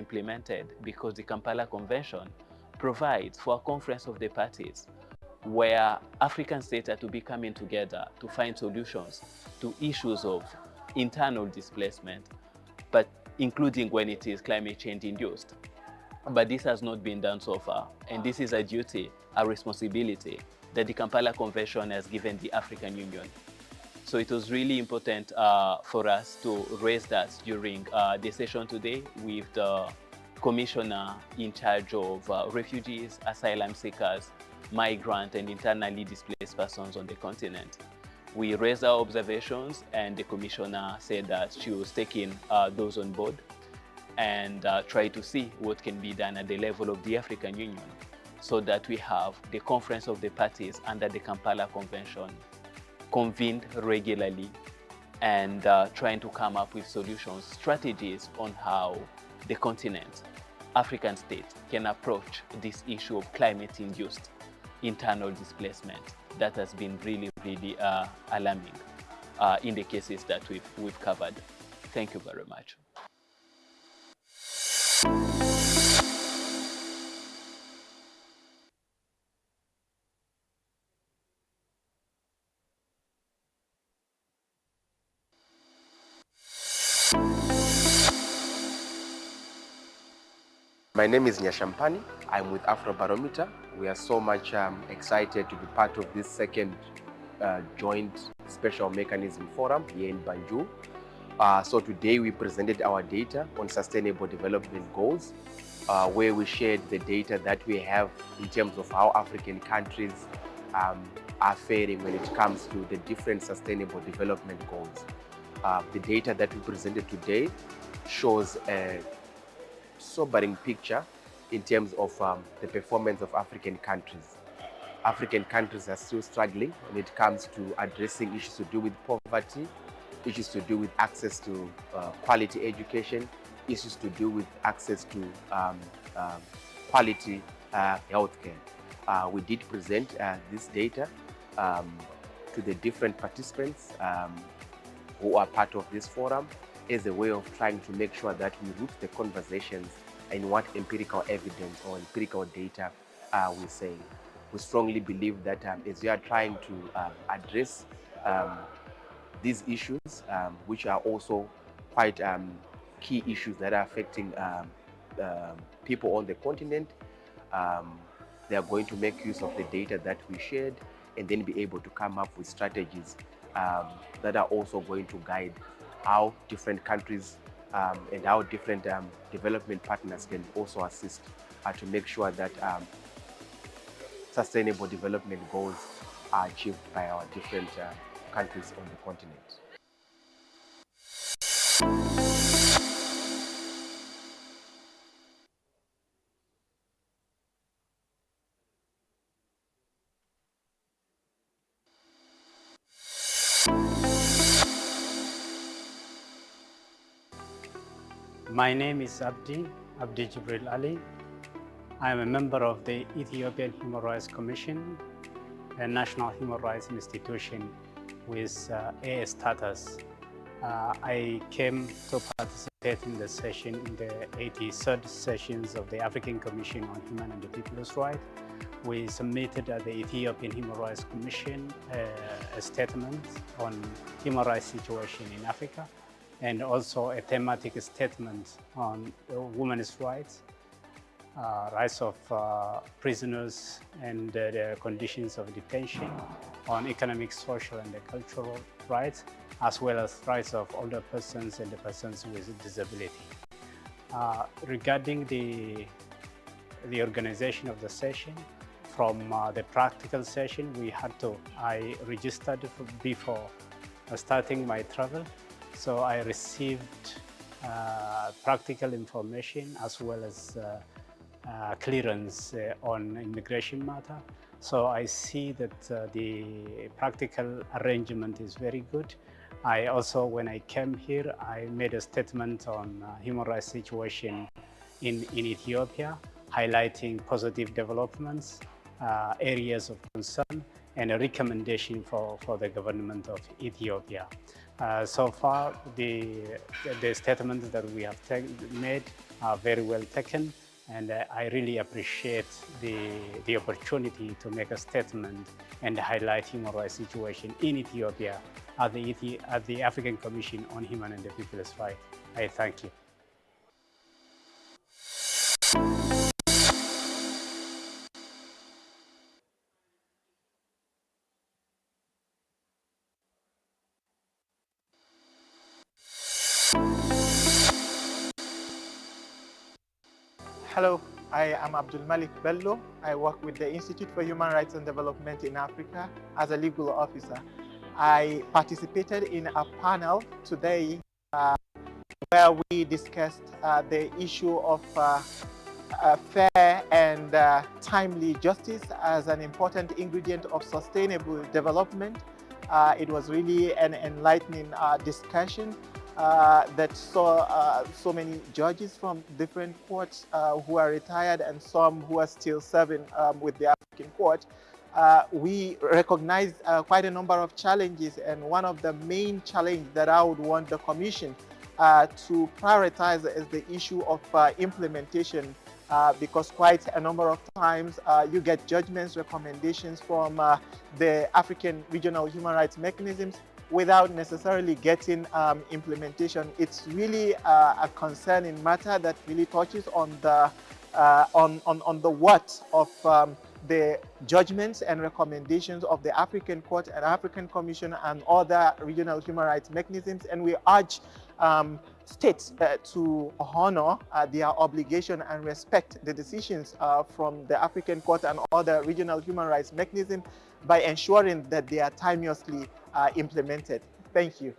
implemented because the Kampala Convention provides for a conference of the parties where African states are to be coming together to find solutions to issues of internal displacement, but including when it is climate change induced. But this has not been done so far, and this is a duty, a responsibility that the Kampala Convention has given the African Union. So it was really important for us to raise that during the session today with the Commissioner in charge of refugees, asylum seekers, migrant and internally displaced persons on the continent. We raised our observations, and the Commissioner said that she was taking those on board and try to see what can be done at the level of the African Union so that we have the conference of the parties under the Kampala Convention convened regularly and trying to come up with solutions, strategies on how the continent, African states, can approach this issue of climate-induced internal displacement that has been really, really alarming in the cases that we've covered. Thank you very much. My name is Nyashampani. I'm with Afrobarometer. We are so much excited to be part of this second joint special mechanism forum here in Banjul. So today we presented our data on sustainable development goals, where we shared the data that we have in terms of how African countries are faring when it comes to the different sustainable development goals. The data that we presented today shows a sobering picture in terms of the performance of African countries. African countries are still struggling when it comes to addressing issues to do with poverty, issues to do with access to quality education, issues to do with access to quality healthcare. We did present this data to the different participants who are part of this forum as a way of trying to make sure that we root the conversations in what empirical evidence or empirical data we're saying. We strongly believe that as we are trying to address these issues, which are also quite key issues that are affecting people on the continent, they are going to make use of the data that we shared and then be able to come up with strategies that are also going to guide how different countries and how different development partners can also assist to make sure that sustainable development goals are achieved by our different countries on the continent. My name is Abdi Jibril Ali. I am a member of the Ethiopian Human Rights Commission, a national human rights institution with A status. I came to participate in the session, in the 83rd sessions of the African Commission on Human and People's Rights. We submitted at the Ethiopian Human Rights Commission a statement on human rights situation in Africa, and also a thematic statement on women's rights, rights of prisoners and their conditions of detention, on economic, social and cultural rights, as well as rights of older persons and the persons with disability. Regarding the organization of the session, from the practical session, I registered before starting my travel. So I received practical information as well as clearance on immigration matter. So I see that the practical arrangement is very good. I also, when I came here, I made a statement on human rights situation in Ethiopia, highlighting positive developments, areas of concern, and a recommendation for the government of Ethiopia. So far, the statements that we have made are very well taken, and I really appreciate the opportunity to make a statement and highlight human rights situation in Ethiopia at the African Commission on Human and People's Rights. I thank you. Hello, I am Abdul Malik Bello. I work with the Institute for Human Rights and Development in Africa as a legal officer. I participated in a panel today where we discussed the issue of fair and timely justice as an important ingredient of sustainable development. It was really an enlightening discussion that saw so many judges from different courts who are retired and some who are still serving with the African court. We recognize quite a number of challenges, and one of the main challenges that I would want the Commission to prioritize is the issue of implementation, because quite a number of times you get judgments, recommendations from the African regional human rights mechanisms without necessarily getting implementation. It's really a concerning matter that really touches on the what of the judgments and recommendations of the African Court and African Commission and other regional human rights mechanisms, and we urge states to honor their obligation and respect the decisions from the African Court and other regional human rights mechanisms by ensuring that they are timeously implemented. Thank you.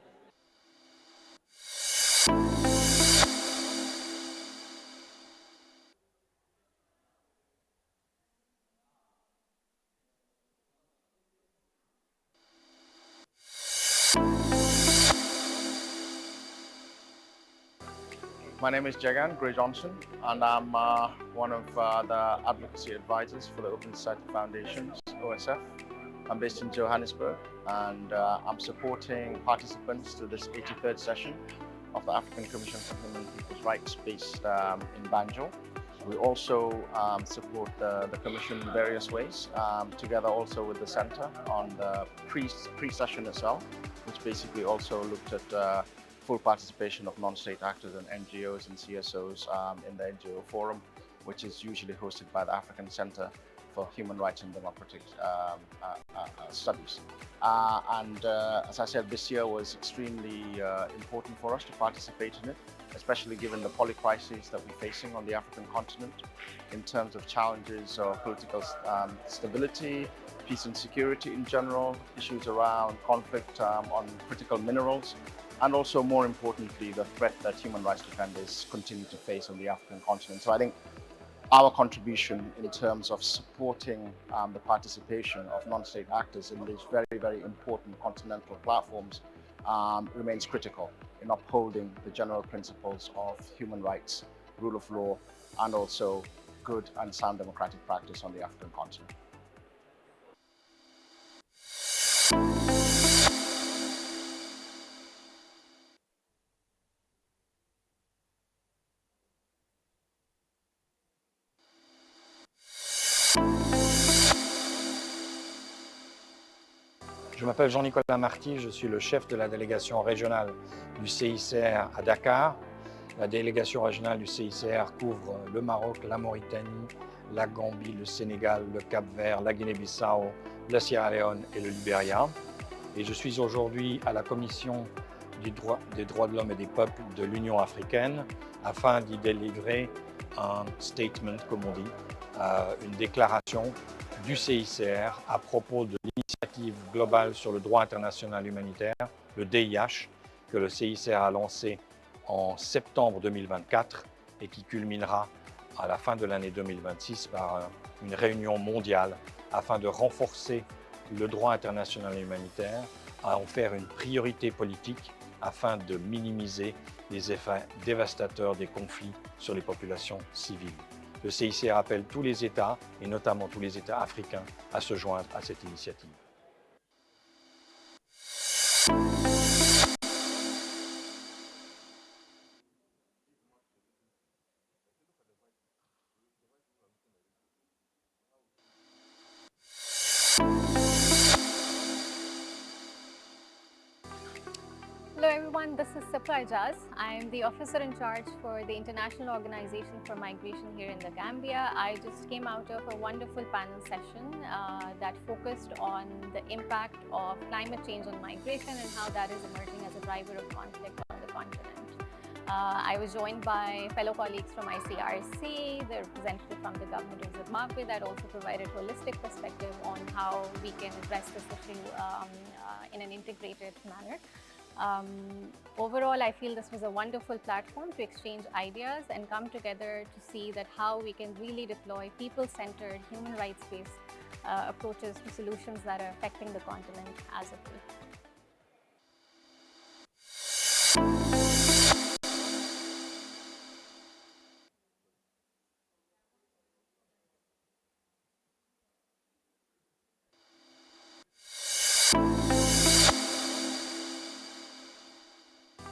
My name is Jagan Gray Johnson, and I'm one of the advocacy advisors for the Open Society Foundation's OSF. I'm based in Johannesburg, and I'm supporting participants to this 83rd session of the African Commission for Human and People's Rights based in Banjul. We also support the Commission in various ways, together also with the Center on the pre-session itself, which basically also looked at full participation of non-state actors and NGOs and CSOs in the NGO forum, which is usually hosted by the African Center for Human Rights and Democratic Studies. As I said, this year was extremely important for us to participate in it, especially given the polycrises that we're facing on the African continent in terms of challenges of political stability, peace and security in general, issues around conflict on critical minerals, and also, more importantly, the threat that human rights defenders continue to face on the African continent. So I think our contribution in terms of supporting the participation of non-state actors in these very, very important continental platforms remains critical in upholding the general principles of human rights, rule of law, and also good and sound democratic practice on the African continent. Je m'appelle Jean-Nicolas Marty, je suis le chef de la délégation régionale du CICR à Dakar. La délégation régionale du CICR couvre le Maroc, la Mauritanie, la Gambie, le Sénégal, le Cap-Vert, la Guinée-Bissau, la Sierra Leone et le Libéria. Et je suis aujourd'hui à la Commission des droits de l'homme et des peuples de l'Union africaine afin d'y délivrer un statement, comme on dit, une déclaration du CICR à propos de l'initiative globale sur le droit international humanitaire, le DIH, que le CICR a lancé en septembre 2024 et qui culminera à la fin de l'année 2026 par une réunion mondiale afin de renforcer le droit international humanitaire, à en faire une priorité politique afin de minimiser les effets dévastateurs des conflits sur les populations civiles. Le CICR appelle tous les États, et notamment tous les États africains, à se joindre à cette initiative. Hello everyone, this is Secretariat. I am the officer in charge for the International Organization for Migration here in the Gambia. I just came out of a wonderful panel session that focused on the impact of climate change on migration and how that is emerging as a driver of conflict on the continent. I was joined by fellow colleagues from ICRC, the representative from the government of Zimbabwe that also provided holistic perspective on how we can address this issue in an integrated manner. Overall, I feel this was a wonderful platform to exchange ideas and come together to see that how we can really deploy people-centered, human rights-based approaches to solutions that are affecting the continent as a whole.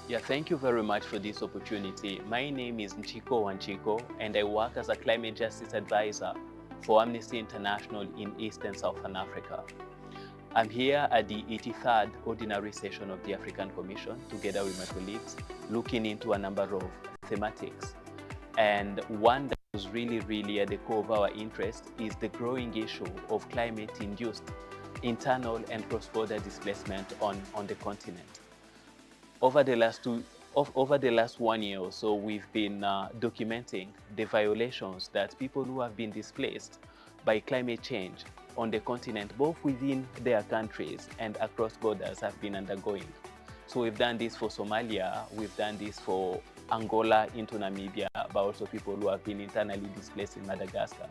Yeah, thank you very much for this opportunity. My name is Nchiko Wanchiko, and I work as a climate justice advisor for Amnesty International in East and Southern Africa. I'm here at the 83rd Ordinary Session of the African Commission, together with my colleagues, looking into a number of thematics. And one that was really at the core of our interest is the growing issue of climate-induced internal and cross-border displacement on the continent. Over the last 1 year or so, we've been documenting the violations that people who have been displaced by climate change on the continent, both within their countries and across borders, have been undergoing. So we've done this for Somalia, we've done this for Angola into Namibia, but also people who have been internally displaced in Madagascar.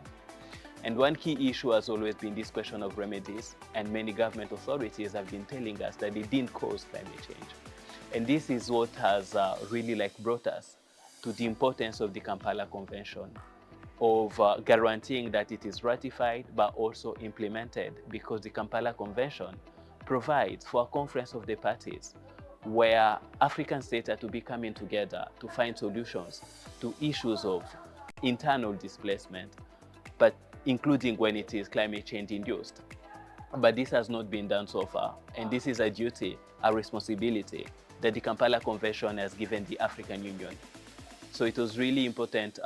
And one key issue has always been this question of remedies, and many government authorities have been telling us that they didn't cause climate change. And this is what has really brought us to the importance of the Kampala Convention, of guaranteeing that it is ratified but also implemented, because the Kampala Convention provides for a conference of the parties where African states are to be coming together to find solutions to issues of internal displacement, but including when it is climate change induced. But this has not been done so far, and this is a duty, a responsibility that the Kampala Convention has given the African Union. So it was really important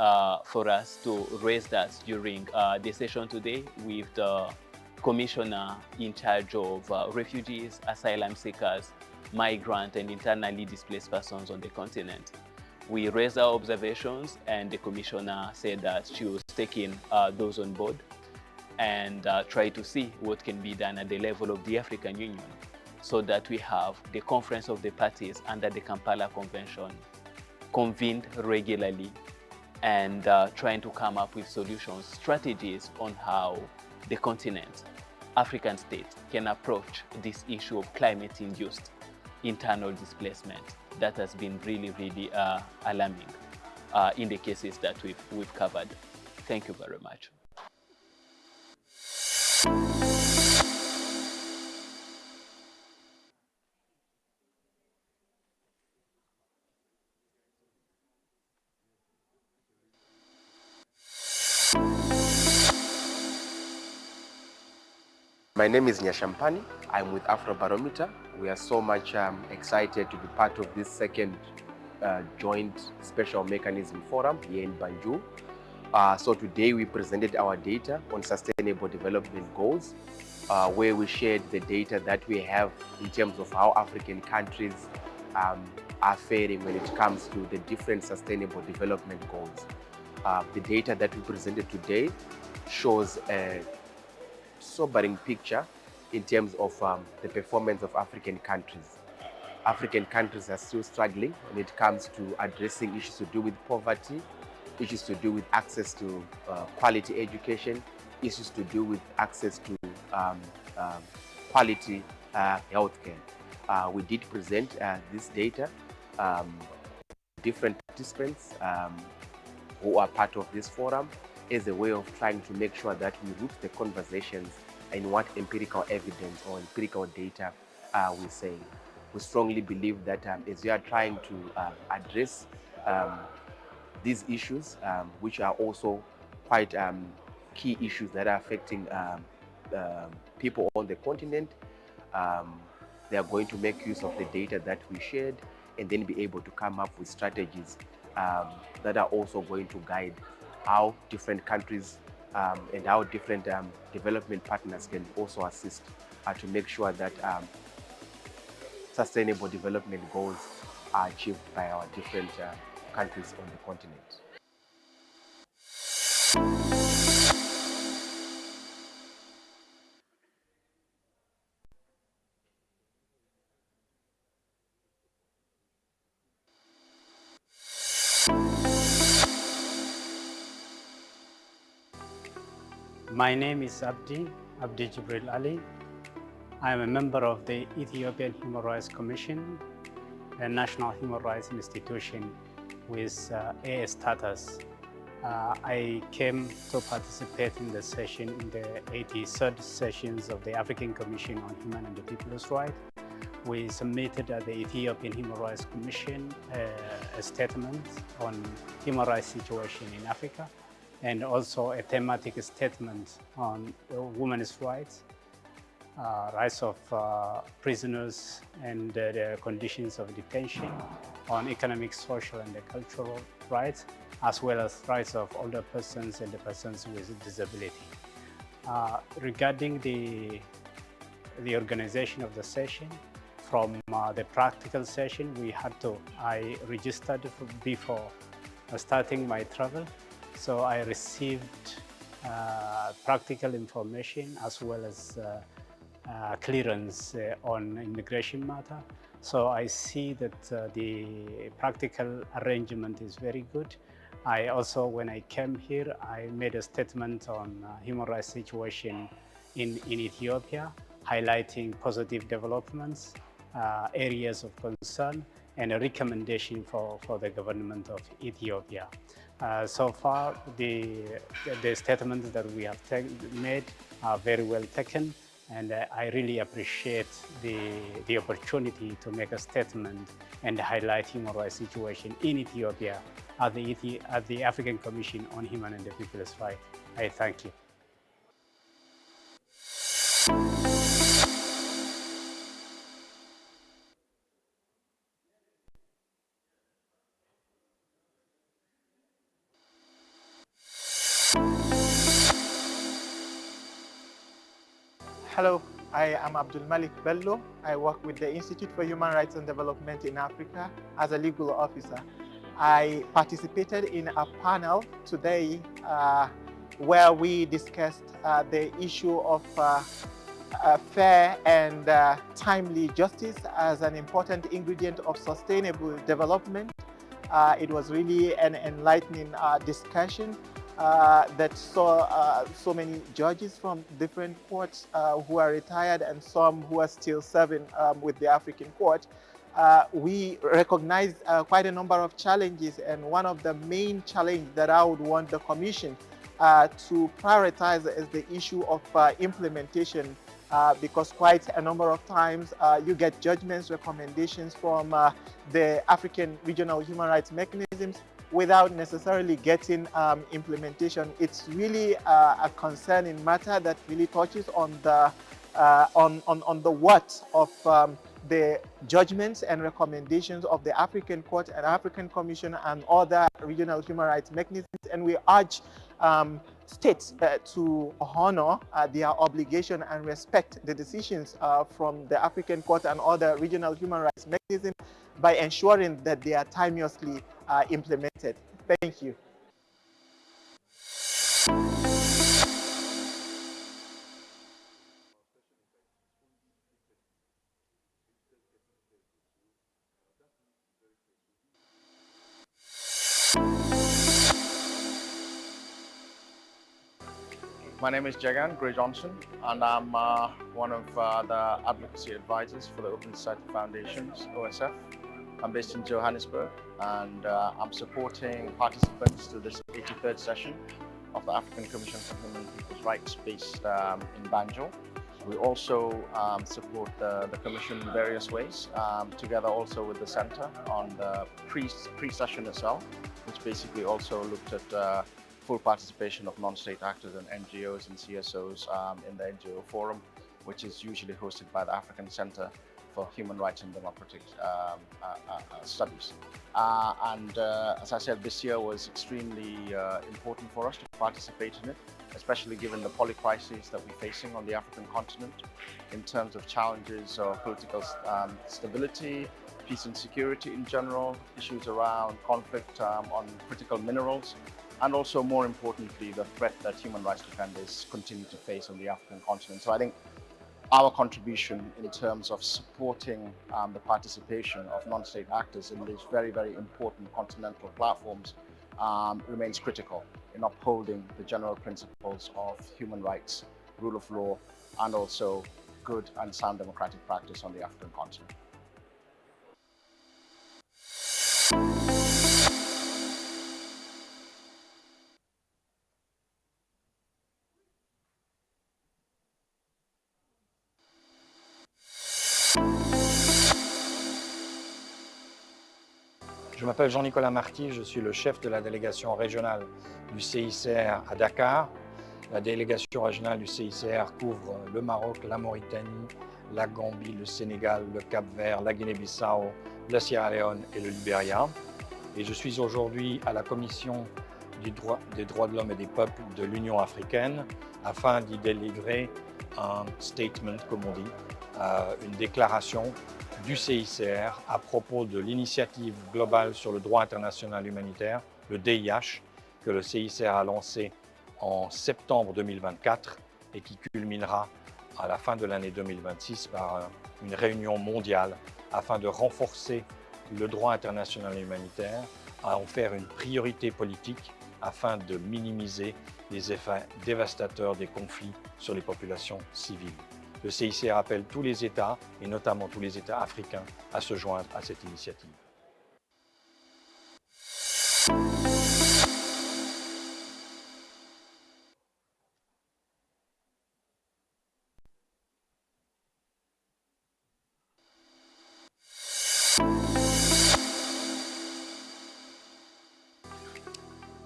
for us to raise that during the session today with the Commissioner in charge of refugees, asylum seekers, migrant and internally displaced persons on the continent. We raised our observations, and the Commissioner said that she was taking those on board and try to see what can be done at the level of the African Union, so that we have the conference of the parties under the Kampala Convention convened regularly and trying to come up with solutions, strategies on how the continent, African states, can approach this issue of climate-induced internal displacement that has been really alarming in the cases that we've covered. Thank you very much. My name is Nyashampani. I'm with Afrobarometer. We are so much excited to be part of this second joint special mechanism forum here in Banjul. So today we presented our data on sustainable development goals, where we shared the data that we have in terms of how African countries are faring when it comes to the different sustainable development goals. The data that we presented today shows a sobering picture in terms of the performance of African countries. African countries are still struggling when it comes to addressing issues to do with poverty, issues to do with access to quality education, issues to do with access to quality healthcare. We did present this data. Different participants who are part of this forum as a way of trying to make sure that we root the conversations in what empirical evidence or empirical data we're saying. We strongly believe that as we are trying to address these issues, which are also quite key issues that are affecting people on the continent, They are going to make use of the data that we shared and then be able to come up with strategies that are also going to guide how different countries and how different development partners can also assist to make sure that sustainable development goals are achieved by our different countries on the continent. My name is Abdi Jibril Ali. I am a member of the Ethiopian Human Rights Commission, a national human rights institution with AA status. I came to participate in the session, in the 83rd sessions of the African Commission on Human and People's Rights. We submitted at the Ethiopian Human Rights Commission a statement on human rights situation in Africa, and also a thematic statement on women's rights, rights of prisoners and the conditions of detention, on economic, social, and cultural rights, as well as rights of older persons and the persons with disability. Regarding the organization of the session, from the practical session, I registered before starting my travel. So I received practical information as well as clearance on immigration matter. So I see that the practical arrangement is very good. I also, when I came here, I made a statement on human rights situation in Ethiopia, highlighting positive developments, areas of concern, and a recommendation for the government of Ethiopia. So far, the statements that we have made are very well taken, and I really appreciate the opportunity to make a statement and highlight human rights situation in Ethiopia at the African Commission on Human and People's Rights. I thank you. Hello, I am Abdul Bello. I work with the Institute for Human Rights and Development in Africa as a legal officer. I participated in a panel today where we discussed the issue of fair and timely justice as an important ingredient of sustainable development. It was really an enlightening discussion that saw so many judges from different courts who are retired and some who are still serving with the African court. We recognized quite a number of challenges, and one of the main challenges that I would want the Commission to prioritize is the issue of implementation, because quite a number of times you get judgments, recommendations from the African regional human rights mechanisms without necessarily getting implementation. It's really a concerning matter that really touches on the what of the judgments and recommendations of the African Court and African Commission and other regional human rights mechanisms, and we urge states to honor their obligation and respect the decisions from the African Court and other regional human rights mechanisms by ensuring that they are timeously implemented. Thank you. My name is Jagan Gray Johnson, and I'm one of the advocacy advisors for the Open Society Foundation's OSF. I'm based in Johannesburg, and I'm supporting participants to this 83rd session of the African Commission for Human and People's Rights based in Banjul. We also support the Commission in various ways, together also with the Center on the pre-session itself, which basically also looked at full participation of non-state actors and NGOs and CSOs in the NGO forum, which is usually hosted by the African Center for human rights and democratic studies. As I said, this year was extremely important for us to participate in it, especially given the polycrises that we're facing on the African continent in terms of challenges of political stability, peace and security in general, issues around conflict on critical minerals, and also, more importantly, the threat that human rights defenders continue to face on the African continent. So I think our contribution in terms of supporting the participation of non-state actors in these very, very important continental platforms remains critical in upholding the general principles of human rights, rule of law, and also good and sound democratic practice on the African continent. Je m'appelle Jean-Nicolas Marty, je suis le chef de la délégation régionale du CICR à Dakar. La délégation régionale du CICR couvre le Maroc, la Mauritanie, la Gambie, le Sénégal, le Cap-Vert, la Guinée-Bissau, la Sierra Leone et le Libéria. Et je suis aujourd'hui à la Commission des droits de l'homme et des peuples de l'Union africaine afin d'y délivrer un statement, comme on dit, une déclaration du CICR à propos de l'initiative globale sur le droit international humanitaire, le DIH, que le CICR a lancé en septembre 2024 et qui culminera à la fin de l'année 2026 par une réunion mondiale afin de renforcer le droit international humanitaire, à en faire une priorité politique afin de minimiser les effets dévastateurs des conflits sur les populations civiles. Le CICR appelle tous les États, et notamment tous les États africains, à se joindre à cette initiative.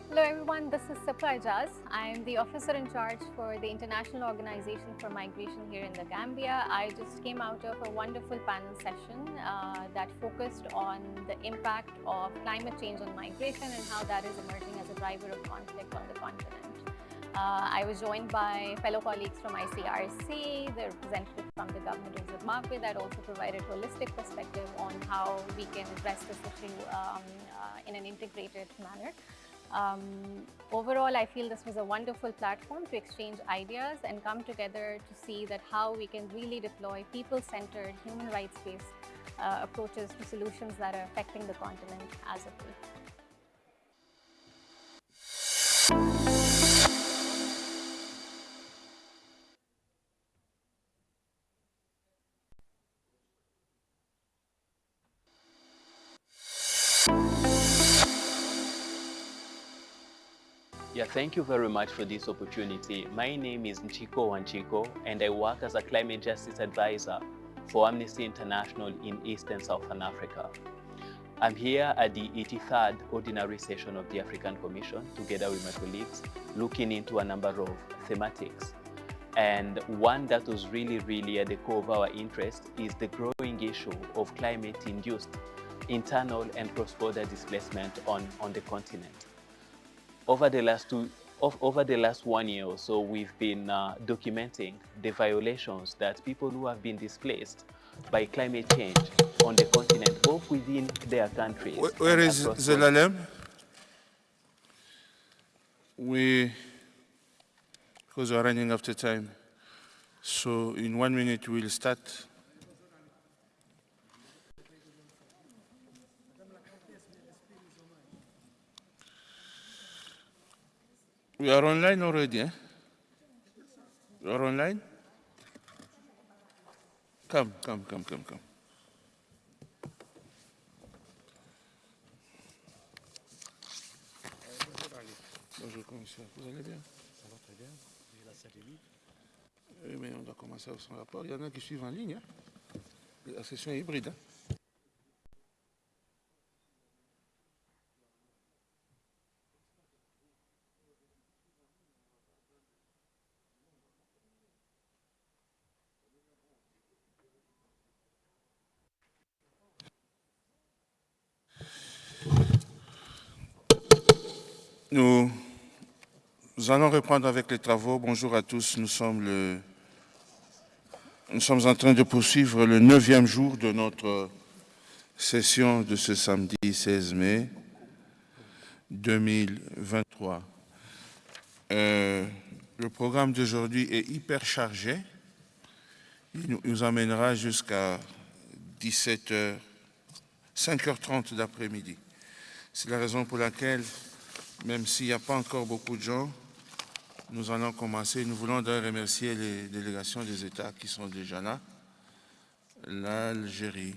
Hello everyone, this is Secretariat. I am the officer in charge for the International Organization for Migration here in the Gambia. I just came out of a wonderful panel session that focused on the impact of climate change on migration and how that is emerging as a driver of conflict on the continent. I was joined by fellow colleagues from ICRC, the representative from the government of Zimbabwe that also provided holistic perspective on how we can address this issue in an integrated manner. Overall, I feel this was a wonderful platform to exchange ideas and come together to see that how we can really deploy people-centered, human rights-based approaches to solutions that are affecting the continent as a whole. Yeah, thank you very much for this opportunity. My name is Nchiko Wanchiko, and I work as a climate justice advisor for Amnesty International in East and Southern Africa. I'm here at the 83rd Ordinary Session of the African Commission, together with my colleagues, looking into a number of thematics. And one that was really at the core of our interest is the growing issue of climate-induced internal and cross-border displacement on the continent. Over the last 1 year or so, we've been documenting the violations that people who have been displaced by climate change on the continent, both within their countries. Where is Zelalem? Because we're running out of time. So in 1 minute we'll start. We are online already, eh? We are online? Come. Bonjour, commissaire. Vous allez bien? Ça va très bien. J'ai la satellite. Oui, mais on doit commencer son rapport. Il y en a qui suivent en ligne, hein? La session est hybride, hein? Nous allons reprendre avec les travaux. Bonjour à tous. Nous sommes en train de poursuivre le 9e jour de notre session de ce samedi 16 mai 2023. Le programme d'aujourd'hui est hyper chargé. Il nous amènera jusqu'à 17h, 5h30 d'après-midi. C'est la raison pour laquelle, même s'il n'y a pas encore beaucoup de gens, nous allons commencer. Nous voulons d'ailleurs remercier les délégations des États qui sont déjà là. L'Algérie,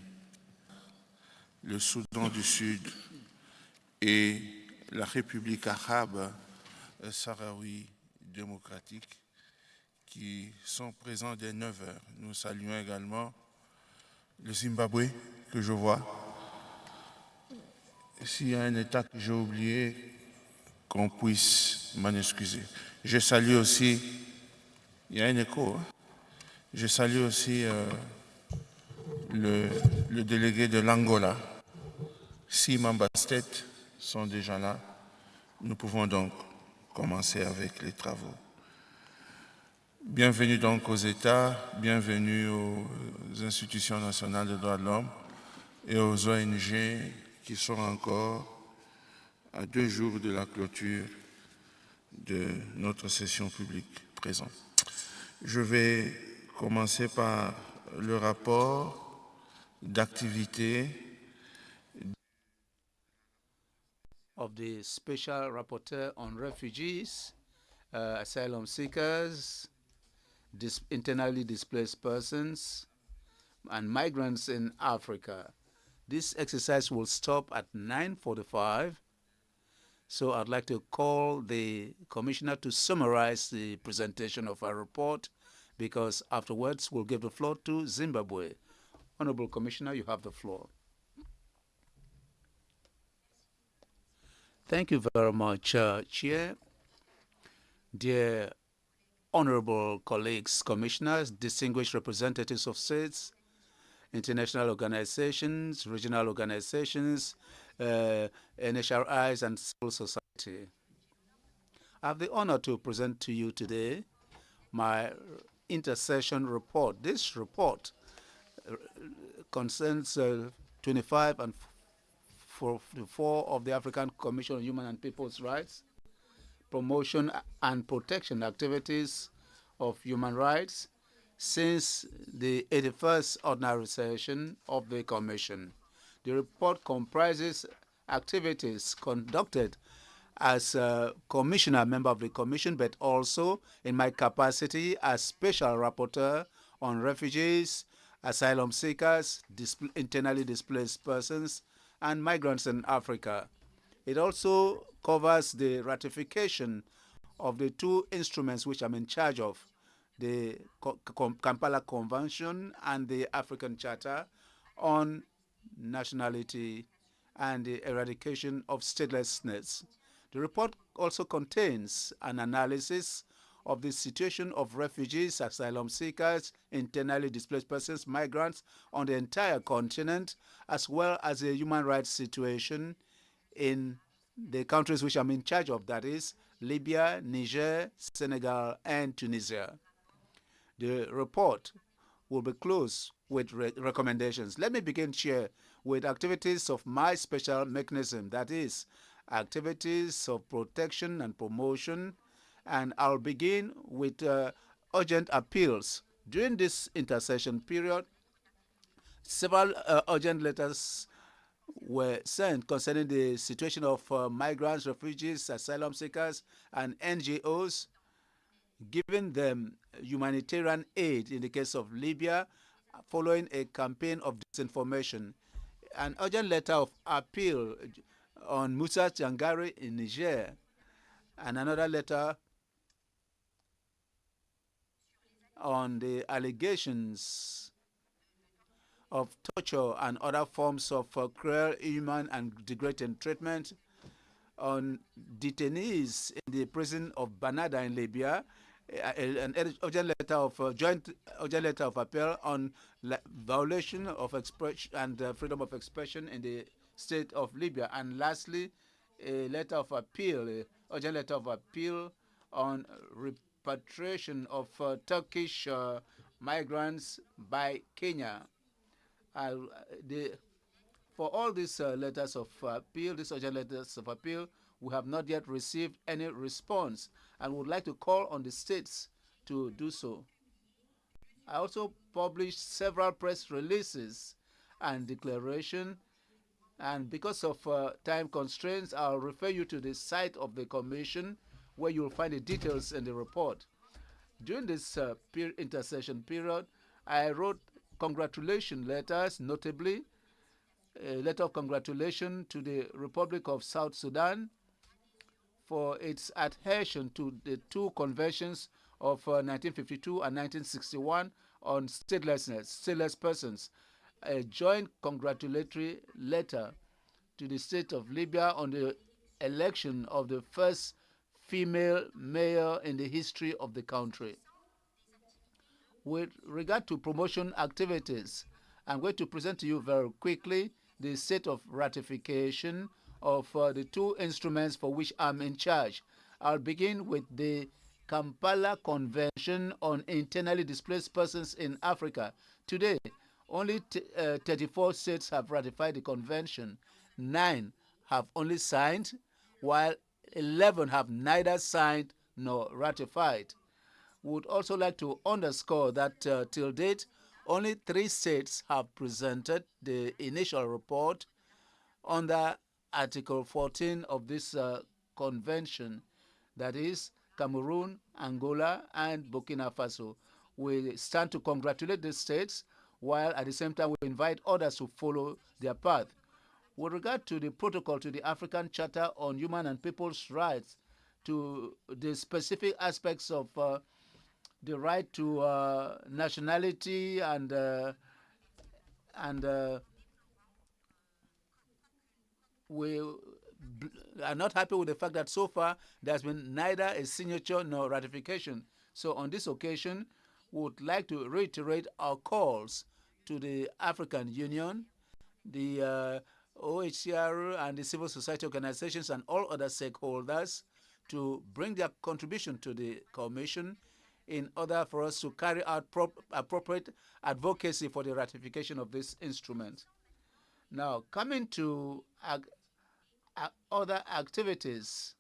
le Soudan du Sud et la République arabe sahraoui démocratique qui sont présents dès 9 heures. Nous saluons également le Zimbabwe que je vois. S'il y a un État que j'ai oublié, qu'on puisse m'en excuser. Je salue aussi, il y a un écho, hein? Je salue aussi le délégué de l'Angola. 6 membres sont déjà là. Nous pouvons donc commencer avec les travaux. Bienvenue donc aux États, bienvenue aux institutions nationales des droits de l'homme et aux ONG qui sont encore à 2 jours de la clôture de notre session publique présente. Je vais commencer par le rapport d'activité of the Special Rapporteur on Refugees, Asylum Seekers, Internally Displaced Persons, and Migrants in Africa. This exercise will stop at 9:45. So I'd like to call the Commissioner to summarize the presentation of our report, because afterwards we'll give the floor to Zimbabwe. Honorable Commissioner, you have the floor. Thank you very much, Chair. Dear honorable colleagues, commissioners, distinguished representatives of states, international organizations, regional organizations, NHRIs, and civil society. I have the honor to present to you today my intersession report. This report concerns 25 and 44 of the African Commission on Human and People's Rights, promotion and protection activities of human rights since the 81st ordinary session of the Commission. The report comprises activities conducted as a commissioner, member of the Commission, but also in my capacity as Special Rapporteur on Refugees, Asylum Seekers, Internally Displaced Persons, and Migrants in Africa. It also covers the ratification of the 2 instruments which I'm in charge of, the Kampala Convention and the African Charter on Nationality and the Eradication of Statelessness. The report also contains an analysis of the situation of refugees, asylum seekers, internally displaced persons, migrants on the entire continent, as well as the human rights situation in the countries which I'm in charge of, that is, Libya, Niger, Senegal, and Tunisia. The report will be closed with recommendations. Let me begin, Chair, with activities of my special mechanism, that is, activities of protection and promotion, and I'll begin with urgent appeals. During this intercession period, several urgent letters were sent concerning the situation of migrants, refugees, asylum seekers, and NGOs, giving them humanitarian aid in the case of Libya, following a campaign of disinformation. An urgent letter of appeal on Musa Changari in Niger, and another letter on the allegations of torture and other forms of cruel, inhuman, and degrading treatment on detainees in the prison of Banada in Libya, an urgent letter of joint urgent letter of appeal on violation of expression and freedom of expression in the state of Libya, and lastly, a letter of appeal, a urgent letter of appeal on repatriation of Turkish migrants by Kenya. For all these letters of appeal, these urgent letters of appeal, we have not yet received any response and would like to call on the states to do so. I also published several press releases and declaration, and because of time constraints, I'll refer you to the site of the commission where you'll find the details in the report. During this intercession period, I wrote congratulation letters, notably a letter of congratulation to the Republic of South Sudan for its adhesion to the two conventions of 1952 and 1961 on stateless persons, a joint congratulatory letter to the state of Libya on the election of the first female mayor in the history of the country. With regard to promotion activities, I'm going to present to you very quickly the state of ratification of the two instruments for which I'm in charge. I'll begin with the Kampala Convention on Internally Displaced Persons in Africa. Today, only 34 states have ratified the convention. 9 have only signed, while 11 have neither signed nor ratified. Would also like to underscore that till date, only 3 states have presented the initial report under Article 14 of this convention, that is Cameroon, Angola, and Burkina Faso. We stand to congratulate these states, while at the same time we invite others to follow their path. With regard to the protocol to the African Charter on Human and People's Rights, to the specific aspects of the right to nationality and we are not happy with the fact that so far there's been neither a signature nor ratification. So on this occasion, we would like to reiterate our calls to the African Union, the OHCR and the civil society organizations and all other stakeholders to bring their contribution to the Commission in order for us to carry out appropriate advocacy for the ratification of this instrument. Now, coming to other activities,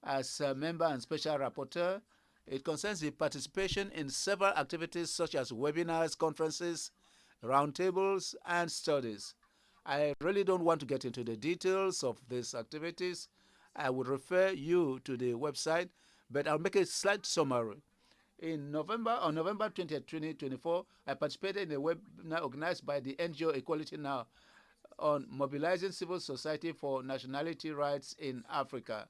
as a member and special rapporteur, it concerns the participation in several activities such as webinars, conferences, roundtables, and studies. I really don't want to get into the details of these activities. I would refer you to the website, but I'll make a slight summary. On November 20th, 2024, I participated in a webinar organized by the NGO Equality Now on mobilizing civil society for nationality rights in Africa.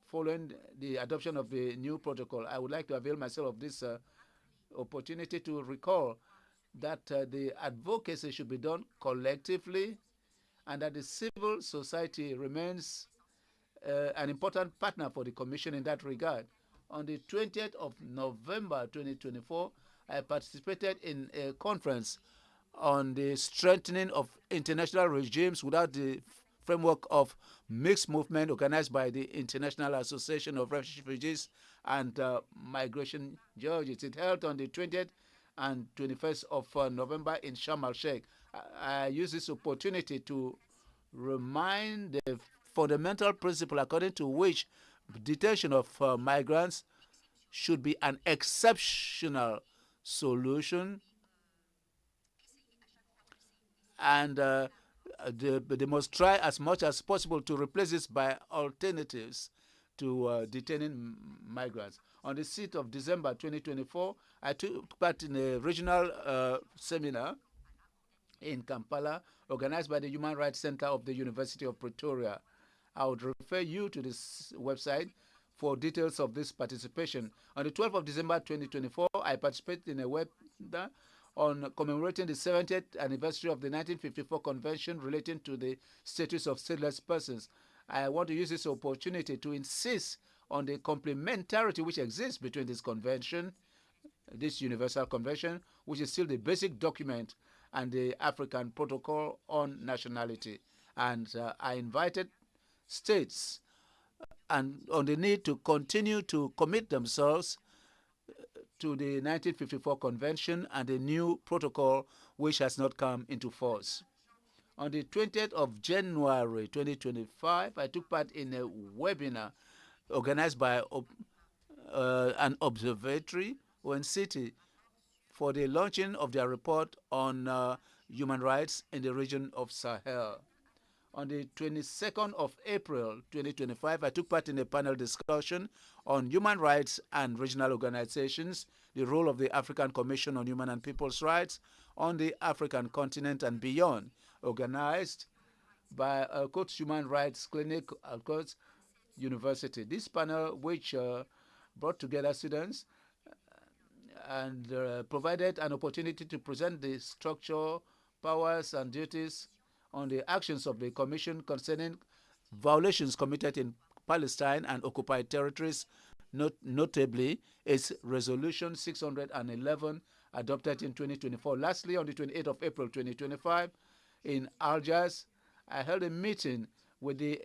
Following the adoption of the new protocol, I would like to avail myself of this opportunity to recall that the advocacy should be done collectively and that the civil society remains an important partner for the Commission in that regard. On the 20th of November 2024, I participated in a conference on the strengthening of international regimes without the framework of mixed movement organized by the International Association of Refugees and Migration Judges. It held on the 20th and 21st of November in Sharm el-Sheikh. I use this opportunity to remind the fundamental principle according to which detention of migrants should be an exceptional solution, and they must try as much as possible to replace this by alternatives to detaining migrants. On the 6th of December 2024, I took part in a regional seminar in Kampala organized by the Human Rights Center of the University of Pretoria. I would refer you to this website for details of this participation. On the 12th of December 2024, I participated in a webinar on commemorating the 70th anniversary of the 1954 Convention relating to the status of stateless persons. I want to use this opportunity to insist on the complementarity which exists between this convention, this Universal Convention, which is still the basic document, and the African Protocol on Nationality. And I invited states and on the need to continue to commit themselves to the 1954 Convention and the new protocol which has not come into force. On the 20th of January 2025, I took part in a webinar organized by an observatory in City for the launching of their report on human rights in the region of Sahel. On the 22nd of April 2025, I took part in a panel discussion on human rights and regional organizations, the role of the African Commission on Human and People's Rights on the African continent and beyond, organized by Coach Human Rights Clinic at Coach University. This panel, which brought together students and provided an opportunity to present the structure, powers, and duties on the actions of the Commission concerning violations committed in Palestine and occupied territories, notably its Resolution 611 adopted in 2024. Lastly, on the 28th of April 2025, in Algiers, I held a meeting with the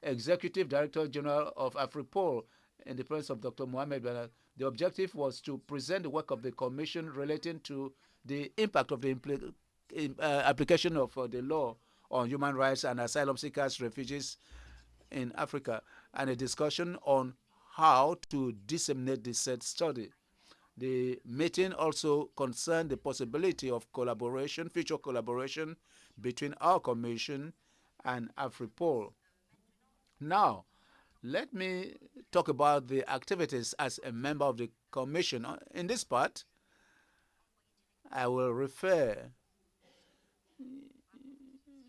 Executive Director General of ACHPR in the presence of Dr. Mohamed Benal. The objective was to present the work of the Commission relating to the impact of the application of the law on human rights and asylum seekers, refugees in Africa, and a discussion on how to disseminate the said study. The meeting also concerned the possibility of collaboration, future collaboration between our Commission and ACHPR. Now, let me talk about the activities as a member of the Commission. In this part, I will refer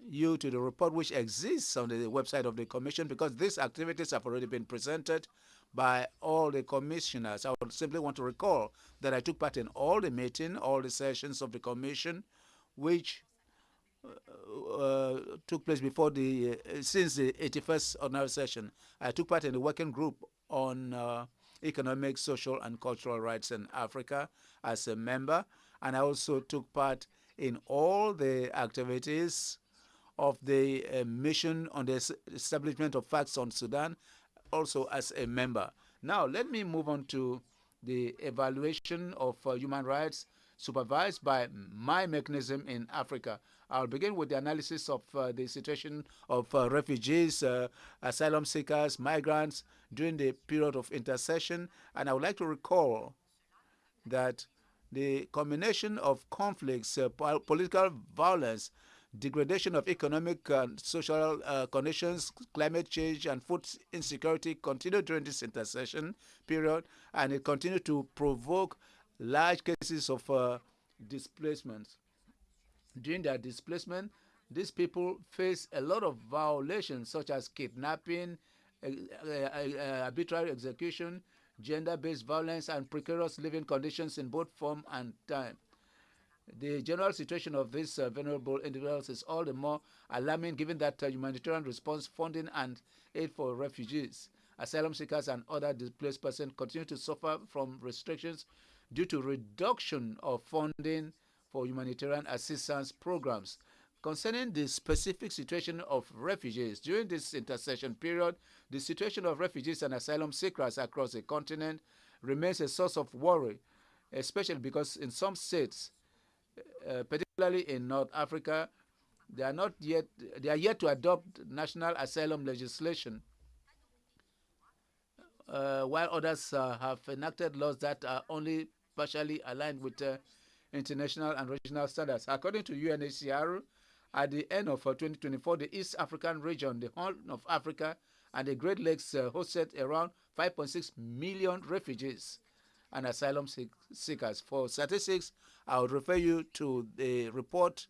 you to the report which exists on the website of the Commission, because these activities have already been presented by all the commissioners. I would simply want to recall that I took part in all the meetings, all the sessions of the Commission, which took place before since the 81st ordinary session. I took part in the working group on economic, social, and cultural rights in Africa as a member, and I also took part in all the activities of the mission on the establishment of facts on Sudan, also as a member. Now, let me move on to the evaluation of human rights supervised by my mechanism in Africa. I'll begin with the analysis of the situation of refugees, asylum seekers, migrants during the period of intercession. And I would like to recall that the combination of conflicts, political violence, degradation of economic and social conditions, climate change, and food insecurity continued during this intercession period, and it continued to provoke large cases of displacement. During their displacement, these people face a lot of violations such as kidnapping, arbitrary execution, gender-based violence, and precarious living conditions in both form and time. The general situation of these vulnerable individuals is all the more alarming given that humanitarian response funding and aid for refugees, asylum seekers, and other displaced persons continue to suffer from restrictions due to reduction of funding for humanitarian assistance programs. Concerning the specific situation of refugees, during this intercession period, the situation of refugees and asylum seekers across the continent remains a source of worry, especially because in some states, particularly in North Africa, they are yet to adopt national asylum legislation, while others have enacted laws that are only partially aligned with international and regional standards. According to UNHCR, at the end of 2024, the East African region, the Horn of Africa, and the Great Lakes hosted around 5.6 million refugees and asylum seekers. For statistics, I would refer you to the report,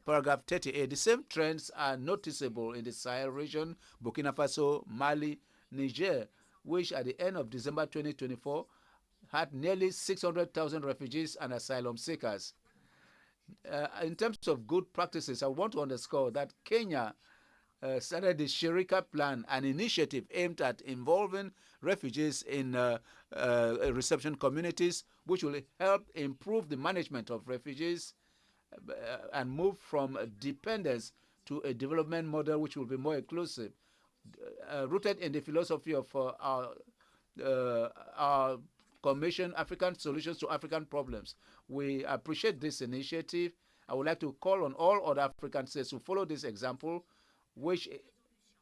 paragraph 38. The same trends are noticeable in the Sahel region, Burkina Faso, Mali, Niger, which at the end of December 2024 had nearly 600,000 refugees and asylum seekers. In terms of good practices, I want to underscore that Kenya started the Shirika Plan, an initiative aimed at involving refugees in reception communities, which will help improve the management of refugees and move from dependence to a development model which will be more inclusive. rooted in the philosophy of our Commission, African Solutions to African Problems. We appreciate this initiative. I would like to call on all other African states to follow this example, which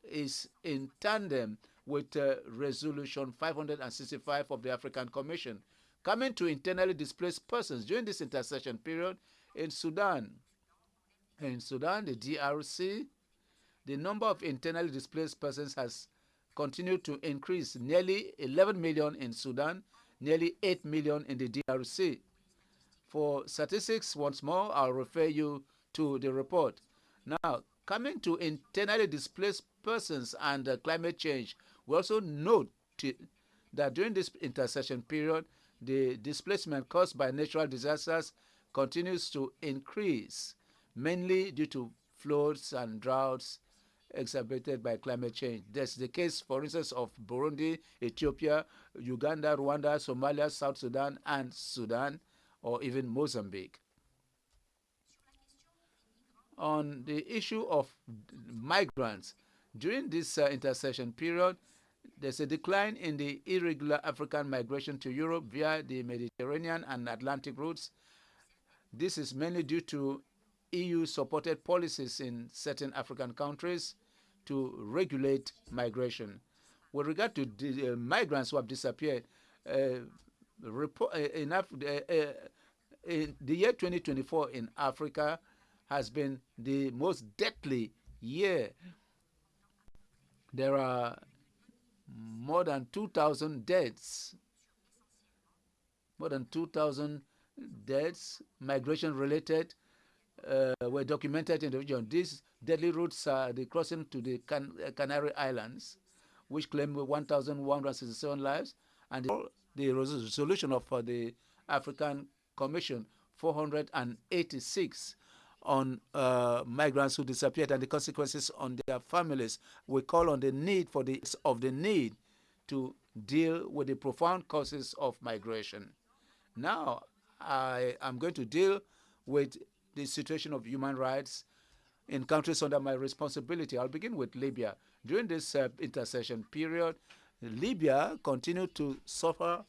is in tandem with Resolution 565 of the African Commission. Coming to internally displaced persons during this intercession period in Sudan. In Sudan, the DRC, the number of internally displaced persons has continued to increase, nearly 11 million in Sudan, nearly 8 million in the DRC. For statistics, once more, I'll refer you to the report. Now, coming to internally displaced persons and climate change, we also note that during this intercession period, the displacement caused by natural disasters continues to increase, mainly due to floods and droughts exacerbated by climate change. That's the case, for instance, of Burundi, Ethiopia, Uganda, Rwanda, Somalia, South Sudan, and Sudan, or even Mozambique. On the issue of migrants, during this intercession period, there's a decline in the irregular African migration to Europe via the Mediterranean and Atlantic routes. This is mainly due to EU-supported policies in certain African countries to regulate migration. With regard to the migrants who have disappeared, in the year 2024 in Africa has been the most deadly year. There are more than 2,000 deaths. More than 2,000 deaths, migration-related, were documented in the region. These deadly routes are the crossing to the Canary Islands, which claim 1,167 lives, and the resolution of the African Commission 486 on migrants who disappeared and the consequences on their families. We call on the need to deal with the profound causes of migration. Now, I am going to deal with the situation of human rights in countries under my responsibility. I'll begin with Libya. During this intercession period, Libya continued to suffer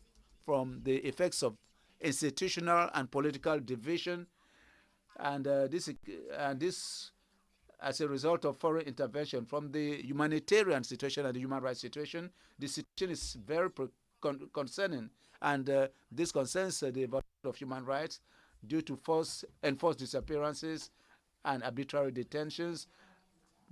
from the effects of institutional and political division, and this as a result of foreign intervention. From the humanitarian situation and the human rights situation, the situation is very concerning, and this concerns the violation of human rights due to enforced disappearances and arbitrary detentions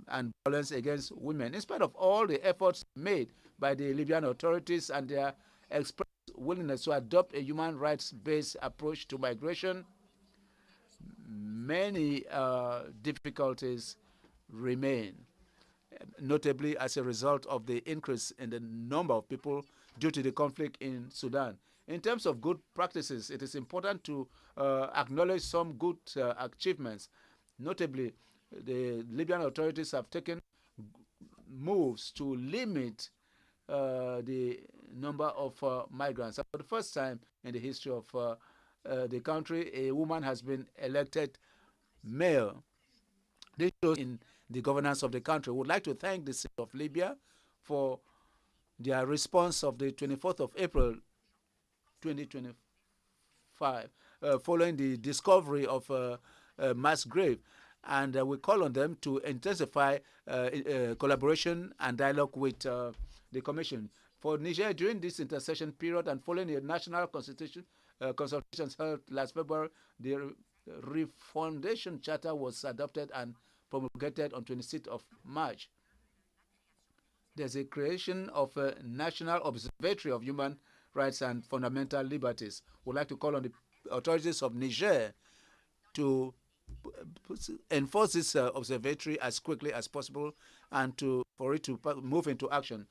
and violence against women. In spite of all the efforts made by the Libyan authorities and their expressed willingness to adopt a human rights-based approach to migration, many difficulties remain, notably as a result of the increase in the number of people due to the conflict in Sudan. In terms of good practices, it is important to acknowledge some good achievements. Notably, the Libyan authorities have taken moves to limit the number of migrants. For the first time in the history of the country, a woman has been elected mayor. This shows in the governance of the country. We would like to thank the state of Libya for their response of the 24th of April 2025, following the discovery of a mass grave. And we call on them to intensify collaboration and dialogue with the Commission. For Niger, during this intercession period and following the national consultations held last February, the Refondation Charter was adopted and promulgated on 26th of March. There's a creation of a National Observatory of Human Rights and Fundamental Liberties. We'd like to call on the authorities of Niger to enforce this observatory as quickly as possible and for it to move into action.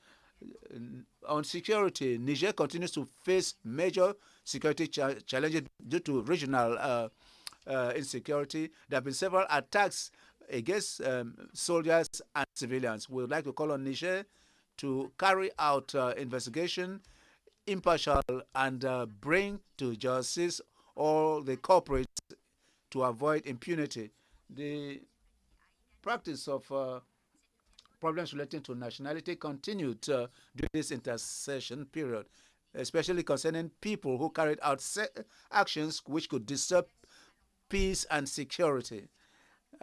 On security, Niger continues to face major security challenges due to regional insecurity. There have been several attacks against soldiers and civilians. We would like to call on Niger to carry out investigation, impartial, and bring to justice all the culprits to avoid impunity. The practice of problems relating to nationality continued during this intercession period, especially concerning people who carried out actions which could disturb peace and security,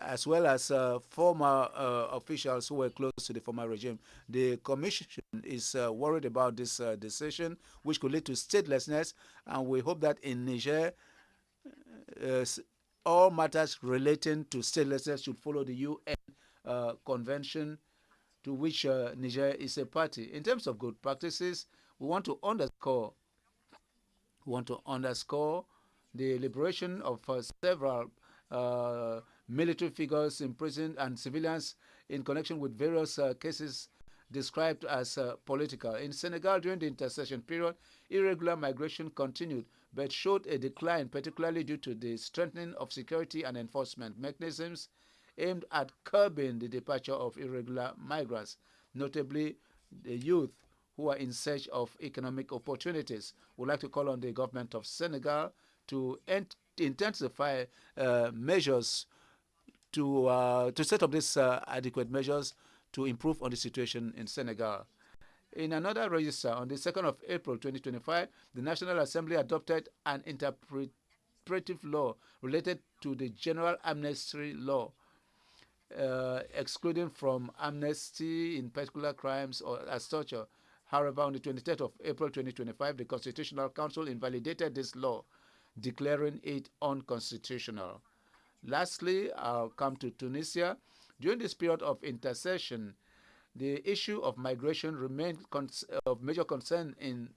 as well as former officials who were close to the former regime. The Commission is worried about this decision, which could lead to statelessness, and we hope that in Niger, all matters relating to statelessness should follow the UN convention to which Niger is a party. In terms of good practices, we want to underscore the liberation of several military figures imprisoned and civilians in connection with various cases described as political. In Senegal, during the intercession period, irregular migration continued but showed a decline, particularly due to the strengthening of security and enforcement mechanisms aimed at curbing the departure of irregular migrants, notably the youth who are in search of economic opportunities. We'd like to call on the government of Senegal to intensify measures to set up these adequate measures to improve on the situation in Senegal. In another register, on the 2nd of April 2025, the National Assembly adopted an interpretive law related to the General Amnesty Law, excluding from amnesty in particular crimes or as torture. However, on the 23rd of April 2025, the Constitutional Council invalidated this law, declaring it unconstitutional. Lastly, I'll come to Tunisia. During this period of intercession, the issue of migration remained of major concern in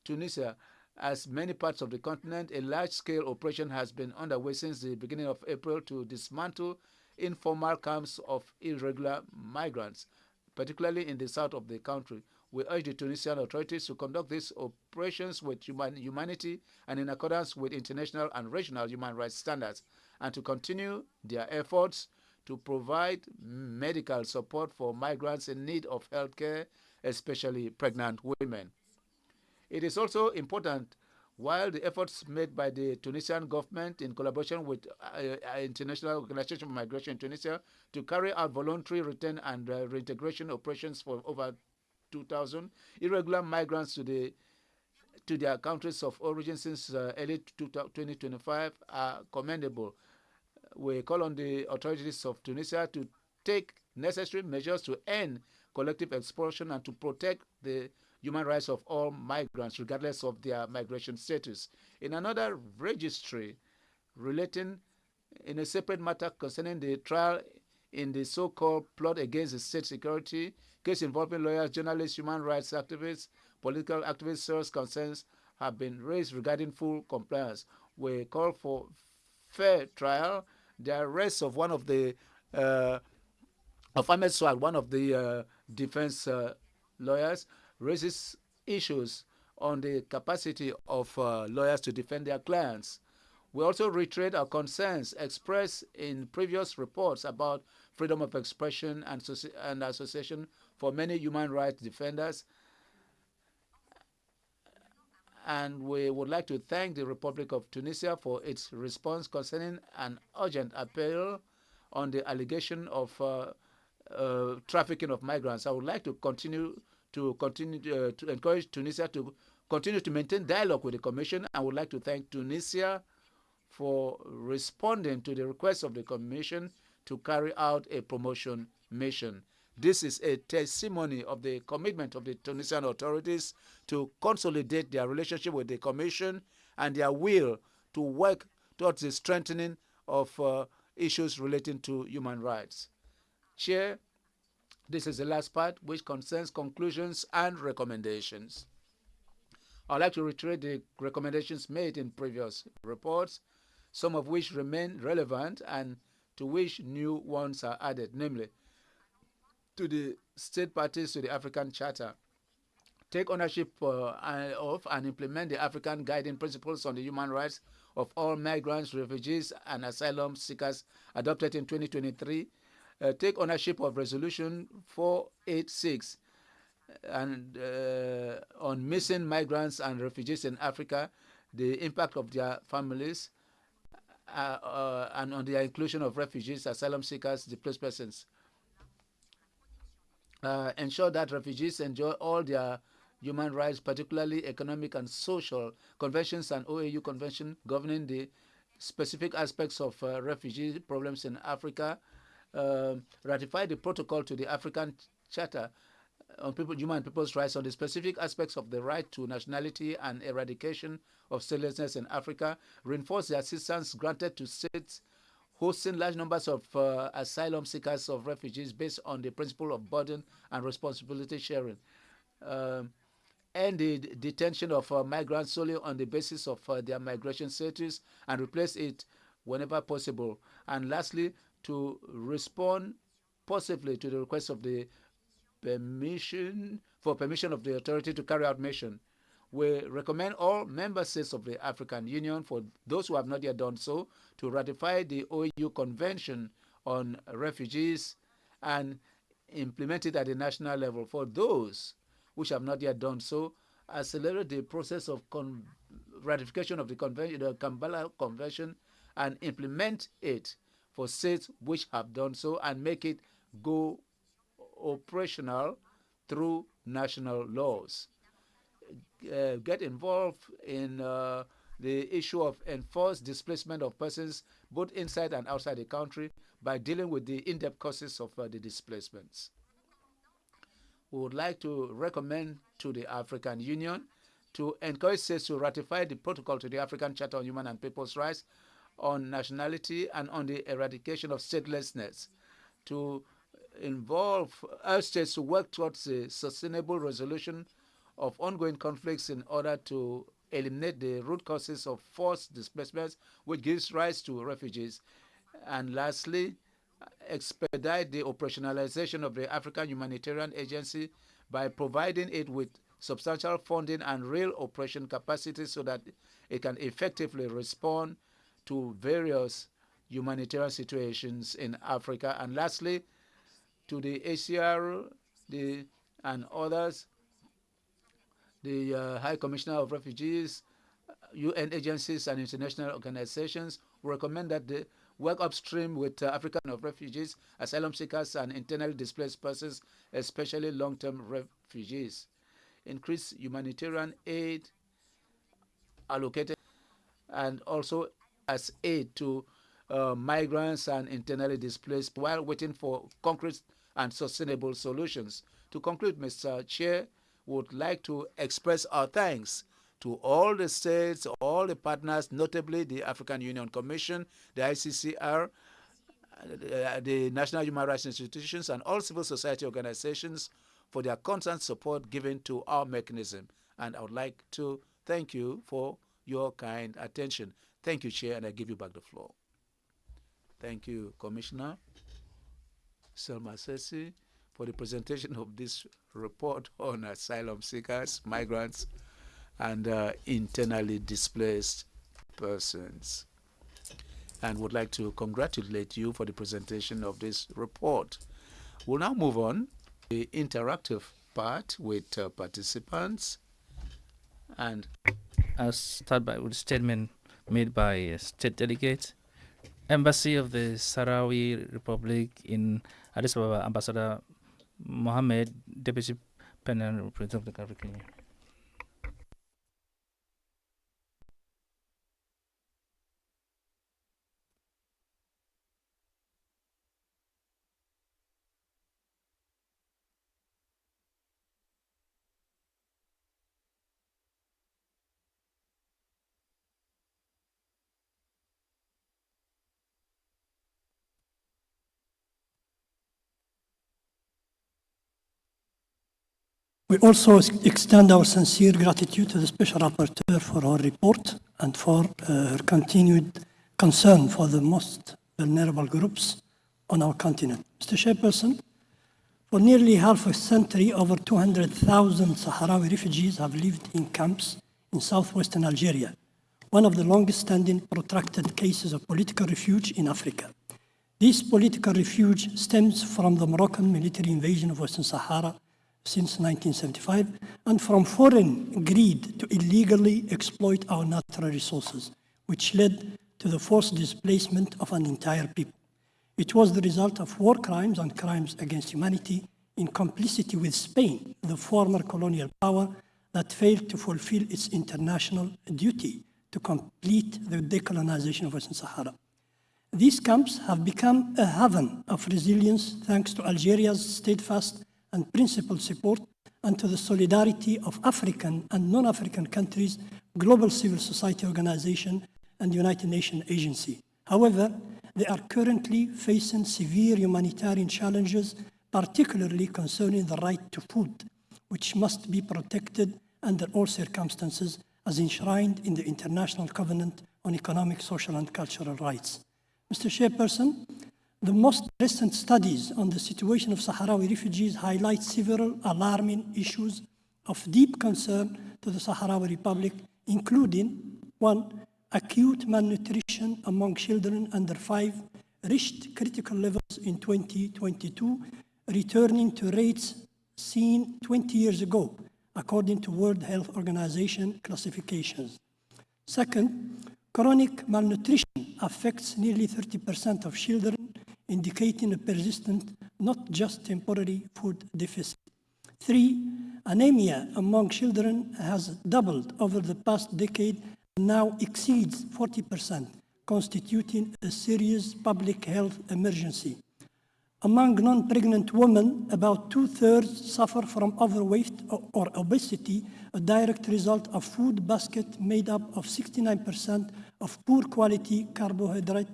Tunisia. As many parts of the continent, a large-scale operation has been underway since the beginning of April to dismantle informal camps of irregular migrants, particularly in the south of the country. We urge the Tunisian authorities to conduct these operations with humanity and in accordance with international and regional human rights standards, and to continue their efforts to provide medical support for migrants in need of health care, especially pregnant women. It is also important, while the efforts made by the Tunisian government in collaboration with International Organization for Migration in Tunisia to carry out voluntary return and reintegration operations for over 2,000 irregular migrants to their countries of origin since early 2025 are commendable. We call on the authorities of Tunisia to take necessary measures to end collective expulsion and to protect the human rights of all migrants, regardless of their migration status. In another registry relating in a separate matter concerning the trial in the so-called plot against the state security, case involving lawyers, journalists, human rights activists, political activists, serious concerns have been raised regarding full compliance. We call for fair trial. The arrest of one of the of Ahmed Swag, one of the defense lawyers, raises issues on the capacity of lawyers to defend their clients. We also reiterate our concerns expressed in previous reports about freedom of expression and association for many human rights defenders. And we would like to thank the Republic of Tunisia for its response concerning an urgent appeal on the allegation of trafficking of migrants. I would like to continue to encourage Tunisia to continue to maintain dialogue with the Commission. I would like to thank Tunisia for responding to the request of the Commission to carry out a promotion mission. This is a testimony of the commitment of the Tunisian authorities to consolidate their relationship with the Commission and their will to work towards the strengthening of issues relating to human rights. Chair, this is the last part, which concerns conclusions and recommendations. I'd like to reiterate the recommendations made in previous reports, some of which remain relevant and to which new ones are added, namely, to the state parties to the African Charter, take ownership of and implement the African guiding principles on the human rights of all migrants, refugees, and asylum seekers adopted in 2023, take ownership of Resolution 486 and on missing migrants and refugees in Africa, the impact of their families, and on the inclusion of refugees, asylum seekers, displaced persons. ensure that refugees enjoy all their human rights, particularly economic and social conventions and OAU convention governing the specific aspects of refugee problems in Africa, ratify the protocol to the African Charter on human and people's rights on the specific aspects of the right to nationality and eradication of statelessness in Africa, reinforce the assistance granted to states hosting large numbers of asylum seekers of refugees based on the principle of burden and responsibility sharing, end the detention of migrants solely on the basis of their migration status and replace it whenever possible. And lastly, to respond positively to the request of the permission of the authority to carry out mission. We recommend all member states of the African Union, for those who have not yet done so, to ratify the OAU Convention on Refugees and implement it at the national level. For those which have not yet done so, accelerate the process of ratification of the convention, the Kampala Convention, and implement it for states which have done so, and make it go operational through national laws. Get involved in the issue of enforced displacement of persons both inside and outside the country by dealing with the in-depth causes of the displacements. We would like to recommend to the African Union to encourage states to ratify the protocol to the African Charter on Human and People's Rights on nationality and on the eradication of statelessness, to involve urge states to work towards a sustainable resolution of ongoing conflicts in order to eliminate the root causes of forced displacements, which gives rise to refugees. And lastly, expedite the operationalization of the African Humanitarian Agency by providing it with substantial funding and real operation capacity so that it can effectively respond to various humanitarian situations in Africa. And lastly, to the ACHPR and others, the High Commissioner of Refugees, UN agencies and international organizations, we recommend that they work upstream with African of refugees, asylum seekers, and internally displaced persons, especially long-term refugees. Increase humanitarian aid allocated, and also as aid to migrants and internally displaced while waiting for concrete and sustainable solutions. To conclude, Mr. Chair, would like to express our thanks to all the states, all the partners, notably the African Union Commission, the ACHPR, the National Human Rights Institutions, and all civil society organizations for their constant support given to our mechanism. And I would like to thank you for your kind attention. Thank you, Chair, and I give you back the floor. Thank you, Commissioner Selma Sesi, for the presentation of this report on asylum seekers, migrants, and internally displaced persons. And would like to congratulate you for the presentation of this report. We'll now move on to the interactive part with participants. And I'll start with a statement made by a state delegate. Embassy of the Sahrawi Republic in Addis Ababa, Ambassador Mohammed, Deputy Permanent Representative of the African Union. We also extend our sincere gratitude to the Special Rapporteur for her report and for her continued concern for the most vulnerable groups on our continent. Mr. Chairperson, for nearly half a century, over 200,000 Sahrawi refugees have lived in camps in southwestern Algeria, one of the longest-standing protracted cases of political refuge in Africa. This political refuge stems from the Moroccan military invasion of Western Sahara since 1975, and from foreign greed to illegally exploit our natural resources, which led to the forced displacement of an entire people. It was the result of war crimes and crimes against humanity in complicity with Spain, the former colonial power that failed to fulfill its international duty to complete the decolonization of Western Sahara. These camps have become a haven of resilience thanks to Algeria's steadfast and principled support and to the solidarity of African and non-African countries, global civil society organization, and United Nations agency. However, they are currently facing severe humanitarian challenges, particularly concerning the right to food, which must be protected under all circumstances as enshrined in the International Covenant on Economic, Social, and Cultural Rights. Mr. Chairperson, the most recent studies on the situation of Sahrawi refugees highlight several alarming issues of deep concern to the Sahrawi Republic, including 1. Acute malnutrition among children under 5 reached critical levels in 2022, returning to rates seen 20 years ago, according to World Health Organization classifications. Second, chronic malnutrition affects nearly 30% of children, indicating a persistent, not just temporary food deficit. 3, anemia among children has doubled over the past decade and now exceeds 40%, constituting a serious public health emergency. Among non-pregnant women, about 2/3 suffer from overweight or obesity, a direct result of food basket made up of 69% of poor quality carbohydrate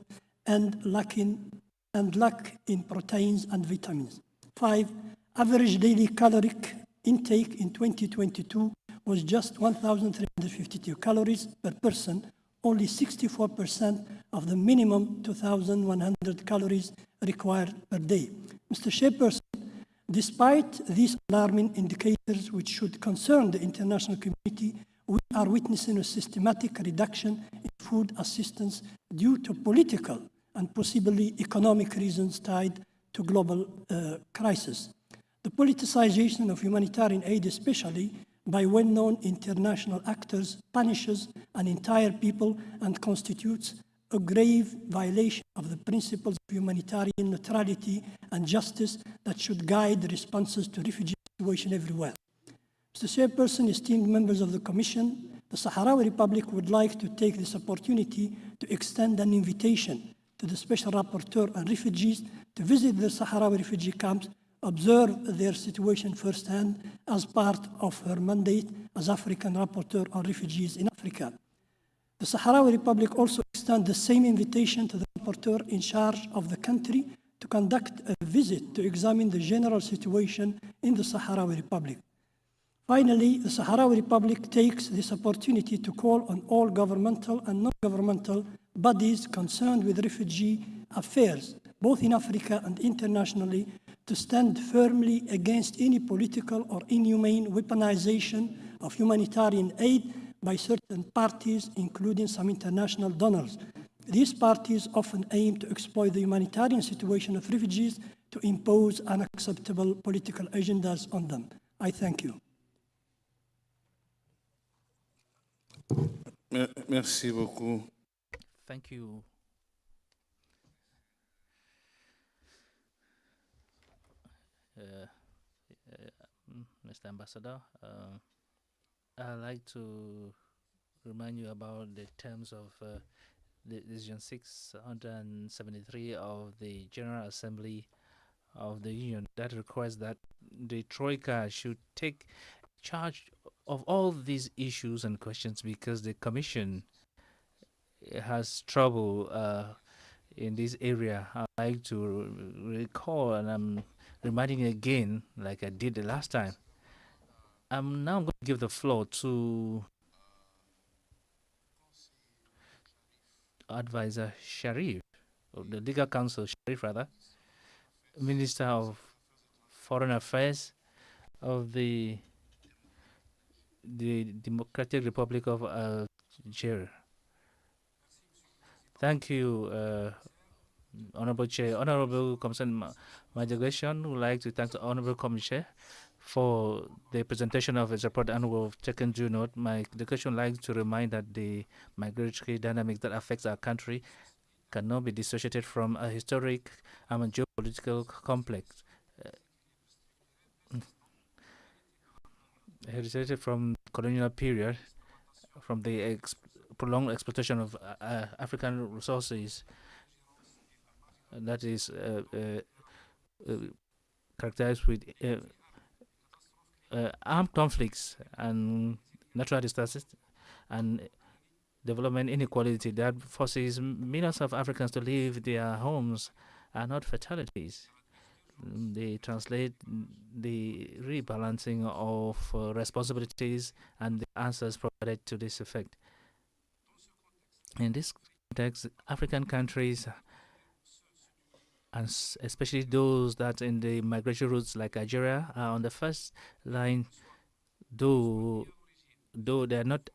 and lack in proteins and vitamins. 5, average daily caloric intake in 2022 was just 1,352 calories per person, only 64% of the minimum 2,100 calories required per day. Mr. Chairperson, despite these alarming indicators which should concern the international community, we are witnessing a systematic reduction in food assistance due to political and possibly economic reasons tied to global crisis. The politicization of humanitarian aid, especially by well-known international actors, punishes an entire people and constitutes a grave violation of the principles of humanitarian neutrality and justice that should guide responses to refugee situation everywhere. Mr. Chairperson, esteemed members of the Commission, the Sahrawi Republic would like to take this opportunity to extend an invitation to the Special Rapporteur on Refugees to visit the Sahrawi refugee camps, observe their situation firsthand as part of her mandate as African Rapporteur on Refugees in Africa. The Sahrawi Republic also extends the same invitation to the rapporteur in charge of the country to conduct a visit to examine the general situation in the Sahrawi Republic. Finally, the Sahrawi Republic takes this opportunity to call on all governmental and non-governmental bodies concerned with refugee affairs, both in Africa and internationally, to stand firmly against any political or inhumane weaponization of humanitarian aid by certain parties, including some international donors. These parties often aim to exploit the humanitarian situation of refugees to impose unacceptable political agendas on them. I thank you. Merci beaucoup. Thank you. Mr. Ambassador, I'd like to remind you about the terms of the Decision 673 of the General Assembly of the Union that requires that the Troika should take charge of all these issues and questions because the Commission has trouble in this area. I'd like to recall, and I'm reminding you again, like I did the last time. I'm now going to give the floor to Advisor Sharif, or the Legal Counsel Sharif rather, Minister of Foreign Affairs of the Democratic Republic of Algeria. Thank you, Honorable Chair. Honorable Commissioner, my delegation would like to thank the Honorable Commissioner for the presentation of his report, and we've taken due note. My delegation would like to remind that the migratory dynamics that affects our country cannot be dissociated from a historic and geopolitical complex. heritated from colonial period, from the prolonged exploitation of African resources that is characterized with armed conflicts and natural disasters and development inequality that forces millions of Africans to leave their homes are not fatalities. They translate the rebalancing of responsibilities and the answers provided to this effect. In this context, African countries, and especially those that in the migration routes like Nigeria, are on the first line, though they are not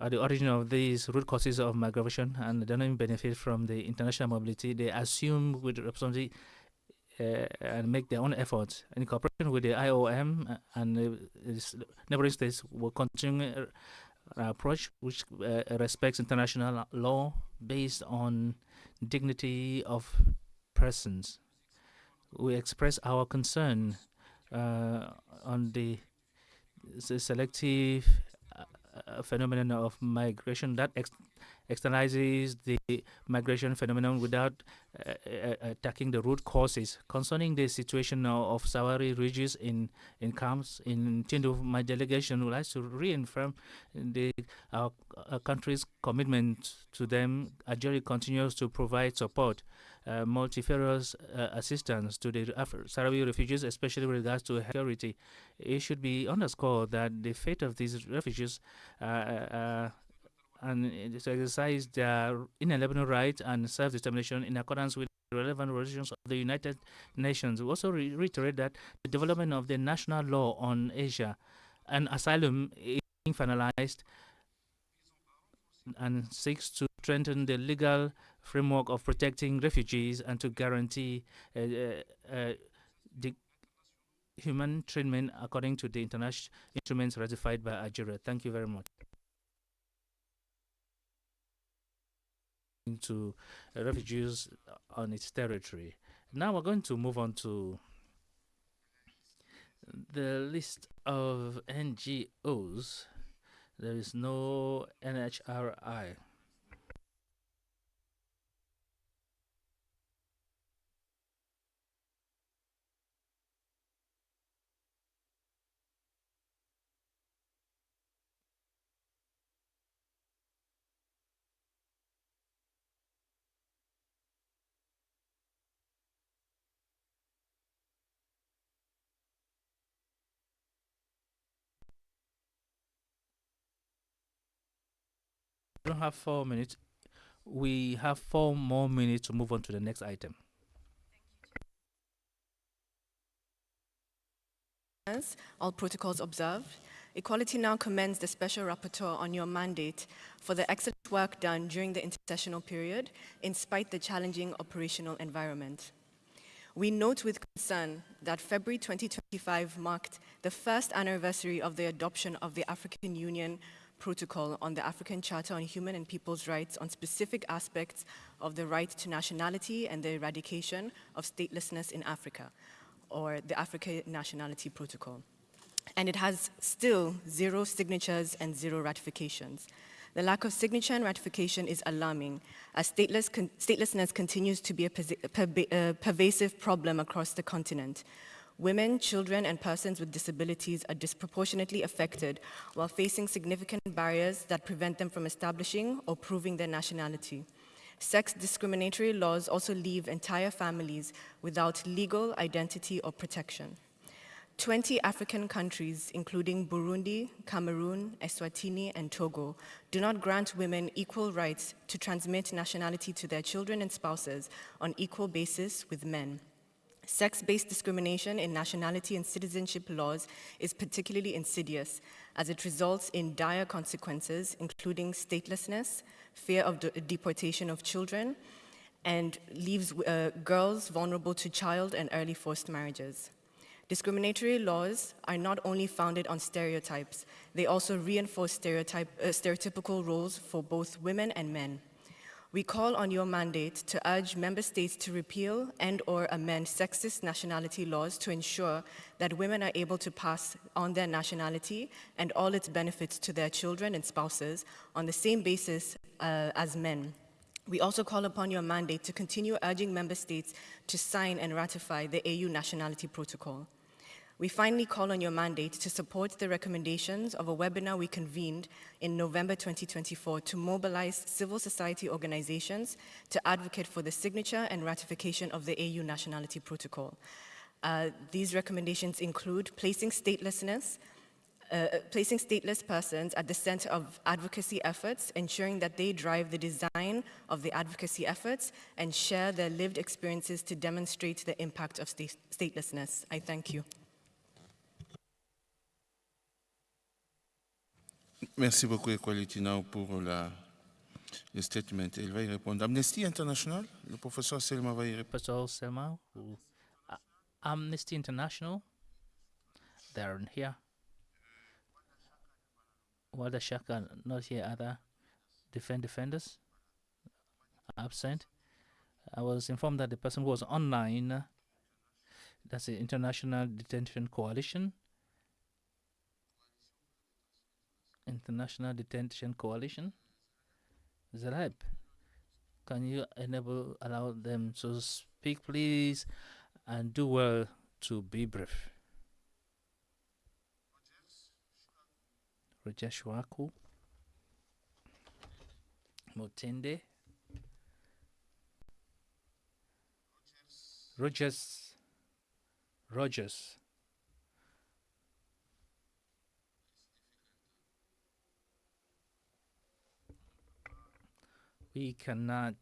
at the origin of these root causes of migration and they don't benefit from the international mobility. They assume with responsibility and make their own efforts in cooperation with the IOM and neighboring states will continue an approach which respects international law based on dignity of persons. We express our concern on the selective phenomenon of migration that externalizes the migration phenomenon without attacking the root causes. Concerning the situation of Sahrawi refugees in camps in Tindouf, my delegation would like to reaffirm our country's commitment to them. Algeria continues to provide support, multifarious assistance to the Sahrawi refugees, especially with regards to security. It should be underscored that the fate of these refugees and to exercise their inalienable right and self-determination in accordance with relevant resolutions of the United Nations. We also reiterate that the development of the national law on Asia and asylum is being finalized and seeks to strengthen the legal framework of protecting refugees and to guarantee the human treatment according to the international instruments ratified by Algeria. Thank you very much. To refugees on its territory. Now we're going to move on to the list of NGOs. There is no NHRI. We don't have 4 minutes. We have 4 more minutes to move on to the next item. All protocols observed. Equality now commends the Special Rapporteur on your mandate for the excellent work done during the intersessional period, in spite the challenging operational environment. We note with concern that February 2025 marked the first anniversary of the adoption of the African Union Protocol on the African Charter on Human and People's Rights on specific aspects of the right to nationality and the eradication of statelessness in Africa, or the African Nationality Protocol. And it has still 0 signatures and 0 ratifications. The lack of signature and ratification is alarming, as statelessness continues to be a pervasive problem across the continent. Women, children, and persons with disabilities are disproportionately affected while facing significant barriers that prevent them from establishing or proving their nationality. Sex discriminatory laws also leave entire families without legal identity or protection. 20 African countries, including Burundi, Cameroon, Eswatini, and Togo, do not grant women equal rights to transmit nationality to their children and spouses on equal basis with men. Sex-based discrimination in nationality and citizenship laws is particularly insidious, as it results in dire consequences, including statelessness, fear of deportation of children, and leaves girls vulnerable to child and early forced marriages. Discriminatory laws are not only founded on stereotypes, they also reinforce stereotypical roles for both women and men. We call on your mandate to urge member states to repeal and/or amend sexist nationality laws to ensure that women are able to pass on their nationality and all its benefits to their children and spouses on the same basis as men. We also call upon your mandate to continue urging member states to sign and ratify the AU Nationality Protocol. We finally call on your mandate to support the recommendations of a webinar we convened in November 2024 to mobilize civil society organizations to advocate for the signature and ratification of the AU Nationality Protocol. These recommendations include placing stateless persons at the center of advocacy efforts, ensuring that they drive the design of the advocacy efforts and share their lived experiences to demonstrate the impact of statelessness. I thank you. Merci beaucoup, Equality Now, pour le statement. Il va y répondre. Amnesty International, le professeur Selma va y répondre. Professor Selma, Amnesty International, they're here. Wada Shaka, not here either. Defenders, absent. I was informed that the person who was online, that's the International Detention Coalition. International Detention Coalition. Zalab, can you allow them to speak, please, and do well to be brief. Rajesh Waku, Motende, Rogers. We cannot,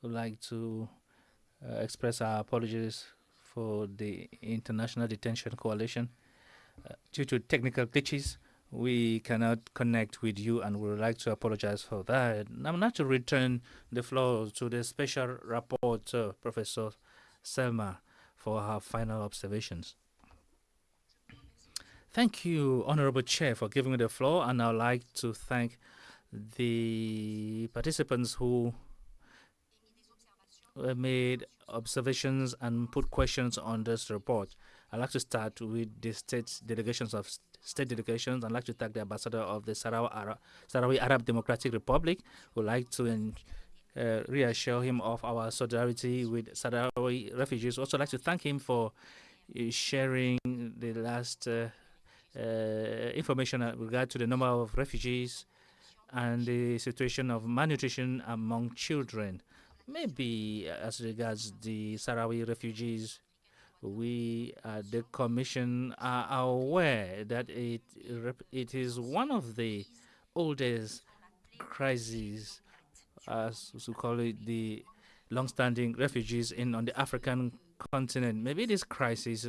would like to express our apologies for the International Detention Coalition. Due to technical glitches, we cannot connect with you, and we would like to apologize for that. I'm not to return the floor to the special rapporteur, Professor Selma, for her final observations. Thank you, Honorable Chair, for giving me the floor, and I'd like to thank the participants who made observations and put questions on this report. I'd like to start with the state delegations. I'd like to thank the ambassador of the Sahrawi Arab Democratic Republic. We'd like to reassure him of our solidarity with Sahrawi refugees. Also like to thank him for sharing the last information with regard to the number of refugees and the situation of malnutrition among children. Maybe as regards the Sahrawi refugees, we at the Commission are aware that it is one of the oldest crises, as we call it, the long-standing refugees on the African continent. Maybe this crisis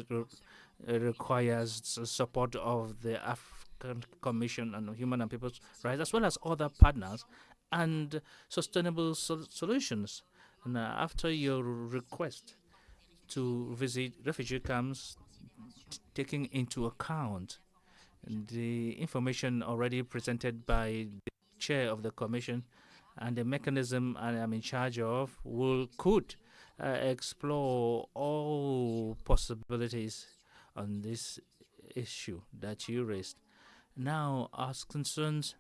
requires support of the African Commission on Human and People's Rights, as well as other partners, and sustainable solutions. And after your request to visit refugee camps, taking into account the information already presented by the chair of the Commission and the mechanism I'm in charge of, could explore all possibilities on this issue that you raised. Now, as concerns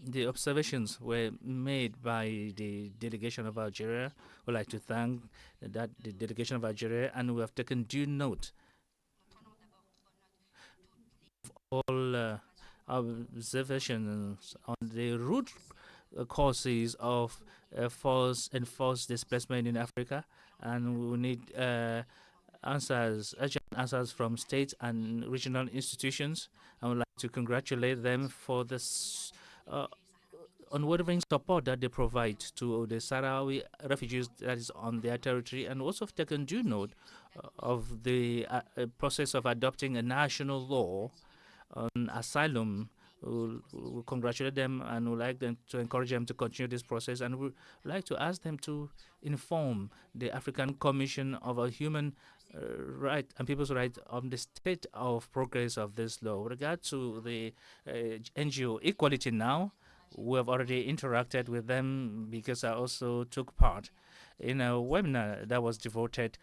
the observations were made by the delegation of Algeria, we'd like to thank the delegation of Algeria, and we have taken due note of all observations on the root causes of enforced displacement in Africa, and we need urgent answers from state and regional institutions. I would like to congratulate them for this unwavering support that they provide to the Sahrawi refugees that is on their territory, and also have taken due note of the process of adopting a national law on asylum. We'll congratulate them, and we'd like them to encourage them to continue this process, and we'd like to ask them to inform the African Commission of a Human Right and People's Rights on the state of progress of this law. With regard to the NGO Equality Now, We have already interacted with them because I also took part in a webinar that was devoted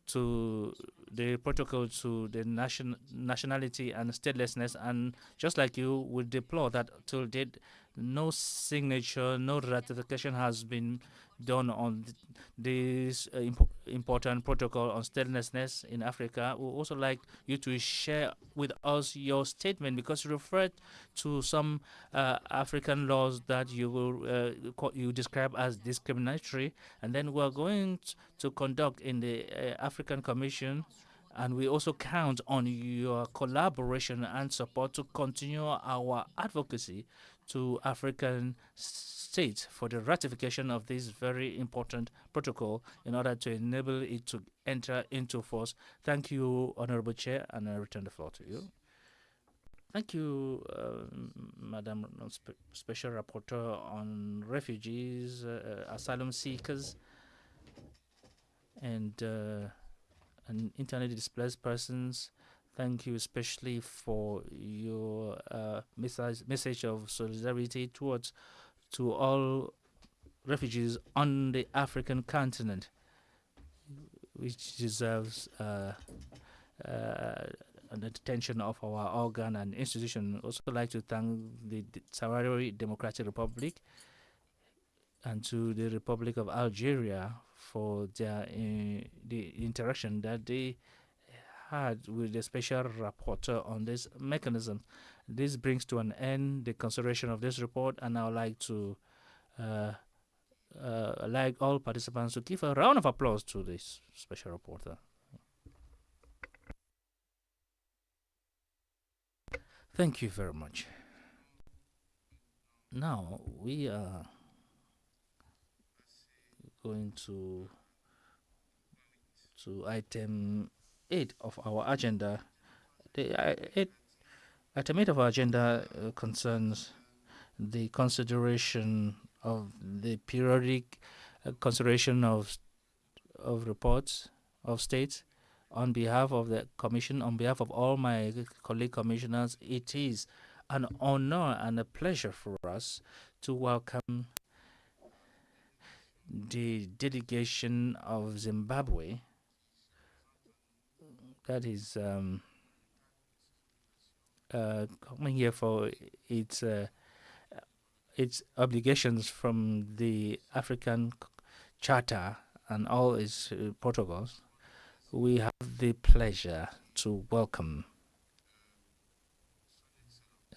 to the protocol to the nationality and statelessness, and just like you, we deplore that till date no signature, no ratification has been done on this important protocol on statelessness in Africa. We also like you to share with us your statement, because you referred to some African laws that you will you describe as discriminatory, and then we are going to conduct in the African Commission, and we also count on your collaboration and support to continue our advocacy to African states for the ratification of this very important protocol in order to enable it to enter into force. Thank you, Honorable Chair, and I return the floor to you. Thank you, Madam Special Rapporteur on refugees, asylum seekers, and internally displaced persons. Thank you especially for your message of solidarity to all refugees on the African continent, which deserves the attention of our organ and institution. Also like to thank the Sahrawi Democratic Republic and to the Republic of Algeria for their the interaction that they had with the special rapporteur on this mechanism. This brings to an end the consideration of this report, and I would like to like all participants to give a round of applause to this special rapporteur. Thank you very much. Now we are going to item 8 of our agenda. Item 8 of our agenda concerns the consideration of the periodic consideration of reports of states. On behalf of the Commission, on behalf of all my colleague commissioners, it is an honor and a pleasure for us to welcome the delegation of Zimbabwe that is coming here for its obligations from the African Charter and all its protocols. We have the pleasure to welcome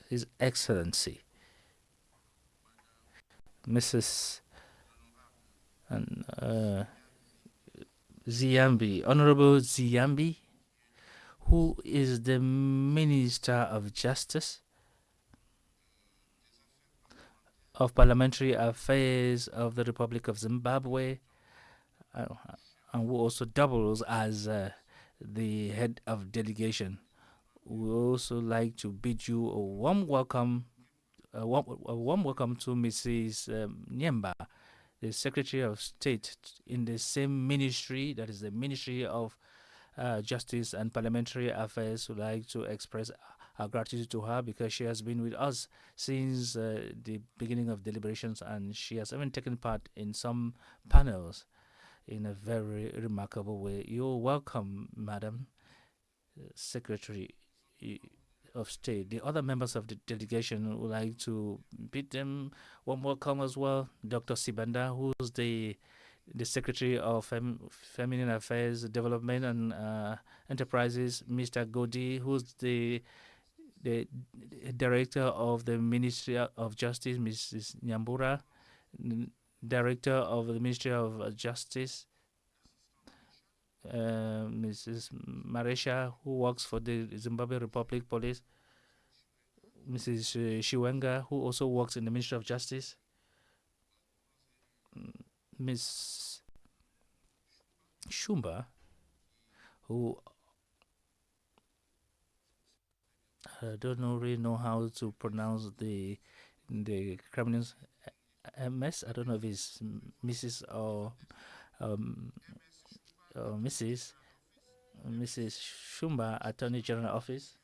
His Excellency Mrs. Ziambi, Honorable Ziambi, who is the Minister of Justice, of Parliamentary Affairs of the Republic of Zimbabwe, and who also doubles as the head of delegation. We also like to bid you a warm welcome, to Mrs. Nyemba, the Secretary of State in the same ministry, that is the Ministry of Justice and Parliamentary Affairs. Would like to express our gratitude to her because she has been with us since the beginning of deliberations, and she has even taken part in some panels in a very remarkable way. You're welcome, Madam Secretary of State. The other members of the delegation would like to bid them one welcome as well. Dr. Sibanda, who's the Secretary of Feminine Affairs, Development and Enterprises. Mr. Godi, who's the Director of the Ministry of Justice. Mrs. Nyambura, Director of the Ministry of Justice. Mrs. Maresha, who works for the Zimbabwe Republic Police. Mrs. Shiwenga, who also works in the Ministry of Justice. Ms. Shumba, who I don't really know how to pronounce the criminals. MS. I don't know if it's Mrs. or Mrs. Shumba, Attorney General Office.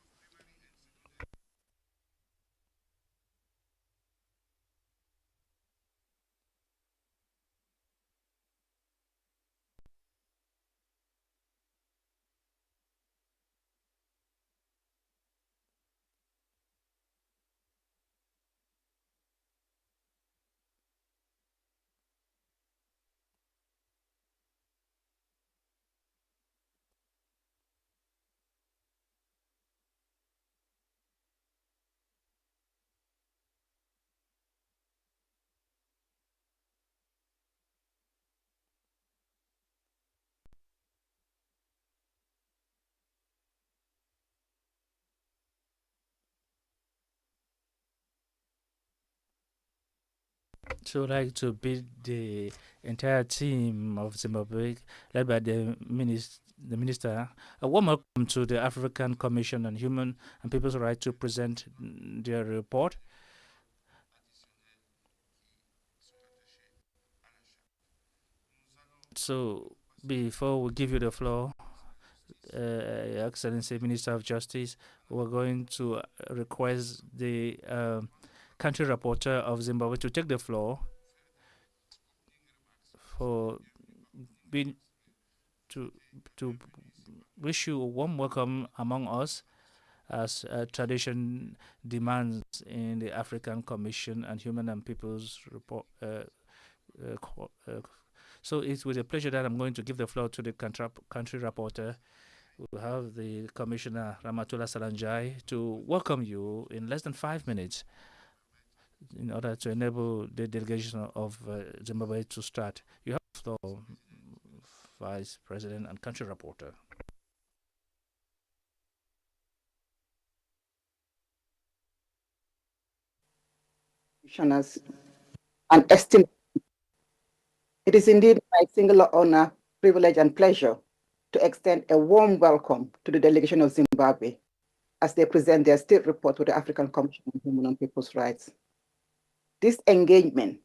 to like to bid the entire team of Zimbabwe, led by the minister, a warm welcome to the African Commission on Human and People's Rights to present their report. So, before we give you the floor, Excellency Minister of Justice, we're going to request the country rapporteur of Zimbabwe to take the floor for being to wish you a warm welcome among us, as tradition demands in the African Commission on Human and People's Report. So it's with a pleasure that I'm going to give the floor to the country rapporteur. We'll have the Commissioner Ramatola Salanjai to welcome you in less than 5 minutes in order to enable the delegation of Zimbabwe to start. You have the floor, Vice President and country rapporteur. Commissioners and esteemed, it is indeed my singular honor, privilege, and pleasure to extend a warm welcome to the delegation of Zimbabwe as they present their state report to the African Commission on Human and People's Rights. This engagement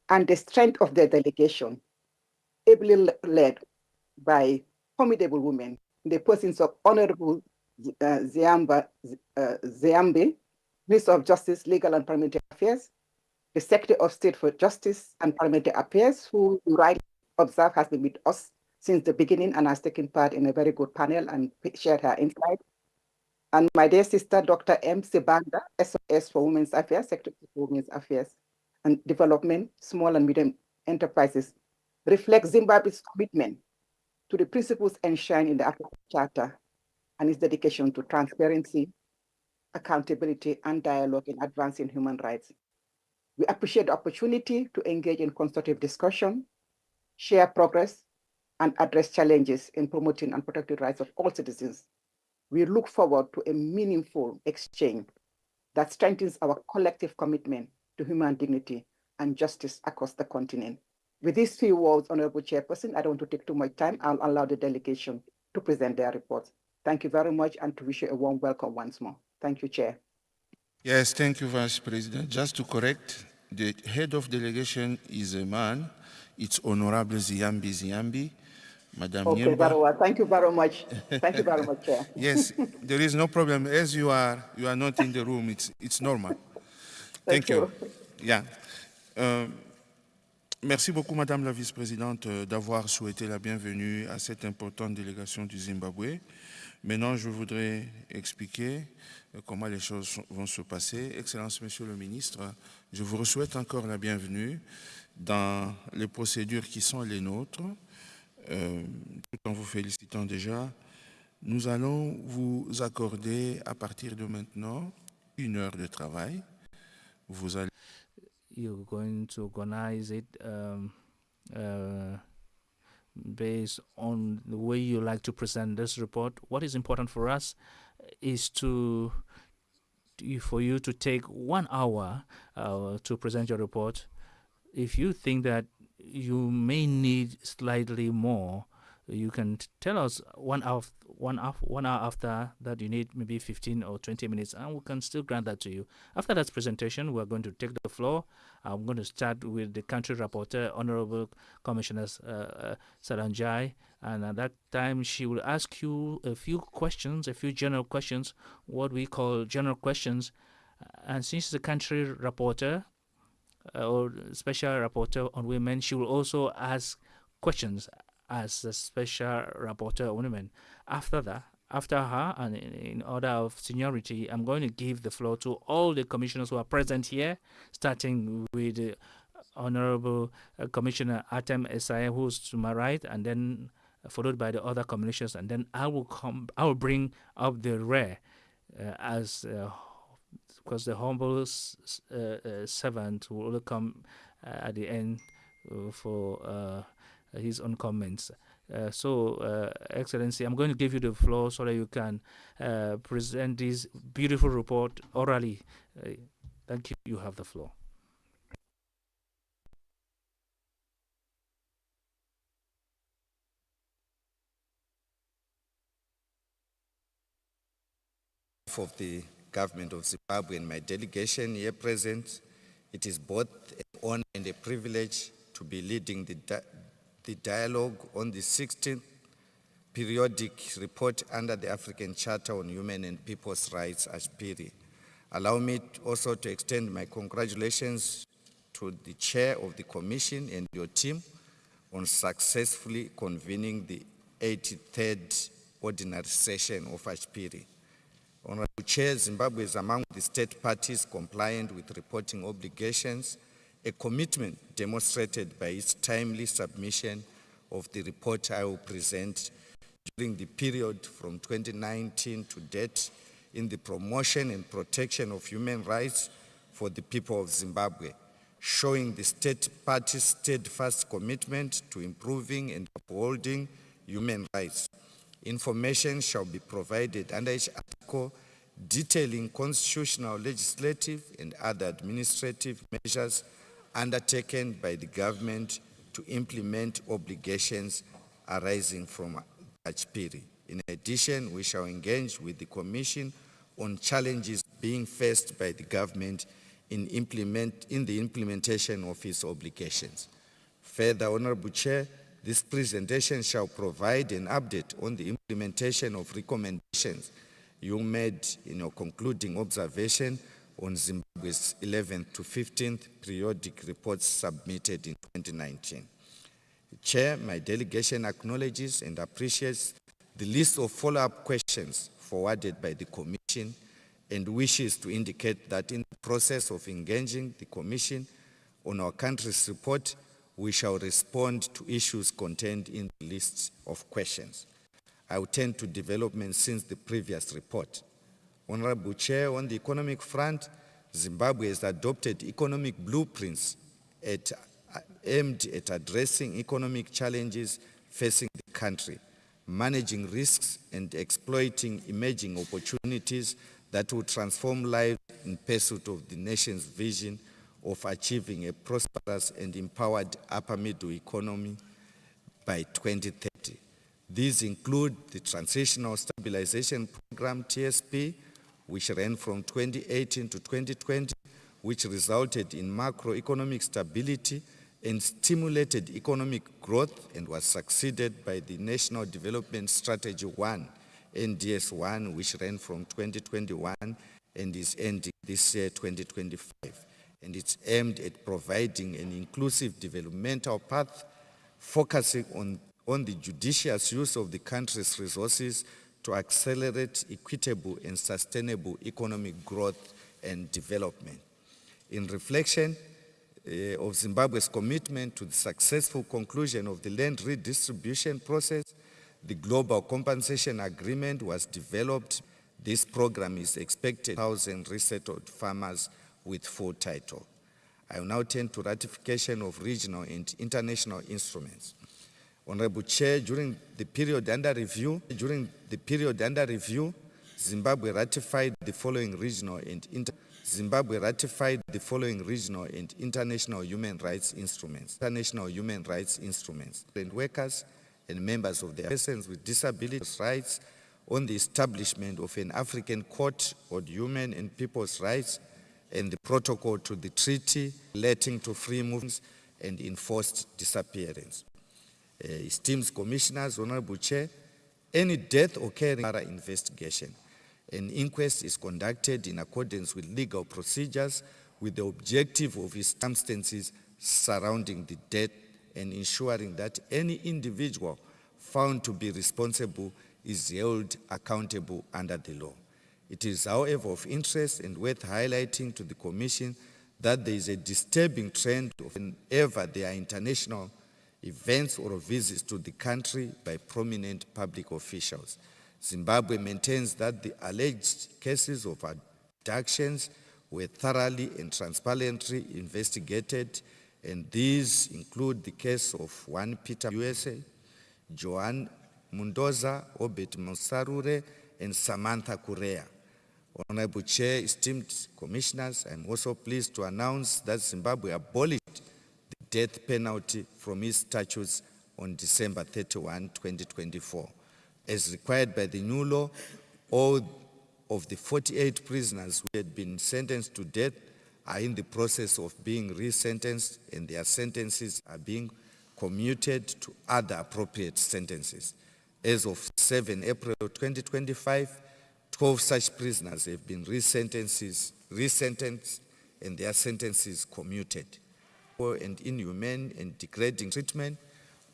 and the strength of their delegation, ably led by formidable women in the persons of Honorable Ziambi, Minister of Justice, Legal and Parliamentary Affairs, the Secretary of State for Justice and Parliamentary Affairs, who you rightly observe has been with us since the beginning and has taken part in a very good panel and shared her insight. And my dear sister, Dr. M. Sibanda, SOS for Women's Affairs, Secretary for Women's Affairs and Development, Small and Medium Enterprises, reflects Zimbabwe's commitment to the principles enshrined in the African Charter and its dedication to transparency, accountability, and dialogue in advancing human rights. We appreciate the opportunity to engage in constructive discussion, share progress, and address challenges in promoting and protecting the rights of all citizens. We look forward to a meaningful exchange that strengthens our collective commitment to human dignity and justice across the continent. With these few words, Honorable Chairperson, I don't want to take too much time. I'll allow the delegation to present their reports. Thank you very much, and to wish you a warm welcome once more. Thank you, Chair. Yes, thank you, Vice President. Just to correct, the head of delegation is a man. It's Honorable Ziambi. Madam Okay, Nyemba. very well. Thank you very much. Thank you very much, Chair. Yes, there is no problem. As you are not in the room. It's normal. Thank you. Yeah. Merci beaucoup, Madame la Vice-Présidente, d'avoir souhaité la bienvenue à cette importante délégation du Zimbabwe. Maintenant, je voudrais expliquer comment les choses vont se passer. Excellence, Monsieur le Ministre, je vous souhaite encore la bienvenue dans les procédures qui sont les nôtres. Tout en vous félicitant déjà, nous allons vous accorder à partir de maintenant 1 heure de travail. Vous allez... You're going to organize it based on the way you like to present this report. What is important for us is for you to take 1 hour to present your report. If you think that you may need slightly more, you can tell us 1 hour after that you need maybe 15 or 20 minutes, and we can still grant that to you. After that presentation, we're going to take the floor. I'm going to start with the country rapporteur, Honorable Commissioner Salanjai, and at that time she will ask you a few questions, a few general questions, what we call general questions. And since the country rapporteur or special rapporteur on women, she will also ask questions as the special rapporteur on women. After her, and in order of seniority, I'm going to give the floor to all the commissioners who are present here, starting with Honorable Commissioner Atem Esaya, who's to my right, and then followed by the other commissioners, and then I will bring up the rear because the humble servant will come at the end for his own comments. Excellency, I'm going to give you the floor so that you can present this beautiful report orally. Thank you. You have the floor. of the government of Zimbabwe and my delegation here present, it is both an honor and a privilege to be leading the dialogue on the 16th periodic report under the African Charter on Human and People's Rights, ACHPR. Allow me also to extend my congratulations to the chair of the commission and your team on successfully convening the 83rd ordinary session of ACHPR. Honorable Chair, Zimbabwe is among the state parties compliant with reporting obligations, a commitment demonstrated by its timely submission of the report I will present during the period from 2019 to date in the promotion and protection of human rights for the people of Zimbabwe, showing the state party's steadfast commitment to improving and upholding human rights. Information shall be provided under each article detailing constitutional, legislative, and other administrative measures undertaken by the government to implement obligations arising from ACHPR. In addition, we shall engage with the Commission on challenges being faced by the government in the implementation of its obligations. Further, Honorable Chair, this presentation shall provide an update on the implementation of recommendations you made in your concluding observation on Zimbabwe's 11th to 15th periodic reports submitted in 2019. Chair, my delegation acknowledges and appreciates the list of follow-up questions forwarded by the Commission and wishes to indicate that in the process of engaging the Commission on our country's report, we shall respond to issues contained in the list of questions. I will turn to developments since the previous report. Honorable Chair, on the economic front, Zimbabwe has adopted economic blueprints aimed at addressing economic challenges facing the country, managing risks and exploiting emerging opportunities that will transform lives in pursuit of the nation's vision of achieving a prosperous and empowered upper middle economy by 2030. These include the Transitional Stabilization Program, TSP, which ran from 2018 to 2020, which resulted in macroeconomic stability and stimulated economic growth and was succeeded by the National Development Strategy 1, NDS1, which ran from 2021 and is ending this year, 2025. And it's aimed at providing an inclusive developmental path, focusing on the judicious use of the country's resources to accelerate equitable and sustainable economic growth and development. In reflection of Zimbabwe's commitment to the successful conclusion of the land redistribution process, the Global Compensation Agreement was developed. This program is expected 1,000 resettled farmers with full title. I will now turn to ratification of regional and international instruments. Honorable Chair, during the period under review, Zimbabwe ratified the following regional and international human rights instruments. And workers and members of their persons with disabilities rights on the establishment of an African Court on Human and People's Rights and the protocol to the treaty relating to free movements and enforced disappearance. Esteemed Commissioners, Honorable Chair, any death occurring in our investigation, an inquest is conducted in accordance with legal procedures with the objective of circumstances surrounding the death and ensuring that any individual found to be responsible is held accountable under the law. It is, however, of interest and worth highlighting to the Commission that there is a disturbing trend of whenever there are international events or visits to the country by prominent public officials. Zimbabwe maintains that the alleged cases of abductions were thoroughly and transparently investigated, and these include the case of one Peter USA, Joan Mundoza, Obet Musarure, and Samantha Kurea. Honorable Chair, esteemed Commissioners, I am also pleased to announce that Zimbabwe abolished the death penalty from its statutes on December 31, 2024. As required by the new law, all of the 48 prisoners who had been sentenced to death are in the process of being resentenced, and their sentences are being commuted to other appropriate sentences. As of 7 April 2025, 12 such prisoners have been resentenced and their sentences commuted. For and inhumane and degrading treatment,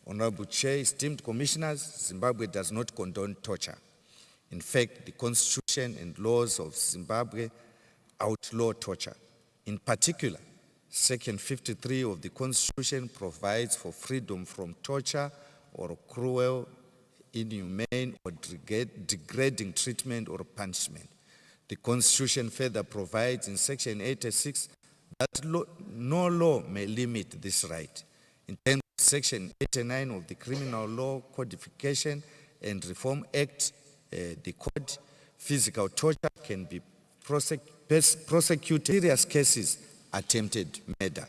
Honorable Chair, esteemed commissioners, Zimbabwe does not condone torture. In fact, the Constitution and laws of Zimbabwe outlaw torture. In particular, Section 53 of the Constitution provides for freedom from torture or cruel, inhumane, or degrading treatment or punishment. The Constitution further provides in Section 86 that no law may limit this right. In terms of Section 89 of the Criminal Law Codification and Reform Act, the Code, physical torture can be prosecuted. Serious cases, attempted murder.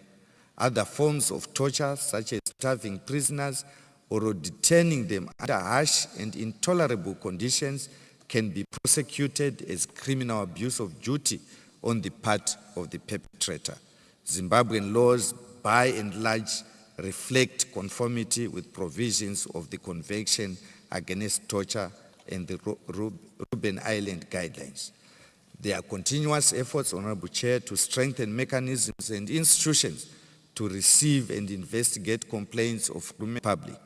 Other forms of torture, such as starving prisoners or detaining them under harsh and intolerable conditions, can be prosecuted as criminal abuse of duty on the part of the perpetrator. Zimbabwean laws, by and large, reflect conformity with provisions of the Convention Against Torture and the Robben Island Guidelines. There are continuous efforts, Honorable Chair, to strengthen mechanisms and institutions to receive and investigate complaints of the public.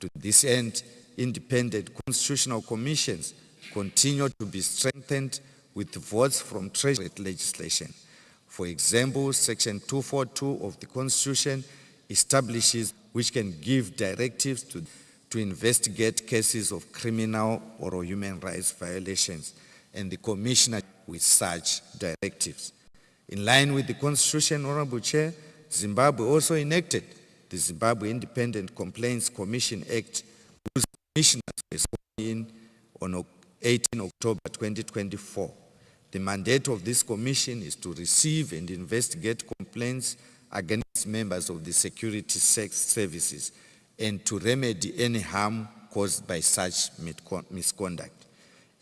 To this end, independent constitutional commissions continue to be strengthened with votes from Treasury legislation. For example, Section 242 of the Constitution establishes which can give directives to investigate cases of criminal or human rights violations, and the Commissioner with such directives. In line with the Constitution, Honorable Chair, Zimbabwe also enacted the Zimbabwe Independent Complaints Commission Act, whose commissioners were sworn in on 18 October 2024. The mandate of this commission is to receive and investigate complaints against members of the security services and to remedy any harm caused by such misconduct.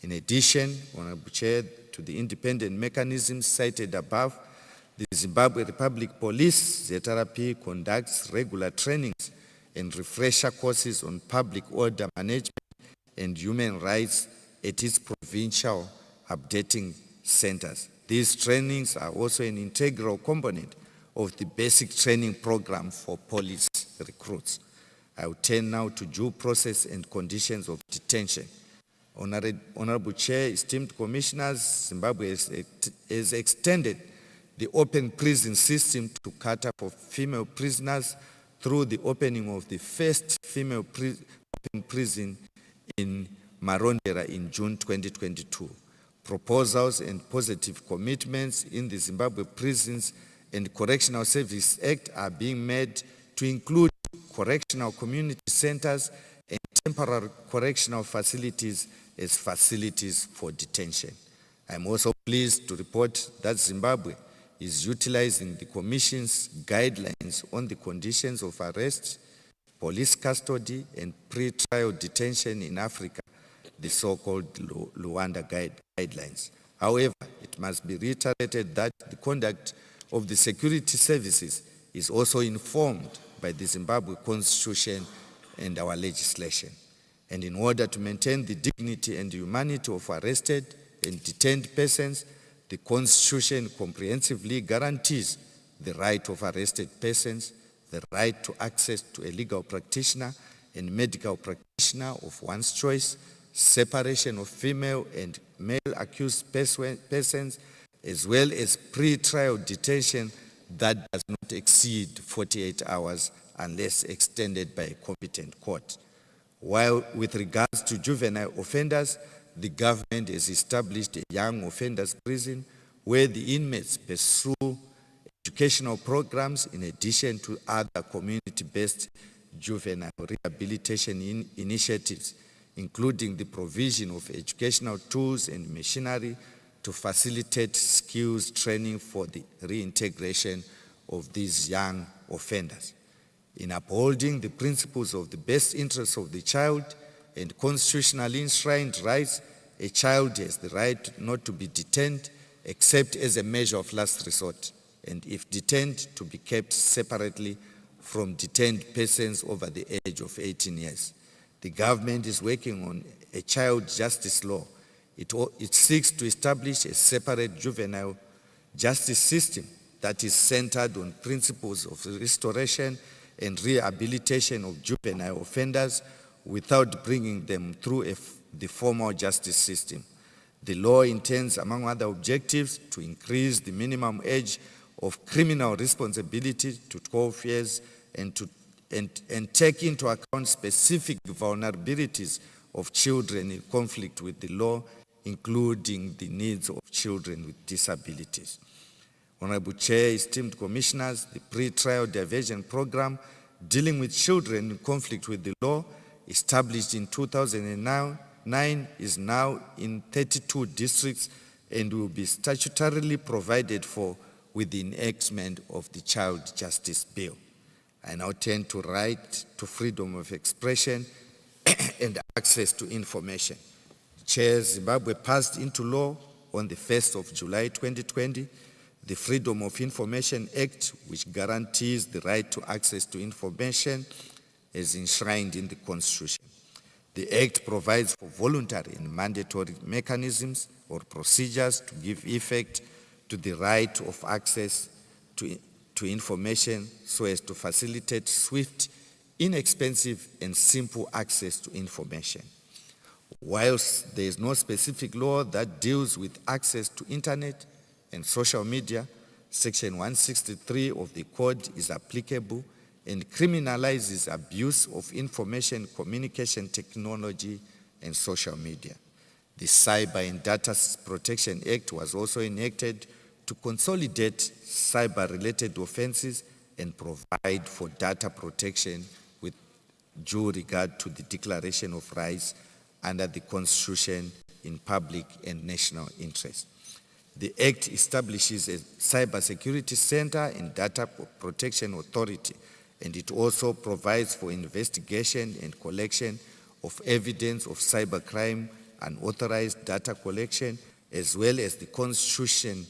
In addition, Honorable Chair, to the independent mechanisms cited above, the Zimbabwe Republic Police, ZRP, conducts regular trainings and refresher courses on public order management and human rights at its provincial updating centers. These trainings are also an integral component of the basic training program for police recruits. I will turn now to due process and conditions of detention. Honorable Chair, esteemed commissioners, Zimbabwe has extended the open prison system to cater for female prisoners through the opening of the first female open prison in Marondera in June 2022. Proposals and positive commitments in the Zimbabwe Prisons and Correctional Service Act are being made to include correctional community centers and temporary correctional facilities as facilities for detention. I am also pleased to report that Zimbabwe is utilizing the Commission's guidelines on the conditions of arrest, police custody, and pre-trial detention in Africa, the so-called Luanda guidelines. However, it must be reiterated that the conduct of the security services is also informed by the Zimbabwe Constitution and our legislation. And in order to maintain the dignity and humanity of arrested and detained persons, the Constitution comprehensively guarantees the right of arrested persons, the right to access to a legal practitioner and medical practitioner of one's choice, separation of female and male accused persons, as well as pre-trial detention that does not exceed 48 hours unless extended by a competent court. While with regards to juvenile offenders, the government has established a young offenders prison where the inmates pursue educational programs in addition to other community-based juvenile rehabilitation initiatives, including the provision of educational tools and machinery to facilitate skills training for the reintegration of these young offenders. In upholding the principles of the best interests of the child and constitutionally enshrined rights, a child has the right not to be detained except as a measure of last resort, and if detained, to be kept separately from detained persons over the age of 18 years. The government is working on a child justice law. It seeks to establish a separate juvenile justice system that is centered on principles of restoration and rehabilitation of juvenile offenders without bringing them through the formal justice system. The law intends, among other objectives, to increase the minimum age of criminal responsibility to 12 years and take into account specific vulnerabilities of children in conflict with the law, including the needs of children with disabilities. Honorable Chair, esteemed commissioners, the pre-trial diversion program dealing with children in conflict with the law, established in 2009, is now in 32 districts and will be statutorily provided for with the enactment of the Child Justice Bill. I now turn to right to freedom of expression and access to information. Chair, Zimbabwe passed into law on the 1st of July 2020 the Freedom of Information Act, which guarantees the right to access to information as enshrined in the Constitution. The Act provides for voluntary and mandatory mechanisms or procedures to give effect to the right of access to information so as to facilitate swift, inexpensive, and simple access to information. Whilst there is no specific law that deals with access to internet and social media, Section 163 of the Code is applicable and criminalizes abuse of information communication technology and social media. The Cyber and Data Protection Act was also enacted to consolidate cyber-related offenses and provide for data protection with due regard to the Declaration of Rights under the Constitution in public and national interest. The Act establishes a cybersecurity center and data protection authority, and it also provides for investigation and collection of evidence of cybercrime, unauthorized data collection, as well as the Constitution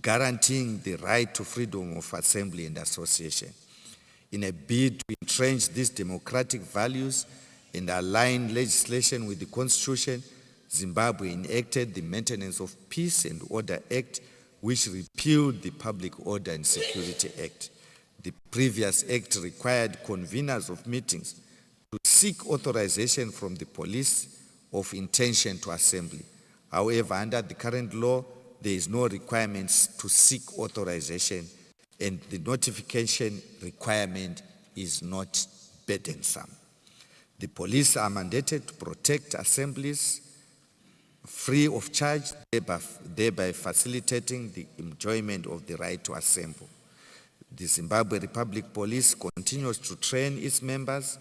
guaranteeing the right to freedom of assembly and association. In a bid to entrench these democratic values and align legislation with the Constitution, Zimbabwe enacted the Maintenance of Peace and Order Act, which repealed the Public Order and Security Act. The previous act required conveners of meetings to seek authorization from the police of intention to assembly. However, under the current law, there is no requirements to seek authorization, and the notification requirement is not burdensome. The police are mandated to protect assemblies free of charge, thereby facilitating the enjoyment of the right to assemble. The Zimbabwe Republic Police continues to train its members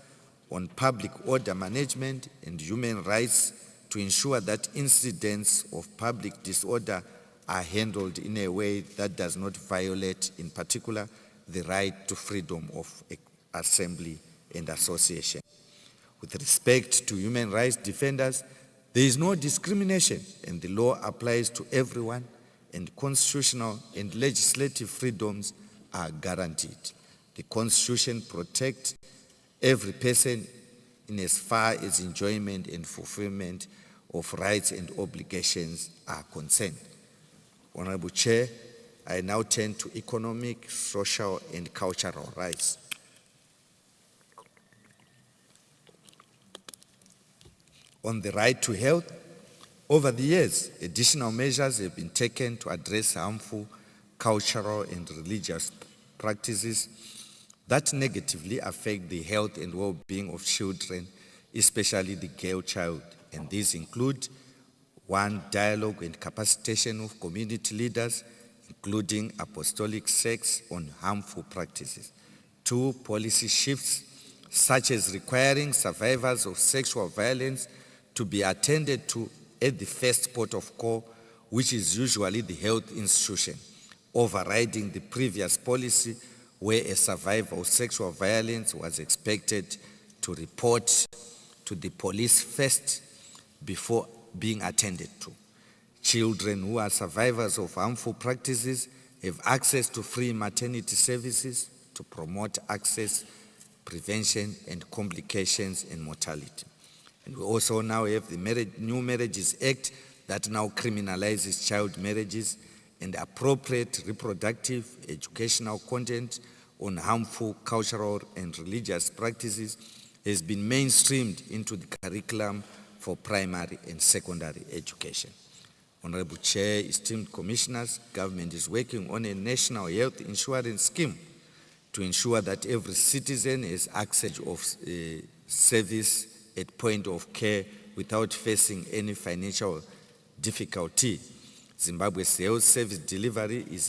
on public order management and human rights to ensure that incidents of public disorder are handled in a way that does not violate, in particular, the right to freedom of assembly and association. With respect to human rights defenders, there is no discrimination, and the law applies to everyone, and constitutional and legislative freedoms are guaranteed. The Constitution protects every person in as far as enjoyment and fulfillment of rights and obligations are concerned. Honorable Chair, I now turn to economic, social, and cultural rights. On the right to health, over the years, additional measures have been taken to address harmful cultural and religious practices that negatively affect the health and well-being of children, especially the girl child. And these include: 1, dialogue and capacitation of community leaders, including apostolic sects, on harmful practices. 2, policy shifts, such as requiring survivors of sexual violence to be attended to at the first port of call, which is usually the health institution, overriding the previous policy where a survivor of sexual violence was expected to report to the police first before being attended to. Children who are survivors of harmful practices have access to free maternity services to promote access, prevention, and complications and mortality. And we also now have the New Marriages Act that now criminalizes child marriages, and appropriate reproductive educational content on harmful cultural and religious practices has been mainstreamed into the curriculum for primary and secondary education. Honorable Chair, esteemed commissioners, government is working on a national health insurance scheme to ensure that every citizen has access of service at point of care without facing any financial difficulty. Zimbabwe's health service delivery is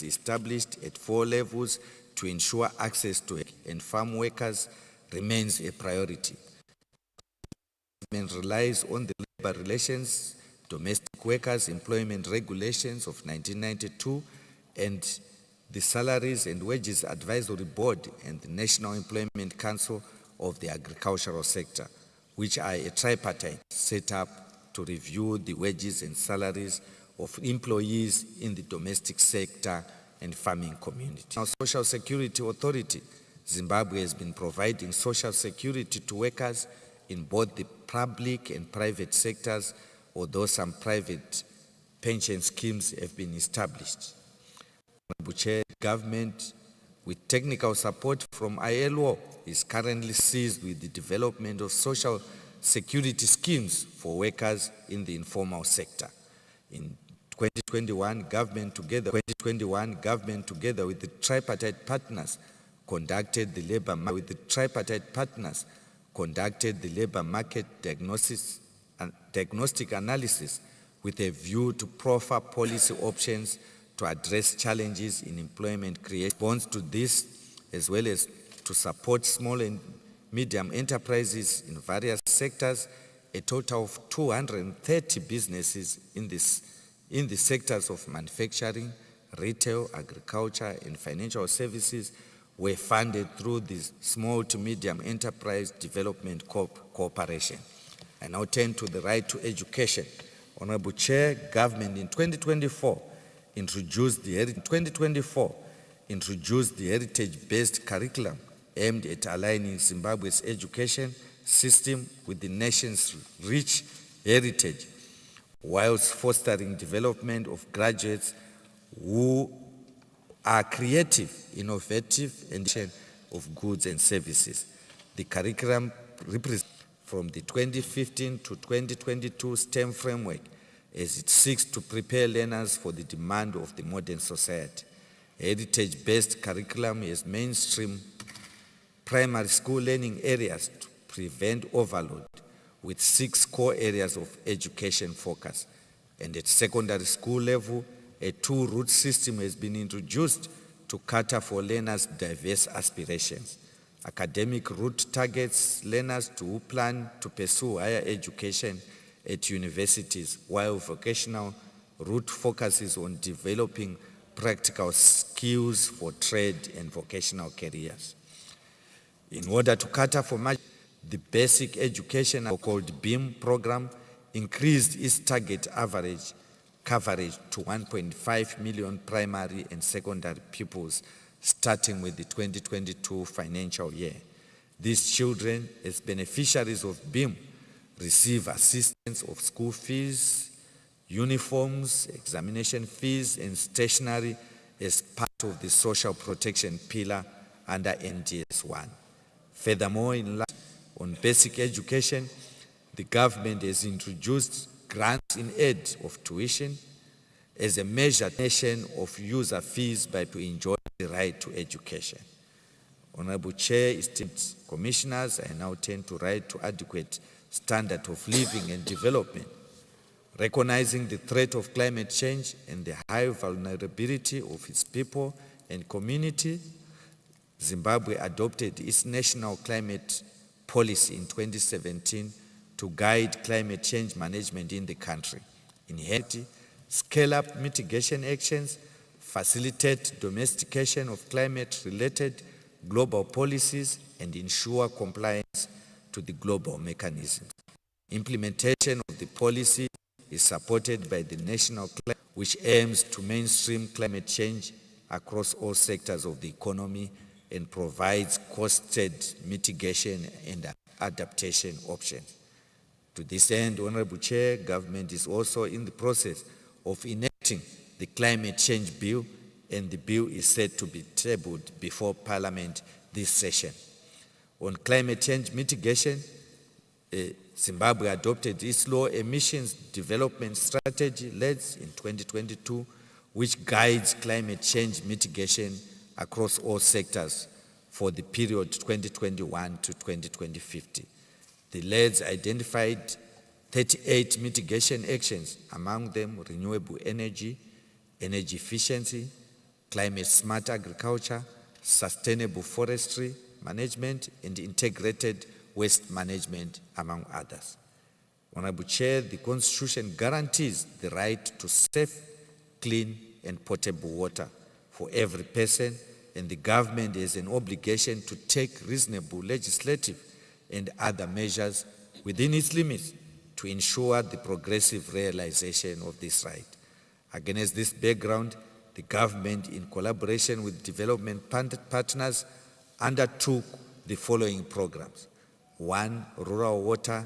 established at 4 levels to ensure access to health, and farm workers remains a priority. Government relies on the Labor Relations, Domestic Workers Employment Regulations of 1992 and the Salaries and Wages Advisory Board and the National Employment Council of the agricultural sector, which are a tripartite set up to review the wages and salaries of employees in the domestic sector and farming community. Now, Social Security Authority, Zimbabwe has been providing social security to workers in both the public and private sectors, although some private pension schemes have been established. Honorable Chair, government, with technical support from ILO, is currently seized with the development of social security schemes for workers in the informal sector. In 2021, government together with the tripartite partners conducted the labor market diagnostic analysis with a view to proffer policy options to address challenges in employment creation. Response to this, as well as to support small and medium enterprises in various sectors, a total of 230 businesses in the sectors of manufacturing, retail, agriculture, and financial services were funded through the Small to Medium Enterprise Development Corporation. I now turn to the right to education. Honorable Chair, government in 2024 introduced the heritage-based curriculum aimed at aligning Zimbabwe's education system with the nation's rich heritage, whilst fostering development of graduates who are creative, innovative, and of goods and services. The curriculum represents from the 2015 to 2022 STEM framework as it seeks to prepare learners for the demand of the modern society. Heritage-based curriculum has mainstream primary school learning areas to prevent overload, with 6 core areas of education focus. And at secondary school level, a 2-route system has been introduced to cater for learners' diverse aspirations. Academic route targets learners who plan to pursue higher education at universities, while vocational route focuses on developing practical skills for trade and vocational careers. In order to cater for the basic education so-called BEAM program increased its target average coverage to 1.5 million primary and secondary pupils starting with the 2022 financial year. These children, as beneficiaries of BEAM, receive assistance of school fees, uniforms, examination fees, and stationery as part of the social protection pillar under NDS 1. Furthermore, on basic education, the government has introduced grants in aid of tuition as a measure of user fees to enjoy the right to education. Honorable Chair, esteemed commissioners, I now turn to right to adequate standard of living and development. Recognizing the threat of climate change and the high vulnerability of its people and community, Zimbabwe adopted its national climate policy in 2017 to guide climate change management in the country. Inherently, scale up mitigation actions, facilitate domestication of climate-related global policies, and ensure compliance to the global mechanisms. Implementation of the policy is supported by the National Plan, which aims to mainstream climate change across all sectors of the economy and provides costed mitigation and adaptation options. To this end, Honorable Chair, government is also in the process of enacting the Climate Change Bill, and the bill is set to be tabled before Parliament this session. On climate change mitigation, Zimbabwe adopted its low emissions development strategy, LEDS, in 2022, which guides climate change mitigation across all sectors for the period 2021 to 2050. The LEDS identified 38 mitigation actions, among them renewable energy, energy efficiency, climate smart agriculture, sustainable forestry management, and integrated waste management, among others. Honorable Chair, the Constitution guarantees the right to safe, clean, and potable water for every person, and the government has an obligation to take reasonable legislative and other measures within its limits to ensure the progressive realization of this right. Against this background, the government, in collaboration with development partners, undertook the following programs. 1, rural water,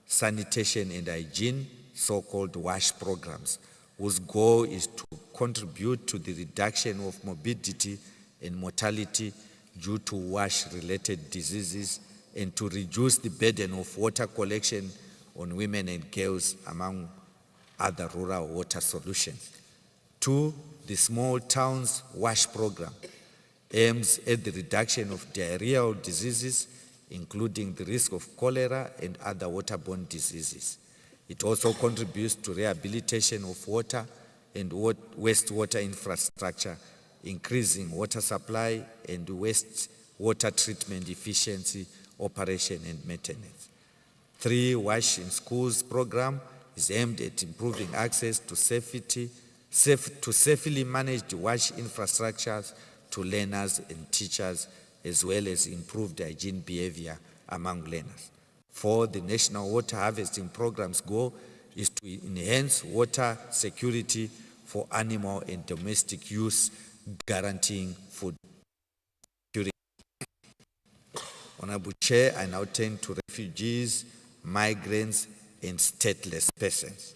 sanitation and hygiene, so-called WASH programs, whose goal is to contribute to the reduction of morbidity and mortality due to WASH-related diseases and to reduce the burden of water collection on women and girls, among other rural water solutions. 2, the Small Towns WASH program aims at the reduction of diarrheal diseases, including the risk of cholera and other waterborne diseases. It also contributes to rehabilitation of water and wastewater infrastructure, increasing water supply and wastewater treatment efficiency, operation and maintenance. 3, WASH in Schools program is aimed at improving access to safely managed WASH infrastructures to learners and teachers, as well as improved hygiene behavior among learners. 4, the National Water Harvesting Program's goal is to enhance water security for animal and domestic use, guaranteeing food security. Honorable Chair, I now turn to refugees, migrants, and stateless persons.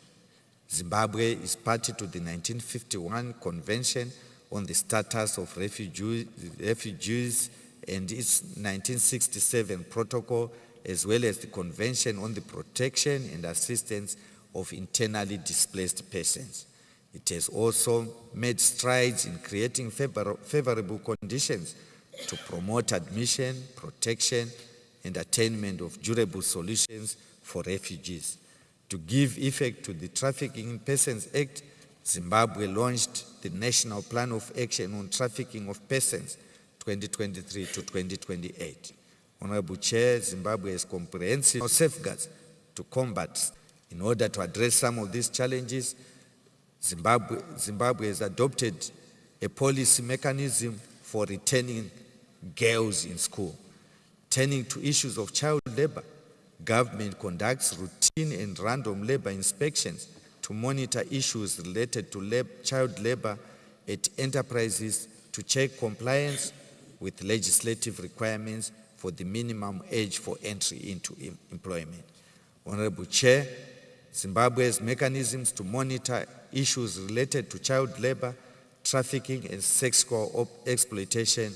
Zimbabwe is party to the 1951 Convention on the Status of Refugees and its 1967 Protocol, as well as the Convention on the Protection and Assistance of Internally Displaced Persons. It has also made strides in creating favorable conditions to promote admission, protection, and attainment of durable solutions for refugees. To give effect to the Trafficking in Persons Act, Zimbabwe launched the National Plan of Action on Trafficking of Persons 2023 to 2028. Honorable Chair, Zimbabwe has comprehensive safeguards to combat. In order to address some of these challenges, Zimbabwe has adopted a policy mechanism for returning girls in school. Turning to issues of child labor, government conducts routine and random labor inspections to monitor issues related to child labor at enterprises to check compliance with legislative requirements for the minimum age for entry into employment. Honorable Chair, Zimbabwe's mechanisms to monitor issues related to child labor, trafficking, and sexual exploitation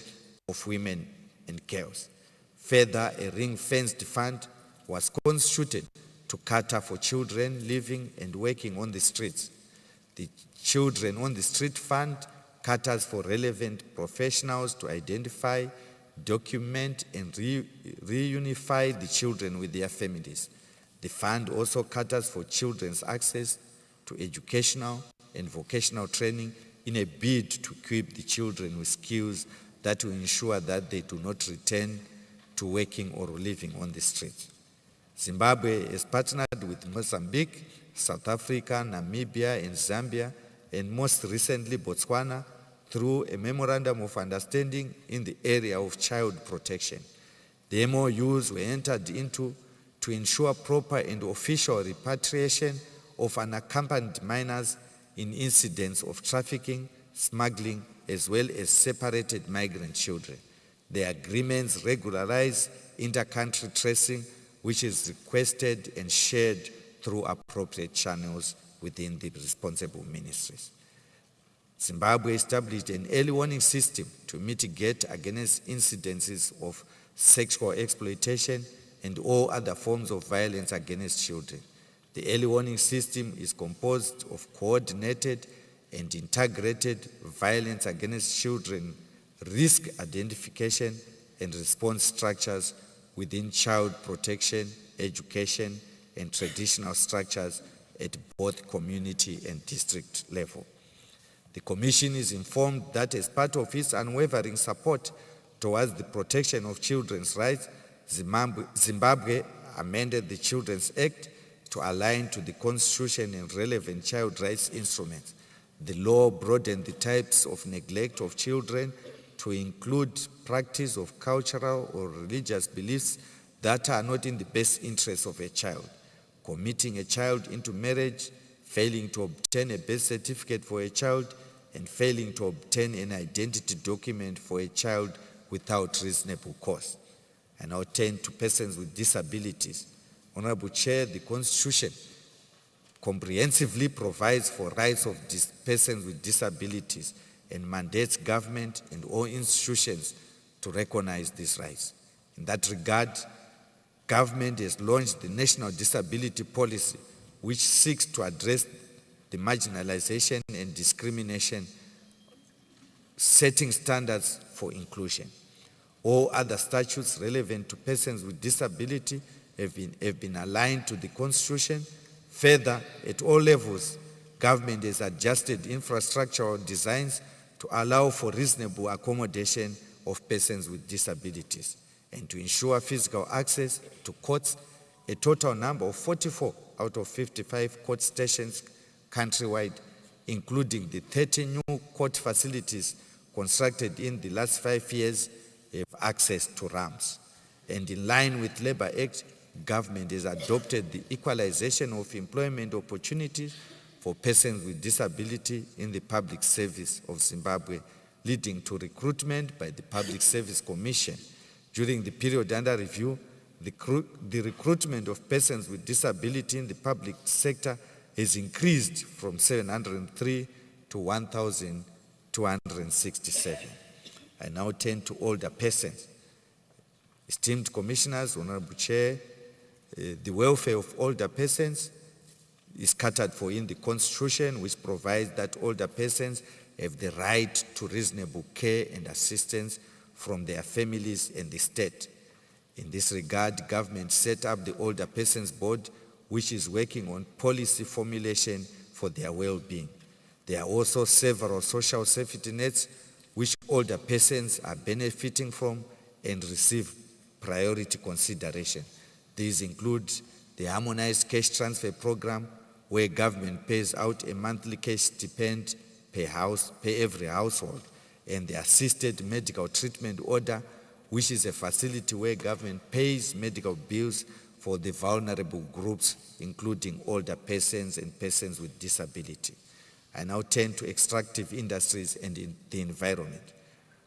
of women and girls. Further, a ring-fenced fund was constituted to cater for children living and working on the streets. The Children on the Street Fund caters for relevant professionals to identify, document, and reunify the children with their families. The fund also caters for children's access to educational and vocational training in a bid to equip the children with skills that will ensure that they do not return to working or living on the streets. Zimbabwe has partnered with Mozambique, South Africa, Namibia, and Zambia, and most recently Botswana, through a memorandum of understanding in the area of child protection. The MOUs were entered into to to ensure proper and official repatriation of unaccompanied minors in incidents of trafficking, smuggling, as well as separated migrant children. The agreements regularize inter-country tracing, which is requested and shared through appropriate channels within the responsible ministries. Zimbabwe established an early warning system to mitigate against incidences of sexual exploitation and all other forms of violence against children. The early warning system is composed of coordinated and integrated violence against children, risk identification and response structures within child protection, education, and traditional structures at both community and district level. The Commission is informed that as part of its unwavering support towards the protection of children's rights, Zimbabwe amended the Children's Act to align to the Constitution and relevant child rights instruments. The law broadened the types of neglect of children to include practice of cultural or religious beliefs that are not in the best interests of a child, committing a child into marriage, failing to obtain a birth certificate for a child, and failing to obtain an identity document for a child without reasonable cause. I now turn to persons with disabilities. Honorable Chair, the Constitution comprehensively provides for rights of persons with disabilities and mandates government and all institutions to recognize these rights. In that regard, government has launched the National Disability Policy, which seeks to address the marginalization and discrimination, setting standards for inclusion. All other statutes relevant to persons with disability have been aligned to the Constitution. Further, at all levels, government has adjusted infrastructural designs to allow for reasonable accommodation of persons with disabilities and to ensure physical access to courts. A total number of 44 out of 55 court stations countrywide, including the 30 new court facilities constructed in the last 5 years, have access to ramps. And in line with Labour Act, government has adopted the equalization of employment opportunities for persons with disability in the public service of Zimbabwe, leading to recruitment by the Public Service Commission. During the period under review, the recruitment of persons with disability in the public sector has increased from 703 to 1,267. I now turn to older persons. Esteemed Commissioners, Honorable Chair, the welfare of older persons is catered for in the Constitution, which provides that older persons have the right to reasonable care and assistance from their families and the state. In this regard, government set up the Older Persons Board, which is working on policy formulation for their well-being. There are also several social safety nets which older persons are benefiting from and receive priority consideration. These include the Harmonized Cash Transfer Program, where government pays out a monthly cash stipend per every household, and the Assisted Medical Treatment Order, which is a facility where government pays medical bills for the vulnerable groups, including older persons and persons with disability. I now turn to extractive industries and the environment.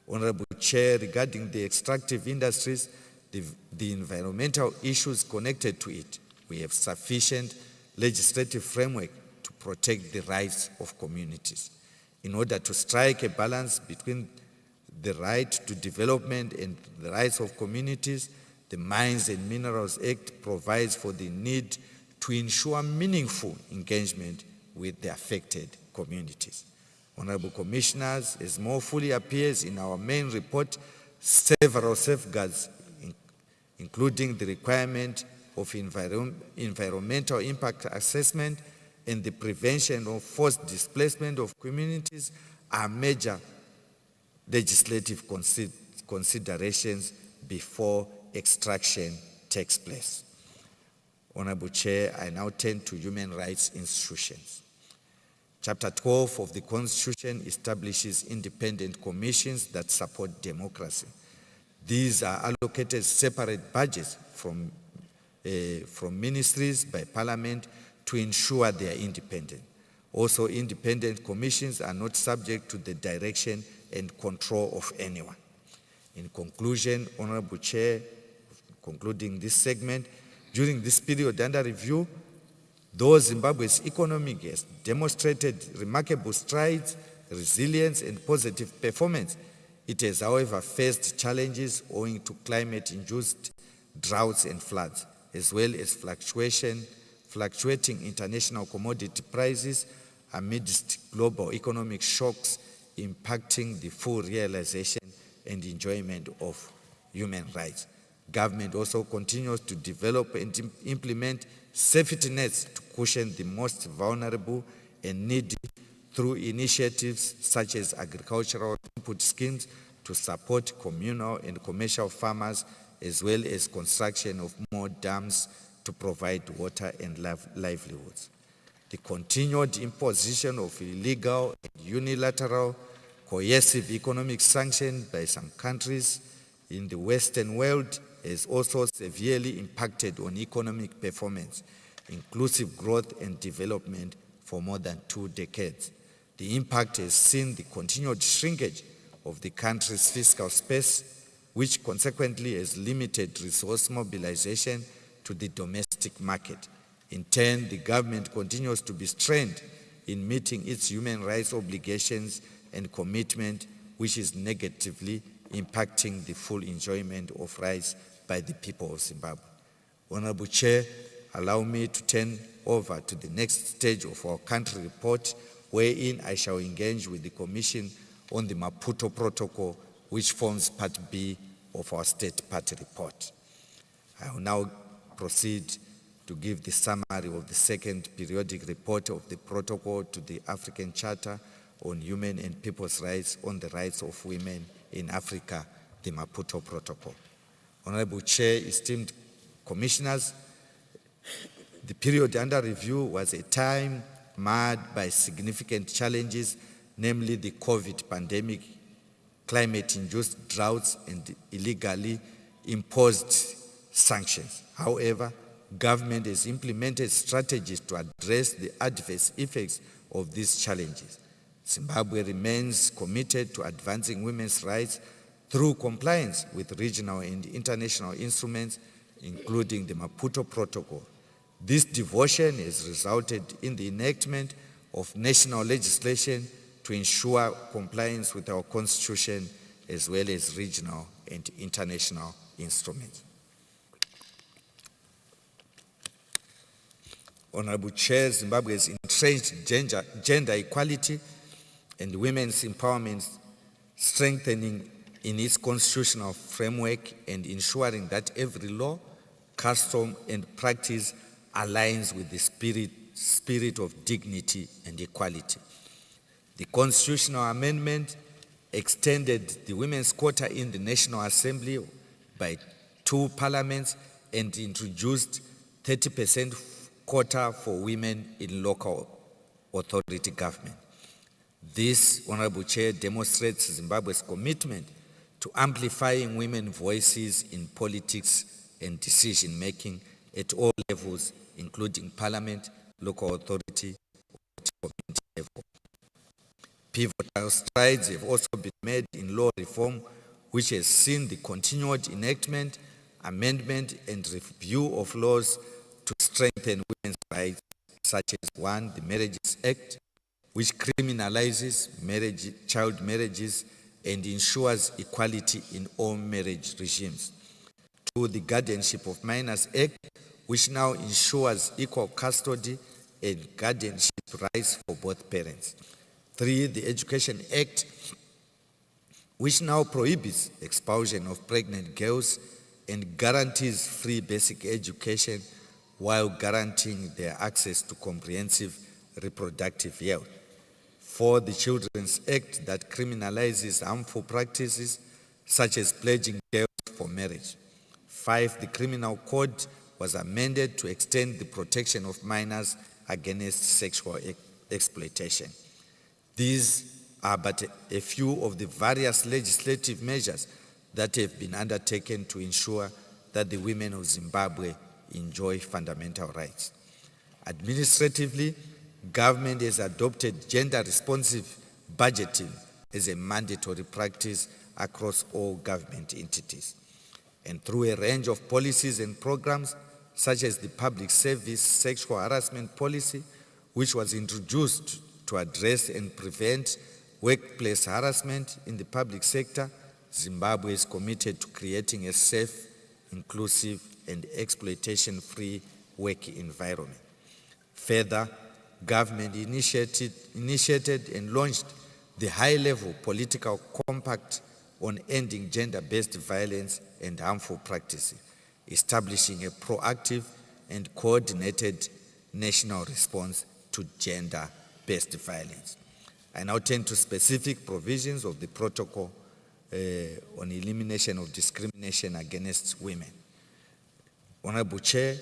Honorable Chair, regarding the extractive industries, the environmental issues connected to it, we have sufficient legislative framework to protect the rights of communities. In order to strike a balance between the right to development and the rights of communities, the Mines and Minerals Act provides for the need to ensure meaningful engagement with the affected communities. Honorable Commissioners, as more fully appears in our main report, several safeguards, including the requirement of environmental impact assessment and the prevention of forced displacement of communities, are major legislative considerations before extraction takes place. Honorable Chair, I now turn to human rights institutions. Chapter 12 of the Constitution establishes independent commissions that support democracy. These are allocated separate budgets from from ministries by parliament to ensure their independence. Also, independent commissions are not subject to the direction and control of anyone. In conclusion, Honorable Chair, concluding this segment, during this period under review, though Zimbabwe's economy has demonstrated remarkable strides, resilience, and positive performance, it has, however, faced challenges owing to climate-induced droughts and floods, as well as fluctuating international commodity prices amidst global economic shocks impacting the full realization and enjoyment of human rights. Government also continues to develop and implement safety nets to cushion the most vulnerable and needy through initiatives such as agricultural input schemes to support communal and commercial farmers, as well as construction of more dams to provide water and livelihoods. The continued imposition of illegal and unilateral coercive economic sanctions by some countries in the Western world has also severely impacted on economic performance, inclusive growth and development for more than 2 decades. The impact has seen the continued shrinkage of the country's fiscal space, which consequently has limited resource mobilization to the domestic market. In turn, the government continues to be strained in meeting its human rights obligations and commitment, which is negatively impacting the full enjoyment of rights by the people of Zimbabwe. Honorable Chair, allow me to turn over to the next stage of our country report, wherein I shall engage with the Commission on the Maputo Protocol, which forms Part B of our State Party report. I will now proceed to give the summary of the second periodic report of the protocol to the African Charter on Human and People's Rights on the Rights of Women in Africa, the Maputo Protocol. Honorable Chair, esteemed commissioners, the period under review was a time marred by significant challenges, namely the COVID pandemic, climate-induced droughts, and illegally imposed sanctions. However, government has implemented strategies to address the adverse effects of these challenges. Zimbabwe remains committed to advancing women's rights through compliance with regional and international instruments, including the Maputo Protocol. This devotion has resulted in the enactment of national legislation to ensure compliance with our Constitution, as well as regional and international instruments. Honorable Chair, Zimbabwe has entrenched gender equality and women's empowerment, strengthening in its constitutional framework and ensuring that every law, custom, and practice aligns with the spirit of dignity and equality. The constitutional amendment extended the women's quota in the National Assembly by 2 parliaments and introduced 30% quota for women in local authority government. This, Honorable Chair, demonstrates Zimbabwe's commitment to amplifying women's voices in politics and decision-making at all levels, including parliament, local authority, and community level. Pivotal strides have also been made in law reform, which has seen the continued enactment, amendment, and review of laws to strengthen women's rights, such as 1, the Marriages Act, which criminalizes child marriages and ensures equality in all marriage regimes. 2, the Guardianship of Minors Act, which now ensures equal custody and guardianship rights for both parents. 3, the Education Act, which now prohibits expulsion of pregnant girls and guarantees free basic education while guaranteeing their access to comprehensive reproductive health. 4, the Children's Act, that criminalizes harmful practices such as pledging girls for marriage. 5, the Criminal Code was amended to extend the protection of minors against sexual exploitation. These are but a few of the various legislative measures that have been undertaken to ensure that the women of Zimbabwe enjoy fundamental rights. Administratively, government has adopted gender-responsive budgeting as a mandatory practice across all government entities. And through a range of policies and programs, such as the Public Service Sexual Harassment Policy, which was introduced to address and prevent workplace harassment in the public sector, Zimbabwe is committed to creating a safe, inclusive, and exploitation-free work environment. Further, government initiated and launched the high-level political compact on ending gender-based violence and harmful practices, establishing a proactive and coordinated national response to gender-based violence. I now turn to specific provisions of the protocol on elimination of discrimination against women. Honorable Chair,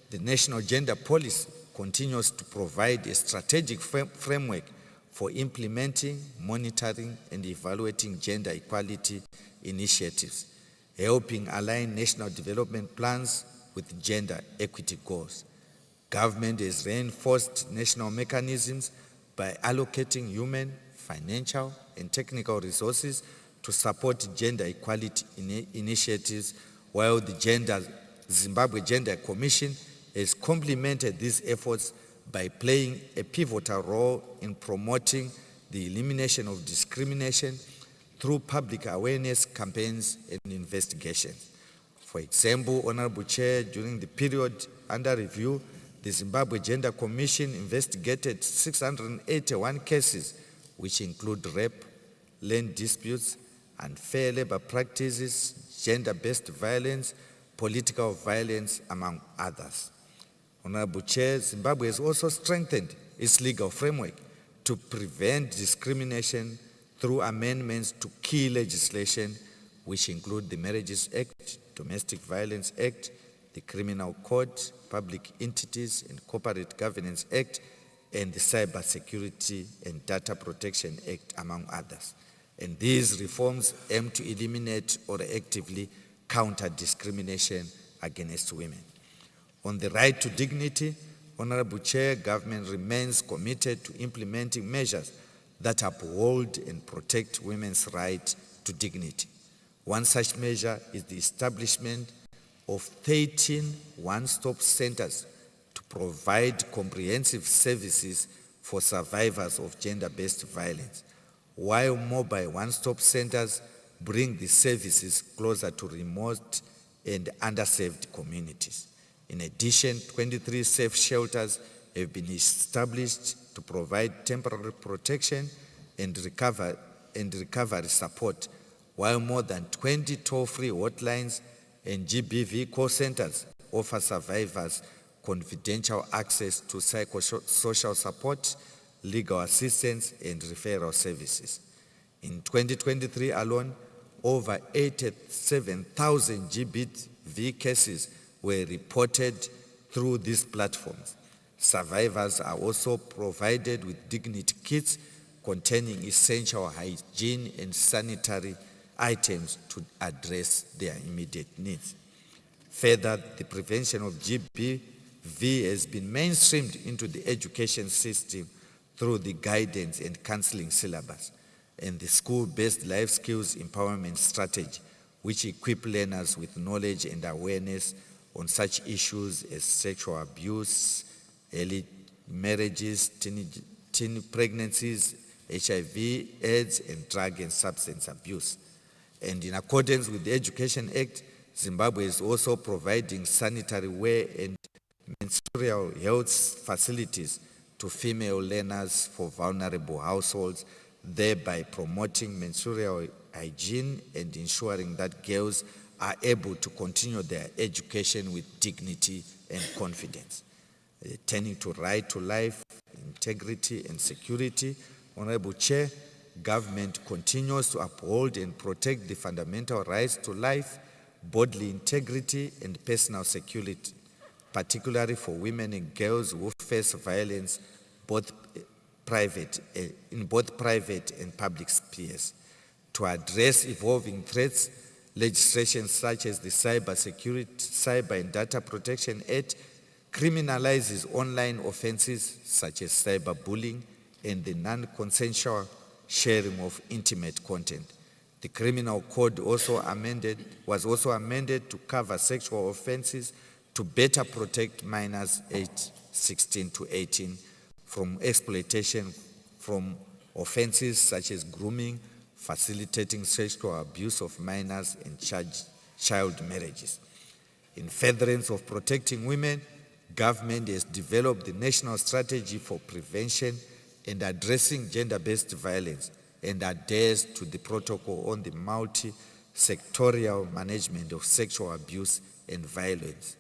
the National Gender Policy continues to provide a strategic framework for implementing, monitoring, and evaluating gender equality initiatives, helping align national development plans with gender equity goals. Government has reinforced national mechanisms by allocating human, financial, and technical resources to support gender equality initiatives, while the Zimbabwe Gender Commission has complemented these efforts by playing a pivotal role in promoting the elimination of discrimination through public awareness campaigns and investigations. For example, Honorable Chair, during the period under review, the Zimbabwe Gender Commission investigated 681 cases, which include rape, land disputes, unfair labor practices, gender-based violence, political violence, among others. Honorable Chair, Zimbabwe has also strengthened its legal framework to prevent discrimination through amendments to key legislation, which include the Marriages Act, Domestic Violence Act, the Criminal Code, Public Entities and Corporate Governance Act, and the Cyber Security and Data Protection Act, among others. And these reforms aim to eliminate or actively counter discrimination against women. On the right to dignity, Honorable Chair, government remains committed to implementing measures that uphold and protect women's right to dignity. One such measure is the establishment of 13 one-stop centers to provide comprehensive services for survivors of gender-based violence, while mobile one-stop centers bring the services closer to remote and underserved communities. In addition, 23 safe shelters have been established to provide temporary protection and recovery support, while more than 20 toll-free hotlines and GBV call centers offer survivors confidential access to psychosocial support, legal assistance, and referral services. In 2023 alone, over 87,000 GBV cases were reported through these platforms. Survivors are also provided with dignity kits containing essential hygiene and sanitary items to address their immediate needs. Further, the prevention of GBV has been mainstreamed into the education system through the guidance and counseling syllabus and the school-based life skills empowerment strategy, which equip learners with knowledge and awareness on such issues as sexual abuse, early marriages, teen pregnancies, HIV, AIDS, and drug and substance abuse. And in accordance with the Education Act, Zimbabwe is also providing sanitary wear and menstrual health facilities to female learners for vulnerable households, thereby promoting menstrual hygiene and ensuring that girls are able to continue their education with dignity and confidence. Turning to right to life, integrity, and security, Honorable Chair, government continues to uphold and protect the fundamental rights to life, bodily integrity, and personal security, particularly for women and girls who face violence in both private and public spheres. To address evolving threats, Legislation such as the Cyber and Data Protection Act criminalizes online offenses such as cyberbullying and the non-consensual sharing of intimate content. The criminal code was also amended to cover sexual offenses to better protect minors aged 16 to 18 from exploitation from offenses such as grooming, facilitating sexual abuse of minors, and child marriages. In furtherance of protecting women, government has developed the National Strategy for Prevention and Addressing Gender-Based Violence and adheres to the Protocol on the Multi-Sectorial Management of Sexual Abuse and Violence.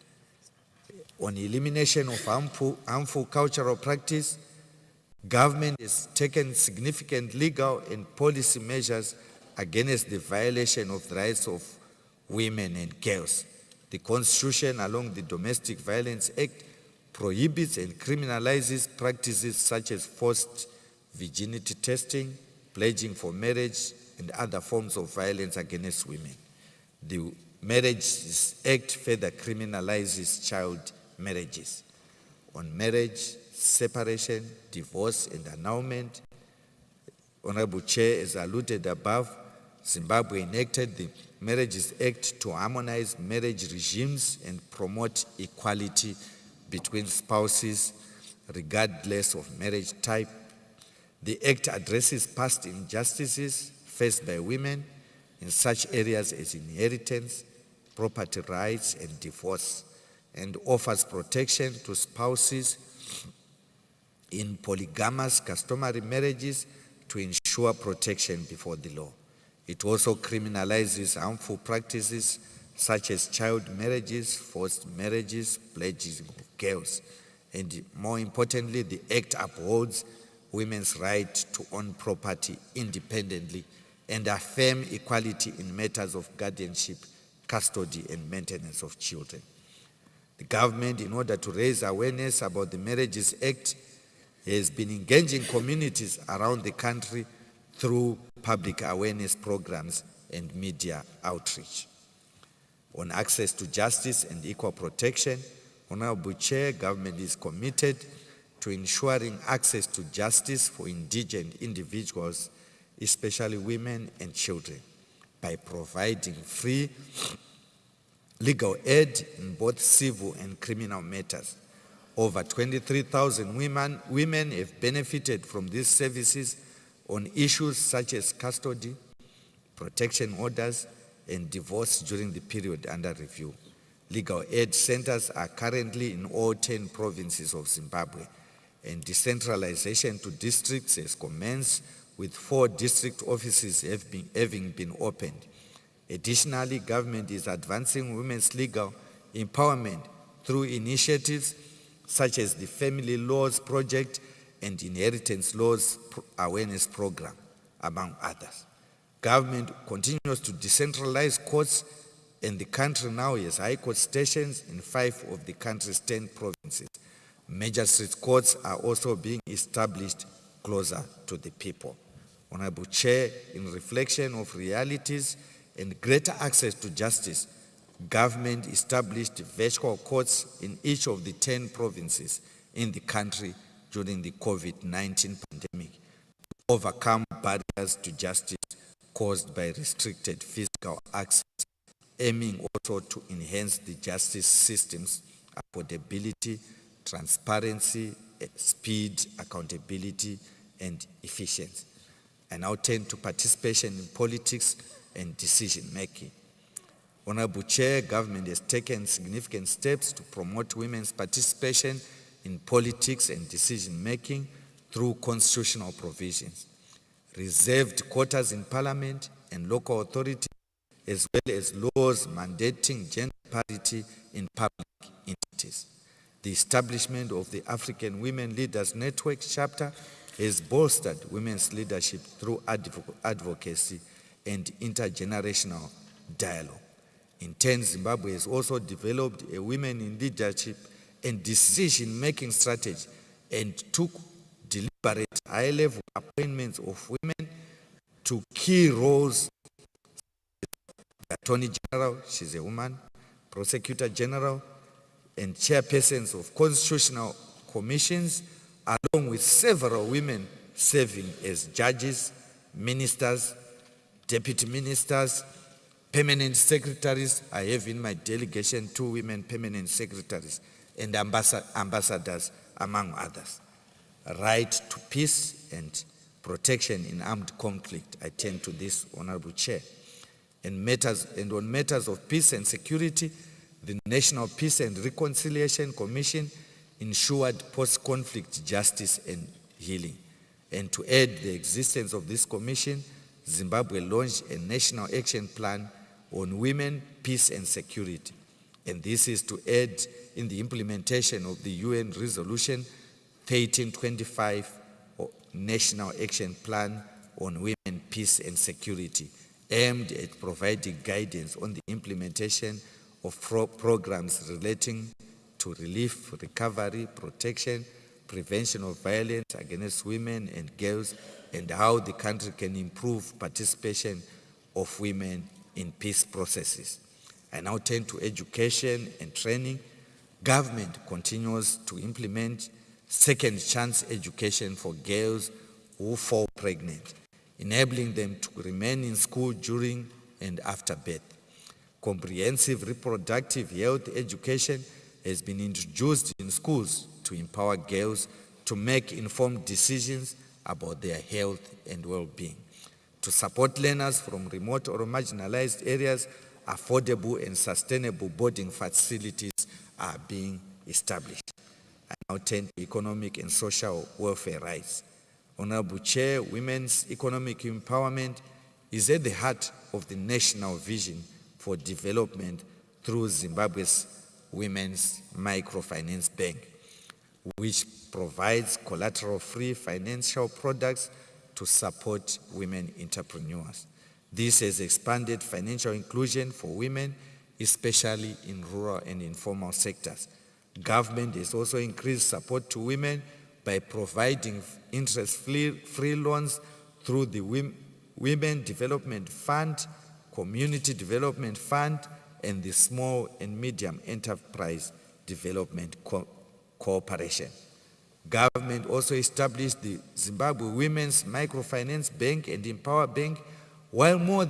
On elimination of harmful cultural practice, government has taken significant legal and policy measures against the violation of the rights of women and girls. The Constitution, along the Domestic Violence Act, prohibits and criminalizes practices such as forced virginity testing, pledging for marriage, and other forms of violence against women. The Marriage Act further criminalizes child marriages. On marriage, separation, divorce, and annulment, Honorable Chair, as alluded above, Zimbabwe enacted the Marriages Act to harmonize marriage regimes and promote equality between spouses regardless of marriage type. The Act addresses past injustices faced by women in such areas as inheritance, property rights, and divorce, and offers protection to spouses in polygamous customary marriages to ensure protection before the law. It also criminalizes harmful practices such as child marriages, forced marriages, pledging of girls, and more importantly, the Act upholds women's right to own property independently and affirm equality in matters of guardianship, custody, and maintenance of children. The government, in order to raise awareness about the Marriages Act, has been engaging communities around the country through public awareness programs and media outreach. On access to justice and equal protection, Honorable Chair, government is committed to ensuring access to justice for indigent individuals, especially women and children, by providing free legal aid in both civil and criminal matters. Over 23,000 women have benefited from these services on issues such as custody, protection orders, and divorce during the period under review. Legal aid centers are currently in all 10 provinces of Zimbabwe, and decentralization to districts has commenced, with 4 district offices having been opened. Additionally, government is advancing women's legal empowerment through initiatives such as the Family Laws Project and Inheritance Laws Awareness Program, among others. Government continues to decentralize courts, and the country now has high court stations in 5 of the country's 10 provinces. Magistrate courts are also being established closer to the people. Honorable Chair, in reflection of realities and greater access to justice, government established virtual courts in each of the 10 provinces in the country during the COVID-19 pandemic to overcome barriers to justice caused by restricted physical access, aiming also to enhance the justice system's affordability, transparency, speed, accountability, and efficiency. I now turn to participation in politics and decision-making. Honorable Chair, government has taken significant steps to promote women's participation in politics and decision-making through constitutional provisions. Reserved quotas in parliament and local authorities, as well as laws mandating gender parity in public entities. The establishment of the African Women Leaders Network chapter has bolstered women's leadership through advocacy and intergenerational dialogue. In turn, Zimbabwe has also developed a women in leadership and decision-making strategy and took deliberate high-level appointments of women to key roles Attorney General, she's a woman, Prosecutor General, and chairpersons of constitutional commissions, along with several women serving as judges, ministers, deputy ministers, permanent secretaries. I have in my delegation 2 women permanent secretaries and ambassadors, among others. Right to peace and protection in armed conflict. I turn to this, Honorable Chair. On matters of peace and security, the National Peace and Reconciliation Commission ensured post-conflict justice and healing. And to aid the existence of this commission, Zimbabwe launched a national action plan on women, peace and security. And this is to aid in the implementation of the UN Resolution 1325 National Action Plan on Women, Peace and Security, aimed at providing guidance on the implementation of programs relating to relief, recovery, protection, prevention of violence against women and girls, and how the country can improve participation of women in peace processes. I now turn to education and training. Government continues to implement second chance education for girls who fall pregnant, enabling them to remain in school during and after birth. Comprehensive reproductive health education has been introduced in schools to empower girls to make informed decisions about their health and well-being. To support learners from remote or marginalized areas, affordable and sustainable boarding facilities are being established. I now turn to economic and social welfare rights. Honorable Chair, women's economic empowerment is at the heart of the national vision for development through Zimbabwe's Women's Microfinance Bank, which provides collateral-free financial products to support women entrepreneurs. This has expanded financial inclusion for women, especially in rural and informal sectors. Government has also increased support to women by providing interest-free loans through the Women Development Fund, Community Development Fund, and the Small and Medium Enterprise Development Corporation. Government also established the Zimbabwe Women's Microfinance Bank and Empower Bank, while more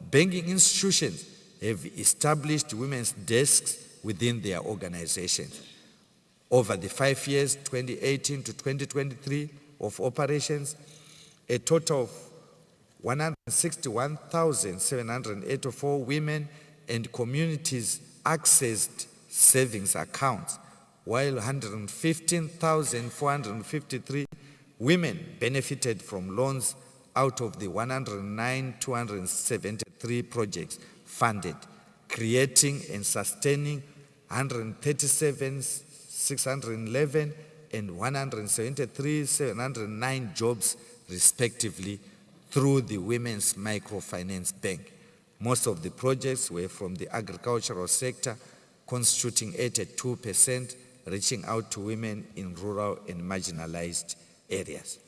banking institutions have established women's desks within their organizations. Over the 5 years, 2018 to 2023, of operations, a total of 161,784 women and communities accessed savings accounts, while 115,453 women benefited from loans out of the 109,273 projects funded, creating and sustaining 137,611 and 173,709 jobs, respectively, through the Women's Microfinance Bank. Most of the projects were from the agricultural sector, constituting 82%, reaching out to women in rural and marginalized areas.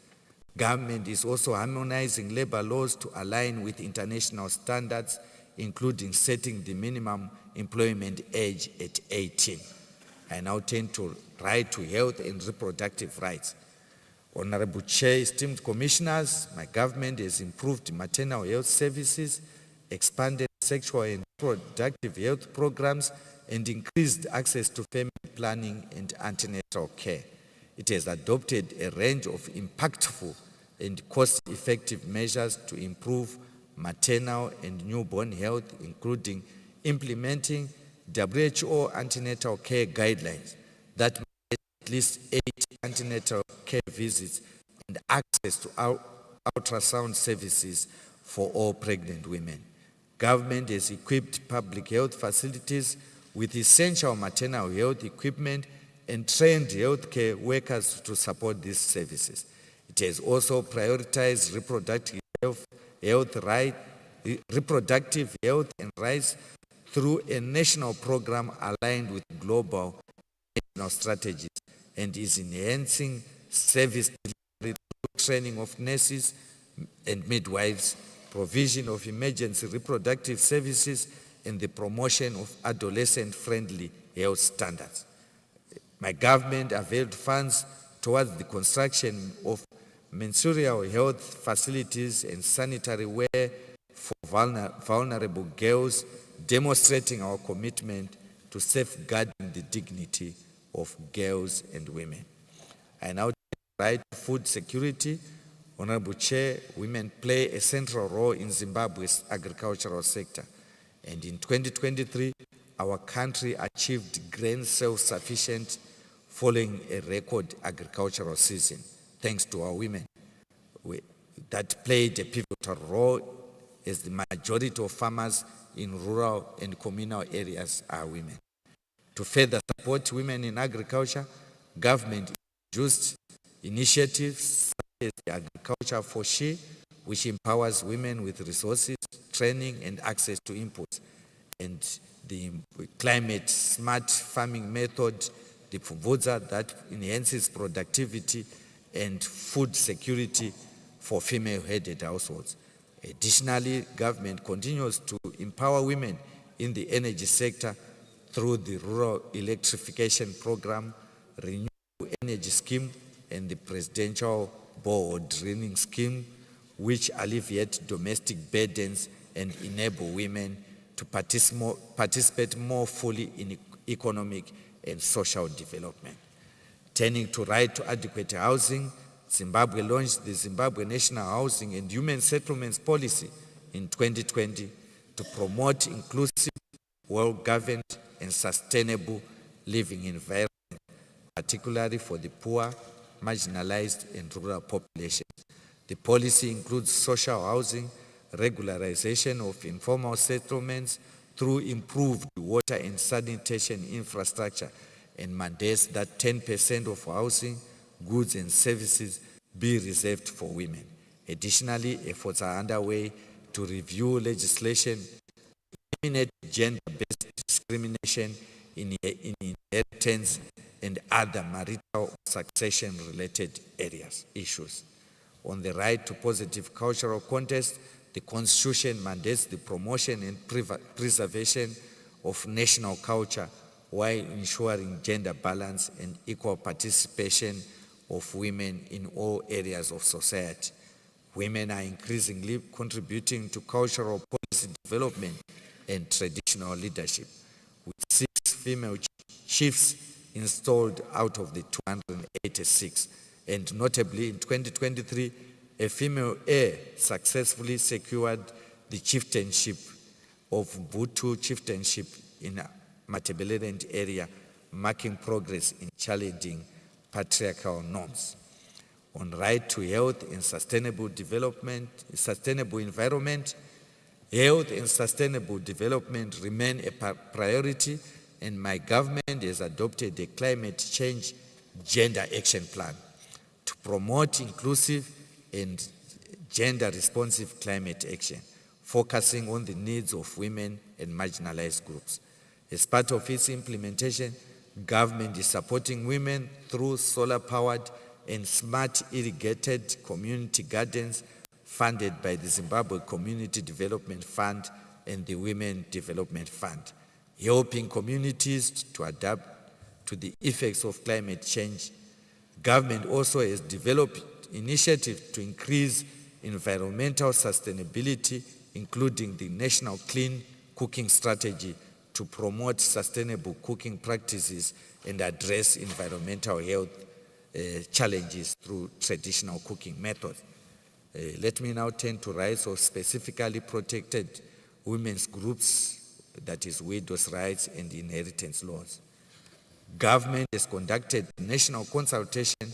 Government is also harmonizing labor laws to align with international standards, including setting the minimum employment age at 18. I now turn to right to health and reproductive rights. Honorable Chair, esteemed commissioners, my government has improved maternal health services, expanded sexual and reproductive health programs, and increased access to family planning and antenatal care. It has adopted a range of impactful and cost-effective measures to improve maternal and newborn health, including implementing WHO antenatal care guidelines that mandate at least 8 antenatal care visits and access to ultrasound services for all pregnant women. Government has equipped public health facilities with essential maternal health equipment and trained healthcare workers to support these services. It has also prioritized reproductive health and rights through a national program aligned with global national strategies, and is enhancing service delivery through training of nurses and midwives, provision of emergency reproductive services, and the promotion of adolescent-friendly health standards. My government availed funds towards the construction of menstrual health facilities and sanitary wear for vulnerable girls, demonstrating our commitment to safeguarding the dignity of girls and women. I now take the right to food security. Honorable Chair, women play a central role in Zimbabwe's agricultural sector. And in 2023, our country achieved grain self-sufficient following a record agricultural season, thanks to our women that played a pivotal role, as the majority of farmers in rural and communal areas are women. To further support women in agriculture, government introduced initiatives such as the Agriculture for She, which empowers women with resources, training, and access to inputs, and the climate smart farming method, the Puvudza, that enhances productivity and food security for female-headed households. Additionally, government continues to empower women in the energy sector through the Rural Electrification Program, Renewable Energy Scheme, and the Presidential Board Drilling Scheme, which alleviate domestic burdens and enable women to participate more fully in economic and social development. Turning to right to adequate housing, Zimbabwe launched the Zimbabwe National Housing and Human Settlements Policy in 2020 to promote inclusive, well-governed, and sustainable living environment, particularly for the poor, marginalized, and rural populations. The policy includes social housing, regularization of informal settlements through improved water and sanitation infrastructure, and mandates that 10% of housing, goods, and services be reserved for women. Additionally, efforts are underway to review legislation to eliminate gender-based discrimination in inheritance and other marital succession-related issues. On the right to positive cultural context, the Constitution mandates the promotion and preservation of national culture while ensuring gender balance and equal participation of women in all areas of society. Women are increasingly contributing to cultural policy development and traditional leadership, with 6 female chiefs installed out of the 286. And notably, in 2023, a female heir successfully secured the chieftainship of Butu chieftainship in Matebeleland area, marking progress in challenging patriarchal norms. On right to health and sustainable environment, health and sustainable development remain a priority, and my government has adopted a climate change gender action plan to promote inclusive and gender-responsive climate action, focusing on the needs of women and marginalized groups. As part of its implementation, government is supporting women through solar-powered and smart irrigated community gardens funded by the Zimbabwe Community Development Fund and the Women Development Fund, helping communities to adapt to the effects of climate change. Government also has developed initiatives to increase environmental sustainability, including the National Clean Cooking Strategy to promote sustainable cooking practices and address environmental health challenges through traditional cooking methods. Let me now turn to rights of specifically protected women's groups, that is widows' rights and inheritance laws. Government has conducted national consultation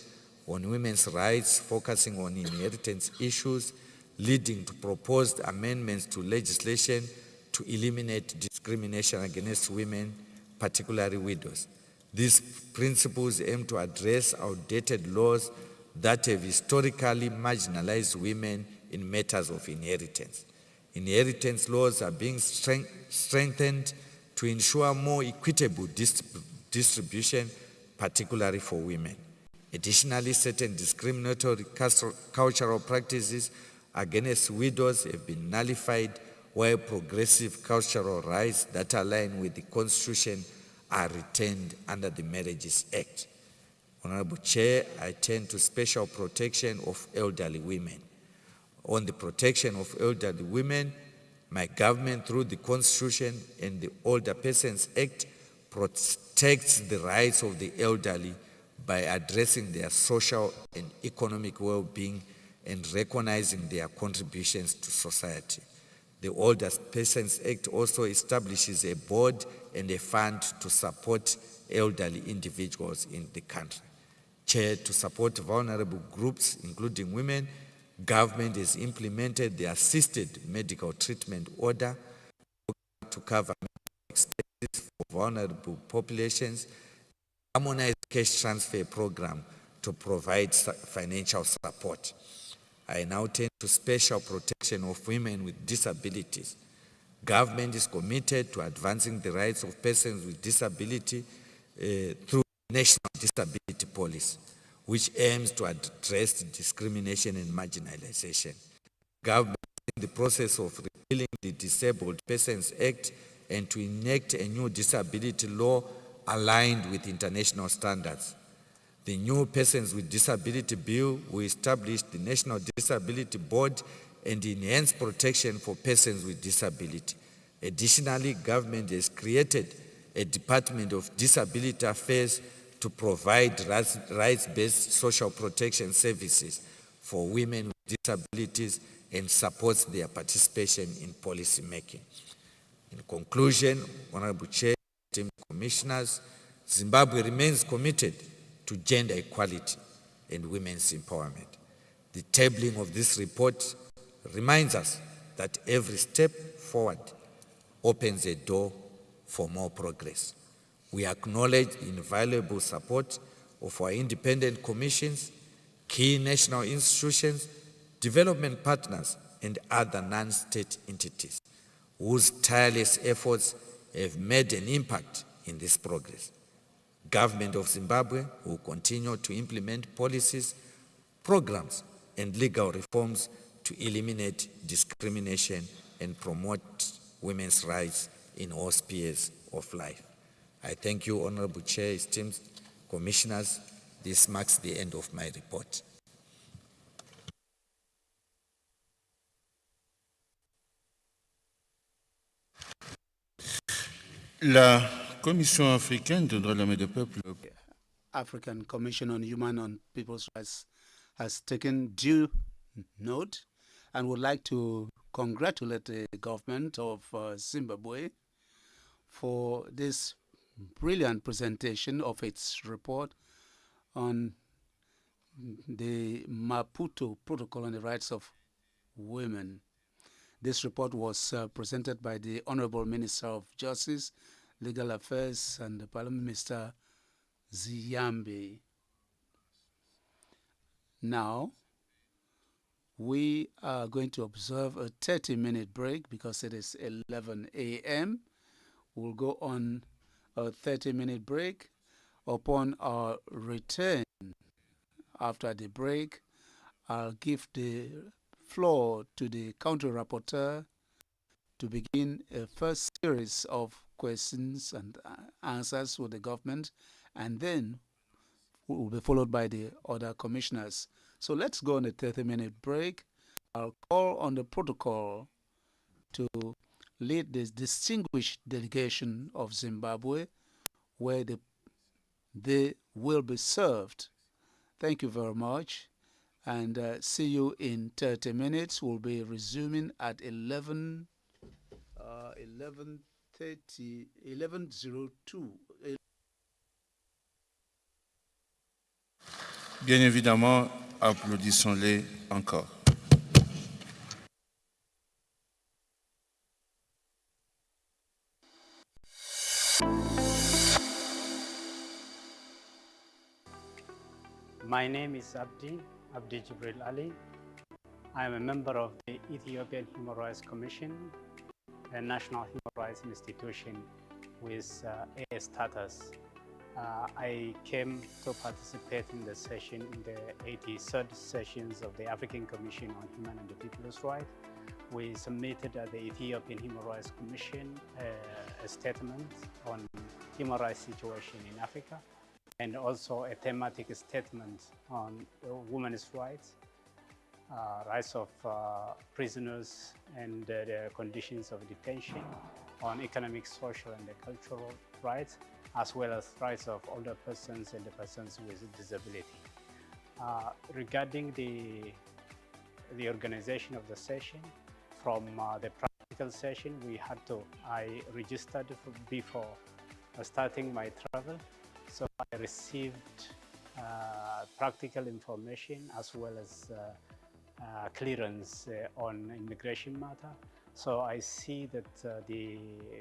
on women's rights, focusing on inheritance issues, leading to proposed amendments to legislation to eliminate discrimination against women, particularly widows. These principles aim to address outdated laws that have historically marginalized women in matters of inheritance. Inheritance laws are being strengthened to ensure more equitable distribution, particularly for women. Additionally, certain discriminatory cultural practices against widows have been nullified, where progressive cultural rights that align with the Constitution are retained under the Marriages Act. Honorable Chair, I turn to special protection of elderly women. On the protection of elderly women, my government, through the Constitution and the Older Persons Act, protects the rights of the elderly by addressing their social and economic well-being and recognizing their contributions to society. The Older Persons Act also establishes a board and a fund to support elderly individuals in the country. Chair, to support vulnerable groups, including women, government has implemented the Assisted Medical Treatment Order to cover expenses for vulnerable populations, harmonized cash transfer program to provide financial support. I now turn to special protection of women with disabilities. Government is committed to advancing the rights of persons with disability through National Disability Policy, which aims to address discrimination and marginalization. Government is in the process of repealing the Disabled Persons Act and to enact a new disability law aligned with international standards. The new Persons with Disability Bill will establish the National Disability Board and enhance protection for persons with disability. Additionally, government has created a Department of Disability Affairs to provide rights-based social protection services for women with disabilities and supports their participation in policy making. In conclusion, Honorable Chair, esteemed commissioners, Zimbabwe remains committed to gender equality and women's empowerment. The tabling of this report reminds us that every step forward opens a door for more progress. We acknowledge the invaluable support of our independent commissions, key national institutions, development partners, and other non-state entities whose tireless efforts have made an impact in this progress. Government of Zimbabwe will continue to implement policies, programs, and legal reforms to eliminate discrimination and promote women's rights in all spheres of life. I thank you, Honorable Chair, esteemed commissioners. This marks the end of my report. La Commission africaine des droits de l'homme et des peuples. African Commission on Human and People's Rights has taken due note and would like to congratulate the government of Zimbabwe for this brilliant presentation of its report on the Maputo Protocol on the Rights of Women. This report was presented by the Honorable Minister of Justice, Legal Affairs and the Parliament, Mr. Ziyambi. Now, we are going to observe a 30-minute break because it is 11 a.m. We'll go on a 30-minute break. Upon our return after the break, I'll give the floor to the County Rapporteur to begin a first series of questions and answers with the government, and then will be followed by the other commissioners. So let's go on a 30-minute break. I'll call on the protocol to lead this distinguished delegation of Zimbabwe, where they will be served. Thank you very much, and see you in 30 minutes. We'll be resuming at 11:02. Bien évidemment, applaudissons-les encore. My name is Abdi Jibril Ali. I am a member of the Ethiopian Human Rights Commission, a national human rights institution with A status. I came to participate in the session, in the 83rd sessions of the African Commission on Human and the People's Rights, we submitted at the Ethiopian Human Rights Commission a statement on human rights situation in Africa, and also a thematic statement on women's rights, rights of prisoners and their conditions of detention, on economic, social, and cultural rights, as well as rights of older persons and the persons with disability. Regarding the organization of the session, from the practical session, I registered before starting my travel. So I received practical information as well as clearance on immigration matter. So I see that the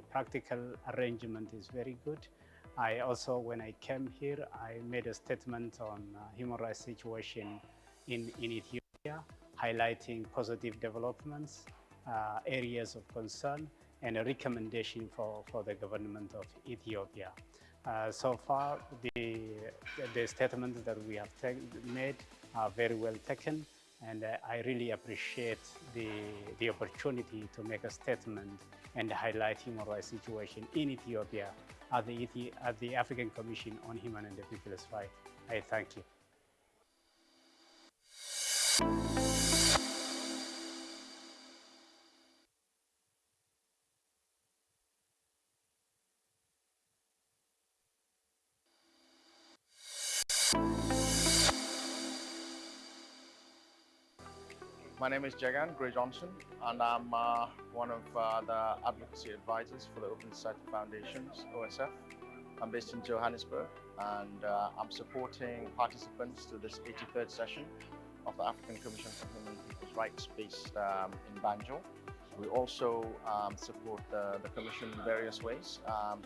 practical arrangement is very good. I also, when I came here, I made a statement on human rights situation in Ethiopia, highlighting positive developments, areas of concern, and a recommendation for the government of Ethiopia. So far, the statements that we have made are very well taken, and I really appreciate the opportunity to make a statement and highlight human rights situation in Ethiopia at the African Commission on Human and People's Rights. I thank you. My name is Jagan Gray Johnson, and I'm one of the advocacy advisors for the Open Society Foundation's OSF. I'm based in Johannesburg, and I'm supporting participants to this 83rd session of the African Commission for Human and People's Rights based in Banjul. We also support the Commission in various ways,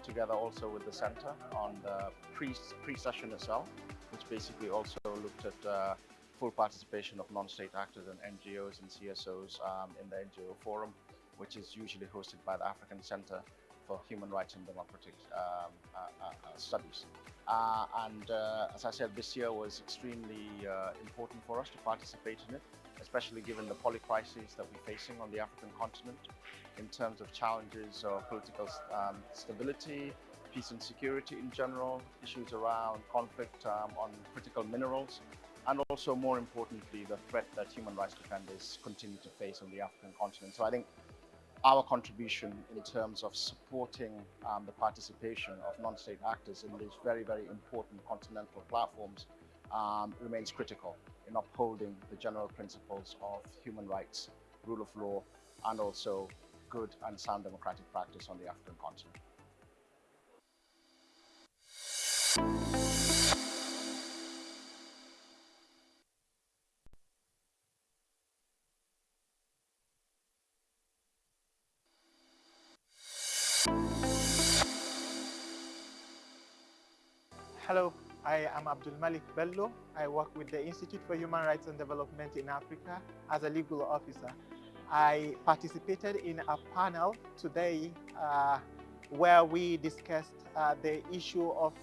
together also with the Center on the pre-session itself, which basically also looked at full participation of non-state actors and NGOs and CSOs in the NGO forum, which is usually hosted by the African Center for Human Rights and Democratic Studies. As I said, this year was extremely important for us to participate in it, especially given the polycrises that we're facing on the African continent in terms of challenges of political stability, peace and security in general, issues around conflict on critical minerals, and also, more importantly, the threat that human rights defenders continue to face on the African continent. So I think our contribution in terms of supporting the participation of non-state actors in these very, very important continental platforms remains critical in upholding the general principles of human rights, rule of law, and also good and sound democratic practice on the African continent. Hello, I am Abdul Malik Bello. I work with the Institute for Human Rights and Development in Africa as a legal officer. I participated in a panel today where we discussed the issue of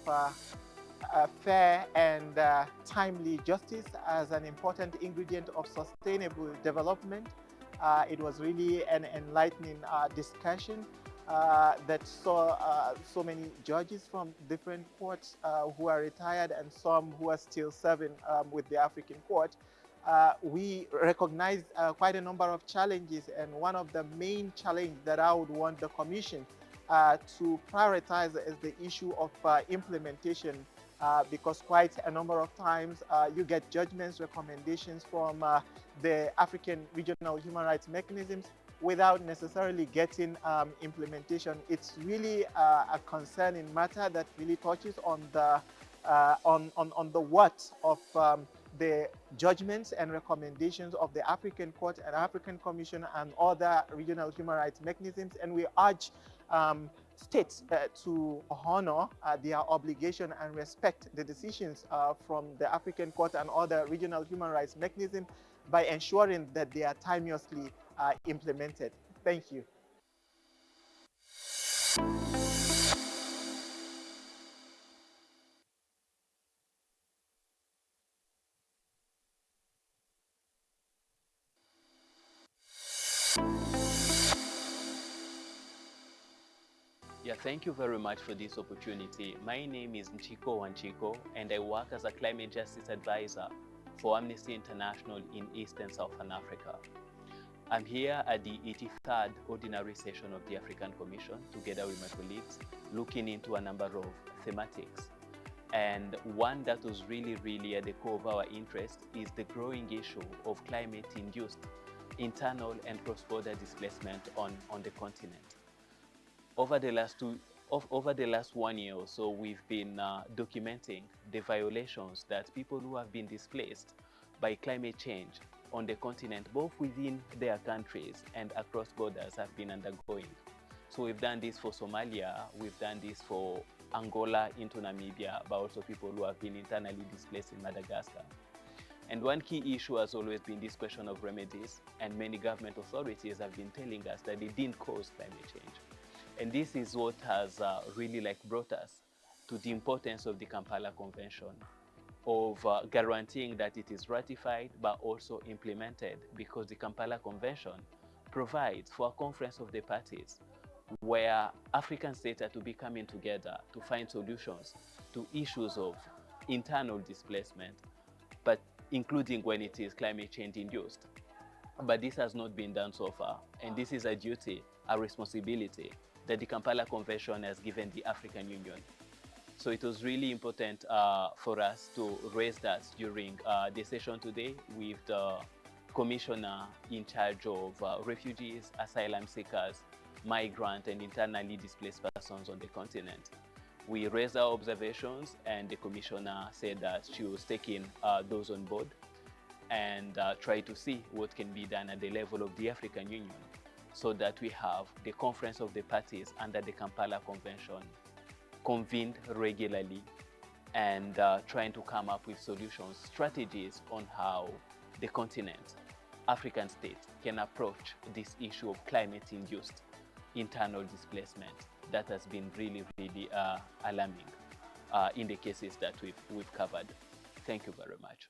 fair and timely justice as an important ingredient of sustainable development. It was really an enlightening discussion that saw so many judges from different courts who are retired and some who are still serving with the African court. We recognized quite a number of challenges, and one of the main challenges that I would want the Commission to prioritize is the issue of implementation, because quite a number of times you get judgments, recommendations from the African regional human rights mechanisms without necessarily getting implementation. It's really a concerning matter that really touches on the what of the judgments and recommendations of the African Court and African Commission and other regional human rights mechanisms, and we urge states to honor their obligation and respect the decisions from the African Court and other regional human rights mechanisms by ensuring that they are timeously implemented. Thank you. Yeah, thank you very much for this opportunity. My name is Nchiko Wanchiko, and I work as a climate justice advisor for Amnesty International in East and Southern Africa. I'm here at the 83rd Ordinary Session of the African Commission, together with my colleagues, looking into a number of thematics. And one that was really at the core of our interest is the growing issue of climate-induced internal and cross-border displacement on the continent. Over the last 1 year or so, we've been documenting the violations that people who have been displaced by climate change on the continent, both within their countries and across borders, have been undergoing. So we've done this for Somalia, we've done this for Angola into Namibia, but also people who have been internally displaced in Madagascar. And one key issue has always been this question of remedies, and many government authorities have been telling us that they didn't cause climate change. And this is what has really brought us to the importance of the Kampala Convention, of guaranteeing that it is ratified but also implemented, because the Kampala Convention provides for a conference of the parties where African states are to be coming together to find solutions to issues of internal displacement, but including when it is climate change induced. But this has not been done so far, and this is a duty, a responsibility that the Kampala Convention has given the African Union. So it was really important for us to raise that during the session today with the Commissioner in charge of refugees, asylum seekers, migrant and internally displaced persons on the continent. We raised our observations, and the Commissioner said that she was taking those on board and try to see what can be done at the level of the African Union, so that we have the conference of the parties under the Kampala Convention convened regularly and trying to come up with solutions, strategies on how the continent, African states, can approach this issue of climate-induced internal displacement that has been really alarming in the cases that we've covered. Thank you very much.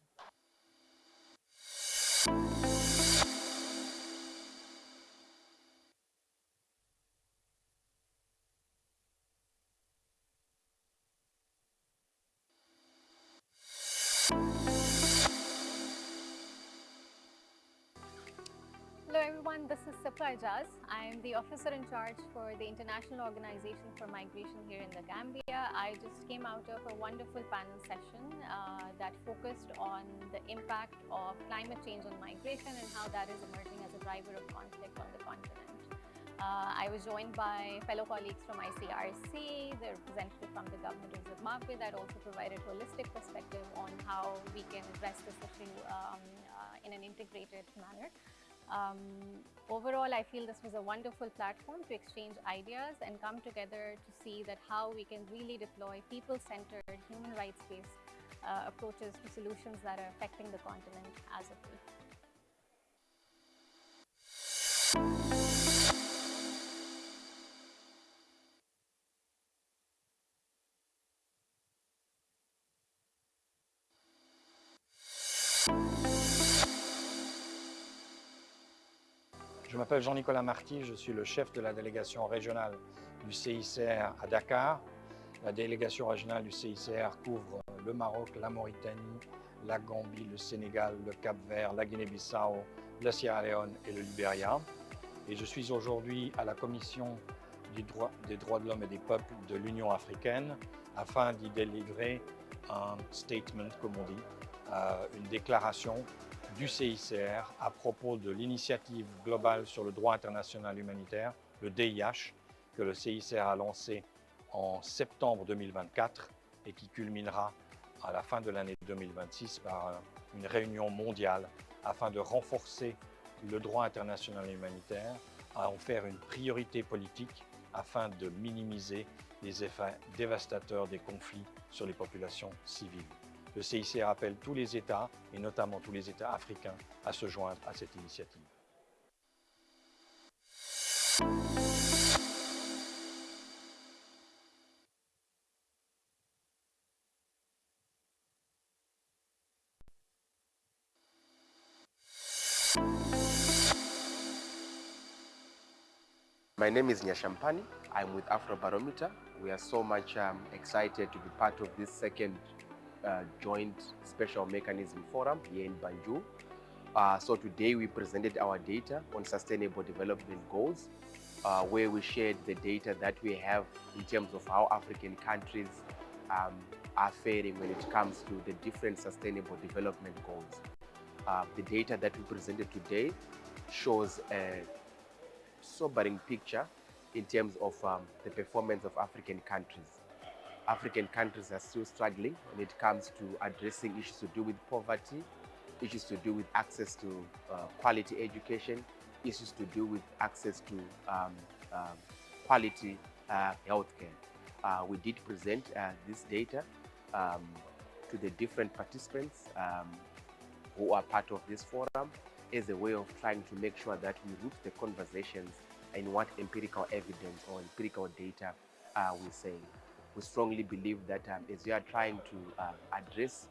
Hello everyone, this is Secretariat. I am the officer in charge for the International Organization for Migration here in the Gambia. I just came out of a wonderful panel session that focused on the impact of climate change on migration and how that is emerging as a driver of conflict on the continent. I was joined by fellow colleagues from ICRC, the representative from the government of Zimbabwe that also provided holistic perspective on how we can address this issue in an integrated manner. Overall, I feel this was a wonderful platform to exchange ideas and come together to see that how we can really deploy people-centered, human rights-based approaches to solutions that are affecting the continent as a whole. Je m'appelle Jean-Nicolas Marty, je suis le chef de la délégation régionale du CICR à Dakar. La délégation régionale du CICR couvre le Maroc, la Mauritanie, la Gambie, le Sénégal, le Cap-Vert, la Guinée-Bissau, la Sierra Leone et le Libéria. Et je suis aujourd'hui à la Commission des droits de l'homme et des peuples de l'Union africaine afin d'y délivrer un statement, comme on dit, une déclaration du CICR à propos de l'initiative globale sur le droit international humanitaire, le DIH, que le CICR a lancé en septembre 2024 et qui culminera à la fin de l'année 2026 par une réunion mondiale afin de renforcer le droit international humanitaire, à en faire une priorité politique afin de minimiser les effets dévastateurs des conflits sur les populations civiles. Le CICR appelle tous les États, et notamment tous les États africains, à se joindre à cette initiative. My name is Nyashampani. I'm with Afrobarometer. We are so much excited to be part of this second joint special mechanism forum here in Banjul. So today we presented our data on sustainable development goals, where we shared the data that we have in terms of how African countries are faring when it comes to the different sustainable development goals. The data that we presented today shows a sobering picture in terms of the performance of African countries. African countries are still struggling when it comes to addressing issues to do with poverty, issues to do with access to quality education, issues to do with access to quality healthcare. We did present this data to the different participants who are part of this forum as a way of trying to make sure that we root the conversations in what empirical evidence or empirical data we're saying. We strongly believe that as we are trying to address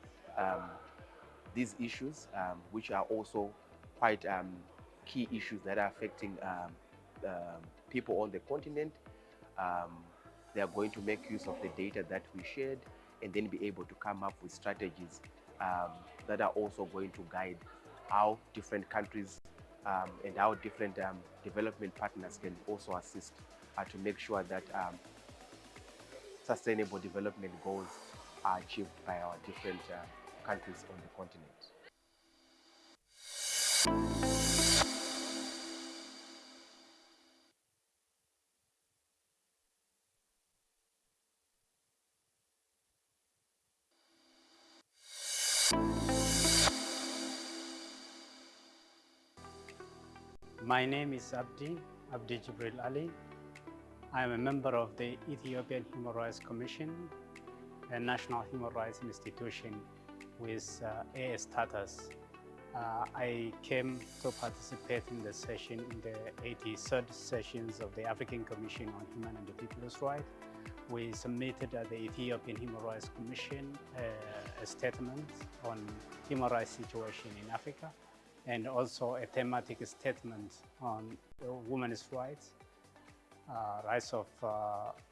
these issues, which are also quite key issues that are affecting people on the continent, they are going to make use of the data that we shared and then be able to come up with strategies that are also going to guide how different countries and how different development partners can also assist to make sure that sustainable development goals are achieved by our different countries on the continent. My name is Abdi Jibril Ali. I am a member of the Ethiopian Human Rights Commission, a national human rights institution with AA status. I came to participate in the session, in the 83rd sessions of the African Commission on Human and People's Rights. We submitted at the Ethiopian Human Rights Commission a statement on human rights situation in Africa, and also a thematic statement on women's rights, rights of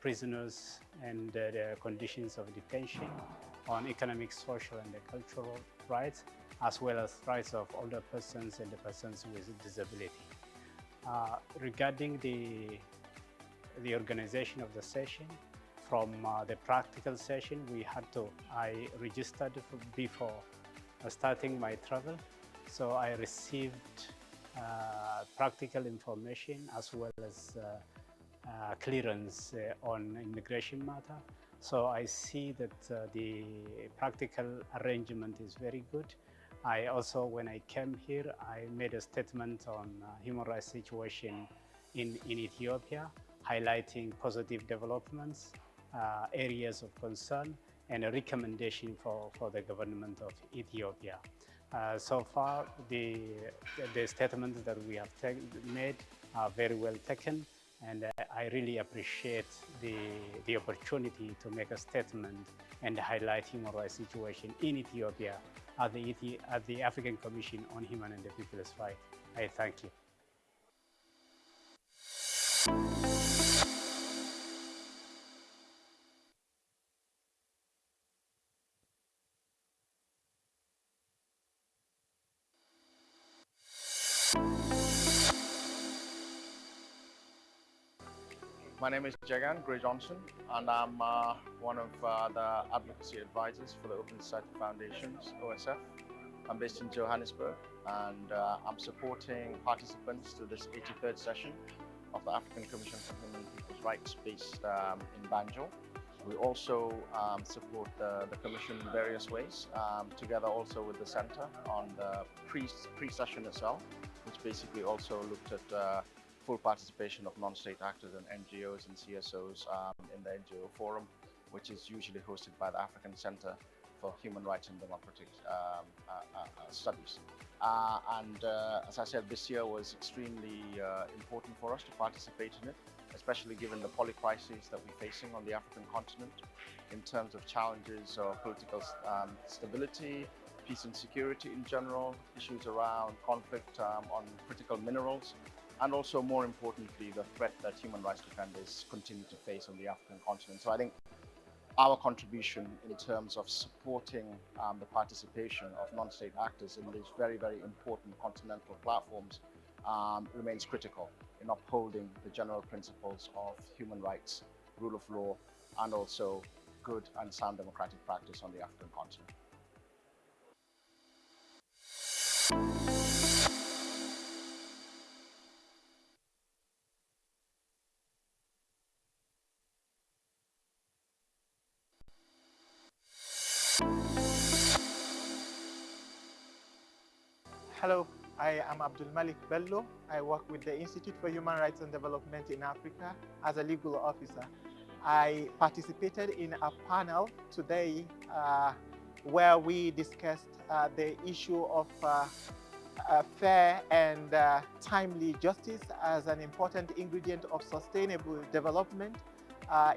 prisoners and the conditions of detention, on economic, social, and cultural rights, as well as rights of older persons and the persons with disability. Regarding the organization of the session, from the practical session, I registered before starting my travel. So I received practical information as well as clearance on immigration matter. So I see that the practical arrangement is very good. I also, when I came here, I made a statement on human rights situation in Ethiopia, highlighting positive developments, areas of concern, and a recommendation for the government of Ethiopia. So far, the statements that we have made are very well taken, and I really appreciate the opportunity to make a statement and highlight human rights situation in Ethiopia at the African Commission on Human and People's Rights. I thank you. My name is Jagan Gray Johnson, and I'm one of the advocacy advisors for the Open Society Foundation's OSF. I'm based in Johannesburg, and I'm supporting participants to this 83rd session of the African Commission for Human and People's Rights based in Banjul. We also support the Commission in various ways, together also with the Center on the pre-session itself, which basically also looked at full participation of non-state actors and NGOs and CSOs in the NGO forum, which is usually hosted by the African Center for Human Rights and Democratic Studies. As I said, this year was extremely important for us to participate in it, especially given the polycrises that we're facing on the African continent in terms of challenges of political stability, peace and security in general, issues around conflict on critical minerals, and also more importantly, the threat that human rights defenders continue to face on the African continent. So I think our contribution in terms of supporting the participation of non-state actors in these very, very important continental platforms remains critical in upholding the general principles of human rights, rule of law, and also good and sound democratic practice on the African continent. Hello, I am Abdul Malik Bello. I work with the Institute for Human Rights and Development in Africa as a legal officer. I participated in a panel today where we discussed the issue of fair and timely justice as an important ingredient of sustainable development.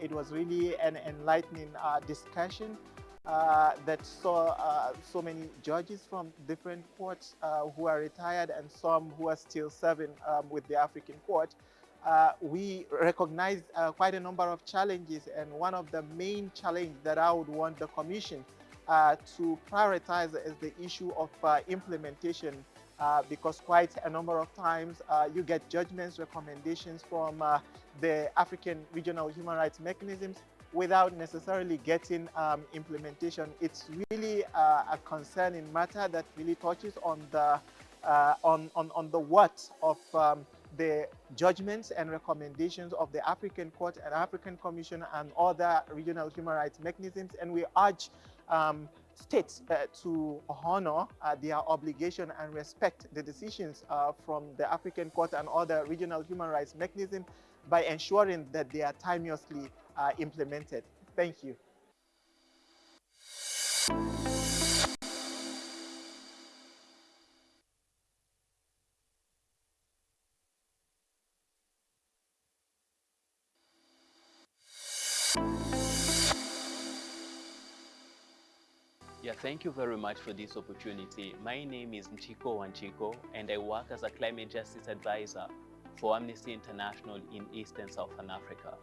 It was really an enlightening discussion that saw so many judges from different courts who are retired and some who are still serving with the African court. We recognized quite a number of challenges, and one of the main challenges that I would want the Commission to prioritize is the issue of implementation, because quite a number of times you get judgments, recommendations from the African regional human rights mechanisms without necessarily getting implementation. It's really a concerning matter that really touches on the what of the judgments and recommendations of the African Court and African Commission and other regional human rights mechanisms, and we urge states to honor their obligation and respect the decisions from the African Court and other regional human rights mechanisms by ensuring that they are timeously implemented. Thank you. Yeah, thank you very much for this opportunity. My name is Nchiko Wanchiko, and I work as a climate justice advisor for Amnesty International in East and Southern Africa.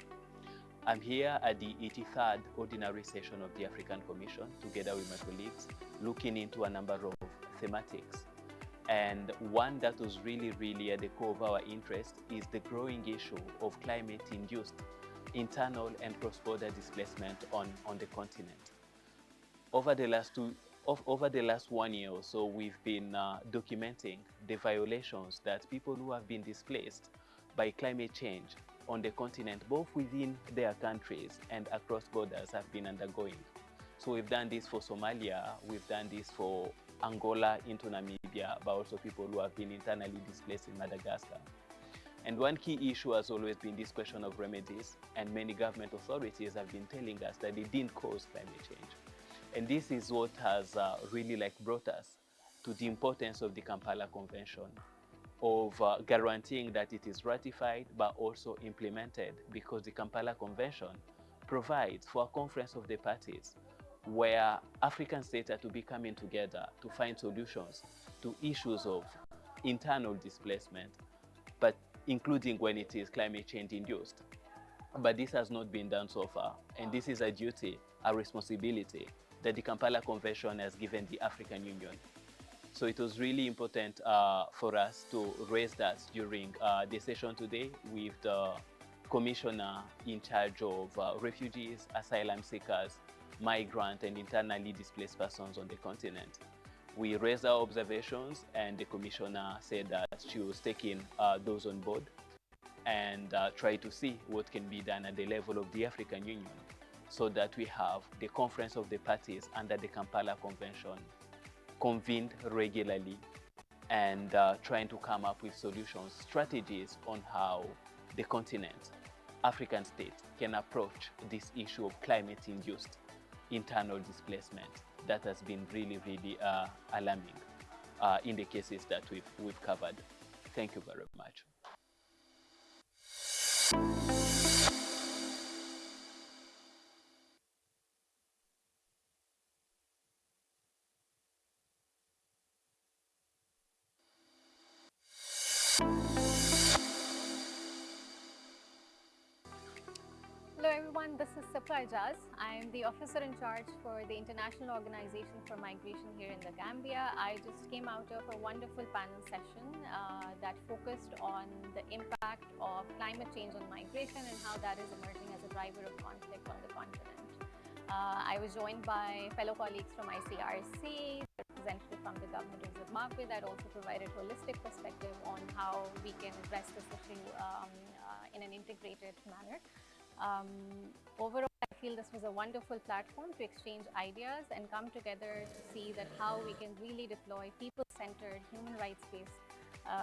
I'm here at the 83rd Ordinary Session of the African Commission, together with my colleagues, looking into a number of thematics. And one that was really at the core of our interest is the growing issue of climate-induced internal and cross-border displacement on the continent. Over the last 1 year or so, we've been documenting the violations that people who have been displaced by climate change on the continent, both within their countries and across borders, have been undergoing. So we've done this for Somalia, we've done this for Angola into Namibia, but also people who have been internally displaced in Madagascar. And one key issue has always been this question of remedies, and many government authorities have been telling us that they didn't cause climate change. And this is what has really brought us to the importance of the Kampala Convention, of guaranteeing that it is ratified but also implemented, because the Kampala Convention provides for a conference of the parties where African states are to be coming together to find solutions to issues of internal displacement, but including when it is climate change induced. But this has not been done so far, and this is a duty, a responsibility that the Kampala Convention has given the African Union. So it was really important for us to raise that during the session today with the Commissioner in charge of refugees, asylum seekers, migrant and internally displaced persons on the continent. We raised our observations, and the Commissioner said that she was taking those on board and try to see what can be done at the level of the African Union, so that we have the conference of the parties under the Kampala Convention convened regularly and trying to come up with solutions, strategies on how the continent, African states, can approach this issue of climate-induced internal displacement that has been really alarming in the cases that we've covered. Thank you very much. Hello everyone, this is ACHPR. I am the officer in charge for the International Organization for Migration here in the Gambia. I just came out of a wonderful panel session that focused on the impact of climate change on migration and how that is emerging as a driver of conflict on the continent. I was joined by fellow colleagues from ICRC, representative from the government of Zimbabwe that also provided holistic perspective on how we can address this issue in an integrated manner. Overall, I feel this was a wonderful platform to exchange ideas and come together to see that how we can really deploy people-centered, human rights-based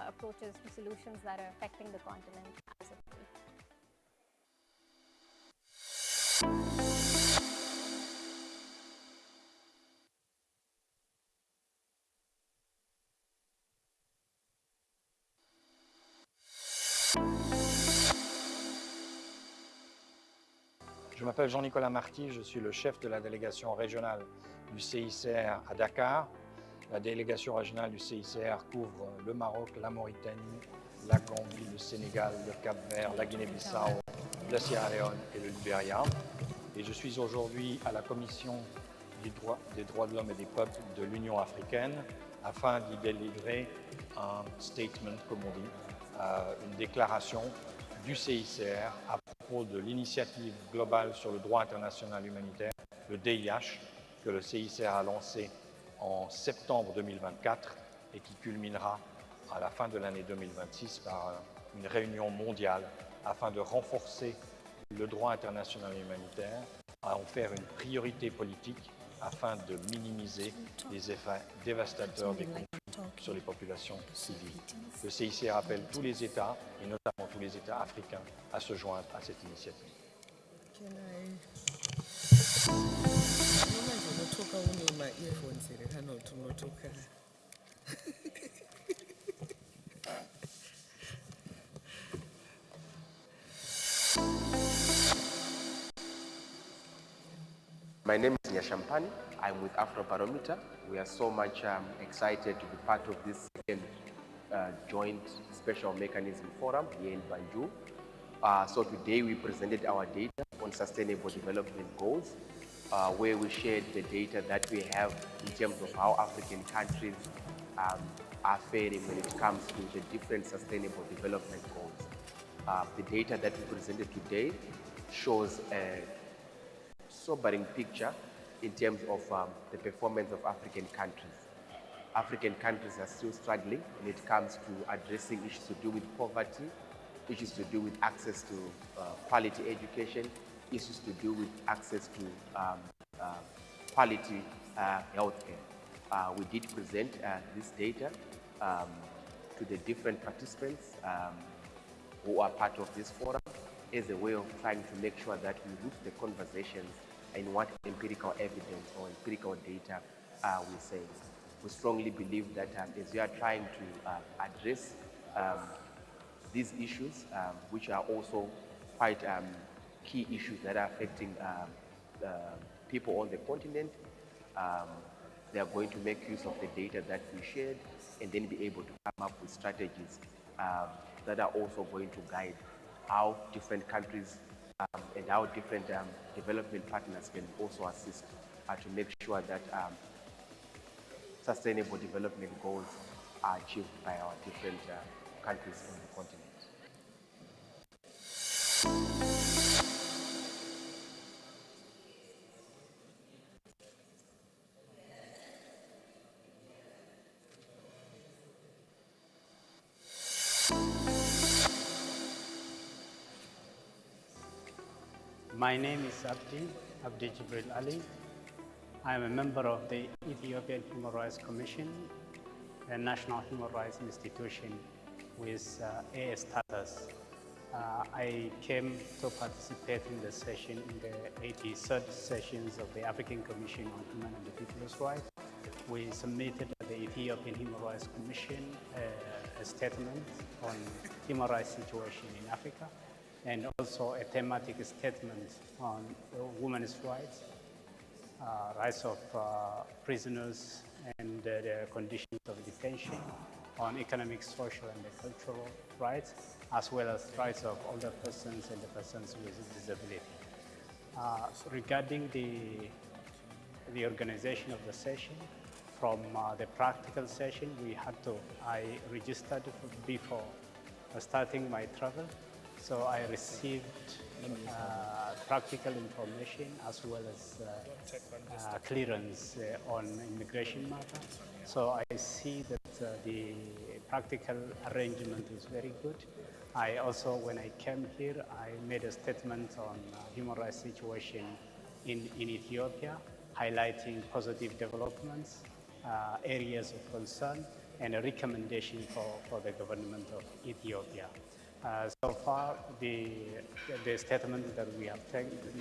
approaches to solutions that are affecting the continent as a whole. Je m'appelle Jean-Nicolas Marty, je suis le chef de la délégation régionale du CICR à Dakar. La délégation régionale du CICR couvre le Maroc, la Mauritanie, la Gambie, le Sénégal, le Cap-Vert, la Guinée-Bissau, la Sierra Leone et le Libéria. Et je suis aujourd'hui à la Commission des droits de l'homme et des peuples de l'Union africaine afin d'y délivrer un statement, comme on dit, une déclaration du CICR à propos de l'initiative globale sur le droit international humanitaire, le DIH, que le CICR a lancé en septembre 2024 et qui culminera à la fin de l'année 2026 par une réunion mondiale afin de renforcer le droit international humanitaire, à en faire une priorité politique afin de minimiser les effets dévastateurs des conflits sur les populations civiles. Le CICR appelle tous les États, et notamment tous les États africains, à se joindre à cette initiative. My name is Nyashampani. I'm with Afrobarometer. We are so much excited to be part of this second joint special mechanism forum here in Banjul. So today we presented our data on sustainable development goals, where we shared the data that we have in terms of how African countries are faring when it comes to the different sustainable development goals. The data that we presented today shows a sobering picture in terms of the performance of African countries. African countries are still struggling when it comes to addressing issues to do with poverty, issues to do with access to quality education, issues to do with access to quality healthcare. We did present this data to the different participants who are part of this forum as a way of trying to make sure that we root the conversations in what empirical evidence or empirical data we're saying. We strongly believe that as we are trying to address these issues, which are also quite key issues that are affecting people on the continent, they are going to make use of the data that we shared and then be able to come up with strategies that are also going to guide how different countries and how different development partners can also assist to make sure that sustainable development goals are achieved by our different countries on the continent. My name is Abdi Jibril Ali. I am a member of the Ethiopian Human Rights Commission, a national human rights institution with AA status. I came to participate in the session, in the 83rd sessions of the African Commission on Human and People's Rights. We submitted to the Ethiopian Human Rights Commission a statement on human rights situation in Africa, and also a thematic statement on women's rights, rights of prisoners and their conditions of detention, on economic, social, and cultural rights, as well as rights of older persons and the persons with disability. Regarding the organization of the session, from the practical session, I registered before starting my travel. So I received practical information as well as clearance on immigration matter. So I see that the practical arrangement is very good. I also, when I came here, I made a statement on human rights situation in Ethiopia, highlighting positive developments, areas of concern, and a recommendation for the government of Ethiopia. So far, the statements that we have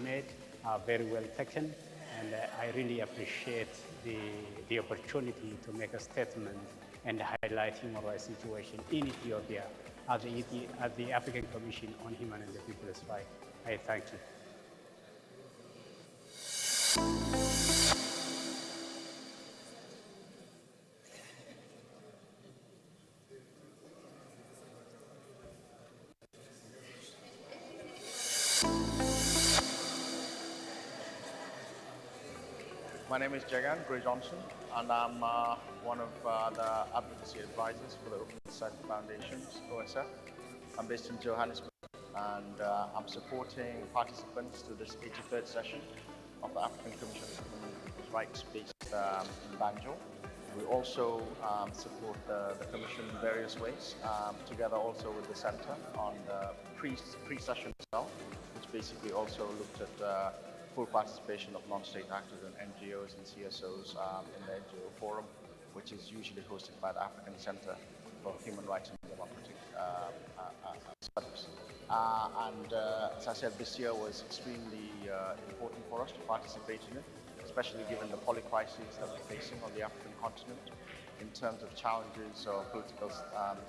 made are very well taken, and I really appreciate the opportunity to make a statement and highlight human rights situation in Ethiopia at the African Commission on Human and the People's Rights. I thank you. My name is Jagan Gray Johnson, and I'm one of the advocacy advisors for the Open Society Foundation's OSF. I'm based in Johannesburg, and I'm supporting participants to this 83rd session of the African Commission on Human Rights based in Banjul. We also support the Commission in various ways, together also with the Center on the pre-session itself, which basically also looked at full participation of non-state actors and NGOs and CSOs in the NGO forum, which is usually hosted by the African Center for Human Rights and Democratic Studies. As I said, this year was extremely important for us to participate in it, especially given the polycrises that we're facing on the African continent in terms of challenges of political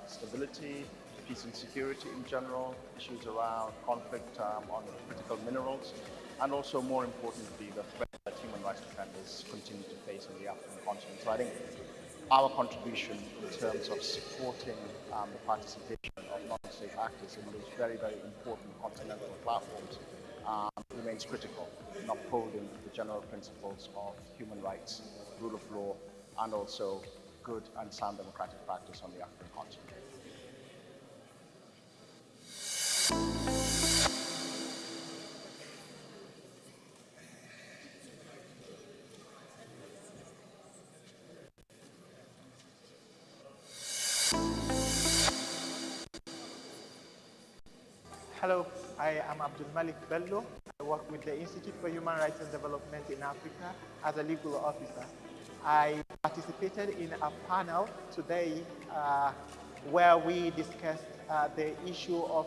stability, peace and security in general, issues around conflict on critical minerals, and also, more importantly, the threat that human rights defenders continue to face on the African continent. So I think our contribution in terms of supporting the participation of non-state actors in those very, very important continental platforms remains critical in upholding the general principles of human rights, rule of law, and also good and sound democratic practice on the African continent. Hello, I am Abdul Malik Bello. I work with the Institute for Human Rights and Development in Africa as a legal officer. I participated in a panel today where we discussed the issue of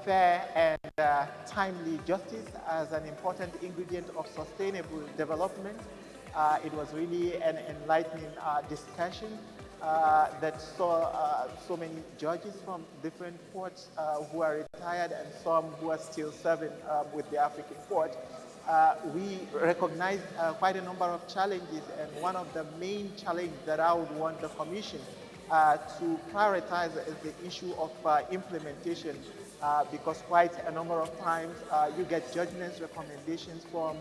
fair and timely justice as an important ingredient of sustainable development. It was really an enlightening discussion that saw so many judges from different courts who are retired and some who are still serving with the African court. We recognized quite a number of challenges, and one of the main challenges that I would want the Commission to prioritize is the issue of implementation, because quite a number of times you get judgments, recommendations from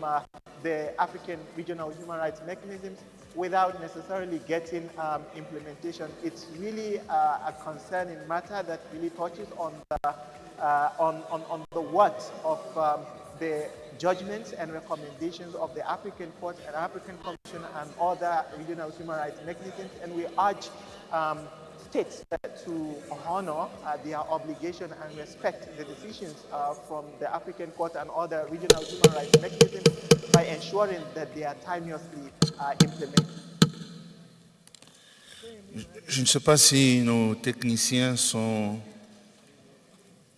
the African regional human rights mechanisms without necessarily getting implementation. It's really a concerning matter that really touches on the what of the judgments and recommendations of the African Court and African Commission and other regional human rights mechanisms, and we urge states to honor their obligation and respect the decisions from the African Court and other regional human rights mechanisms by ensuring that they are timeously implemented. Je ne sais pas si nos techniciens sont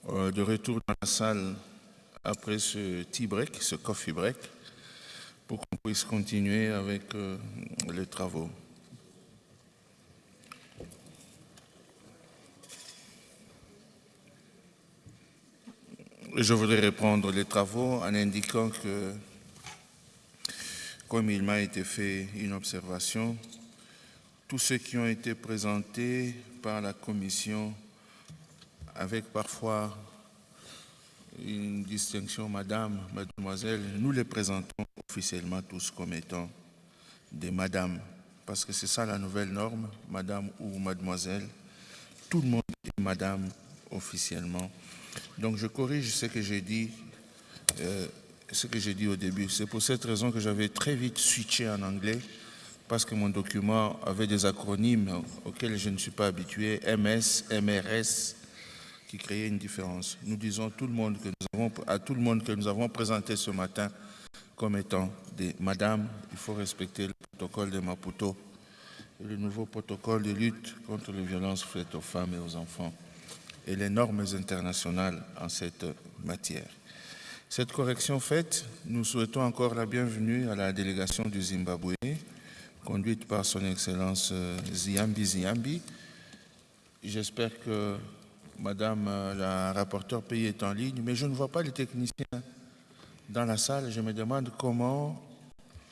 de retour dans la salle après ce tea break, ce coffee break, pour qu'on puisse continuer avec les travaux. Je voudrais reprendre les travaux en indiquant que, comme il m'a été fait une observation, tous ceux qui ont été présentés par la Commission avec parfois une distinction, madame, mademoiselle, nous les présentons officiellement tous comme étant des madames, parce que c'est ça la nouvelle norme, madame ou mademoiselle. Tout le monde est madame officiellement. Donc je corrige ce que j'ai dit, au début. C'est pour cette raison que j'avais très vite switché en anglais, parce que mon document avait des acronymes auxquels je ne suis pas habitué, MS, MRS, qui créaient une différence. Nous disons à tout le monde que nous avons présenté ce matin comme étant des madames. Il faut respecter le protocole de Maputo et le nouveau protocole de lutte contre les violences faites aux femmes et aux enfants et les normes internationales en cette matière. Cette correction faite, nous souhaitons encore la bienvenue à la délégation du Zimbabwe, conduite par son Excellence Ziambi. J'espère que Madame la rapporteure pays est en ligne, mais je ne vois pas les techniciens dans la salle. Je me demande comment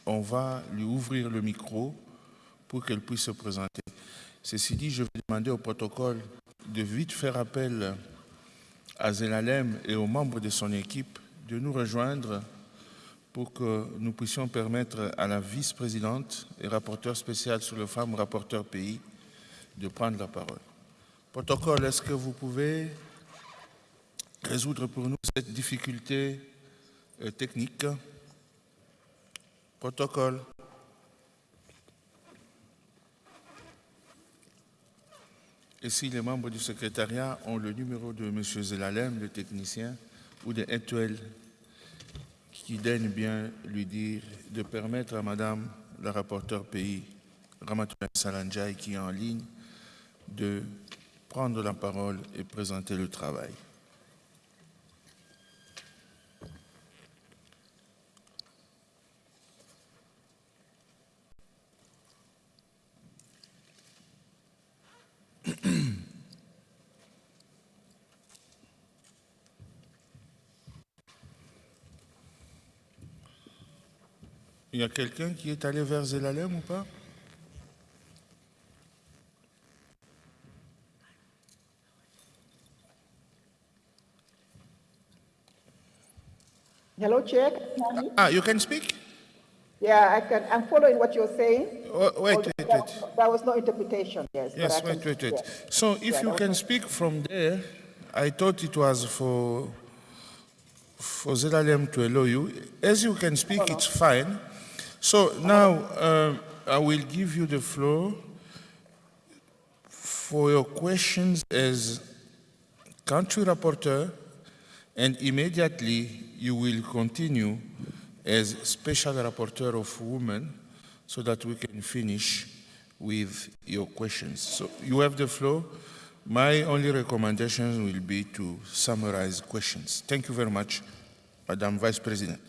on va lui ouvrir le micro pour qu'elle puisse se présenter. Ceci dit, je vais demander au protocole de vite faire appel à Zelalem et aux membres de son équipe de nous rejoindre pour que nous puissions permettre à la vice-présidente et rapporteure spéciale sur les femmes, rapporteur pays, de prendre la parole. Protocole, est-ce que vous pouvez résoudre pour nous cette difficulté technique? Protocole. Et si les membres du secrétariat ont le numéro de M. Zelalem, le technicien, ou de Etuel, qui daigne bien lui dire de permettre à Madame la rapporteure pays, Ramatoulaye Salanjai, qui est en ligne, de prendre la parole et présenter le travail. Il y a quelqu'un qui est allé vers Zelalem ou pas? Hello, Chair. You can speak? Yeah, I can. I'm following what you're saying. Wait. There was no interpretation, yes. Yes, but wait. Yeah. So if you can speak from there, I thought it was for Zelalem to allow you. As you can speak, it's fine. So now I will give you the floor for your questions as country rapporteur, and immediately you will continue as special rapporteur of women so that we can finish with your questions. So you have the floor. My only recommendation will be to summarize questions. Thank you very much, Madam Vice President.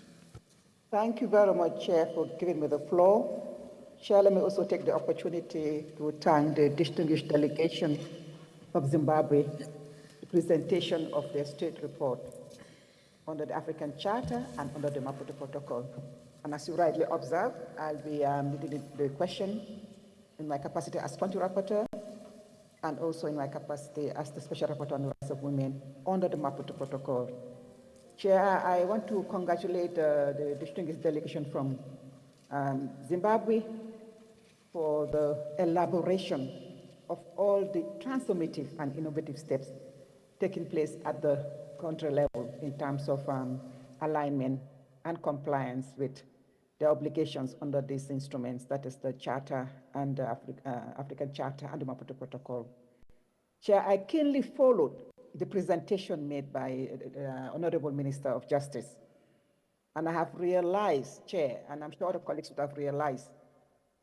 Thank you very much, Chair, for giving me the floor. Chair, let me also take the opportunity to thank the distinguished delegation of Zimbabwe, the presentation of their state report under the African Charter and under the Maputo Protocol. And as you rightly observed, I'll be leading the question in my capacity as country rapporteur and also in my capacity as the Special Rapporteur on the Rights of Women under the Maputo Protocol. Chair, I want to congratulate the distinguished delegation from Zimbabwe for the elaboration of all the transformative and innovative steps taking place at the country level in terms of alignment and compliance with the obligations under these instruments, that is the Charter and the African Charter and the Maputo Protocol. Chair, I keenly followed the presentation made by the Honorable Minister of Justice. And I have realized, Chair, and I'm sure the colleagues would have realized,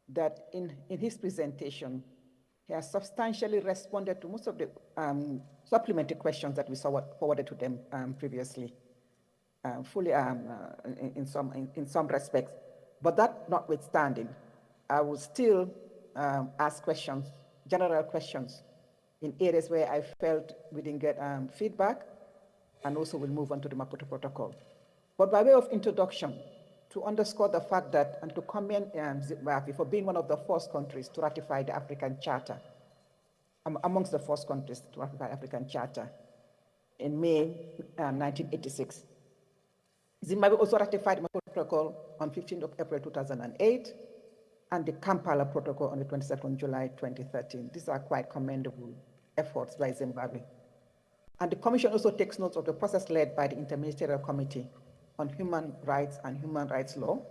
that in his presentation, he has substantially responded to most of the supplementary questions that we forwarded to them previously, fully in some respects. But that notwithstanding, I will still ask questions, general questions, in areas where I felt we didn't get feedback, and also we'll move on to the Maputo Protocol. But by way of introduction, to underscore the fact that, and to commend Zimbabwe for being one of the first countries to ratify the African Charter, amongst the first countries to ratify the African Charter. in May 1986. Zimbabwe also ratified the Maputo Protocol on 15th of April 2008 and the Kampala Protocol on the 22nd July 2013. These are quite commendable efforts by Zimbabwe. And the Commission also takes note of the process led by the Interministerial Committee on Human Rights and Human Rights Law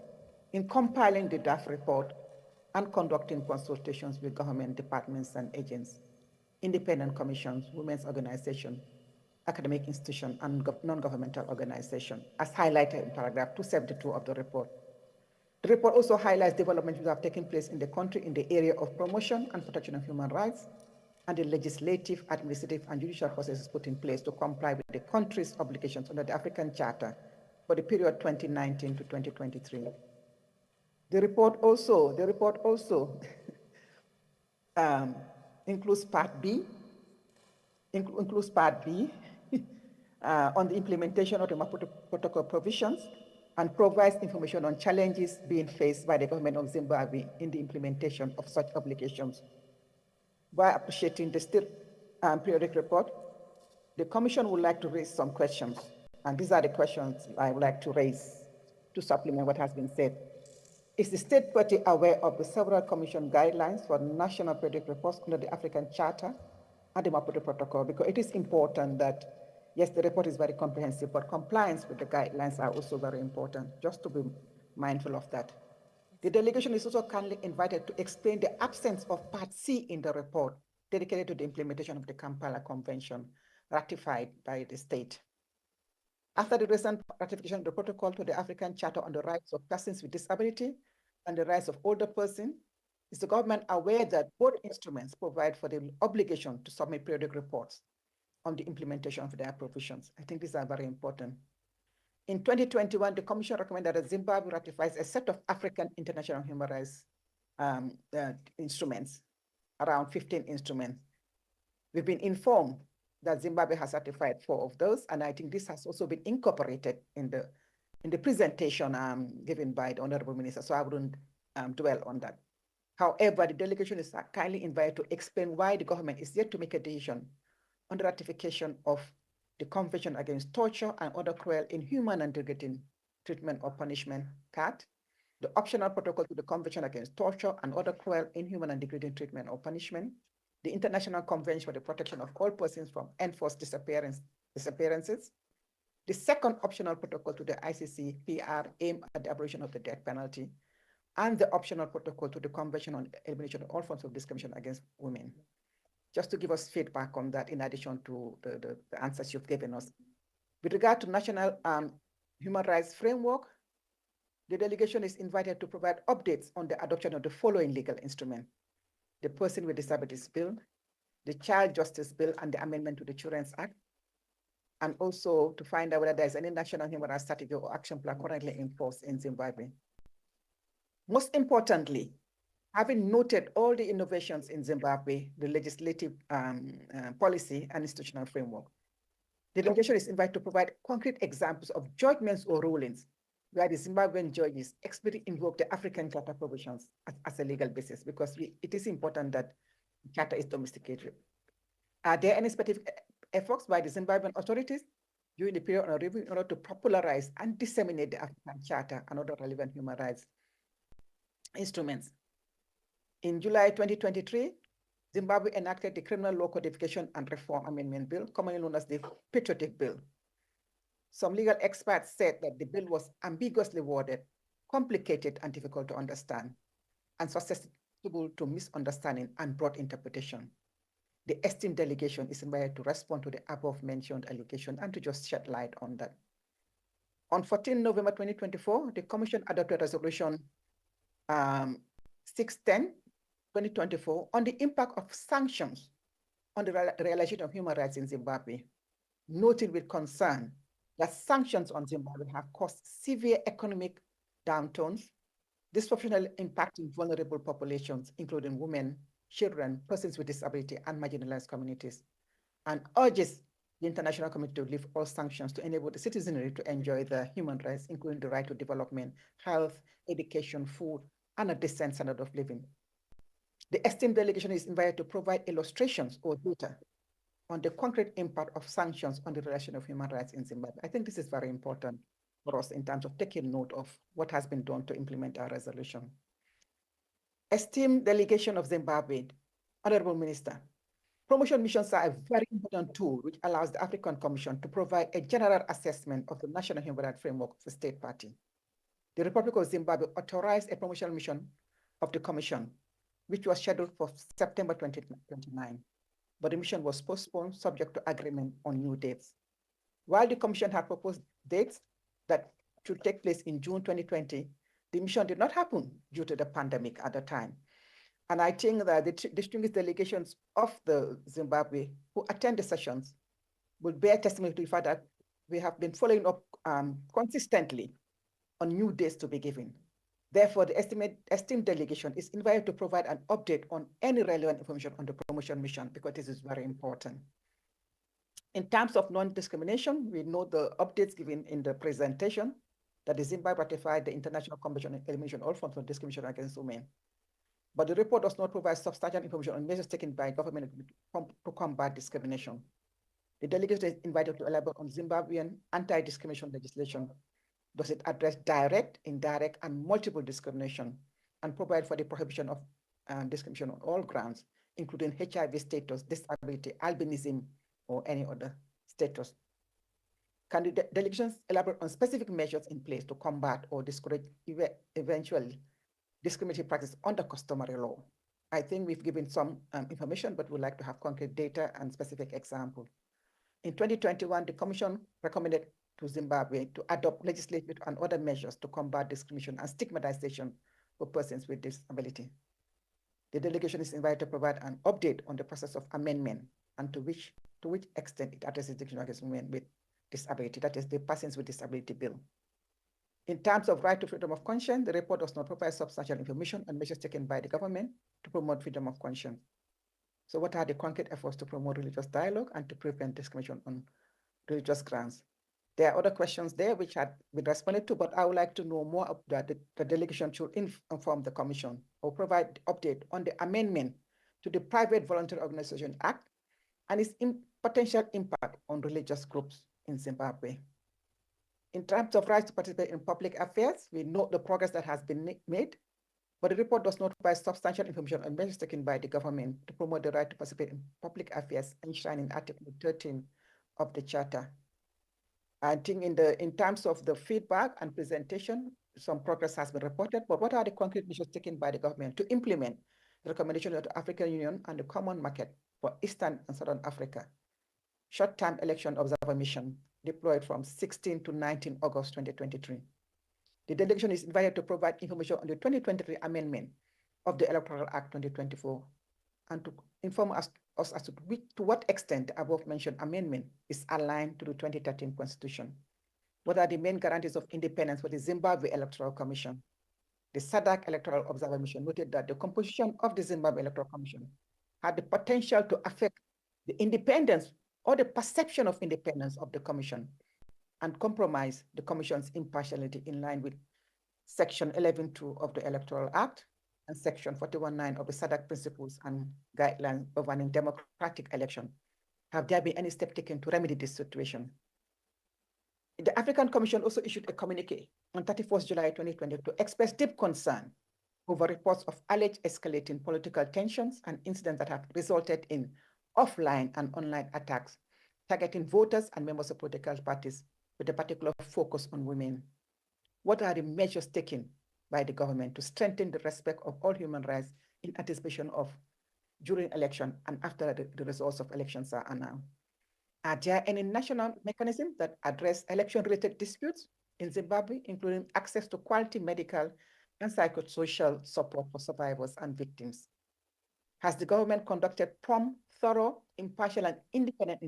in compiling the draft report and conducting consultations with government departments and agents, independent commissions, women's organizations, academic institutions, and non-governmental organizations, as highlighted in paragraph 272 of the report. The report also highlights developments that have taken place in the country in the area of promotion and protection of human rights, and the legislative, administrative, and judicial processes put in place to comply with the country's obligations under the African Charter for the period 2019 to 2023. The report also includes Part B, on the implementation of the Maputo Protocol provisions and provides information on challenges being faced by the government of Zimbabwe in the implementation of such obligations. By appreciating the state periodic report, the Commission would like to raise some questions, and these are the questions I would like to raise to supplement what has been said. Is the state party aware of the several Commission guidelines for national periodic reports under the African Charter and the Maputo Protocol? Because it is important that, yes, the report is very comprehensive, but compliance with the guidelines are also very important, just to be mindful of that. The delegation is also kindly invited to explain the absence of Part C in the report dedicated to the implementation of the Kampala Convention ratified by the state. After the recent ratification of the protocol to the African Charter on the Rights of Persons with Disability and the Rights of Older Persons, is the government aware that both instruments provide for the obligation to submit periodic reports on the implementation of their provisions? I think these are very important. In 2021, the Commission recommended that Zimbabwe ratifies a set of African international human rights instruments, around 15 instruments. We've been informed that Zimbabwe has ratified 4 of those, and I think this has also been incorporated in the presentation given by the Honorable Minister, so I wouldn't dwell on that. However, the delegation is kindly invited to explain why the government is yet to make a decision on the ratification of the Convention Against Torture and Other Cruel, Inhuman, and Degrading Treatment or Punishment, CAT, the optional protocol to the Convention Against Torture and Other Cruel, Inhuman, and Degrading Treatment or Punishment, the International Convention for the Protection of All Persons from Enforced Disappearances, the second optional protocol to the ACHPR aimed at the abolition of the death penalty, and the optional protocol to the Convention on Elimination of All Forms of Discrimination Against Women. Just to give us feedback on that, in addition to the answers you've given us. With regard to national human rights framework, the delegation is invited to provide updates on the adoption of the following legal instrument: the Person with Disabilities Bill, the Child Justice Bill, and the amendment to the Children's Act, and also to find out whether there's any national human rights strategy or action plan currently in force in Zimbabwe. Most importantly, having noted all the innovations in Zimbabwe, the legislative policy and institutional framework, the delegation is invited to provide concrete examples of judgments or rulings where the Zimbabwean judges explicitly invoke the African Charter provisions as a legal basis, because it is important that the Charter is domesticated. Are there any specific efforts by the Zimbabwean authorities during the period of review in order to popularize and disseminate the African Charter and other relevant human rights instruments? In July 2023, Zimbabwe enacted the Criminal Law Codification and Reform Amendment Bill, commonly known as the Patriotic Bill. Some legal experts said that the bill was ambiguously worded, complicated and difficult to understand, and susceptible to misunderstanding and broad interpretation. The esteemed delegation is invited to respond to the above mentioned allegation and to just shed light on that. On 14 November 2024, the Commission adopted Resolution 610 2024 on the impact of sanctions on the realization of human rights in Zimbabwe, noting with concern that sanctions on Zimbabwe have caused severe economic downturns, disproportionately impacting vulnerable populations, including women, children, persons with disability, and marginalized communities, and urges the international community to lift all sanctions to enable the citizenry to enjoy their human rights, including the right to development, health, education, food, and a decent standard of living. The esteemed delegation is invited to provide illustrations or data on the concrete impact of sanctions on the relation of human rights in Zimbabwe. I think this is very important for us in terms of taking note of what has been done to implement our resolution. Esteemed delegation of Zimbabwe, Honorable Minister, promotion missions are a very important tool which allows the African Commission to provide a general assessment of the national human rights framework of the state party. The Republic of Zimbabwe authorized a promotional mission of the Commission, which was scheduled for September 2029, but the mission was postponed subject to agreement on new dates. While the Commission had proposed dates that should take place in June 2020, the mission did not happen due to the pandemic at the time. And I think that the distinguished delegations of the Zimbabwe who attend the sessions will bear testimony to the fact that we have been following up consistently on new dates to be given. Therefore, the esteemed delegation is invited to provide an update on any relevant information on the promotion mission, because this is very important. In terms of non-discrimination, we know the updates given in the presentation that the Zimbabwe ratified the International Convention on Elimination of All Forms of Discrimination Against Women. But the report does not provide substantial information on measures taken by government to combat discrimination. The delegation is invited to elaborate on Zimbabwean anti-discrimination legislation. Does it address direct, indirect, and multiple discrimination, and provide for the prohibition of discrimination on all grounds, including HIV status, disability, albinism, or any other status? Can the delegations elaborate on specific measures in place to combat or discourage eventually discriminatory practice under customary law? I think we've given some information, but we'd like to have concrete data and specific examples. In 2021, the Commission recommended to Zimbabwe to adopt legislative and other measures to combat discrimination and stigmatization for persons with disability. The delegation is invited to provide an update on the process of amendment and to which extent it addresses discrimination against women with disability, that is the Persons with Disability Bill. In terms of right to freedom of conscience, the report does not provide substantial information on measures taken by the government to promote freedom of conscience. So what are the concrete efforts to promote religious dialogue and to prevent discrimination on religious grounds? There are other questions there which had been responded to, but I would like to know more of that. The delegation should inform the Commission or provide update on the amendment to the Private Voluntary Organization Act and its potential impact on religious groups in Zimbabwe. In terms of rights to participate in public affairs, we note the progress that has been made, but the report does not provide substantial information on measures taken by the government to promote the right to participate in public affairs enshrined in Article 13 of the Charter. I think in terms of the feedback and presentation, some progress has been reported, but what are the concrete measures taken by the government to implement the recommendation of the African Union and the Common Market for Eastern and Southern Africa? Short-term election observer mission deployed from 16 to 19 August 2023. The delegation is invited to provide information on the 2023 amendment of the Electoral Act 2024 and to inform us as to what extent the above-mentioned amendment is aligned to the 2013 Constitution. What are the main guarantees of independence for the Zimbabwe Electoral Commission? The SADC Electoral Observer Mission noted that the composition of the Zimbabwe Electoral Commission had the potential to affect the independence or the perception of independence of the Commission and compromise the Commission's impartiality in line with Section 11.2 of the Electoral Act and Section 41.9 of the SADC Principles and Guidelines governing democratic election. Have there been any steps taken to remedy this situation? The African Commission also issued a communique on 31st July 2020 to express deep concern over reports of alleged escalating political tensions and incidents that have resulted in offline and online attacks targeting voters and members of political parties with a particular focus on women. What are the measures taken by the government to strengthen the respect of all human rights in anticipation of during election and after the results of elections are announced? Are there any national mechanisms that address election-related disputes in Zimbabwe, including access to quality medical and psychosocial support for survivors and victims? Has the government conducted prompt, thorough, impartial, and independent,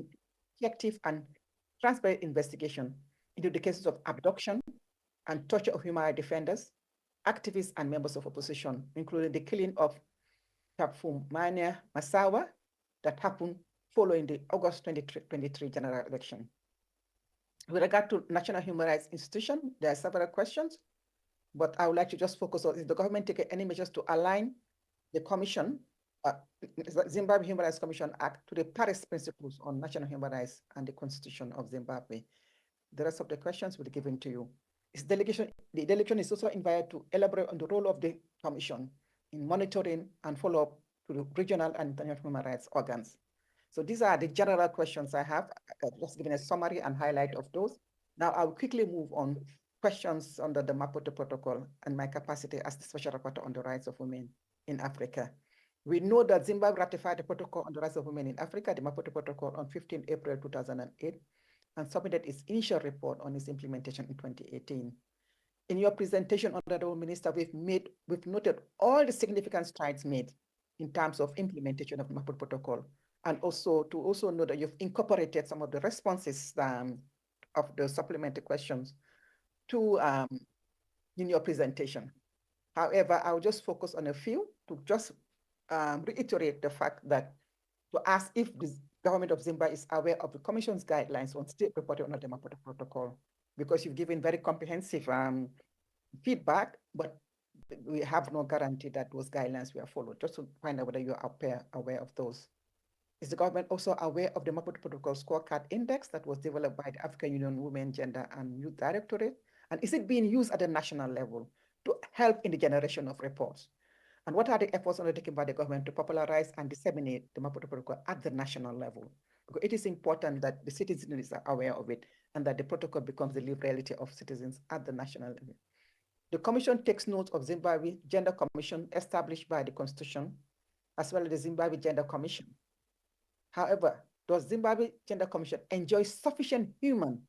effective, and transparent investigation into the cases of abduction and torture of human rights defenders, activists, and members of opposition, including the killing of Tapfumania Masawa that happened following the August 2023 general election? With regard to National Human Rights Institution, there are several questions, but I would like to just focus on, is the government taking any measures to align the Commission Zimbabwe Human Rights Commission Act to the Paris Principles on National Human Rights and the Constitution of Zimbabwe. The rest of the questions will be given to you. The delegation is also invited to elaborate on the role of the Commission in monitoring and follow-up to the regional and international human rights organs. So these are the general questions I have. I've just given a summary and highlight of those. Now I'll quickly move on questions under the Maputo Protocol and my capacity as the Special Rapporteur on the Rights of Women in Africa. We know that Zimbabwe ratified the Protocol on the Rights of Women in Africa, the Maputo Protocol, on 15 April 2008, and submitted its initial report on its implementation in 2018. In your presentation, Honorable Minister, we've noted all the significant strides made in terms of implementation of the Maputo Protocol, and also know that you've incorporated some of the responses of the supplementary questions to in your presentation. However, I'll just focus on a few to just reiterate the fact that to ask if the government of Zimbabwe is aware of the Commission's guidelines on state reporting under the Maputo Protocol, because you've given very comprehensive feedback, but we have no guarantee that those guidelines were followed, just to find out whether you are aware of those. Is the government also aware of the Maputo Protocol Scorecard Index that was developed by the African Union Women, Gender and Youth Directorate? And is it being used at the national level to help in the generation of reports? And what are the efforts undertaken by the government to popularize and disseminate the Maputo Protocol at the national level? Because it is important that the citizens are aware of it and that the protocol becomes the lived reality of citizens at the national level. The Commission takes note of Zimbabwe Gender Commission established by the Constitution, as well as the Zimbabwe Gender Commission. However, does Zimbabwe Gender Commission enjoy sufficient human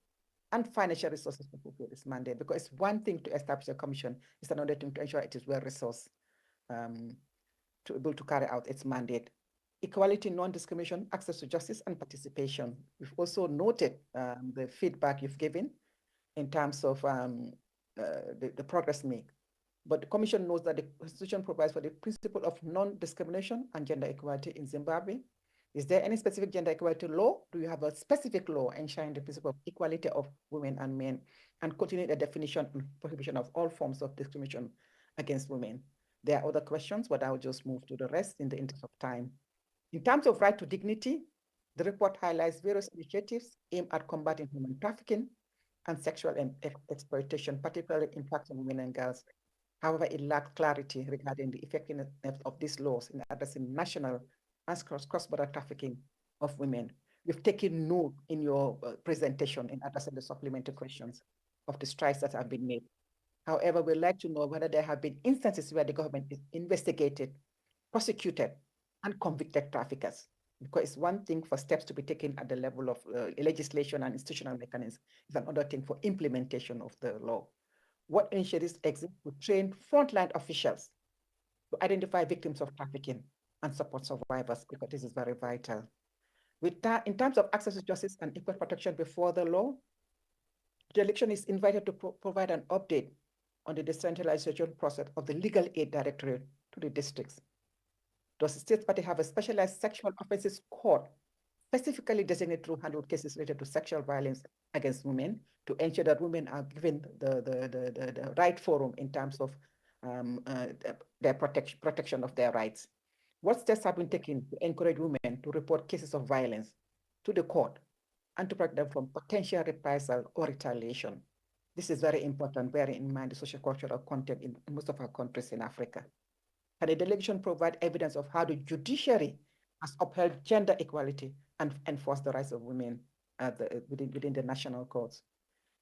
and financial resources to fulfill this mandate? Because it's one thing to establish a commission, it's another thing to ensure it is well-resourced to be able to carry out its mandate. Equality, non-discrimination, access to justice, and participation. We've also noted the feedback you've given in terms of the progress made. But the Commission knows that the Constitution provides for the principle of non-discrimination and gender equality in Zimbabwe. Is there any specific gender equality law? Do you have a specific law ensuring the principle of equality of women and men and continuing the definition and prohibition of all forms of discrimination against women? There are other questions, but I'll just move to the rest in the interest of time. In terms of right to dignity, the report highlights various initiatives aimed at combating human trafficking and sexual exploitation, particularly impacting women and girls. However, it lacks clarity regarding the effectiveness of these laws in addressing national and cross-border trafficking of women. We've taken note in your presentation in addressing the supplementary questions of the strides that have been made. However, we'd like to know whether there have been instances where the government is investigated, prosecuted, and convicted traffickers. Because it's one thing for steps to be taken at the level of legislation and institutional mechanisms. It's another thing for implementation of the law. What initiatives exist to train frontline officials to identify victims of trafficking and support survivors, because this is very vital. In terms of access to justice and equal protection before the law, the delegation is invited to provide an update on the decentralization process of the Legal Aid Directorate to the districts. Does the state party have a specialized sexual offenses court specifically designated to handle cases related to sexual violence against women to ensure that women are given the right forum in terms of their protection of their rights? What steps have been taken to encourage women to report cases of violence to the court and to protect them from potential reprisal or retaliation? This is very important, bearing in mind the socio-cultural context in most of our countries in Africa. Can the delegation provide evidence of how the judiciary has upheld gender equality and enforced the rights of women within the national courts?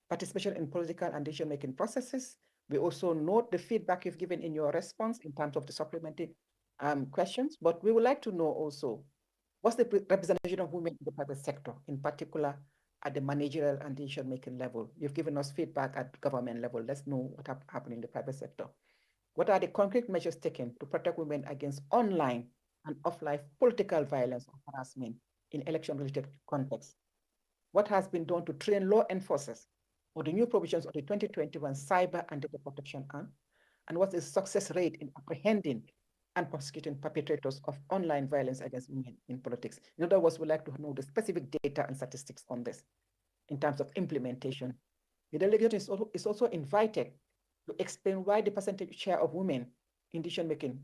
Participation in political and decision-making processes. We also note the feedback you've given in your response in terms of the supplementary questions, but we would like to know also, what's the representation of women in the private sector, in particular at the managerial and decision-making level? You've given us feedback at government level. Let's know what happened in the private sector. What are the concrete measures taken to protect women against online and offline political violence or harassment in election-related contexts? What has been done to train law enforcers for the new provisions of the 2021 Cyber and Data Protection Act? And what's the success rate in apprehending and prosecuting perpetrators of online violence against women in politics? In other words, we'd like to know the specific data and statistics on this in terms of implementation. The delegation is also invited to explain why the percentage share of women in decision-making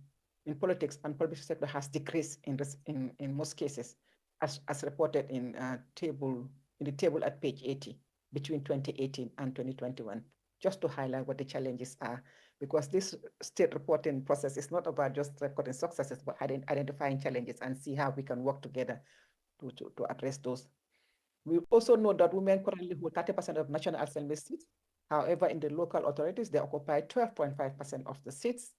in politics and public sector has decreased in most cases, as reported in the table at page 80 between 2018 and 2021, just to highlight what the challenges are, because this state reporting process is not about just recording successes, but identifying challenges and see how we can work together to address those. We also know that women currently hold 30% of National Assembly seats. However, in the local authorities, they occupy 12.5% of the seats.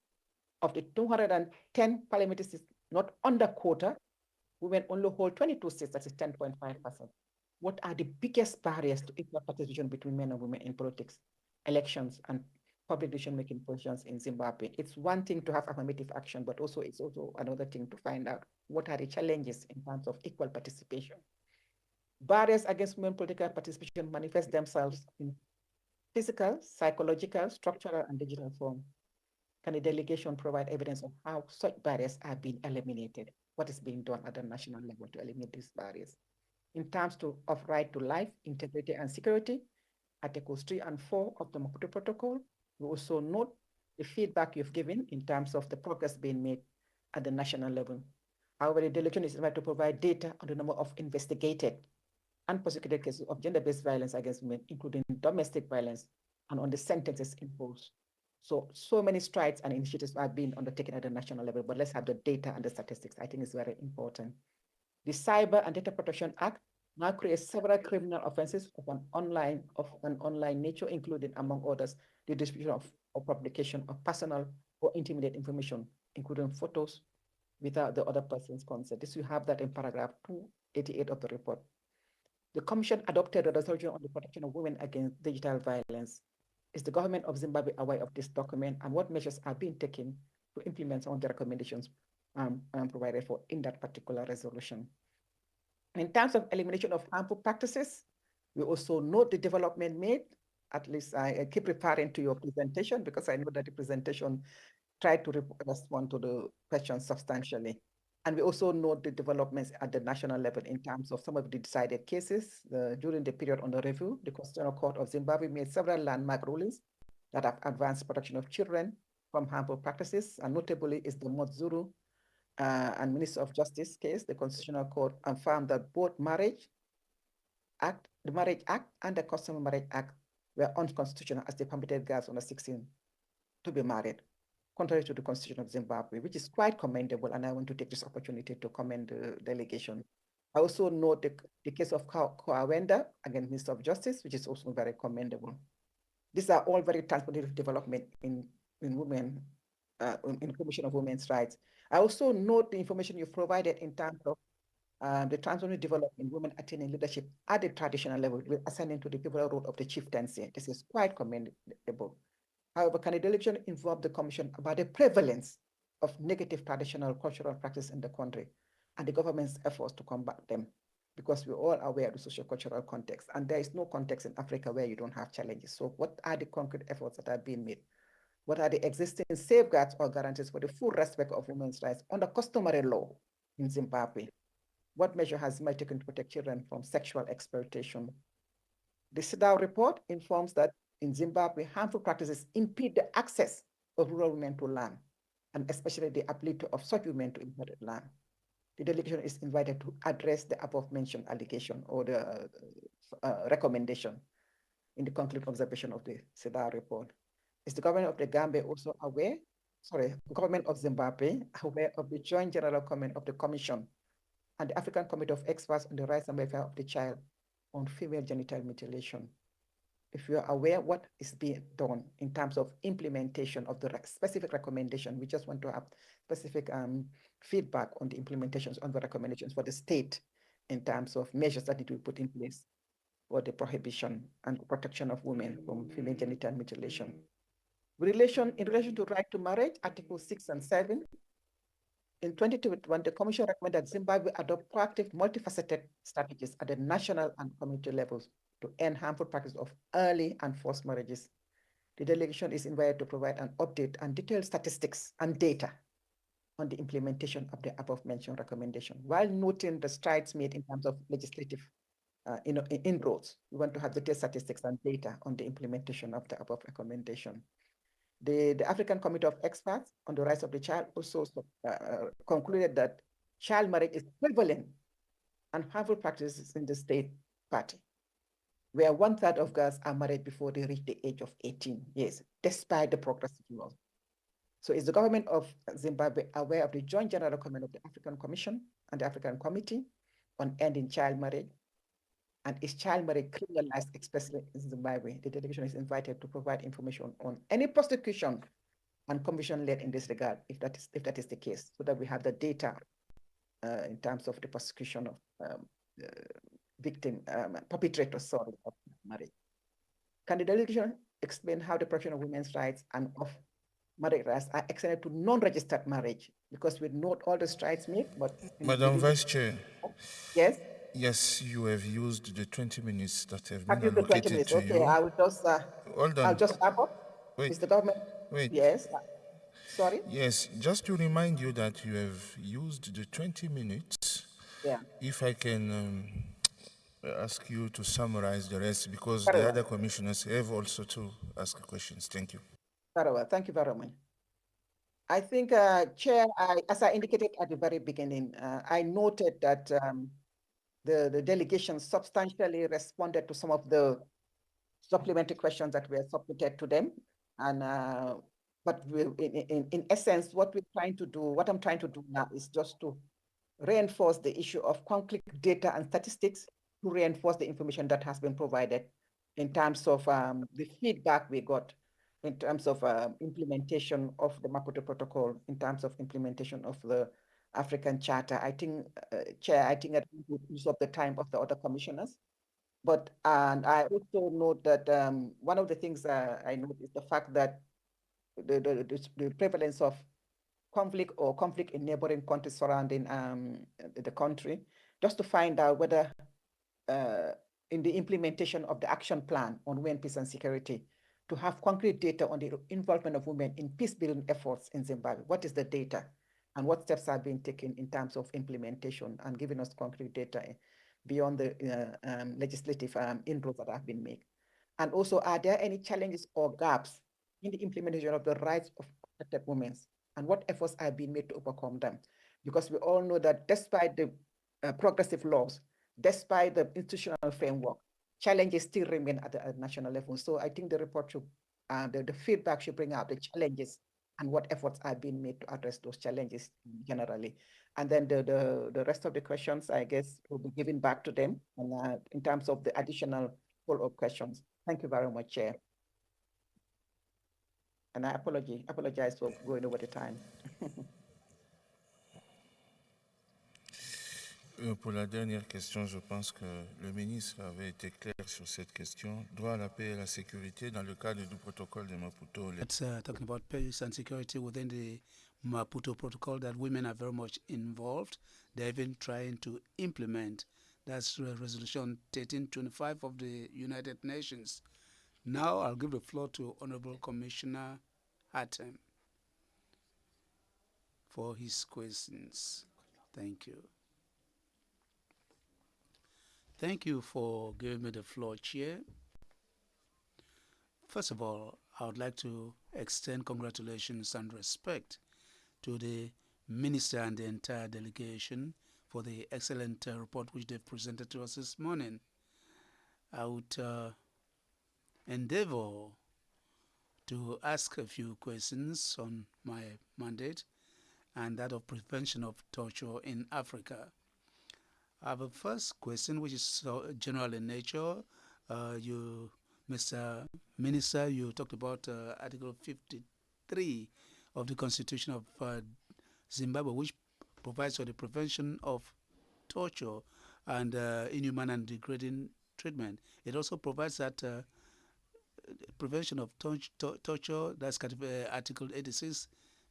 Of the 210 parliamentary seats not under quota, women only hold 22 seats, that is 10.5%. What are the biggest barriers to equal participation between men and women in politics, elections, and public decision-making positions in Zimbabwe? It's one thing to have affirmative action, but also it's also another thing to find out what are the challenges in terms of equal participation. Barriers against women political participation manifest themselves in physical, psychological, structural, and digital form. Can the delegation provide evidence of how such barriers are being eliminated? What is being done at the national level to eliminate these barriers? In terms of right to life, integrity, and security, Articles 3 and 4 of the Maputo Protocol, we also note the feedback you've given in terms of the progress being made at the national level. However, the delegation is invited to provide data on the number of investigated and prosecuted cases of gender-based violence against women, including domestic violence, and on the sentences imposed. So many strides and initiatives are being undertaken at the national level, but let's have the data and the statistics. I think it's very important. The Cyber and Data Protection Act now creates several criminal offenses of an online nature, including, among others, the distribution or publication of personal or intimate information, including photos, without the other person's consent. This you have that in paragraph 288 of the report. The Commission adopted a resolution on the protection of women against digital violence. Is the government of Zimbabwe aware of this document, and what measures are being taken to implement some of the recommendations provided for in that particular resolution? In terms of elimination of harmful practices, we also note the development made. At least I keep referring to your presentation because I know that the presentation tried to respond to the question substantially. And we also note the developments at the national level in terms of some of the decided cases. During the period under review, the Constitutional Court of Zimbabwe made several landmark rulings that have advanced protection of children from harmful practices, and notably is the Modzuru and Minister of Justice case. The Constitutional Court found that both the Marriage Act and the Customary Marriage Act were unconstitutional as they permitted girls under 16 to be married, contrary to the Constitution of Zimbabwe, which is quite commendable, and I want to take this opportunity to commend the delegation. I also note the case of Kawenda against Minister of Justice, which is also very commendable. These are all very transformative development in women, in Commission of Women's Rights. I also note the information you've provided in terms of the transformative development in women attaining leadership at the traditional level, with ascending to the pivotal role of the chieftaincy. This is quite commendable. However, can the delegation inform the Commission about the prevalence of negative traditional cultural practice in the country and the government's efforts to combat them? Because we're all aware of the socio-cultural context, and there is no context in Africa where you don't have challenges. So what are the concrete efforts that are being made? What are the existing safeguards or guarantees for the full respect of women's rights under customary law in Zimbabwe? What measure has Zimbabwe taken to protect children from sexual exploitation? The CEDAW report informs that in Zimbabwe, harmful practices impede the access of rural women to land, and especially the ability of such women to inherit land. The delegation is invited to address the above-mentioned allegation or the recommendation in the concluding observation of the CEDAW report. Is the government of the Gambia also aware, the government of Zimbabwe aware of the joint general comment of the Commission and the African Committee of Experts on the Rights and Welfare of the Child on female genital mutilation? If you are aware what is being done in terms of implementation of the specific recommendation, we just want to have specific feedback on the implementations on the recommendations for the state in terms of measures that need to be put in place for the prohibition and protection of women from female genital mutilation. In relation to right to marriage, Articles 6 and 7, in 2021, the Commission recommended that Zimbabwe adopt proactive, multifaceted strategies at the national and community levels to end harmful practice of early and forced marriages. The delegation is invited to provide an update and detailed statistics and data on the implementation of the above-mentioned recommendation, while noting the strides made in terms of legislative inroads. We want to have detailed statistics and data on the implementation of the above recommendation. The African Committee of Experts on the Rights of the Child also concluded that child marriage is prevalent and harmful practices in the state party, where 1/3 of girls are married before they reach the age of 18 years, despite the progressive laws. So is the government of Zimbabwe aware of the joint general comment of the African Commission and the African Committee on ending child marriage? And is child marriage criminalized expressly in Zimbabwe? The delegation is invited to provide information on any prosecution and conviction led in this regard, if that is the case, so that we have the data in terms of the prosecution of perpetrators, of marriage. Can the delegation explain how the protection of women's rights and of marriage rights are extended to non-registered marriage? Because we note all the strides made, but Madam Vice Chair. Yes. Yes, you have used the 20 minutes that have Have been used the 20 allocated minutes. to Okay, you. I will just. Hold on. I'll just wrap up. Wait. Is the government? Wait. Yes. Sorry. Yes, just to remind you that you have used the 20 minutes. Yeah. If I can ask you to summarize the rest, because Very the well. other commissioners have also to ask questions. Thank you. Very well. Thank you very much. I think, Chair, as I indicated at the very beginning, I noted that the delegation substantially responded to some of the supplementary questions that were submitted to them. And but in essence, what I'm trying to do now is just to reinforce the issue of concrete data and statistics, to reinforce the information that has been provided in terms of the feedback we got, in terms of implementation of the Maputo Protocol, in terms of implementation of the African Charter. I think, Chair, I think that we would use up the time of the other commissioners. But, and I also note that one of the things I note is the fact that the prevalence of conflict or conflict in neighboring countries surrounding the country, just to find out whether in the implementation of the action plan on women, peace and security, to have concrete data on the involvement of women in peace-building efforts in Zimbabwe. What is the data and what steps are being taken in terms of implementation, and giving us concrete data beyond the legislative inroads that have been made? And also, are there any challenges or gaps in the implementation of the rights of protected women, and what efforts are being made to overcome them? Because we all know that despite the progressive laws, despite the institutional framework, challenges still remain at the national level. So I think the report should, the feedback should bring out the challenges and what efforts are being made to address those challenges generally. And then the rest of the questions, I guess, will be given back to them, and in terms of the additional follow-up questions. Thank you very much, Chair. And I apologize for going over the time. Pour la dernière question, je pense que le ministre avait été clair sur cette question. Droit à la paix et à la sécurité dans le cadre du protocole de Maputo. That's talking about peace and security within the Maputo Protocol, that women are very much involved. They're even trying to implement. That's Resolution 1325 of the United Nations. Now I'll give the floor to Honorable Commissioner Hatem for his questions. Thank you. Thank you for giving me the floor, Chair. First of all, I would like to extend congratulations and respect to the Minister and the entire delegation for the excellent report which they've presented to us this morning. I would endeavor to ask a few questions on my mandate and that of prevention of torture in Africa. I have a first question which is general in nature. Mr. Minister, you talked about Article 53 of the Constitution of Zimbabwe, which provides for the prevention of torture and inhuman and degrading treatment. It also provides that prevention of torture, that's Article 86,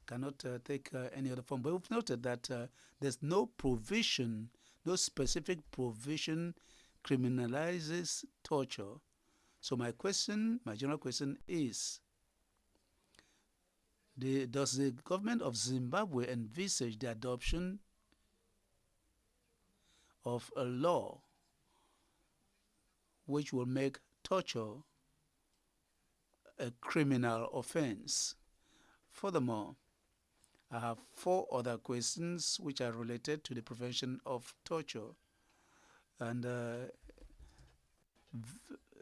cannot take any other form. But we've noted that there's no provision, no specific provision criminalizes torture. So my general question is, does the government of Zimbabwe envisage the adoption of a law which will make torture a criminal offense? Furthermore, I have 4 other questions which are related to the prevention of torture. And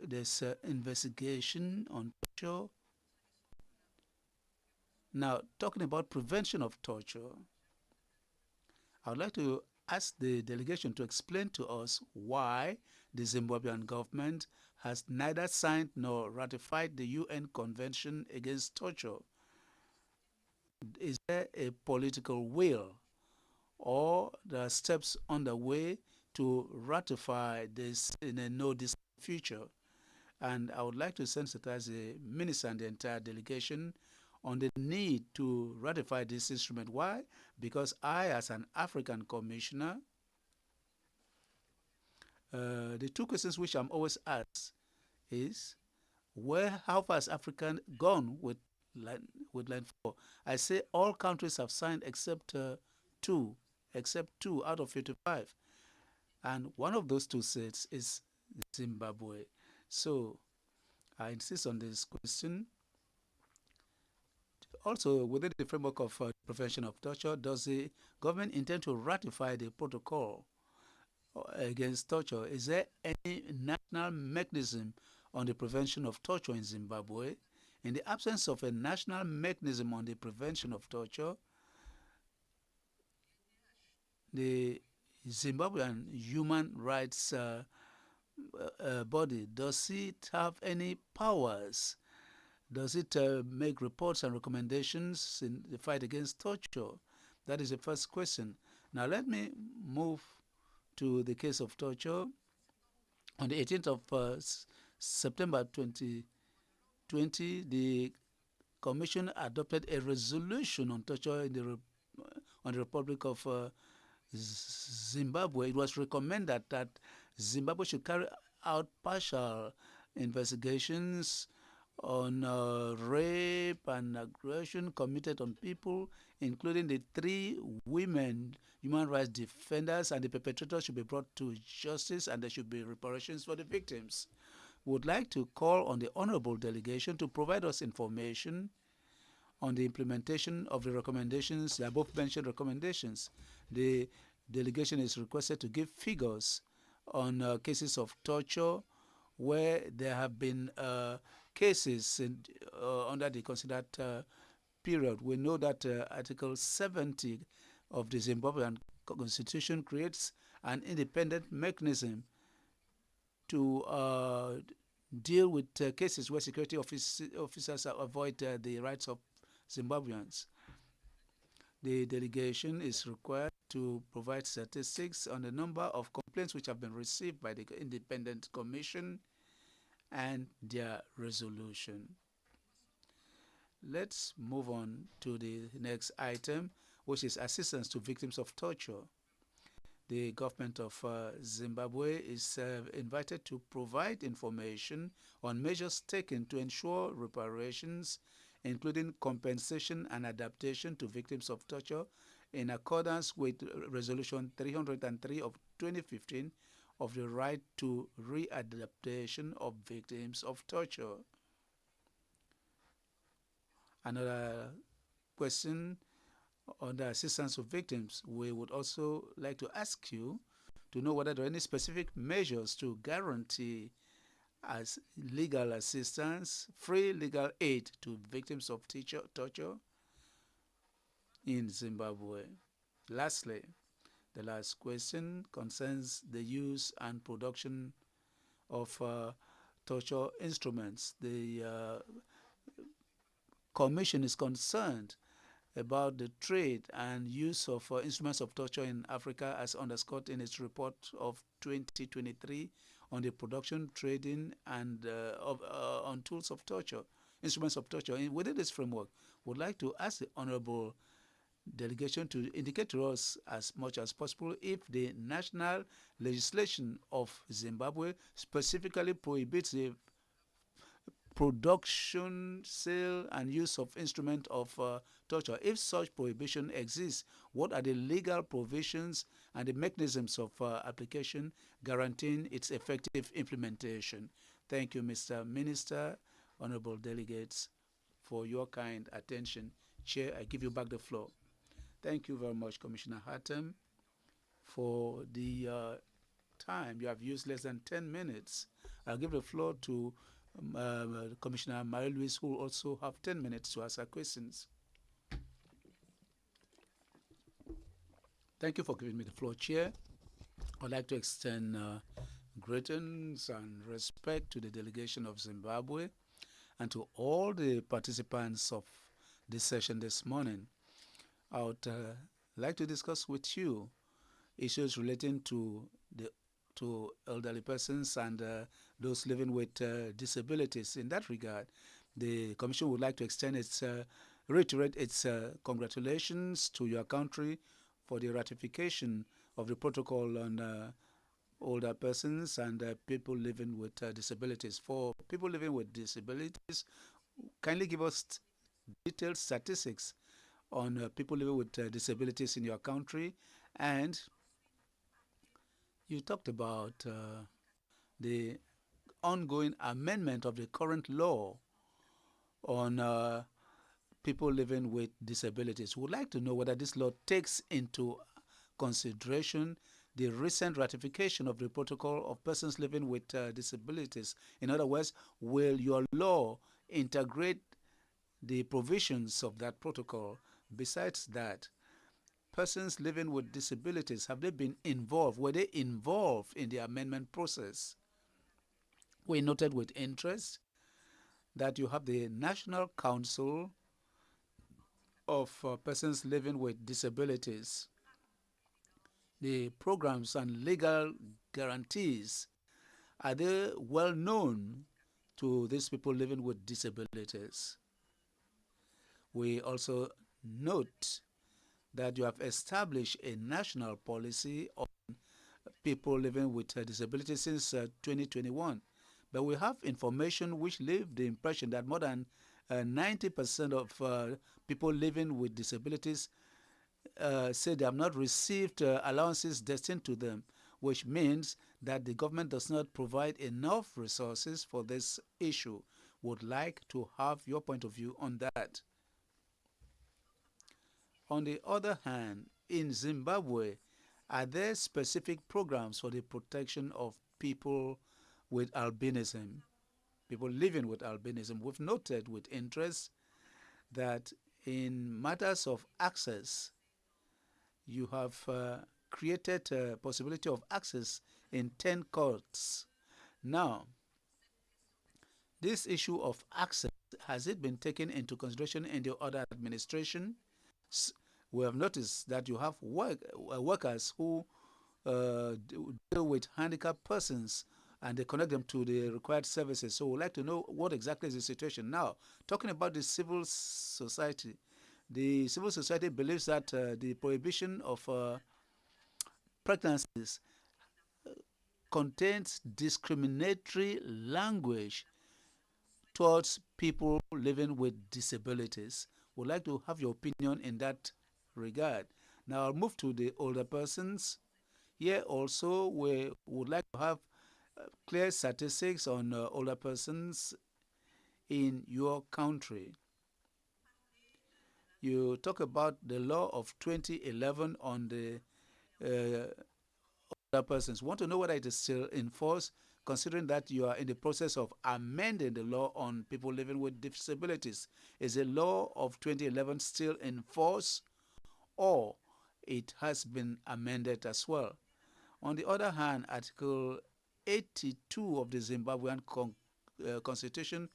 there's investigation on torture. Now, talking about prevention of torture, I would like to ask the delegation to explain to us why the Zimbabwean government has neither signed nor ratified the UN Convention Against Torture. Is there a political will, or there are steps underway to ratify this in a no distant future? And I would like to sensitize the minister and the entire delegation on the need to ratify this instrument. Why? Because I, as an African commissioner, the 2 questions which I'm always asked is, how far has Africa gone with line 4? I say all countries have signed except 2 out of 55. And one of those 2 states is Zimbabwe. So I insist on this question. Also, within the framework of prevention of torture, does the government intend to ratify the protocol against torture? Is there any national mechanism on the prevention of torture in Zimbabwe? In the absence of a national mechanism on the prevention of torture, the Zimbabwean human rights body, does it have any powers? Does it make reports and recommendations in the fight against torture? That is the first question. Now let me move to the case of torture. On the 18th of September 2020, the Commission adopted a resolution on torture in the Republic of Zimbabwe. It was recommended that Zimbabwe should carry out partial investigations on rape and aggression committed on people, including the 3 women human rights defenders, and the perpetrators should be brought to justice, and there should be reparations for the victims. We would like to call on the honorable delegation to provide us information on the implementation of the recommendations, the above mentioned recommendations. The delegation is requested to give figures on cases of torture where there have been cases under the considered period. We know that Article 70 of the Zimbabwean Constitution creates an independent mechanism to deal with cases where security officers avoid the rights of Zimbabweans. The delegation is required to provide statistics on the number of complaints which have been received by the Independent Commission and their resolution. Let's move on to the next item, which is assistance to victims of torture. The government of Zimbabwe is invited to provide information on measures taken to ensure reparations, including compensation and adaptation to victims of torture, in accordance with Resolution 303 of 2015 of the right to readaptation of victims of torture. Another question on the assistance of victims, we would also like to ask you to know whether there are any specific measures to guarantee as legal assistance, free legal aid to victims of torture in Zimbabwe. Lastly, the last question concerns the use and production of torture instruments. The Commission is concerned about the trade and use of instruments of torture in Africa, as underscored in its report of 2023 on the production, trading, and on tools of torture, instruments of torture. Within this framework, would like to ask the honorable delegation to indicate to us as much as possible if the national legislation of Zimbabwe specifically prohibits the production, sale, and use of instruments of torture. If such prohibition exists, what are the legal provisions and the mechanisms of application guaranteeing its effective implementation? Thank you, Mr. Minister, honorable delegates, for your kind attention Chair, I give you back the floor. Thank you very much, Commissioner Hatem, for the time. You have used less than 10 minutes. I'll give the floor to Commissioner Marie-Louise, who will also have 10 minutes to ask her questions. Thank you for giving me the floor, Chair. I'd like to extend greetings and respect to the delegation of Zimbabwe and to all the participants of this session this morning. I would like to discuss with you issues relating to elderly persons and those living with disabilities. In that regard, the Commission would like to extend its reiterate its congratulations to your country for the ratification of the protocol on older persons and people living with disabilities. For people living with disabilities, kindly give us detailed statistics on people living with disabilities in your country. And you talked about the ongoing amendment of the current law on people living with disabilities. We would like to know whether this law takes into consideration the recent ratification of the protocol of persons living with disabilities. In other words, will your law integrate the provisions of that protocol? Besides that, persons living with disabilities, have they been involved? Were they involved in the amendment process? We noted with interest that you have the National Council of Persons Living with Disabilities. The programs and legal guarantees, are they well known to these people living with disabilities? We also note that you have established a national policy on people living with disabilities since 2021. But we have information which leave the impression that more than 90% of people living with disabilities say they have not received allowances destined to them, which means that the government does not provide enough resources for this issue. Would like to have your point of view on that. On the other hand, in Zimbabwe, are there specific programs for the protection of people with albinism, people living with albinism? We've noted with interest that in matters of access, you have created a possibility of access in 10 courts. Now, this issue of access, has it been taken into consideration in the other administration? We have noticed that you have workers who deal with handicapped persons and they connect them to the required services. So we'd like to know what exactly is the situation. Now, talking about the civil society believes that the prohibition of pregnancies contains discriminatory language towards people living with disabilities. We'd like to have your opinion in that regard. Now I'll move to the older persons. Here also we would like to have clear statistics on older persons in your country. You talk about the law of 2011 on the older persons. Want to know whether it is still in force, considering that you are in the process of amending the law on people living with disabilities. Is the law of 2011 still in force, or it has been amended as well? On the other hand, Article 82 of the Zimbabwean Constitution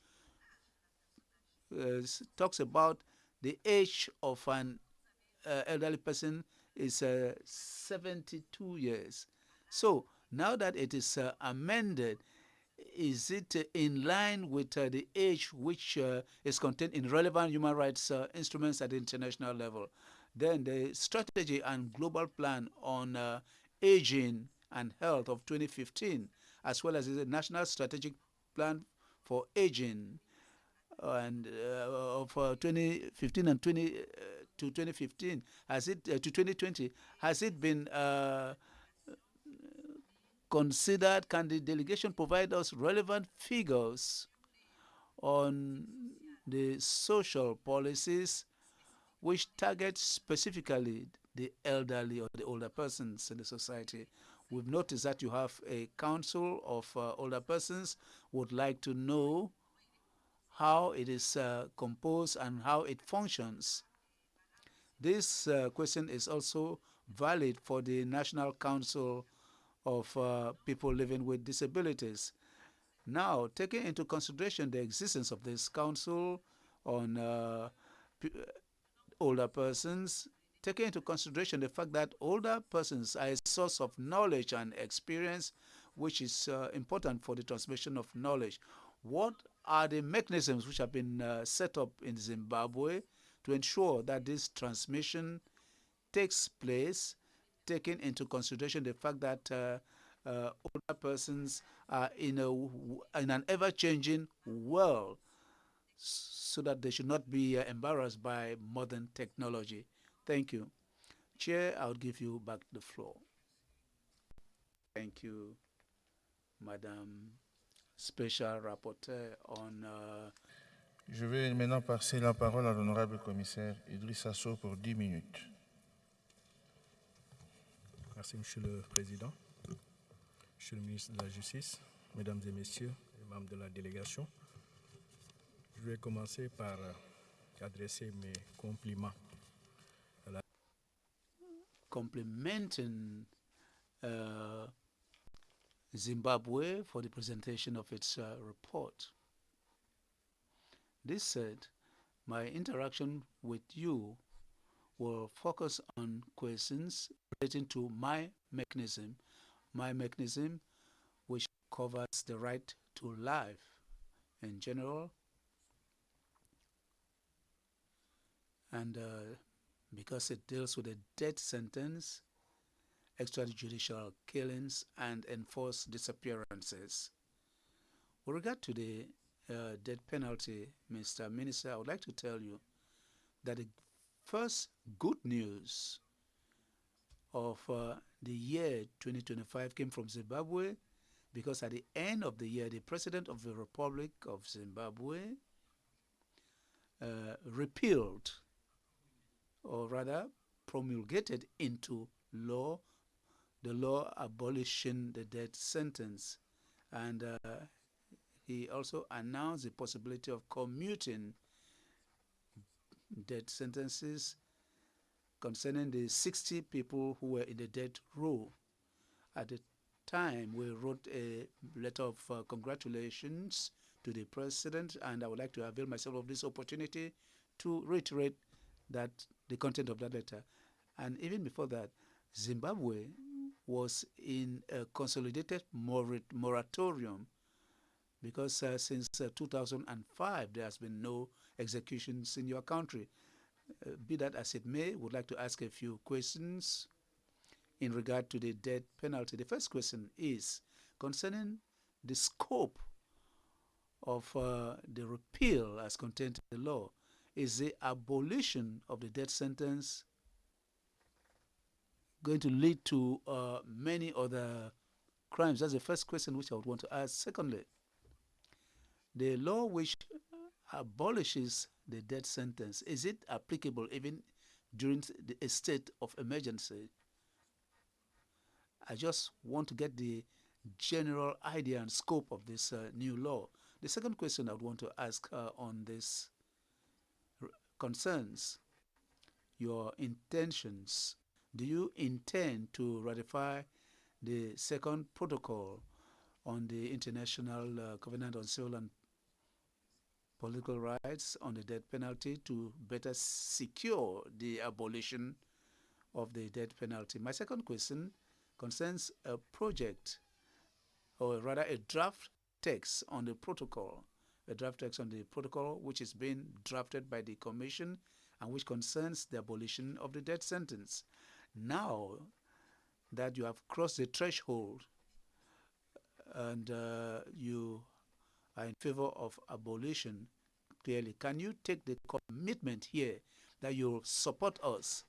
talks about the age of an elderly person is 72 years. So now that it is amended, is it in line with the age which is contained in relevant human rights instruments at the international level? Then the strategy and global plan on aging and health of 2015, as well as the national strategic plan for aging and of 2015 and 2015, has it to 2020, has it been considered? Can the delegation provide us relevant figures on the social policies which targets specifically the elderly or the older persons in the society. We've noticed that you have a council of older persons. Would like to know how it is composed and how it functions. This question is also valid for the National Council of People Living with Disabilities. Now, taking into consideration the existence of this council on older persons, taking into consideration the fact that older persons are a source of knowledge and experience, which is important for the transmission of knowledge. What are the mechanisms which have been set up in Zimbabwe to ensure that this transmission takes place, taking into consideration the fact that older persons are in an ever-changing world, so that they should not be embarrassed by modern technology? Thank you. Chair, I'll give you back the floor. Thank you, Madam Special Rapporteur on... Je vais maintenant passer la parole à l'honorable commissaire Idriss Asso pour 10 minutes. Merci, Monsieur le Président, Monsieur le ministre de la Justice, Mesdames et Messieurs, les membres de la délégation. Je vais commencer par adresser mes compliments à la... Complimenting Zimbabwe for the presentation of its report. This said, my interaction with you will focus on questions relating to my mechanism which covers the right to life in general, and because it deals with the death sentence, extrajudicial killings, and enforced disappearances. With regard to the death penalty, Mr. Minister, I would like to tell you that the first good news of the year 2025 came from Zimbabwe, because at the end of the year, the President of the Republic of Zimbabwe repealed, or rather promulgated into law, the law abolishing the death sentence. And he also announced the possibility of commuting death sentences concerning the 60 people who were in the death row. At the time, we wrote a letter of congratulations to the President, and I would like to avail myself of this opportunity to reiterate that the content of that letter. And even before that, Zimbabwe was in a consolidated moratorium, because since 2005 there has been no executions in your country. Be that as it may, would like to ask a few questions in regard to the death penalty. The first question is concerning the scope of the repeal as contained in the law. Is the abolition of the death sentence going to lead to many other crimes? That's the first question which I would want to ask. Secondly, the law which abolishes the death sentence, is it applicable even during a state of emergency? I just want to get the general idea and scope of this new law. The second question I would want to ask on this concerns your intentions. Do you intend to ratify the second protocol on the International Covenant on Civil and Political Rights on the death penalty to better secure the abolition of the death penalty? My second question concerns a project, or rather a draft text on the protocol, which is being drafted by the Commission and which concerns the abolition of the death sentence. Now that you have crossed the threshold and you are in favor of abolition, clearly, can you take the commitment here that you'll support us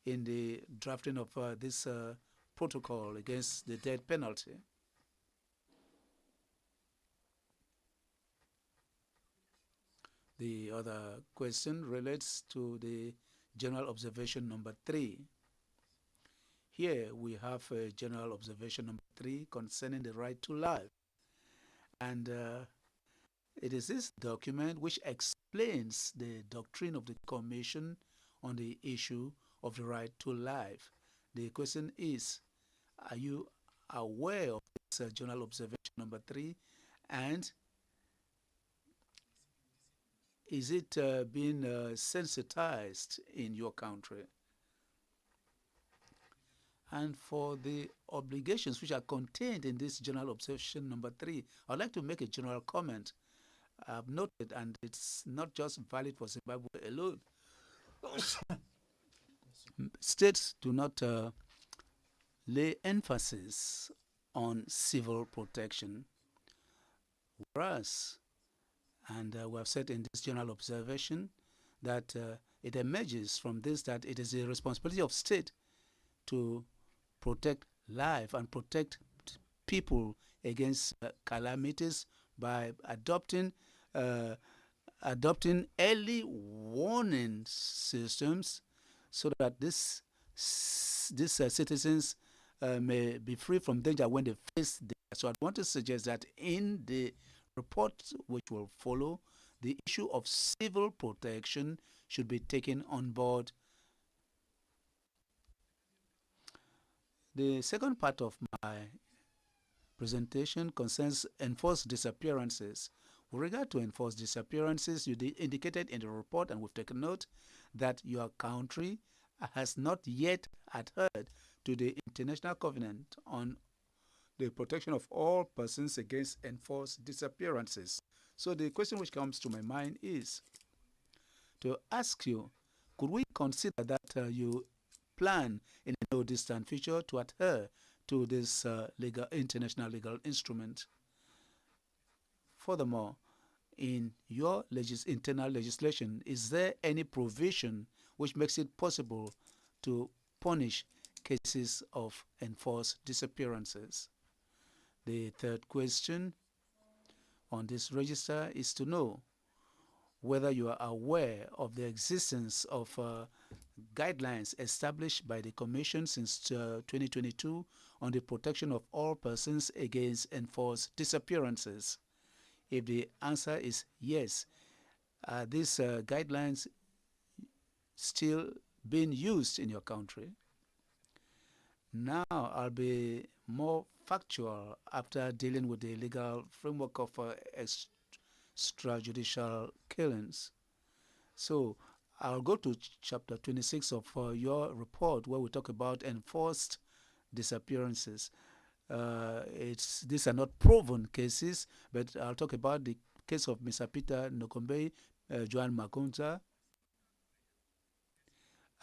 in the drafting of this protocol against the death penalty? The other question relates to the General Observation number 3. Here we have General Observation number 3 concerning the right to life. And it is this document which explains the doctrine of the Commission on the issue of the right to life. The question is, are you aware of this General Observation number 3, and is it being sensitized in your country? And for the obligations which are contained in this General Observation number 3, I'd like to make a general comment. I've noted, and it's not just valid for Zimbabwe alone. States do not lay emphasis on civil protection, whereas, and we have said in this general observation that it emerges from this that it is the responsibility of state to protect life and protect people against calamities by adopting early warning systems so that these citizens may be free from danger when they face danger. So I want to suggest that in the report which will follow, the issue of civil protection should be taken on board. The second part of my presentation concerns enforced disappearances. With regard to enforced disappearances, you indicated in the report, and we've taken note, that your country has not yet adhered to the International Covenant on the protection of all persons against enforced disappearances. So the question which comes to my mind is to ask you, could we consider that you plan in a no distant future to adhere to this international legal instrument? Furthermore, in your internal legislation, is there any provision which makes it possible to punish cases of enforced disappearances? The third question on this register is to know whether you are aware of the existence of guidelines established by the Commission since 2022 on the protection of all persons against enforced disappearances. If the answer is yes, are these guidelines still being used in your country? Now I'll be more factual after dealing with the legal framework of extrajudicial killings. So I'll go to chapter 26 of your report, where we talk about enforced disappearances. These are not proven cases, but I'll talk about the case of Mr. Peter Nokombe, Joan Makonza,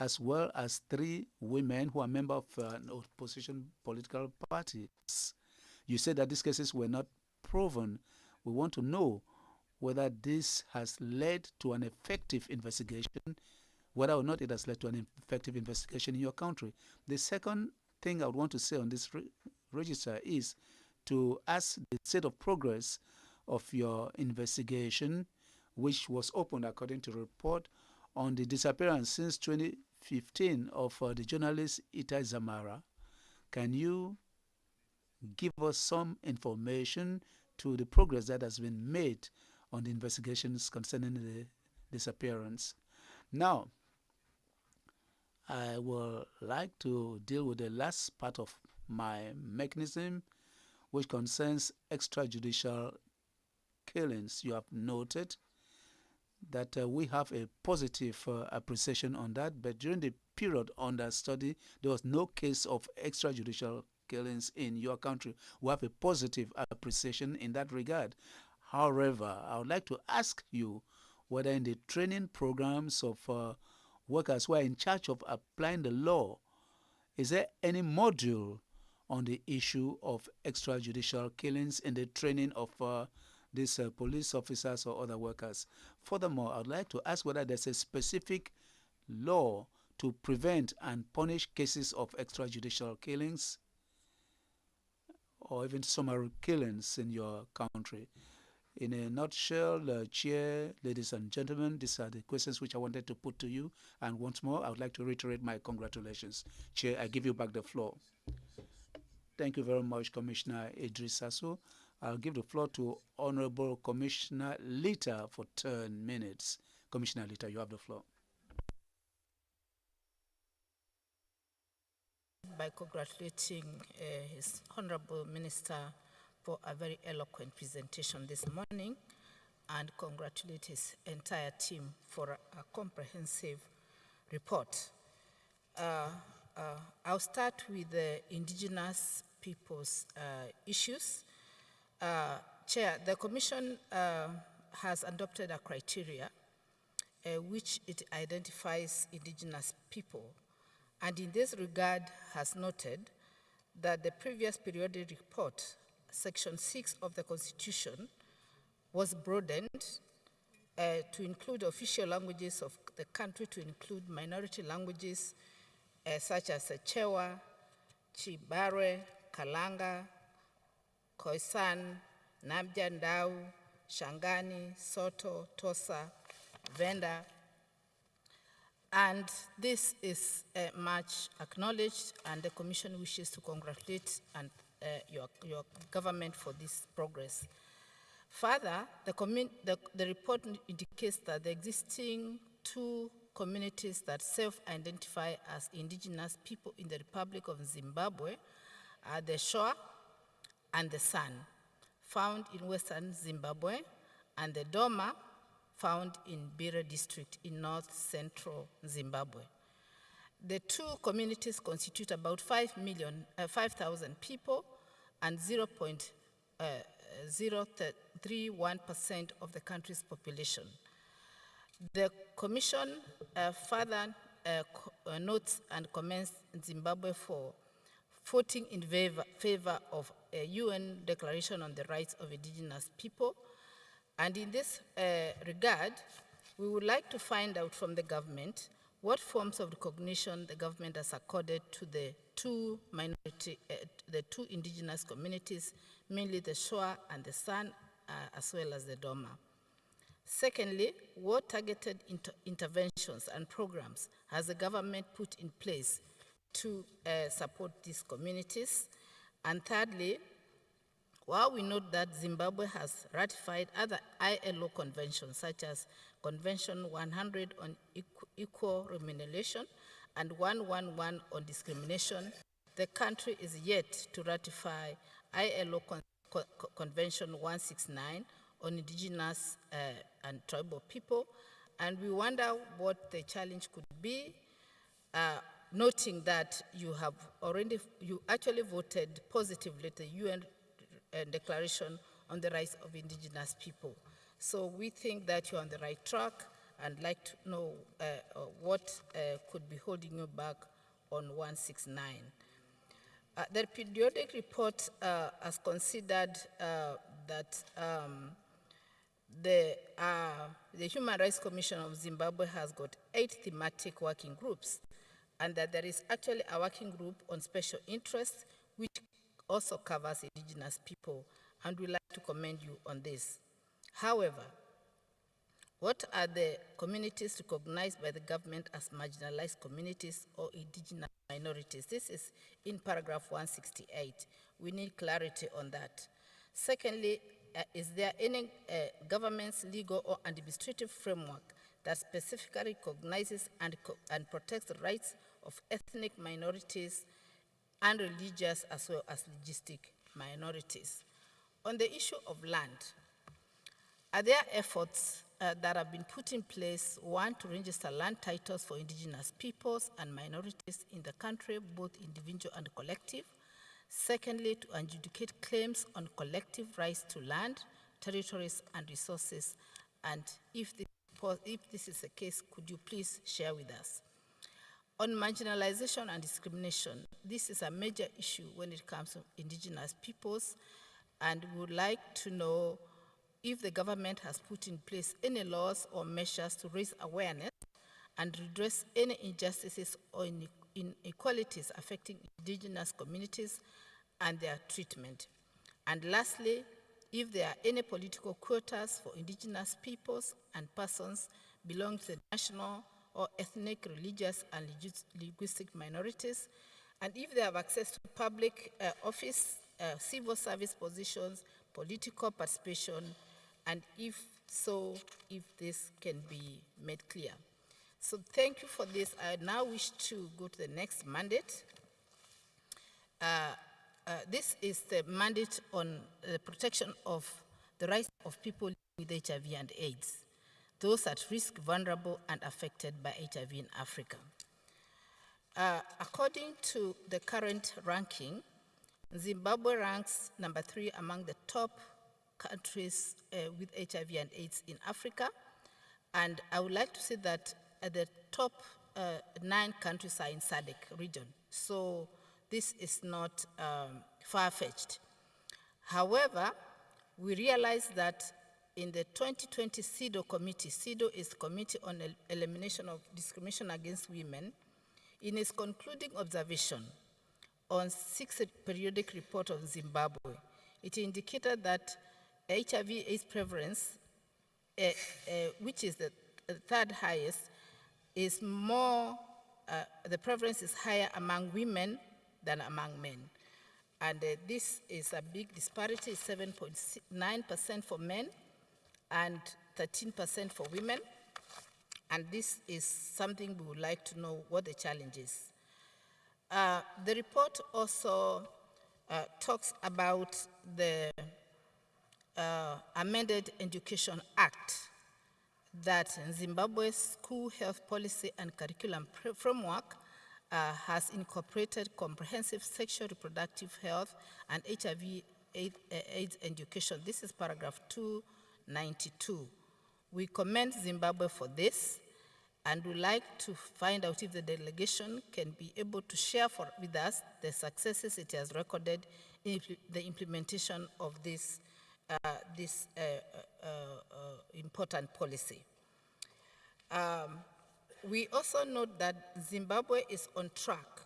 as well as 3 women who are members of an opposition political party. You said that these cases were not proven. We want to know whether this has led to an effective investigation, whether or not it has led to an effective investigation in your country. The second thing I would want to say on this register is to ask the state of progress of your investigation, which was opened according to the report on the disappearance since 2015 of the journalist Itai Zamara. Can you give us some information to the progress that has been made on the investigations concerning the disappearance? Now, I would like to deal with the last part of my mechanism, which concerns extrajudicial killings. You have noted that we have a positive appreciation on that, but during the period under study, there was no case of extrajudicial killings in your country. We have a positive appreciation in that regard. However, I would like to ask you whether in the training programs of workers who are in charge of applying the law, is there any module on the issue of extrajudicial killings in the training of these police officers or other workers? Furthermore, I'd like to ask whether there's a specific law to prevent and punish cases of extrajudicial killings or even summary killings in your country. In a nutshell, Chair, ladies and gentlemen, these are the questions which I wanted to put to you. And once more, I would like to reiterate my congratulations. Chair, I give you back the floor. Thank you very much, Commissioner Idris Sasso. I'll give the floor to Honorable Commissioner Lita for 10 minutes. Commissioner Lita, you have the floor. By congratulating His Honorable Minister for a very eloquent presentation this morning, and congratulate his entire team for a comprehensive report. I'll start with the indigenous people's issues. Chair, the Commission has adopted a criteria which it identifies indigenous people, and in this regard has noted that the previous periodic report, Section 6 of the Constitution, was broadened to include official languages of the country, to include minority languages such as Chewa, Chibare, Kalanga, Khoisan, Namja Ndau, Shangani, Soto, Tosa, Venda. And this is much acknowledged, and the Commission wishes to congratulate your government for this progress. Further, the report indicates that the existing 2 communities that self-identify as indigenous people in the Republic of Zimbabwe are the Shoa and the San, found in western Zimbabwe, and the Doma, found in Bire district in north-central Zimbabwe. The 2 communities constitute about 5,000 people and 0.031% of the country's population. The Commission further notes and commends Zimbabwe for voting in favor of a UN Declaration on the Rights of Indigenous People. And in this regard, we would like to find out from the government what forms of recognition the government has accorded to the 2 indigenous communities, mainly the Shoa and the San, as well as the Doma. Secondly, what targeted interventions and programs has the government put in place to support these communities? And thirdly, while we note that Zimbabwe has ratified other ILO conventions, such as Convention 100 on Equal Remuneration and 111 on discrimination, the country is yet to ratify ILO Convention 169 on indigenous and tribal people, and we wonder what the challenge could be, noting that you actually voted positively the UN Declaration on the Rights of Indigenous People. So we think that you're on the right track, and like to know what could be holding you back on 169. The periodic report has considered that the Human Rights Commission of Zimbabwe has got 8 thematic working groups, and that there is actually a working group on special interests, which also covers indigenous people, and we'd like to commend you on this. However, what are the communities recognized by the government as marginalized communities or indigenous minorities? This is in paragraph 168. We need clarity on that. Secondly, is there any government's legal or administrative framework that specifically recognizes and protects the rights of ethnic minorities and religious as well as linguistic minorities? On the issue of land, are there efforts that have been put in place, 1, to register land titles for indigenous peoples and minorities in the country, both individual and collective? Secondly, to adjudicate claims on collective rights to land, territories, and resources. And if this is the case, could you please share with us? On marginalization and discrimination, this is a major issue when it comes to indigenous peoples, and we would like to know if the government has put in place any laws or measures to raise awareness and redress any injustices or inequalities affecting indigenous communities and their treatment. And lastly, if there are any political quotas for indigenous peoples and persons belonging to the national or ethnic, religious, and linguistic minorities, and if they have access to public office, civil service positions, political participation, and if so, if this can be made clear. So thank you for this. I now wish to go to the next mandate. This is the mandate on the protection of the rights of people with HIV and AIDS, those at risk, vulnerable, and affected by HIV in Africa. According to the current ranking, Zimbabwe ranks number 3 among the top countries with HIV and AIDS in Africa. And I would like to say that the top 9 countries are in SADC region. So this is not far-fetched. However, we realize that in the 2020 CEDAW committee, CEDAW is the Committee on Elimination of Discrimination Against Women, in its concluding observation on 6th periodic report of Zimbabwe, it indicated that HIV/AIDS prevalence, which is the third highest, is more, the prevalence is higher among women than among men. And this is a big disparity, 7.9% for men and 13% for women. And this is something we would like to know what the challenge is. The report also talks about the amended Education Act that Zimbabwe's School Health Policy and Curriculum Framework has incorporated comprehensive sexual reproductive health and HIV/AIDS education. This is paragraph 292. We commend Zimbabwe for this, and would like to find out if the delegation can be able to share with us the successes it has recorded in the implementation of this, important policy. We also note that Zimbabwe is on track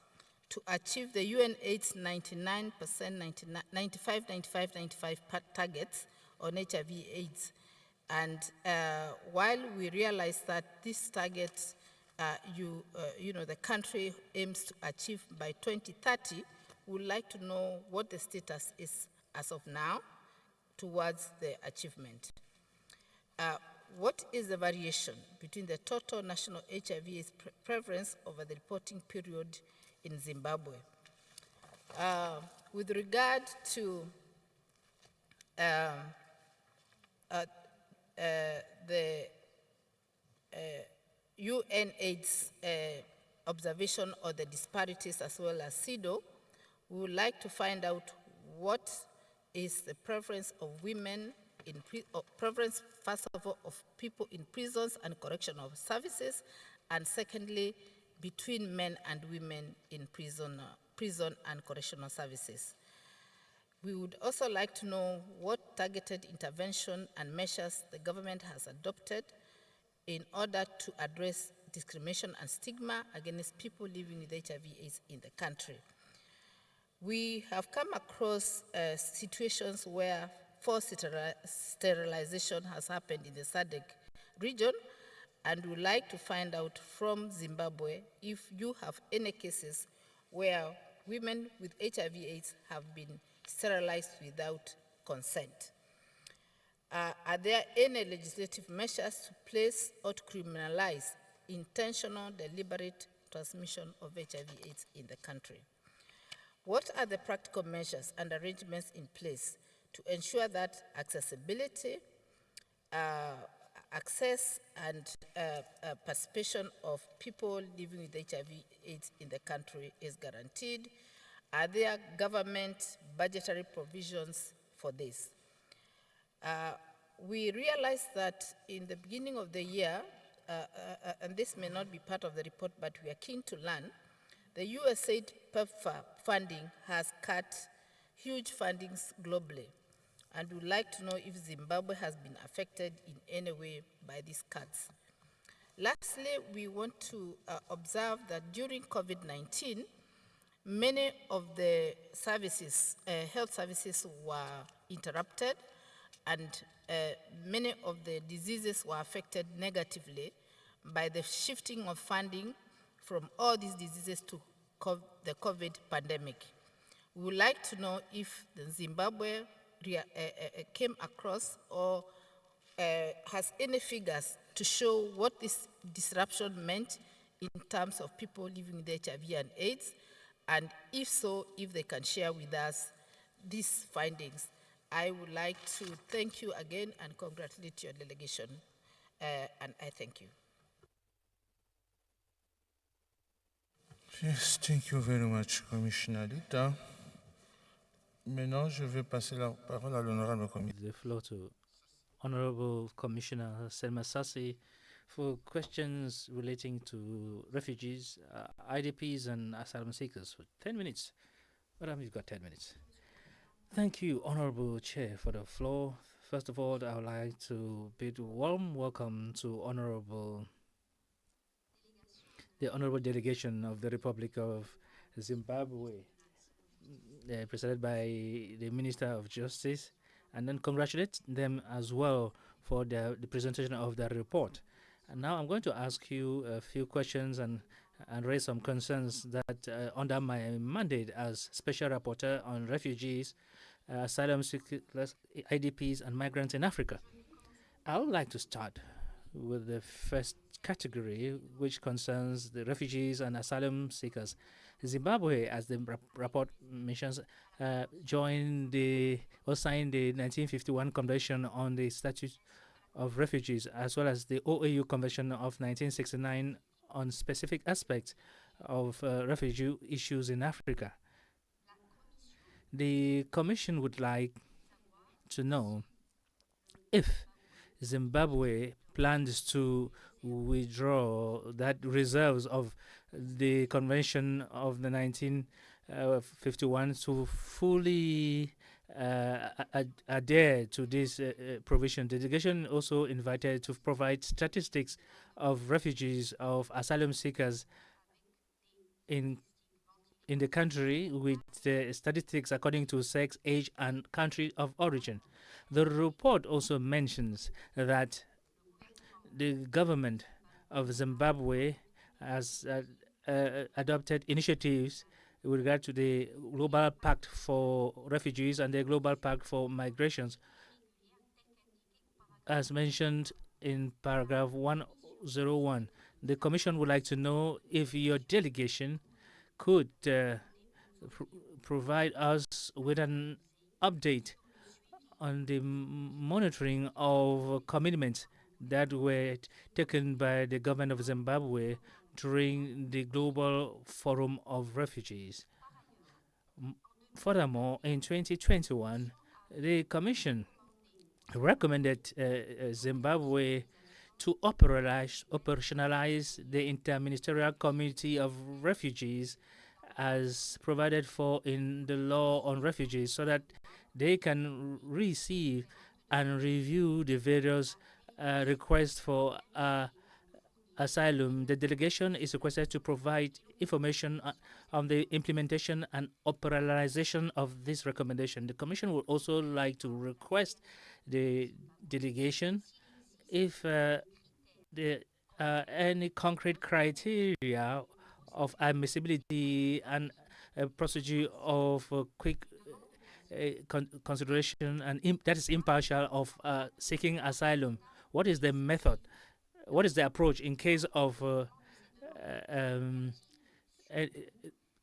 to achieve the UNAIDS 95-95-95 targets on HIV/AIDS. And while we realize that these targets, the country aims to achieve by 2030, we would like to know what the status is as of now towards the achievement. What is the variation between the total national HIV/AIDS prevalence over the reporting period in Zimbabwe? With regard to the UNAIDS observation of the disparities as well as CEDAW, we would like to find out what is the preference of women in preference, first of all, of people in prisons and correctional services, and secondly, between men and women in prison and correctional services. We would also like to know what targeted intervention and measures the government has adopted in order to address discrimination and stigma against people living with HIV/AIDS in the country. We have come across situations where forced sterilization has happened in the SADC region, and would like to find out from Zimbabwe if you have any cases where women with HIV/AIDS have been sterilized without consent. Are there any legislative measures to place or to criminalize intentional, deliberate transmission of HIV/AIDS in the country? What are the practical measures and arrangements in place to ensure that accessibility, access, and participation of people living with HIV/AIDS in the country is guaranteed? Are there government budgetary provisions for this? We realized that in the beginning of the year, and this may not be part of the report, but we are keen to learn, the USAID PEPFAR funding has cut huge fundings globally, and we'd like to know if Zimbabwe has been affected in any way by these cuts. Lastly, we want to observe that during COVID-19, many of the services, health services were interrupted, and many of the diseases were affected negatively by the shifting of funding from all these diseases to the COVID pandemic. We would like to know if the Zimbabwe came across or has any figures to show what this disruption meant in terms of people living with HIV and AIDS, and if so, if they can share with us these findings. I would like to thank you again and congratulate your delegation, and I thank you. Yes, thank you very much, Commissioner Dita. Maintenant, je vais passer la parole à l'honorable commissaire. The floor to Honorable Commissioner Selma Sassi for questions relating to refugees, IDPs, and asylum seekers for 10 minutes. Madam, you've got 10 minutes. Thank you, Honorable Chair, for the floor. First of all, I would like to bid a warm welcome to the Honorable Delegation of the Republic of Zimbabwe, presented by the Minister of Justice, and then congratulate them as well for the presentation of their report. And now I'm going to ask you a few questions and raise some concerns that under my mandate as Special Rapporteur on Refugees, Asylum Seekers, IDPs, and Migrants in Africa. I would like to start with the first category, which concerns the refugees and asylum seekers. Zimbabwe, as the report mentions, signed the 1951 Convention on the Status of Refugees, as well as the OAU Convention of 1969 on specific aspects of refugee issues in Africa. The Commission would like to know if Zimbabwe plans to withdraw that reserves of the Convention of the 1951 to fully adhere to this provision. The delegation also invited to provide statistics of refugees, of asylum seekers in the country, with the statistics according to sex, age, and country of origin. The report also mentions that the government of Zimbabwe has adopted initiatives with regard to the Global Pact for Refugees and the Global Pact for Migrations, as mentioned in paragraph 101. The Commission would like to know if your delegation could provide us with an update on the monitoring of commitments that were taken by the government of Zimbabwe during the Global Forum of Refugees. Furthermore, in 2021, the Commission recommended Zimbabwe to operationalize the Interministerial Committee of Refugees as provided for in the law on refugees, so that they can receive and review the various requests for asylum. The delegation is requested to provide information on the implementation and operationalization of this recommendation. The Commission would also like to request the delegation if any concrete criteria of admissibility and a procedure of quick consideration and that is impartial of seeking asylum. What is the method? What is the approach in case of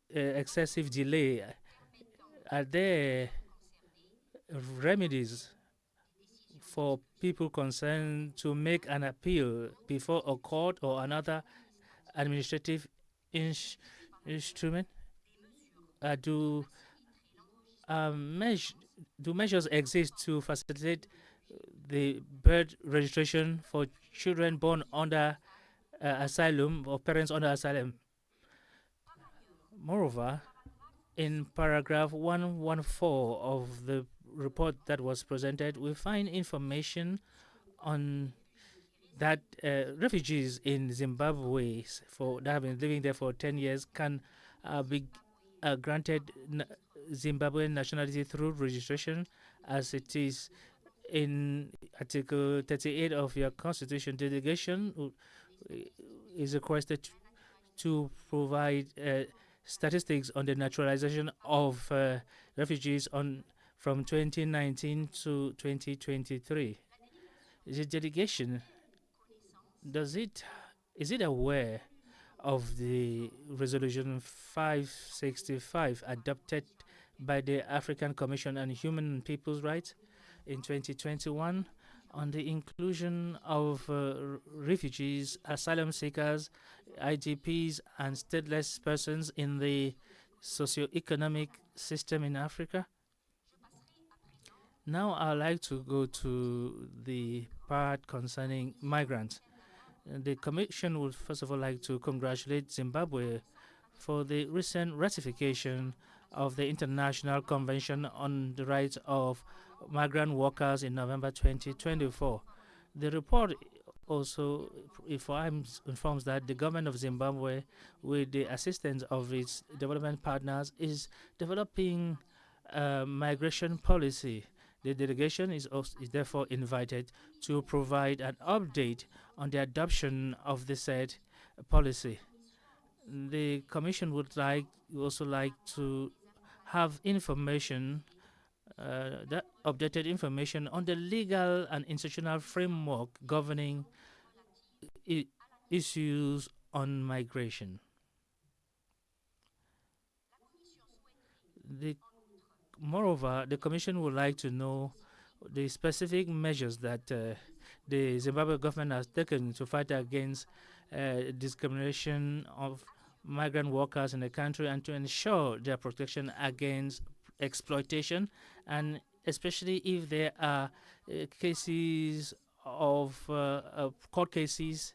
excessive delay? Are there remedies for people concerned to make an appeal before a court or another administrative instrument? Do measures exist to facilitate the birth registration for children born under asylum or parents under asylum? Moreover, in paragraph 114 of the report that was presented, we find information on that refugees in Zimbabwe that have been living there for 10 years can be granted Zimbabwean nationality through registration, as it is In Article 38 of your Constitution, delegation is requested to provide statistics on the naturalization of refugees from 2019 to 2023. The delegation is it aware of the resolution 565 adopted by the African Commission on Human and People's Rights in 2021 on the inclusion of refugees, asylum seekers, IDPs, and stateless persons in the socio-economic system in Africa? Now I'd like to go to the part concerning migrants. The Commission would first of all like to congratulate Zimbabwe for the recent ratification of the International Convention on the Rights of Migrant Workers in November 2024. The report also informs that the government of Zimbabwe, with the assistance of its development partners, is developing a migration policy. The delegation is therefore invited to provide an update on the adoption of the said policy. The Commission would also like to have information, that updated information on the legal and institutional framework governing issues on migration. Moreover, the Commission would like to know the specific measures that the Zimbabwe government has taken to fight against discrimination of migrant workers in the country and to ensure their protection against exploitation, and especially if there are cases of court cases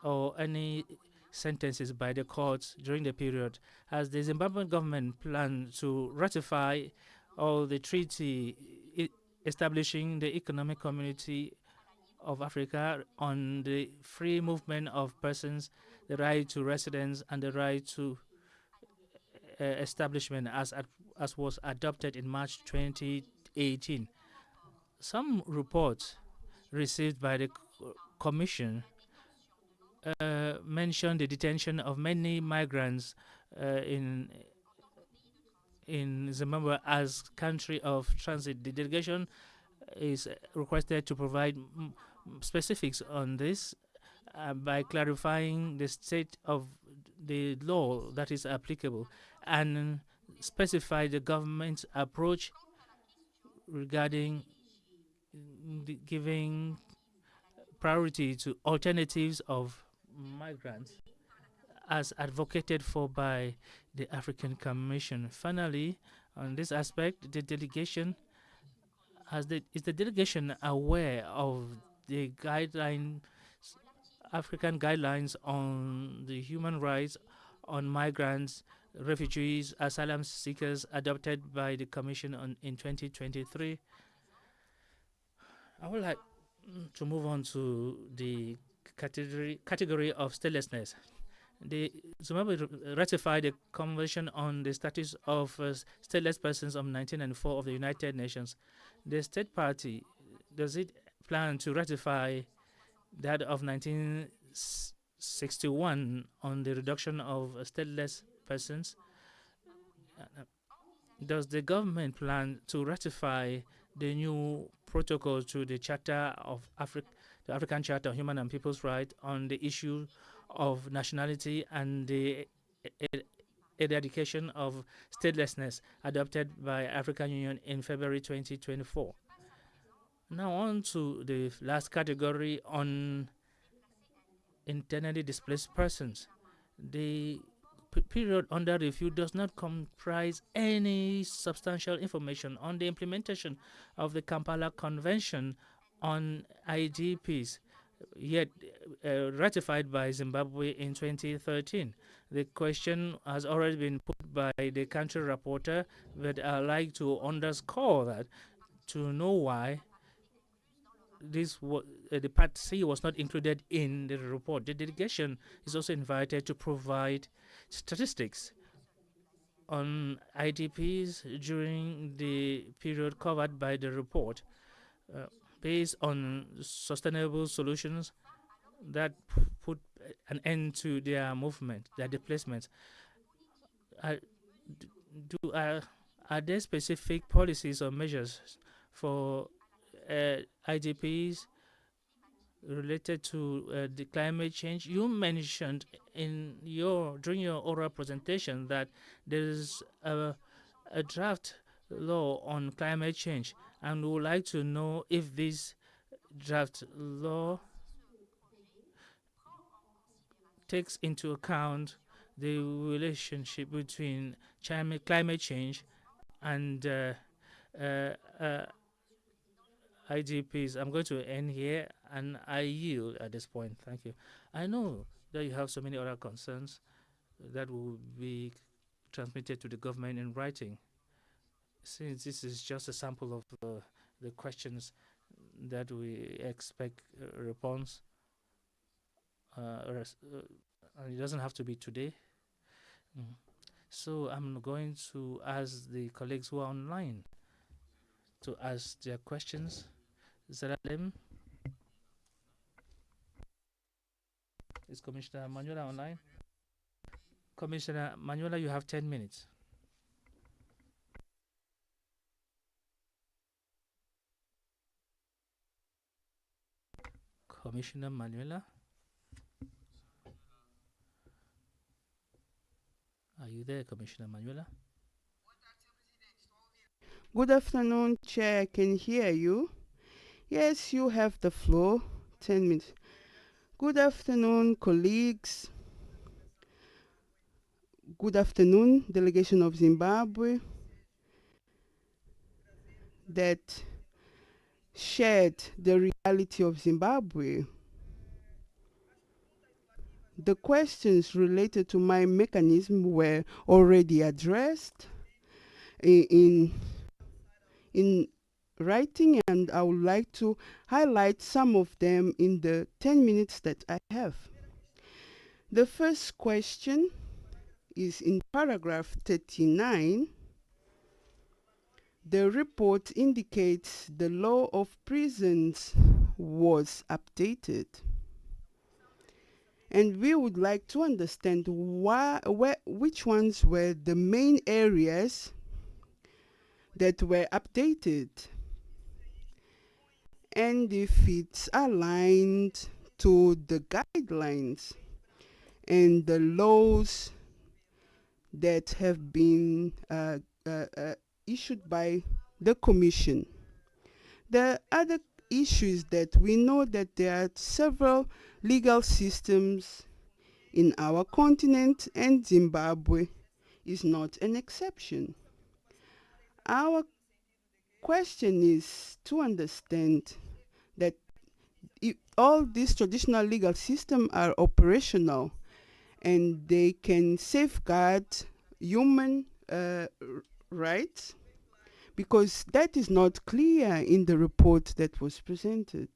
or any sentences by the courts during the period. Has the Zimbabwean government planned to ratify all the treaty establishing the Economic Community of Africa on the free movement of persons, the right to residence, and the right to establishment as was adopted in March 2018? Some reports received by the Commission mentioned the detention of many migrants in Zimbabwe as country of transit. The delegation is requested to provide specifics on this by clarifying the state of the law that is applicable and specify the government's approach regarding giving priority to alternatives of migrants as advocated for by the African Commission. Finally, on this aspect, the delegation is the delegation aware of the African guidelines on the human rights on migrants, refugees, asylum seekers adopted by the Commission in 2023? I would like to move on to the category of statelessness. The Zimbabwe ratified the Convention on the Status of Stateless Persons of 1994 of the United Nations. The state party, does it plan to ratify that of 1961 on the reduction of stateless persons? Does the government plan to ratify the new protocol to the Charter of the African Charter of Human and People's Rights on the issue of nationality and the eradication of statelessness adopted by African Union in February 2024? Now on to the last category on internally displaced persons. The period under review does not comprise any substantial information on the implementation of the Kampala Convention on IDPs, yet ratified by Zimbabwe in 2013. The question has already been put by the country rapporteur, but I'd like to underscore that to know why the Part C was not included in the report. The delegation is also invited to provide statistics on IDPs during the period covered by the report, based on sustainable solutions that put an end to their movement, their displacement. Are, are there specific policies or measures for IDPs related to the climate change? You mentioned during your oral presentation that there is a draft law on climate change, and we would like to know if this draft law takes into account the relationship between climate change and IGPs. I'm going to end here, and I yield at this point. Thank you. I know that you have so many other concerns that will be transmitted to the government in writing. Since this is just a sample of the questions that we expect a response, it doesn't have to be today. So I'm going to ask the colleagues who are online to ask their questions. Zeralem, is Commissioner Manuela online? Commissioner Manuela, you have 10 minutes. Commissioner Manuela? Are you there, Commissioner Manuela? Good afternoon, Chair. I can hear you. Yes, you have the floor. 10 minutes. Good afternoon, colleagues. Good afternoon, delegation of Zimbabwe that shared the reality of Zimbabwe. The questions related to my mechanism were already addressed in writing, and I would like to highlight some of them in the 10 minutes that I have. The first question is in paragraph 39. The report indicates the law of prisons was updated. And we would like to understand which ones were the main areas that were updated, and if it's aligned to the guidelines and the laws that have been issued by the Commission. The other issue is that we know that there are several legal systems in our continent, and Zimbabwe is not an exception. Our question is to understand that if all these traditional legal systems are operational and they can safeguard human rights, because that is not clear in the report that was presented.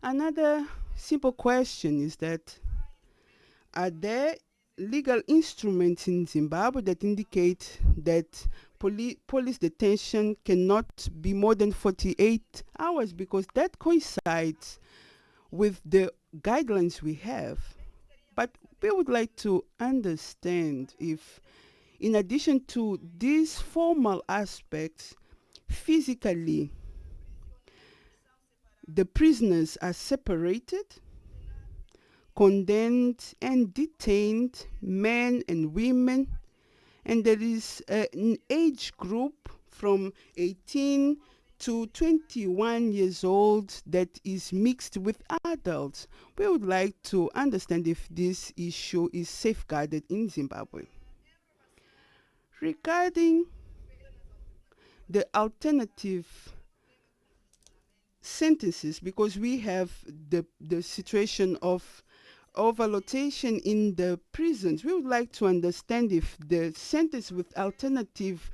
Another simple question is that, are there legal instruments in Zimbabwe that indicate that police detention cannot be more than 48 hours, because that coincides with the guidelines we have. But we would like to understand if, in addition to these formal aspects, physically, the prisoners are separated, condemned and detained, men and women, and there is an age group from 18 to 21 years old that is mixed with adults. We would like to understand if this issue is safeguarded in Zimbabwe. Regarding the alternative sentences, because we have the situation of overlocation in the prisons, we would like to understand if the sentence with alternative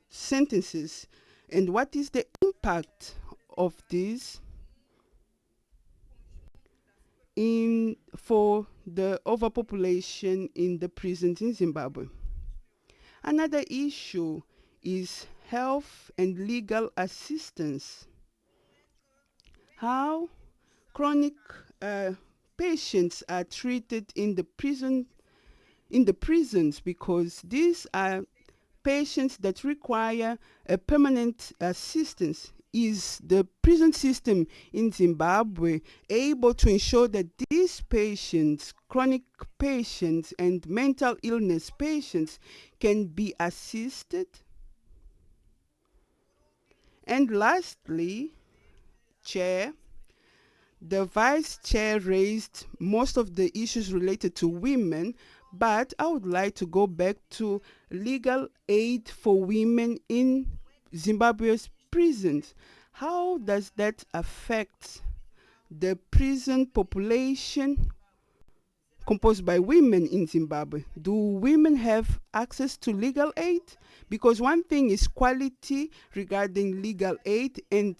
sentences, and what is the impact of this for the overpopulation in the prisons in Zimbabwe. Another issue is health and legal assistance. How chronic patients are treated in the prisons, because these are patients that require a permanent assistance. Is the prison system in Zimbabwe able to ensure that these patients, chronic patients and mental illness patients, can be assisted? And lastly, Chair, the Vice Chair raised most of the issues related to women, but I would like to go back to legal aid for women in Zimbabwe's prisons. How does that affect the prison population composed by women in Zimbabwe? Do women have access to legal aid? Because one thing is quality regarding legal aid, and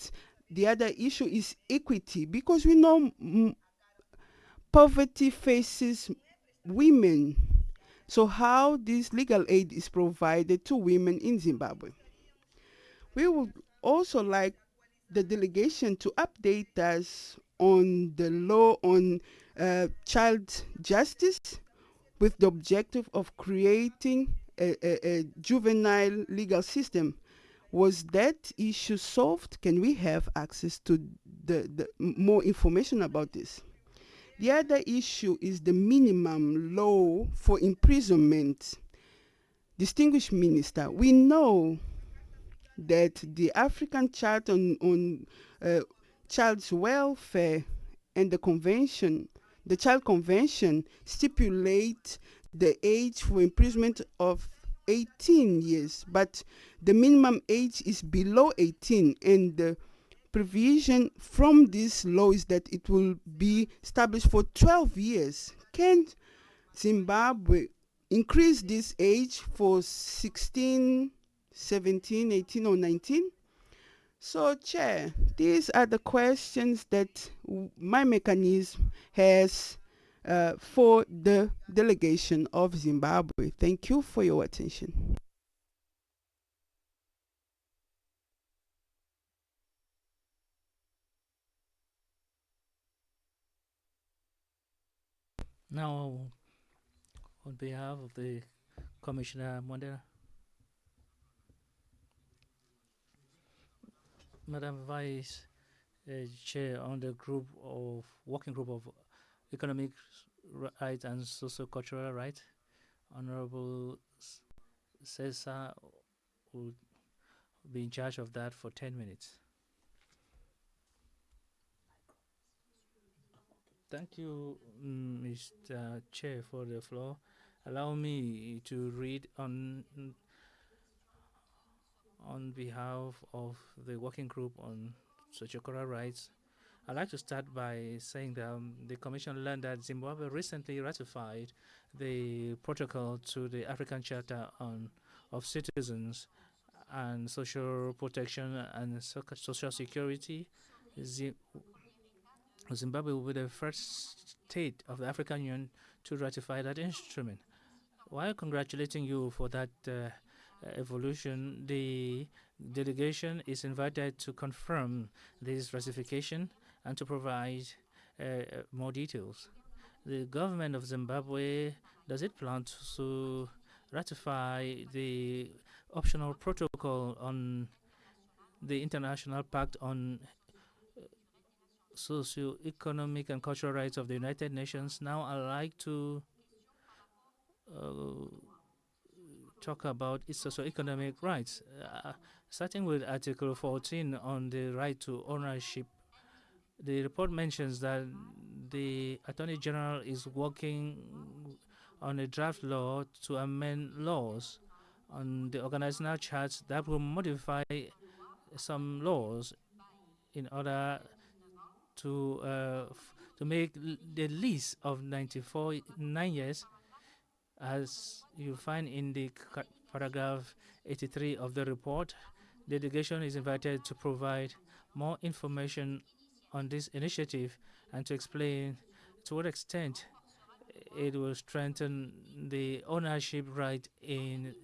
the other issue is equity, because we know poverty faces women. So how this legal aid is provided to women in Zimbabwe? We would also like the delegation to update us on the law on child justice, with the objective of creating a juvenile legal system. Was that issue solved? Can we have access to the more information about this? The other issue is the minimum law for imprisonment. Distinguished Minister, we know that the African Charter on Child's Welfare and the Child Convention stipulate the age for imprisonment of 18 years, but the minimum age is below 18, and the provision from this law is that it will be established for 12 years. Can Zimbabwe increase this age for 16, 17, 18, or 19? So, Chair, these are the questions that my mechanism has for the delegation of Zimbabwe. Thank you for your attention. Now, on behalf of the Commissioner Mondera, Madam Vice Chair on the working group of economic rights and socio-cultural rights, Honorable Cesar will be in charge of that for 10 minutes. Thank you, Mr. Chair, for the floor. Allow me to read on behalf of the working group on socio-cultural rights. I'd like to start by saying that the Commission learned that Zimbabwe recently ratified the protocol to the African Charter of Citizens and Social Protection and Social Security. Zimbabwe will be the first state of the African Union to ratify that instrument. While congratulating you for that evolution, the delegation is invited to confirm this ratification and to provide more details. The government of Zimbabwe, does it plan to ratify the optional protocol on the International Pact on Socio-Economic and Cultural Rights of the United Nations? Now I'd like to talk about its socio-economic rights, starting with Article 14 on the right to ownership. The report mentions that the Attorney General is working on a draft law to amend laws on the organizational charts that will modify some laws in order to make the lease of 9 years, as you find in the paragraph 83 of the report. The delegation is invited to provide more information on this initiative and to explain to what extent It will strengthen the ownership right in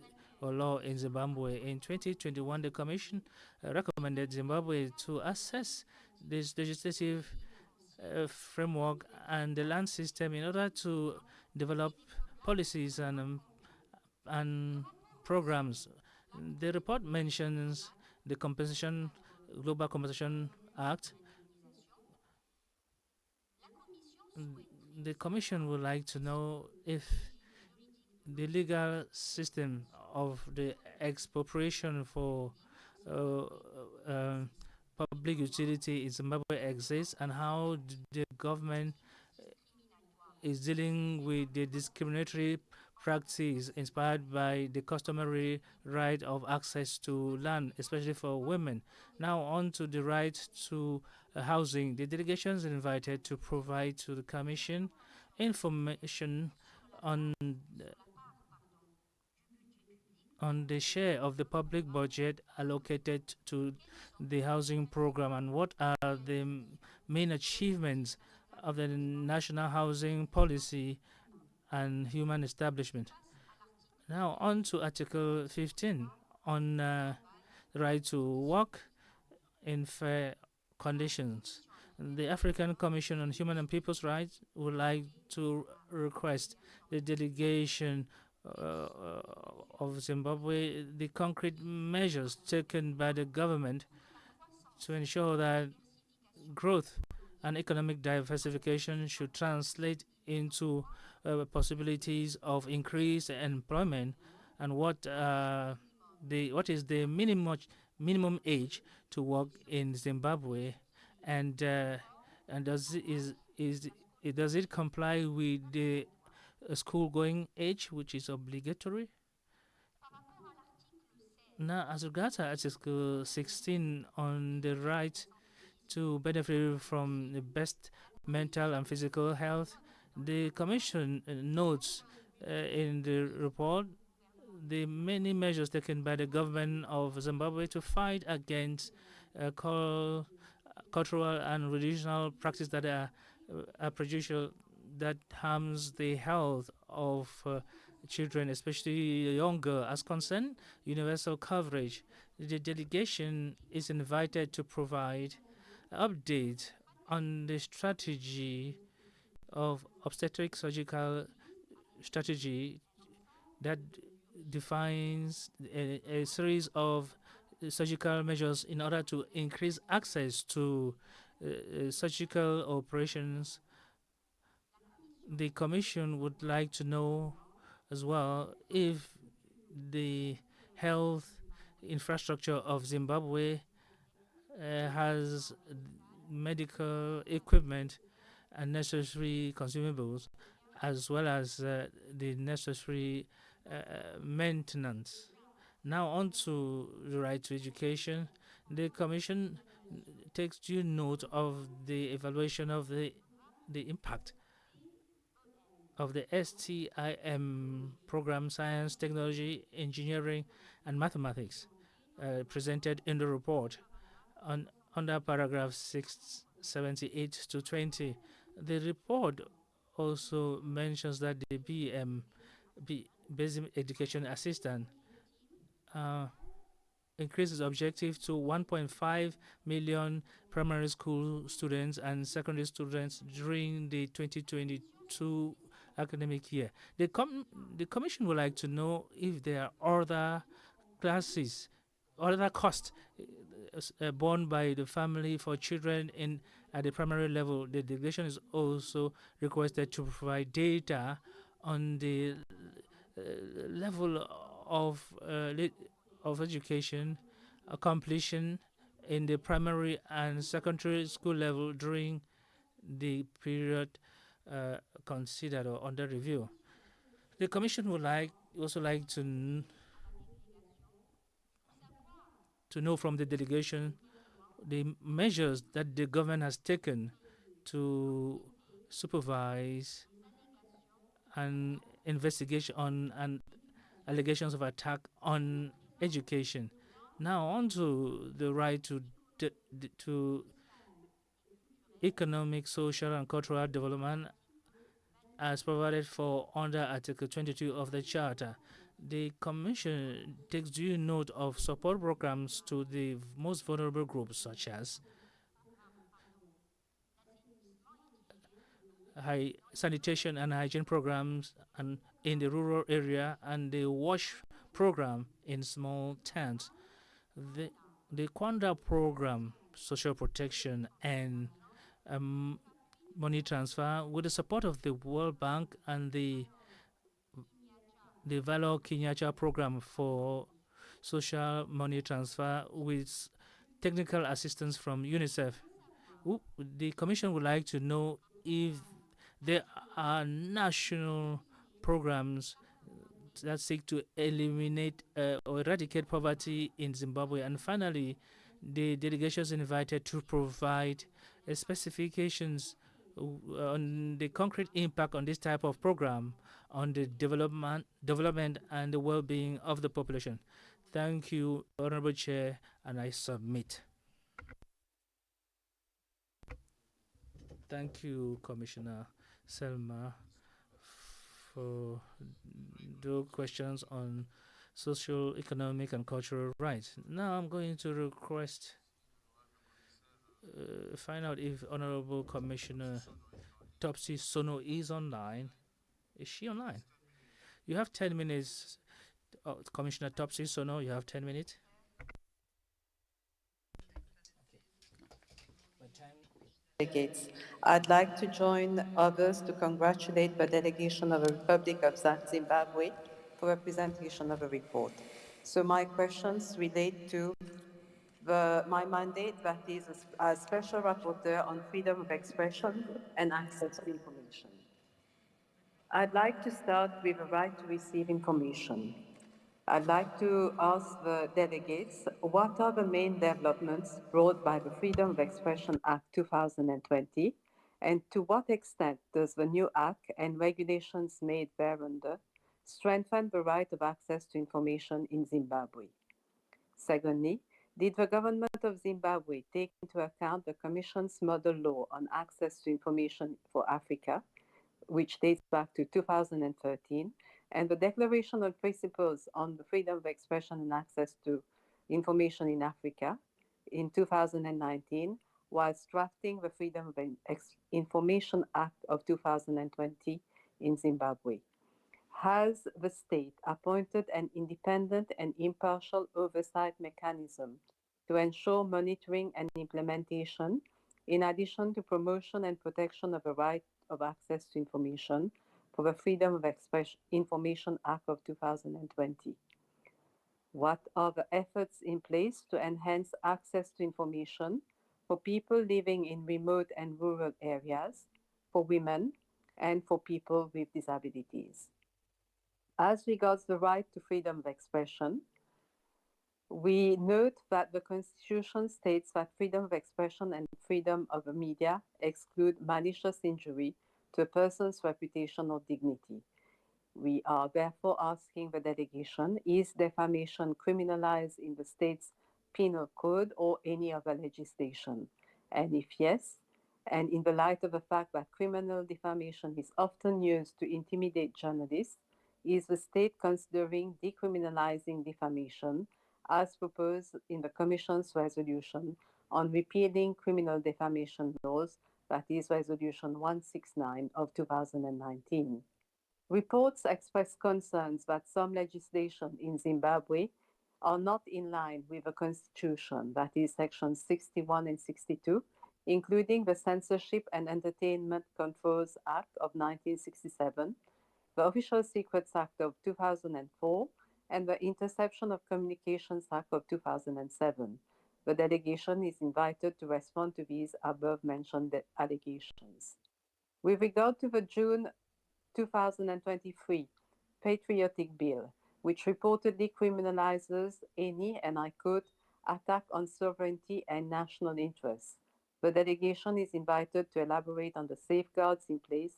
or law in Zimbabwe. In 2021, the Commission recommended Zimbabwe to assess this legislative framework and the land system in order to develop policies and programs. The report mentions the Global Compensation Act. The Commission would like to know if the legal system of the expropriation for public utility in Zimbabwe exists, and how the government is dealing with the discriminatory practice inspired by the customary right of access to land, especially for women. Now on to the right to housing. The delegation is invited to provide to the Commission information on the share of the public budget allocated to the housing program and what are the main achievements of the national housing policy and human establishment. Now on to Article 15 on the right to work in fair conditions. The African Commission on Human and People's Rights would like to request the delegation of Zimbabwe the concrete measures taken by the government to ensure that growth and economic diversification should translate into possibilities of increased employment, and what is the minimum age to work in Zimbabwe, and does it comply with the school going age, which is obligatory? Now, as regards Article 16 on the right to benefit from the best mental and physical health, the Commission notes in the report the many measures taken by the government of Zimbabwe to fight against cultural and religious practices that are prejudicial, that harms the health of children, especially younger. As concerned universal coverage, the delegation is invited to provide update on the strategy of obstetric surgical strategy that defines a series of surgical measures in order to increase access to surgical operations. The Commission would like to know as well if the health infrastructure of Zimbabwe has medical equipment and necessary consumables, as well as the necessary maintenance. Now on to the right to education. The Commission takes due note of the evaluation of the impact of the STIM program, Science, Technology, Engineering, and Mathematics, presented in the report under paragraph 678 to 20. The report also mentions that the Basic Education Assistant increases objective to 1.5 million primary school students and secondary students during the 2022 academic year. The Commission would like to know if there are other classes, other costs borne by the family for children at the primary level. The delegation is also requested to provide data on the level of education completion in the primary and secondary school level during the period considered or under review. The Commission would also like to know from the delegation the measures that the government has taken to supervise an investigation on and allegations of attack on education. Now on to the right to economic, social, and cultural development. as provided for under Article 22 of the Charter. The Commission takes due note of support programs to the most vulnerable groups, such as sanitation and hygiene programs and in the rural area, and the wash program in small towns. The Kwanda program, social protection and money transfer, with the support of the World Bank and the Valor Kinyacha program for social money transfer with technical assistance from UNICEF. The Commission would like to know if there are national programs that seek to eliminate or eradicate poverty in Zimbabwe. And finally, the delegation is invited to provide specifications on the concrete impact on this type of program on the development and the well-being of the population. Thank you, Honorable Chair, and I submit. Thank you, Commissioner Selma, for the questions on social, economic, and cultural rights. Now I'm going to request find out if Honorable Commissioner Topsy Sono is online. Is she online? You have 10 minutes, Commissioner Topsy Sono. You have 10 minutes. Delegates. I'd like to join others to congratulate the delegation of the Republic of Zimbabwe for a presentation of a report. So my questions relate to my mandate, that is as Special Rapporteur on freedom of expression and access to information. I'd like to start with the right to receive information. I'd like to ask the delegates, what are the main developments brought by the Freedom of Expression Act 2020, and to what extent does the new act and regulations made thereunder strengthen the right of access to information in Zimbabwe? Secondly, did the government of Zimbabwe take into account the Commission's model law on access to information for Africa, which dates back to 2013, and the Declaration on Principles on the Freedom of Expression and Access to Information in Africa in 2019, whilst drafting the Freedom of Information Act of 2020 in Zimbabwe? Has the state appointed an independent and impartial oversight mechanism to ensure monitoring and implementation, in addition to promotion and protection of the right of access to information for the Freedom of Information Act of 2020? What are the efforts in place to enhance access to information for people living in remote and rural areas, for women, and for people with disabilities? As regards the right to freedom of expression, we note that the Constitution states that freedom of expression and freedom of the media exclude malicious injury to a person's reputation or dignity. We are therefore asking the delegation, is defamation criminalized in the state's penal code or any other legislation? And if yes, and in the light of the fact that criminal defamation is often used to intimidate journalists, is the state considering decriminalizing defamation as proposed in the Commission's resolution on repealing criminal defamation laws, that is Resolution 169 of 2019? Reports express concerns that some legislation in Zimbabwe are not in line with the Constitution, that is Sections 61 and 62, including the Censorship and Entertainment Controls Act of 1967, the Official Secrets Act of 2004, and the Interception of Communications Act of 2007. The delegation is invited to respond to these above-mentioned allegations. With regard to the June 2023 Patriotic Bill, which reportedly criminalizes any, and I quote, attack on sovereignty and national interests, the delegation is invited to elaborate on the safeguards in place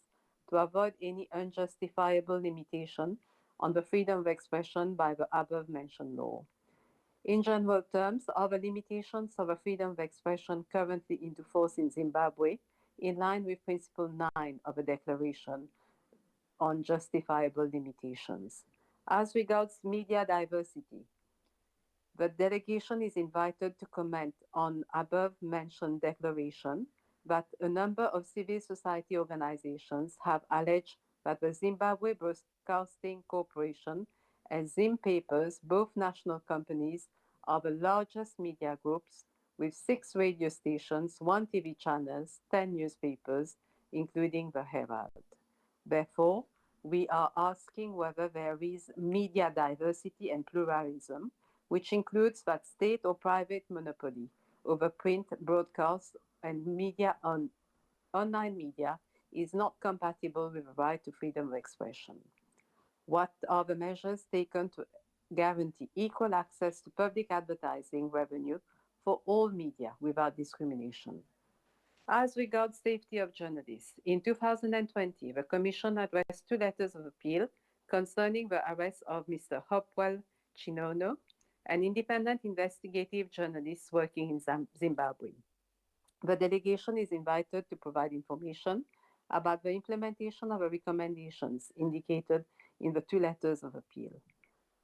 to avoid any unjustifiable limitation on the freedom of expression by the above-mentioned law. In general terms, are the limitations of the freedom of expression currently into force in Zimbabwe in line with Principle 9 of the Declaration, on justifiable limitations. As regards media diversity, the delegation is invited to comment on above-mentioned declaration that a number of civil society organizations have alleged that the Zimbabwe Broadcasting Corporation and Zim Papers, both national companies, are the largest media groups with 6 radio stations, 1 TV channels, 10 newspapers, including the Herald. Therefore, we are asking whether there is media diversity and pluralism, which includes that state or private monopoly over print, broadcast, and media online media is not compatible with the right to freedom of expression. What are the measures taken to guarantee equal access to public advertising revenue for all media without discrimination? As regards safety of journalists, in 2020, the Commission addressed 2 letters of appeal concerning the arrest of Mr. Hopewell Chinono, an independent investigative journalist working in Zimbabwe. The delegation is invited to provide information about the implementation of the recommendations indicated in the 2 letters of appeal.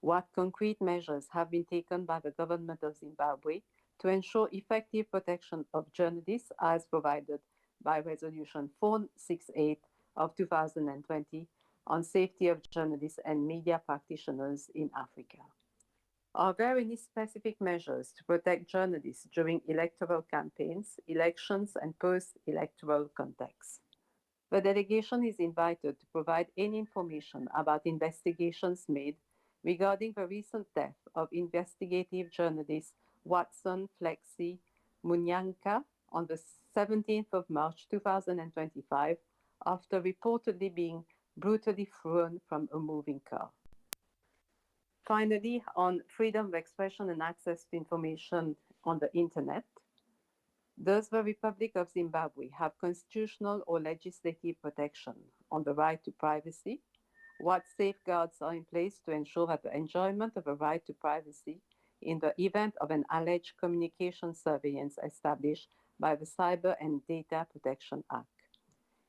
What concrete measures have been taken by the government of Zimbabwe to ensure effective protection of journalists as provided by Resolution 468 of 2020 on safety of journalists and media practitioners in Africa? Are there any specific measures to protect journalists during electoral campaigns, elections, and post-electoral contexts? The delegation is invited to provide any information about investigations made regarding the recent death of investigative journalist Watson Flexi Munyanka on the 17th of March 2025 after reportedly being brutally thrown from a moving car. Finally, on freedom of expression and access to information on the internet, does the Republic of Zimbabwe have constitutional or legislative protection on the right to privacy? What safeguards are in place to ensure that the enjoyment of a right to privacy in the event of an alleged communication surveillance established by the Cyber and Data Protection Act?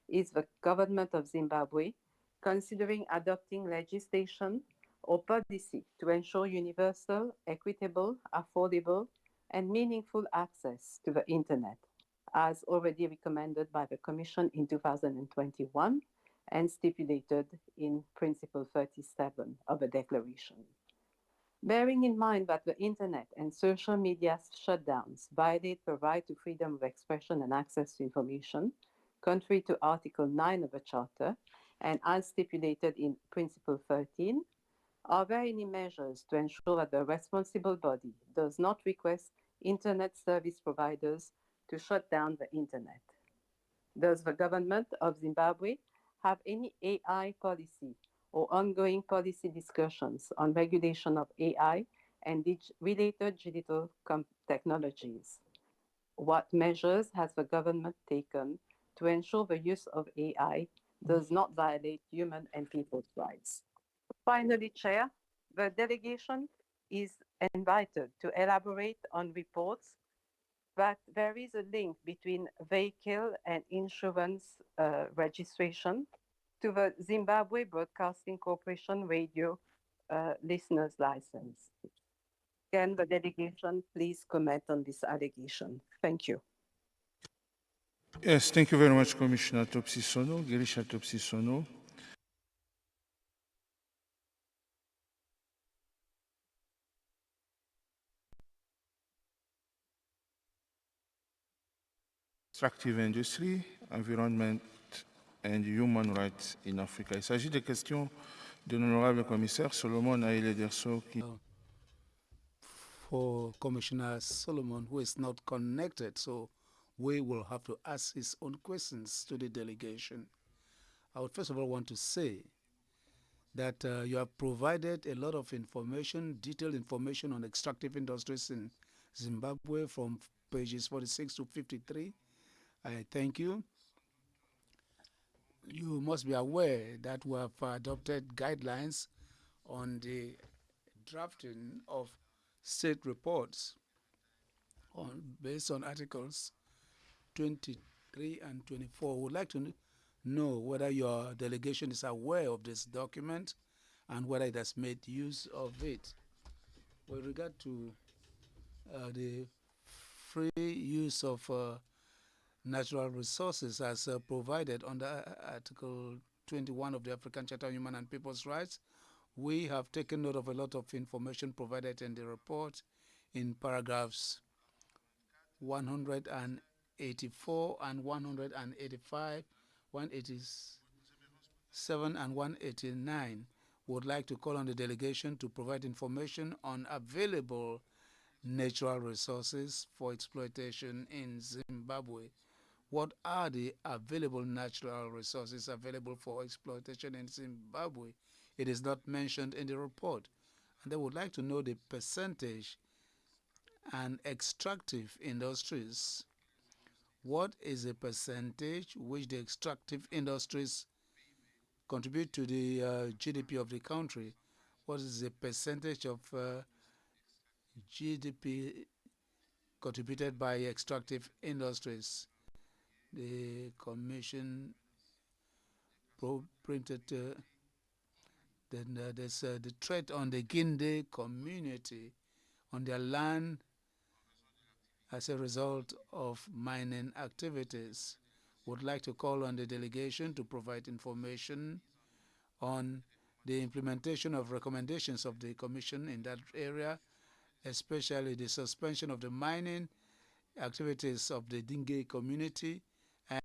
Is the government of Zimbabwe considering adopting legislation or policy to ensure universal, equitable, affordable, and meaningful access to the internet, as already recommended by the Commission in 2021 and stipulated in Principle 37 of the Declaration? Bearing in mind that the internet and social media shutdowns violate the right to freedom of expression and access to information, contrary to Article 9 of the Charter, and as stipulated in Principle 13, are there any measures to ensure that the responsible body does not request internet service providers to shut down the internet? Does the government of Zimbabwe have any AI policy or ongoing policy discussions on regulation of AI and related digital technologies? What measures has the government taken to ensure the use of AI does not violate human and people's rights? Finally, Chair, the delegation is invited to elaborate on reports that there is a link between vehicle and insurance registration to the Zimbabwe Broadcasting Corporation radio listener's license. Can the delegation please comment on this allegation? Thank you. Yes, thank you very much, Commissioner Topsisono, Girisha Topsisono. Extractive industry, environnement and human rights in Africa. Il s'agit des questions de l'honorable commissaire Solomon Aile Derso. For Commissioner Solomon, who is not connected, so we will have to ask his own questions to the delegation. I would first of all want to say that you have provided a lot of information, detailed information on extractive industries in Zimbabwe from pages 46 to 53. I thank you. You must be aware that we have adopted guidelines on the drafting of state reports based on Articles 23 and 24. We would like to know whether your delegation is aware of this document and whether it has made use of it. With regard to the free use of natural resources as provided under Article 21 of the African Charter on Human and People's Rights, we have taken note of a lot of information provided in the report in paragraphs 184 and 185, 187 and 189. Would like to call on the delegation to provide information on available natural resources for exploitation in Zimbabwe. What are the available natural resources available for exploitation in Zimbabwe? It is not mentioned in the report. And they would like to know the percentage and extractive industries. What is the percentage which the extractive industries contribute to the GDP of the country? What is the percentage of GDP contributed by extractive industries? The Commission printed then there's the threat on the Ginde community on their land as a result of mining activities. Would like to call on the delegation to provide information on the implementation of recommendations of the Commission in that area, especially the suspension of the mining activities of the Dinge community,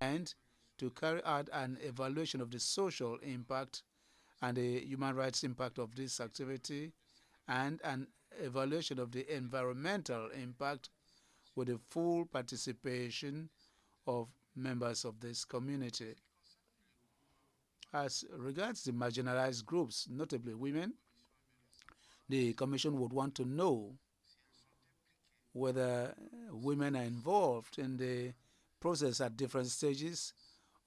and to carry out an evaluation of the social impact and the human rights impact of this activity, and an evaluation of the environmental impact with the full participation of members of this community. As regards the marginalized groups, notably women, the Commission would want to know whether women are involved in the process at different stages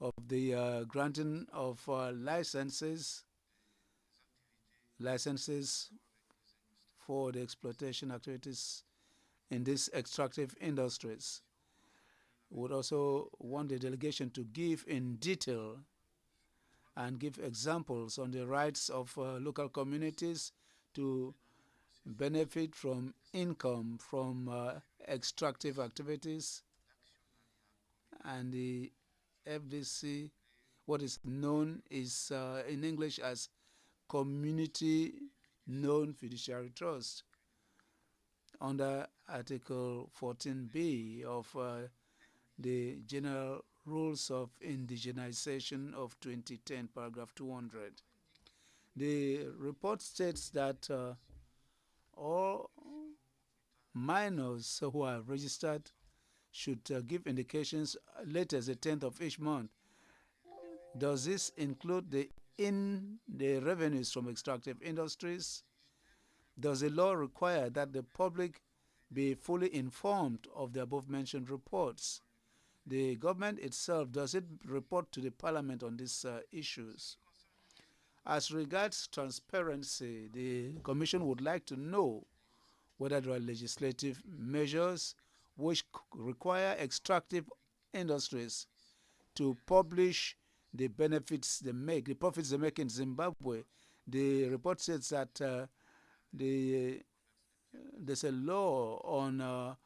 of the granting of licenses for the exploitation activities in these extractive industries. We would also want the delegation to give in detail and give examples on the rights of local communities to benefit from income from extractive activities, and the FDC, what is known is in English as Community Known Fiduciary Trust, under Article 14B of the General Rules of Indigenization of 2010, paragraph 200. The report states that all minors who are registered should give indications latest the 10th of each month. Does this include the revenues from extractive industries? Does the law require that the public be fully informed of the above-mentioned reports? The government itself, does it report to the parliament on these issues? As regards transparency, the Commission would like to know whether there are legislative measures which require extractive industries to publish the benefits they make, the profits they make in Zimbabwe. The report says that there's a law on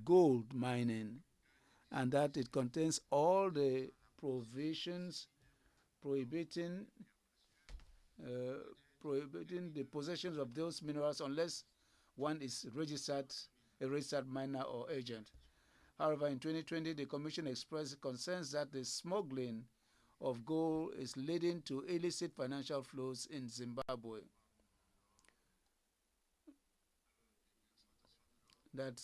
gold mining, and that it contains all the provisions prohibiting the possession of those minerals unless one is a registered miner or agent. However, in 2020, the Commission expressed concerns that the smuggling of gold is leading to illicit financial flows in Zimbabwe. That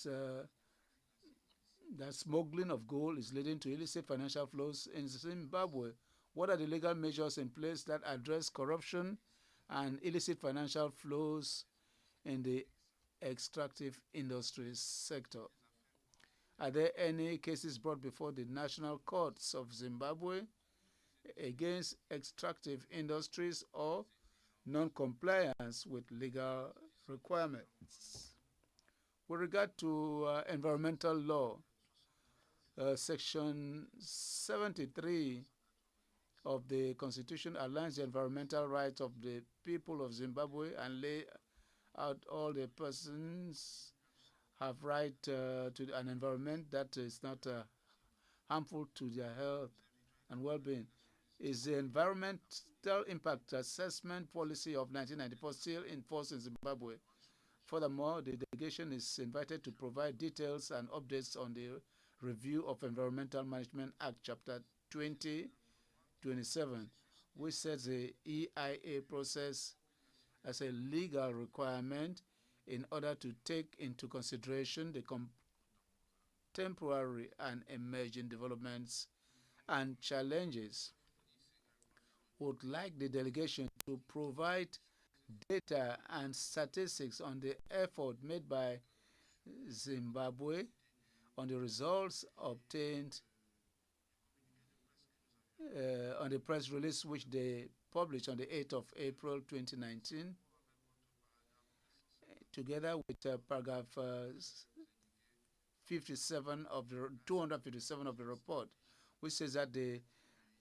smuggling of gold is leading to illicit financial flows in Zimbabwe. What are the legal measures in place that address corruption and illicit financial flows in the extractive industries sector? Are there any cases brought before the national courts of Zimbabwe against extractive industries or non-compliance with legal requirements? With regard to environmental law, Section 73 of the Constitution aligns the environmental rights of the people of Zimbabwe and lay out all the persons have right to an environment that is not harmful to their health and well-being. Is the environmental impact assessment policy of 1994 still in force in Zimbabwe? Furthermore, the delegation is invited to provide details and updates on the review of Environmental Management Act, Chapter 2027, which sets the EIA process as a legal requirement in order to take into consideration the contemporary and emerging developments and challenges. Would like the delegation to provide data and statistics on the effort made by Zimbabwe on the results obtained on the press release which they published on the 8th of April 2019, together with paragraph 57 of the 257 of the report, which says that the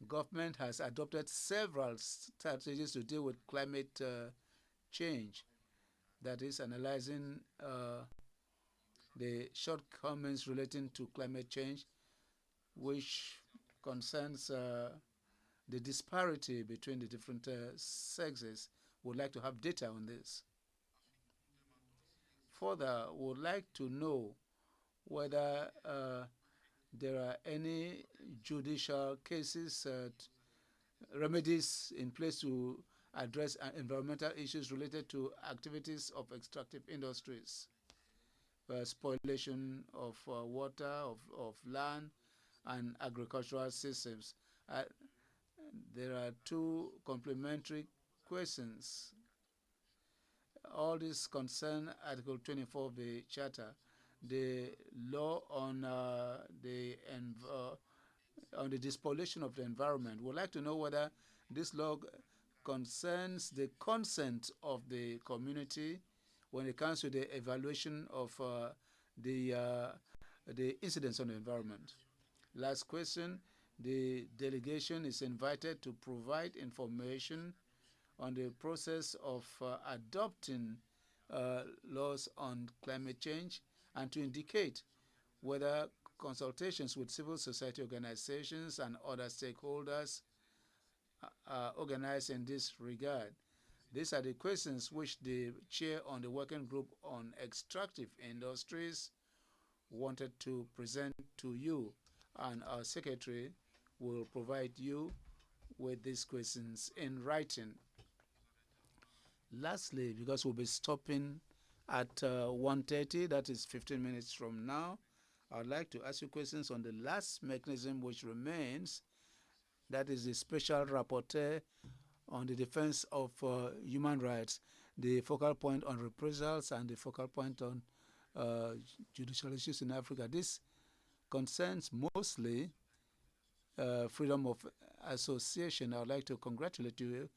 government has adopted several strategies to deal with climate change. That is, analyzing the shortcomings relating to climate change, which concerns the disparity between the different sexes. Would like to have data on this. Further, would like to know whether there are any judicial cases, remedies in place to address environmental issues related to activities of extractive industries, spoliation of water, of land, and agricultural systems. There are two complementary questions. All this concern Article 24 of the Charter, the law on the despoliation of the environment. We'd like to know whether this law concerns the consent of the community when it comes to the evaluation of the incidents on the environment. Last question, the delegation is invited to provide information on the process of adopting laws on climate change and to indicate whether consultations with civil society organizations and other stakeholders are organized in this regard. These are the questions which the chair on the working group on extractive industries wanted to present to you, and our secretary will provide you with these questions in writing. Lastly, because we'll be stopping at 1:30, that is 15 minutes from now, I'd like to ask you questions on the last mechanism which remains, that is the special rapporteur on the defense of human rights, the focal point on reprisals and the focal point on judicial issues in Africa. This concerns mostly freedom of association. I would like to congratulate you,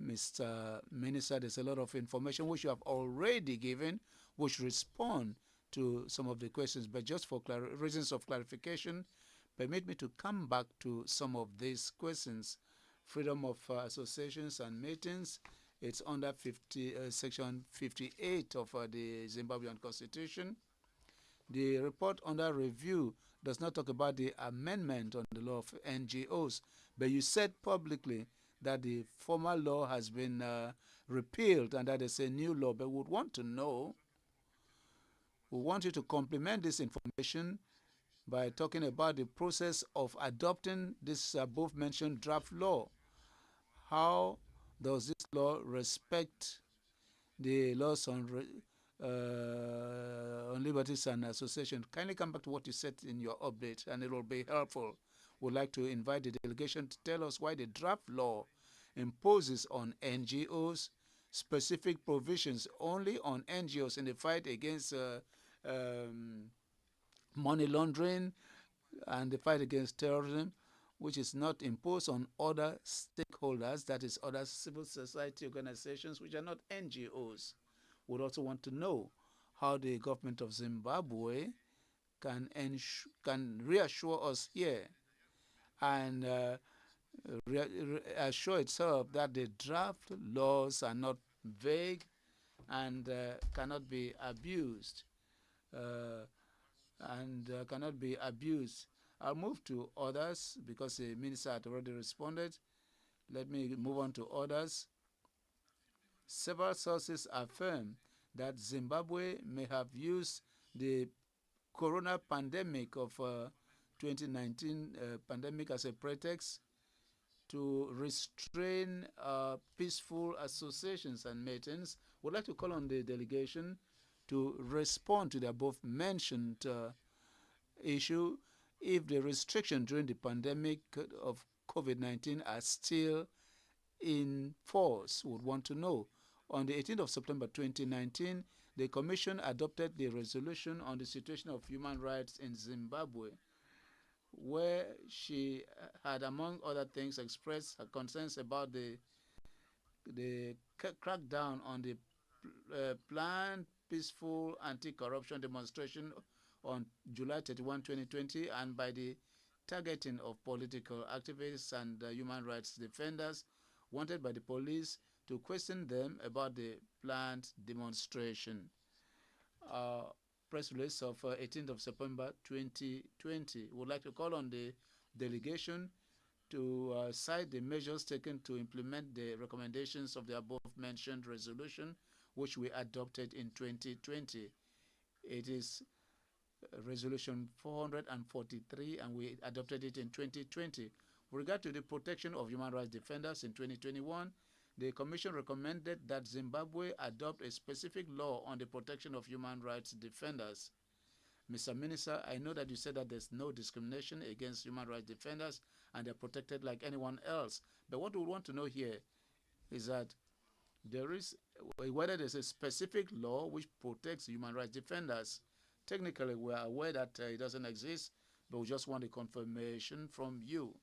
Mr. Minister. There's a lot of information which you have already given, which respond to some of the questions, but just for reasons of clarification, permit me to come back to some of these questions. Freedom of associations and meetings, it's under Section 58 of the Zimbabwean Constitution. The report under review does not talk about the amendment on the law of NGOs, but you said publicly that the former law has been repealed and that there's a new law. But we would want to know, we want you to complement this information by talking about the process of adopting this above-mentioned draft law. How does this law respect the laws on liberties and association? Kindly come back to what you said in your update, and it will be helpful. We'd like to invite the delegation to tell us why the draft law imposes on NGOs specific provisions only on NGOs in the fight against money laundering and the fight against terrorism, which is not imposed on other stakeholders, that is other civil society organizations which are not NGOs. Would also want to know how the government of Zimbabwe can reassure us here and assure itself that the draft laws are not vague and cannot be abused. Cannot be abused. I'll move to others because the minister had already responded. Let me move on to others. Several sources affirm that Zimbabwe may have used the corona pandemic of 2019 pandemic as a pretext to restrain peaceful associations and meetings. Would like to call on the delegation to respond to the above mentioned issue if the restrictions during the pandemic of COVID-19 are still in force. Would want to know. On the 18th of September 2019, the Commission adopted the resolution on the situation of human rights in Zimbabwe, where she had, among other things, expressed her concerns about the crackdown on the planned peaceful anti-corruption demonstration on July 31, 2020, and by the targeting of political activists and human rights defenders wanted by the police to question them about the planned demonstration. Press release of 18th of September 2020. Would like to call on the delegation to cite the measures taken to implement the recommendations of the above-mentioned resolution, which we adopted in 2020. It is Resolution 443, and we adopted it in 2020. With regard to the protection of human rights defenders in 2021, the Commission recommended that Zimbabwe adopt a specific law on the protection of human rights defenders. Mr. Minister, I know that you said that there's no discrimination against human rights defenders and they're protected like anyone else. But what we want to know here is that there is whether there's a specific law which protects human rights defenders. Technically, we're aware that it doesn't exist, but we just want a confirmation from you.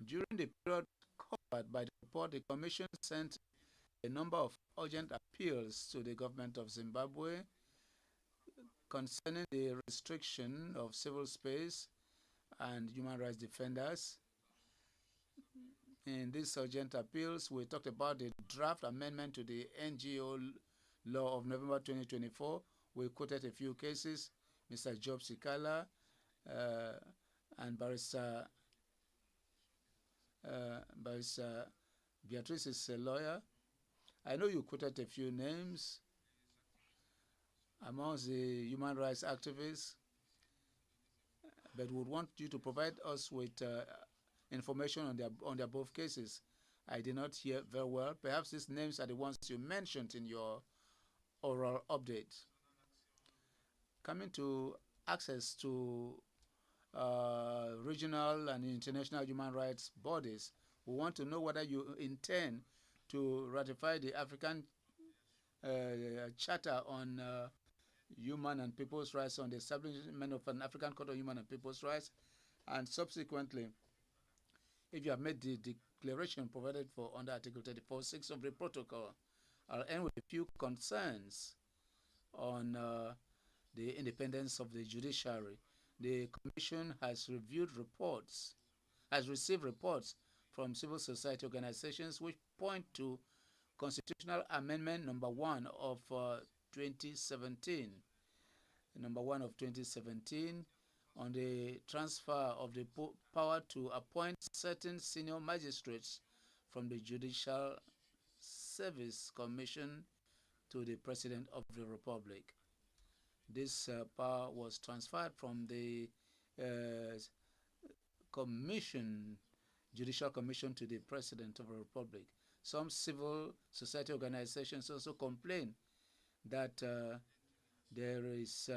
During the period covered by the report, the Commission sent a number of urgent appeals to the government of Zimbabwe concerning the restriction of civil space and human rights defenders. In these urgent appeals, we talked about the draft amendment to the NGO law of November 2024. We quoted a few cases, Mr. Job Sikala and Barrister Beatrice is a lawyer. I know you quoted a few names amongst the human rights activists, but would want you to provide us with information on the above cases. I did not hear very well. Perhaps these names are the ones you mentioned in your oral update. Coming to access to regional and international human rights bodies, we want to know whether you intend to ratify the African Charter on Human and People's Rights, on the establishment of an African Court of Human and People's Rights, and subsequently, if you have made the declaration provided for under Article 34.6 of the protocol. I'll end with a few concerns on the independence of the judiciary. The Commission has received reports from civil society organizations which point to Constitutional Amendment number 1 of 2017. Number 1 of 2017 on the transfer of the power to appoint certain senior magistrates from the Judicial Service Commission to the President of the Republic. This power was transferred from the Judicial Commission to the President of the Republic. Some civil society organizations also complain that there is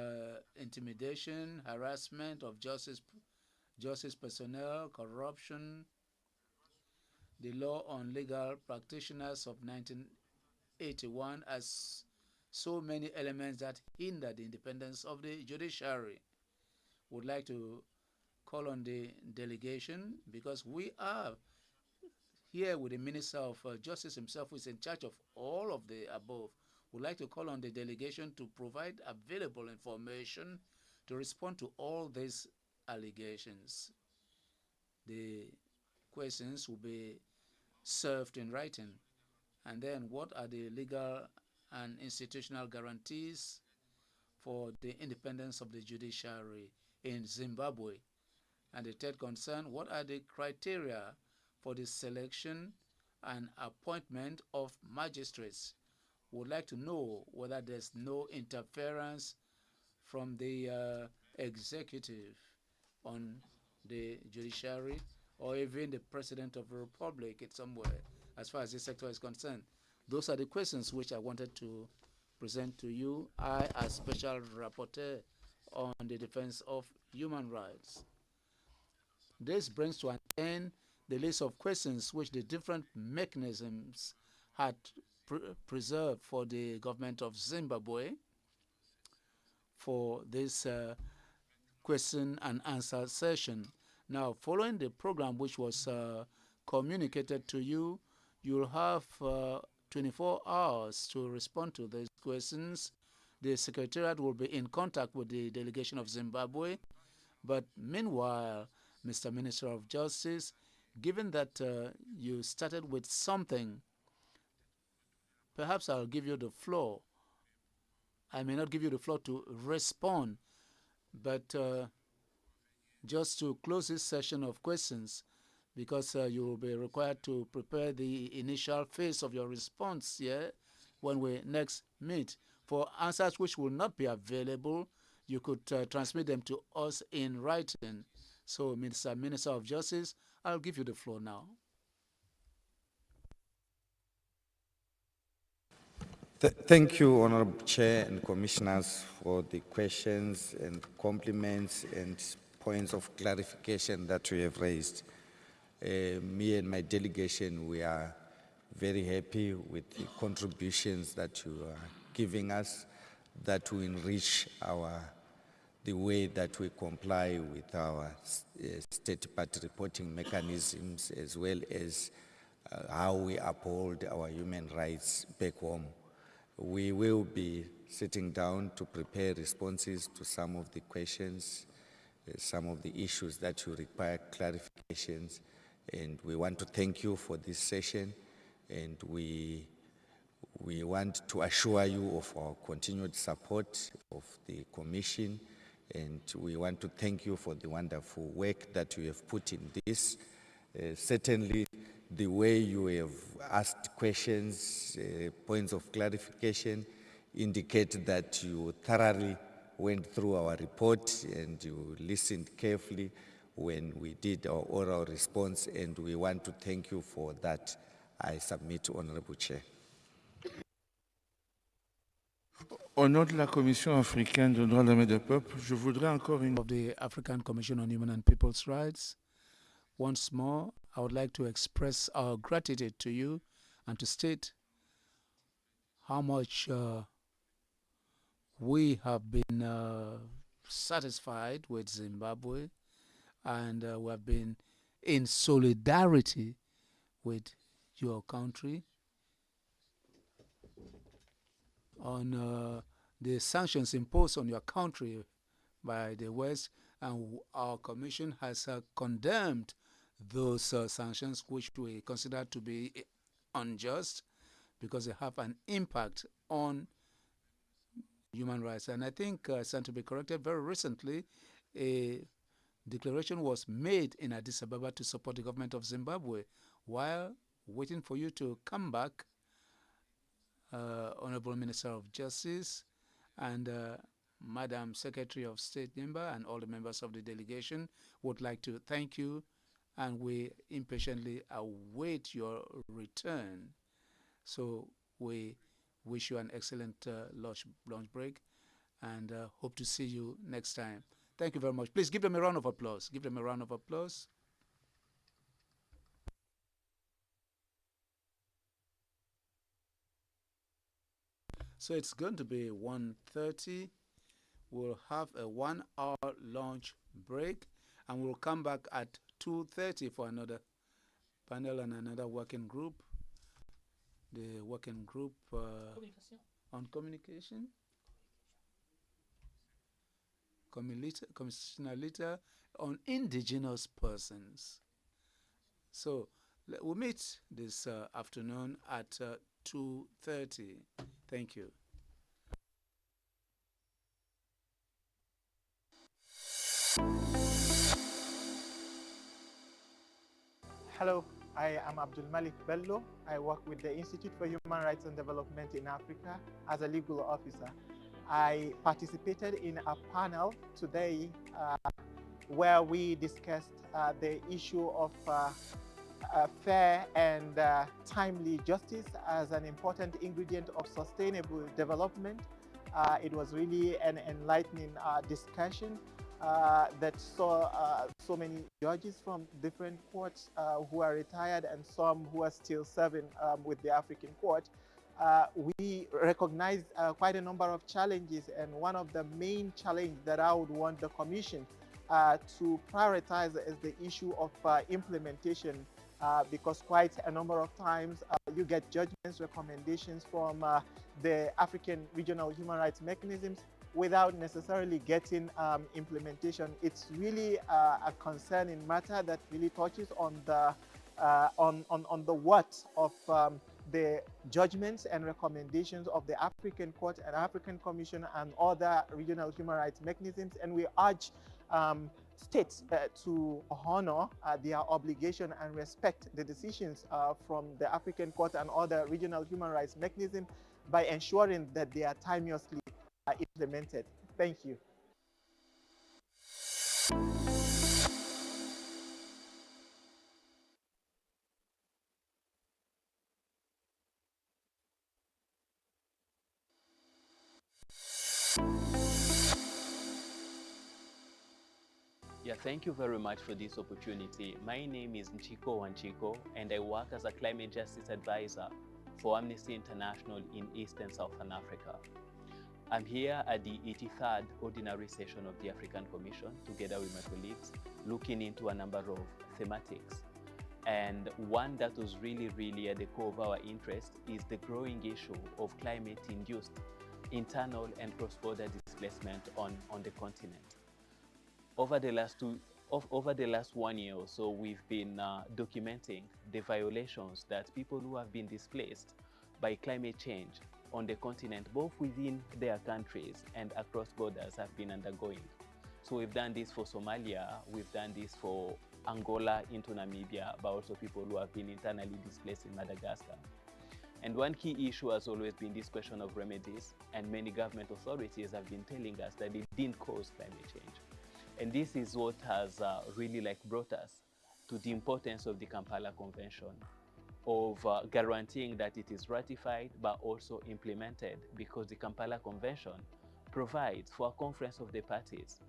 intimidation, harassment of justice personnel, corruption. The law on legal practitioners of 1981 has so many elements that hinder the independence of the judiciary. Would like to call on the delegation, because we are here with the Minister of Justice himself, who is in charge of all of the above. Would like to call on the delegation to provide available information to respond to all these allegations. The questions will be served in writing. And then what are the legal and institutional guarantees for the independence of the judiciary in Zimbabwe? And the third concern, what are the criteria for the selection and appointment of magistrates? Would like to know whether there's no interference from the executive on the judiciary, or even the president of the republic in somewhere, as far as this sector is concerned. Those are the questions which I wanted to present to you, I as special rapporteur on the defense of human rights. This brings to an end the list of questions which the different mechanisms had preserved for the government of Zimbabwe for this question and answer session. Now, following the program which was communicated to you, you'll have 24 hours to respond to these questions. The Secretariat will be in contact with the delegation of Zimbabwe. But meanwhile, Mr. Minister of Justice, given that you started with something, perhaps I'll give you the floor. I may not give you the floor to respond, but just to close this session of questions, because you will be required to prepare the initial phase of your response here when we next meet. For answers which will not be available, you could transmit them to us in writing. So, Mr. Minister of Justice, I'll give you the floor now. Thank you, Honorable Chair and Commissioners, for the questions and compliments and points of clarification that you have raised. Me and my delegation, we are very happy with the contributions that you are giving us, that will enrich the way that we comply with our state party reporting mechanisms, as well as how we uphold our human rights back home. We will be sitting down to prepare responses to some of the questions, some of the issues that you require clarifications, and we want to thank you for this session, and we want to assure you of our continued support of the Commission, and we want to thank you for the wonderful work that you have put in this. Certainly, the way you have asked questions, points of clarification, indicate that you thoroughly went through our report and you listened carefully when we did our oral response, and we want to thank you for that. I submit, Honorable Chair. Au nom de la Commission africaine des droits de l'homme et des peuples, je voudrais encore une... Of the African Commission on Human and People's Rights, once more, I would like to express our gratitude to you and to state how much we have been satisfied with Zimbabwe, and we have been in solidarity with your country on the sanctions imposed on your country by the West, and our Commission has condemned those sanctions, which we consider to be unjust because they have an impact on human rights. And I think, to be corrected, very recently, a declaration was made in Addis Ababa to support the government of Zimbabwe. While waiting for you to come back, Honorable Minister of Justice and Madam Secretary of State member and all the members of the delegation would like to thank you, and we impatiently await your return. So we wish you an excellent lunch break, and hope to see you next time. Thank you very much. Please give them a round of applause. Give them a round of applause. So it's going to be 1:30. We'll have a 1-hour lunch break, and we'll come back at 2:30 for another panel and another working group. The working group on communication. constitutional on indigenous persons. So we'll meet this afternoon at 2:30. Thank you. Hello, I am Abdul Malik Bello. I work with the Institute for Human Rights and Development in Africa as a legal officer. I participated in a panel today where we discussed the issue of fair and timely justice as an important ingredient of sustainable development. It was really an enlightening discussion that saw so many judges from different courts who are retired and some who are still serving with the African court. We recognized quite a number of challenges, and one of the main challenges that I would want the Commission to prioritize is the issue of implementation, because quite a number of times you get judgments, recommendations from the African regional human rights mechanisms without necessarily getting implementation. It's really a concerning matter that really touches on the what of the judgments and recommendations of the African Court and African Commission and other regional human rights mechanisms, and we urge states to honor their obligation and respect the decisions from the African Court and other regional human rights mechanisms by ensuring that they are timeously implemented. Thank you. Yeah, thank you very much for this opportunity. My name is Nchiko Wanchiko, and I work as a climate justice advisor for Amnesty International in East and Southern Africa. I'm here at the 83rd Ordinary Session of the African Commission, together with my colleagues, looking into a number of thematics. And one that was really at the core of our interest is the growing issue of climate-induced internal and cross-border displacement on the continent. Over the last 1 year or so, we've been documenting the violations that people who have been displaced by climate change on the continent, both within their countries and across borders, have been undergoing. So we've done this for Somalia, we've done this for Angola into Namibia, but also people who have been internally displaced in Madagascar. And one key issue has always been this question of remedies, and many government authorities have been telling us that it didn't cause climate change. And this is what has really brought us to the importance of the Kampala Convention, of guaranteeing that it is ratified but also implemented, because the Kampala Convention provides for a conference of the parties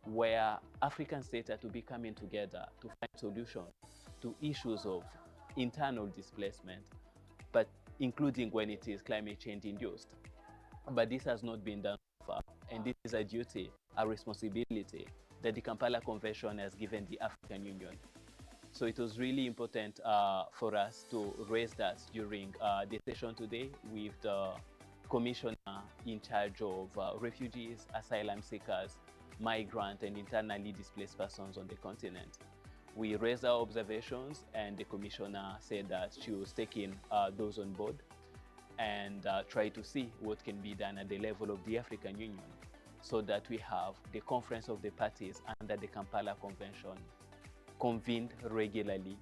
where African states are to be coming together to find solutions to issues of internal displacement, but including when it is climate change induced. But this has not been done so far, and this is a duty, a responsibility that the Kampala Convention has given the African Union. So it was really important for us to raise that during the session today with the Commissioner in charge of refugees, asylum seekers, migrant and internally displaced persons on the continent. We raised our observations, and the Commissioner said that she was taking those on board and try to see what can be done at the level of the African Union, so that we have the conference of the parties under the Kampala Convention convened regularly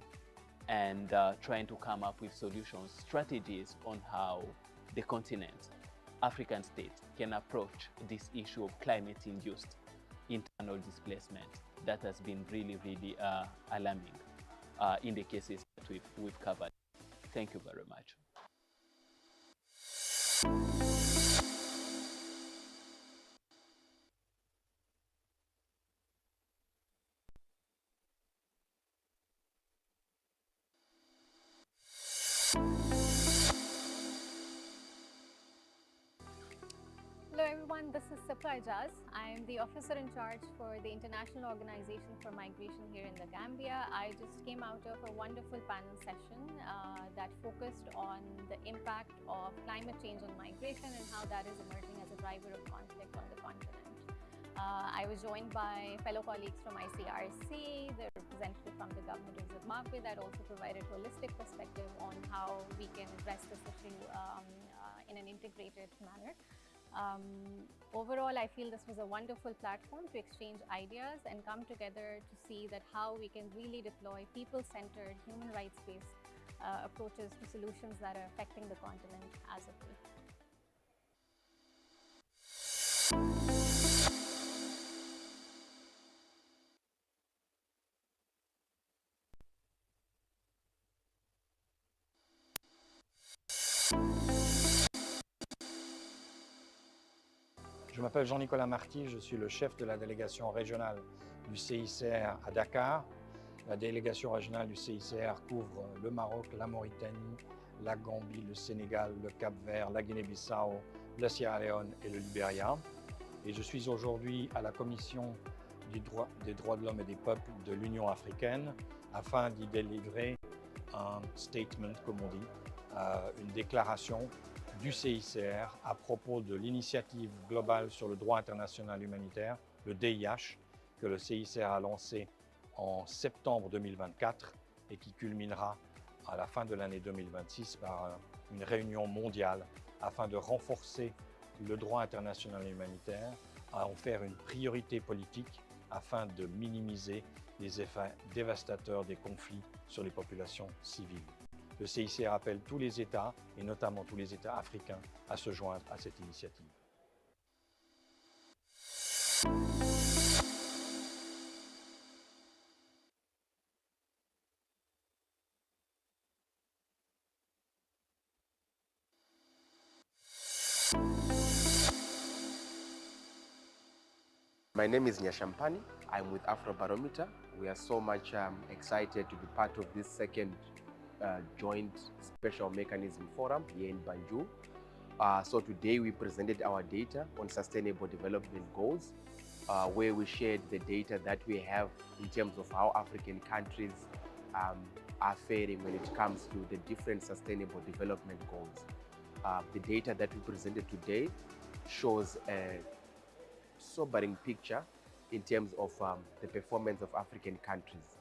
and trying to come up with solutions, strategies on how the continent, African states, can approach this issue of climate-induced internal displacement that has been really alarming in the cases that we've covered. Thank you very much. Hello everyone, this is Secretariat. I am the officer in charge for the International Organization for Migration here in the Gambia. I just came out of a wonderful panel session that focused on the impact of climate change on migration and how that is emerging as a driver of conflict on the continent. I was joined by fellow colleagues from ICRC, the representative from the government of Zimbabwe that also provided holistic perspective on how we can address this issue in an integrated manner. Overall, I feel this was a wonderful platform to exchange ideas and come together to see that how we can really deploy people-centered, human rights-based approaches to solutions that are affecting the continent as a whole. Je m'appelle Jean-Nicolas Marty, je suis le chef de la délégation régionale du CICR à Dakar. La délégation régionale du CICR couvre le Maroc, la Mauritanie, la Gambie, le Sénégal, le Cap-Vert, la Guinée-Bissau, la Sierra Leone et le Libéria. Et je suis aujourd'hui à la Commission des droits de l'homme et des peuples de l'Union africaine afin d'y délivrer un statement, comme on dit, une déclaration du CICR à propos de l'initiative globale sur le droit international humanitaire, le DIH, que le CICR a lancé en septembre 2024 et qui culminera à la fin de l'année 2026 par une réunion mondiale afin de renforcer le droit international humanitaire, à en faire une priorité politique afin de minimiser les effets dévastateurs des conflits sur les populations civiles. Le CICR appelle tous les États, et notamment tous les États africains, à se joindre à cette initiative. My name is Nyashampani. I'm with Afrobarometer. We are so much excited to be part of this second joint special mechanism forum here in Banjul. So today we presented our data on sustainable development goals, where we shared the data that we have in terms of how African countries are faring when it comes to the different sustainable development goals. The data that we presented today shows a sobering picture in terms of the performance of African countries.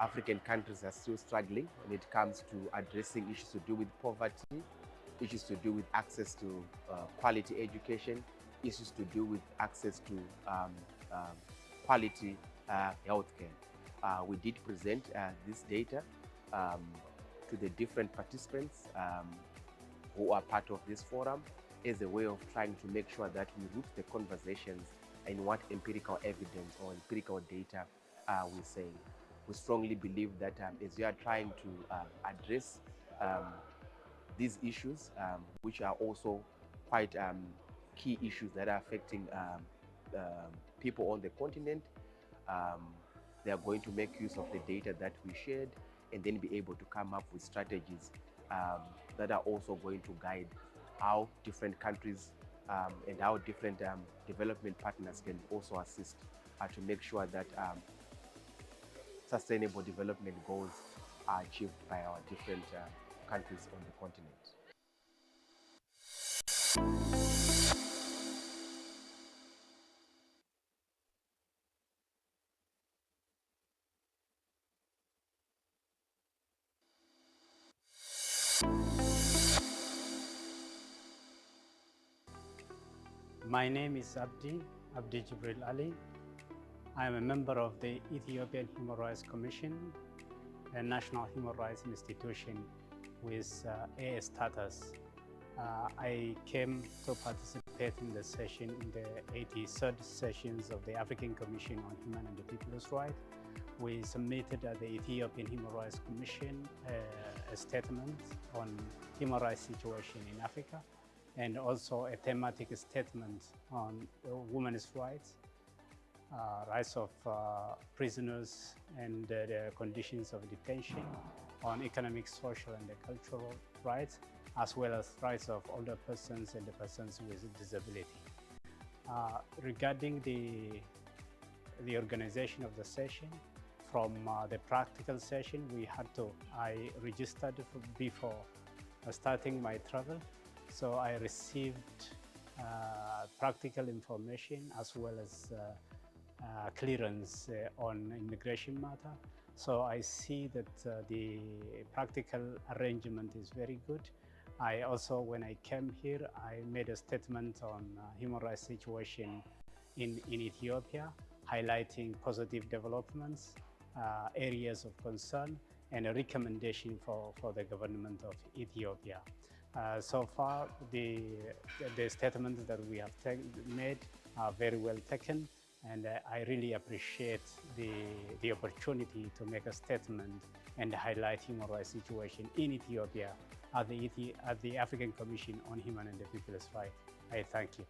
African countries are still struggling when it comes to addressing issues to do with poverty, issues to do with access to quality education, issues to do with access to quality healthcare. We did present this data to the different participants who are part of this forum as a way of trying to make sure that we root the conversations in what empirical evidence or empirical data we're saying. We strongly believe that as we are trying to address these issues, which are also quite key issues that are affecting people on the continent, they are going to make use of the data that we shared and then be able to come up with strategies that are also going to guide how different countries and how different development partners can also assist to make sure that sustainable development goals are achieved by our different countries on the continent. My name is Abdi Jibril Ali. I am a member of the Ethiopian Human Rights Commission, a national human rights institution with AA status. I came to participate in the session, in the 83rd sessions of the African Commission on Human and People's Rights. We submitted at the Ethiopian Human Rights Commission a statement on human rights situation in Africa, and also a thematic statement on women's rights, rights of prisoners and their conditions of detention, on economic, social, and cultural rights, as well as rights of older persons and the persons with disability. Regarding the organization of the session, from the practical session, I registered before starting my travel. So I received practical information as well as clearance on immigration matter. So I see that the practical arrangement is very good. I also, when I came here, I made a statement on human rights situation in Ethiopia, highlighting positive developments, areas of concern, and a recommendation for the government of Ethiopia. So far, the statements that we have made are very well taken, and I really appreciate the opportunity to make a statement and highlight human rights situation in Ethiopia at the African Commission on Human and the People's Rights. I thank you.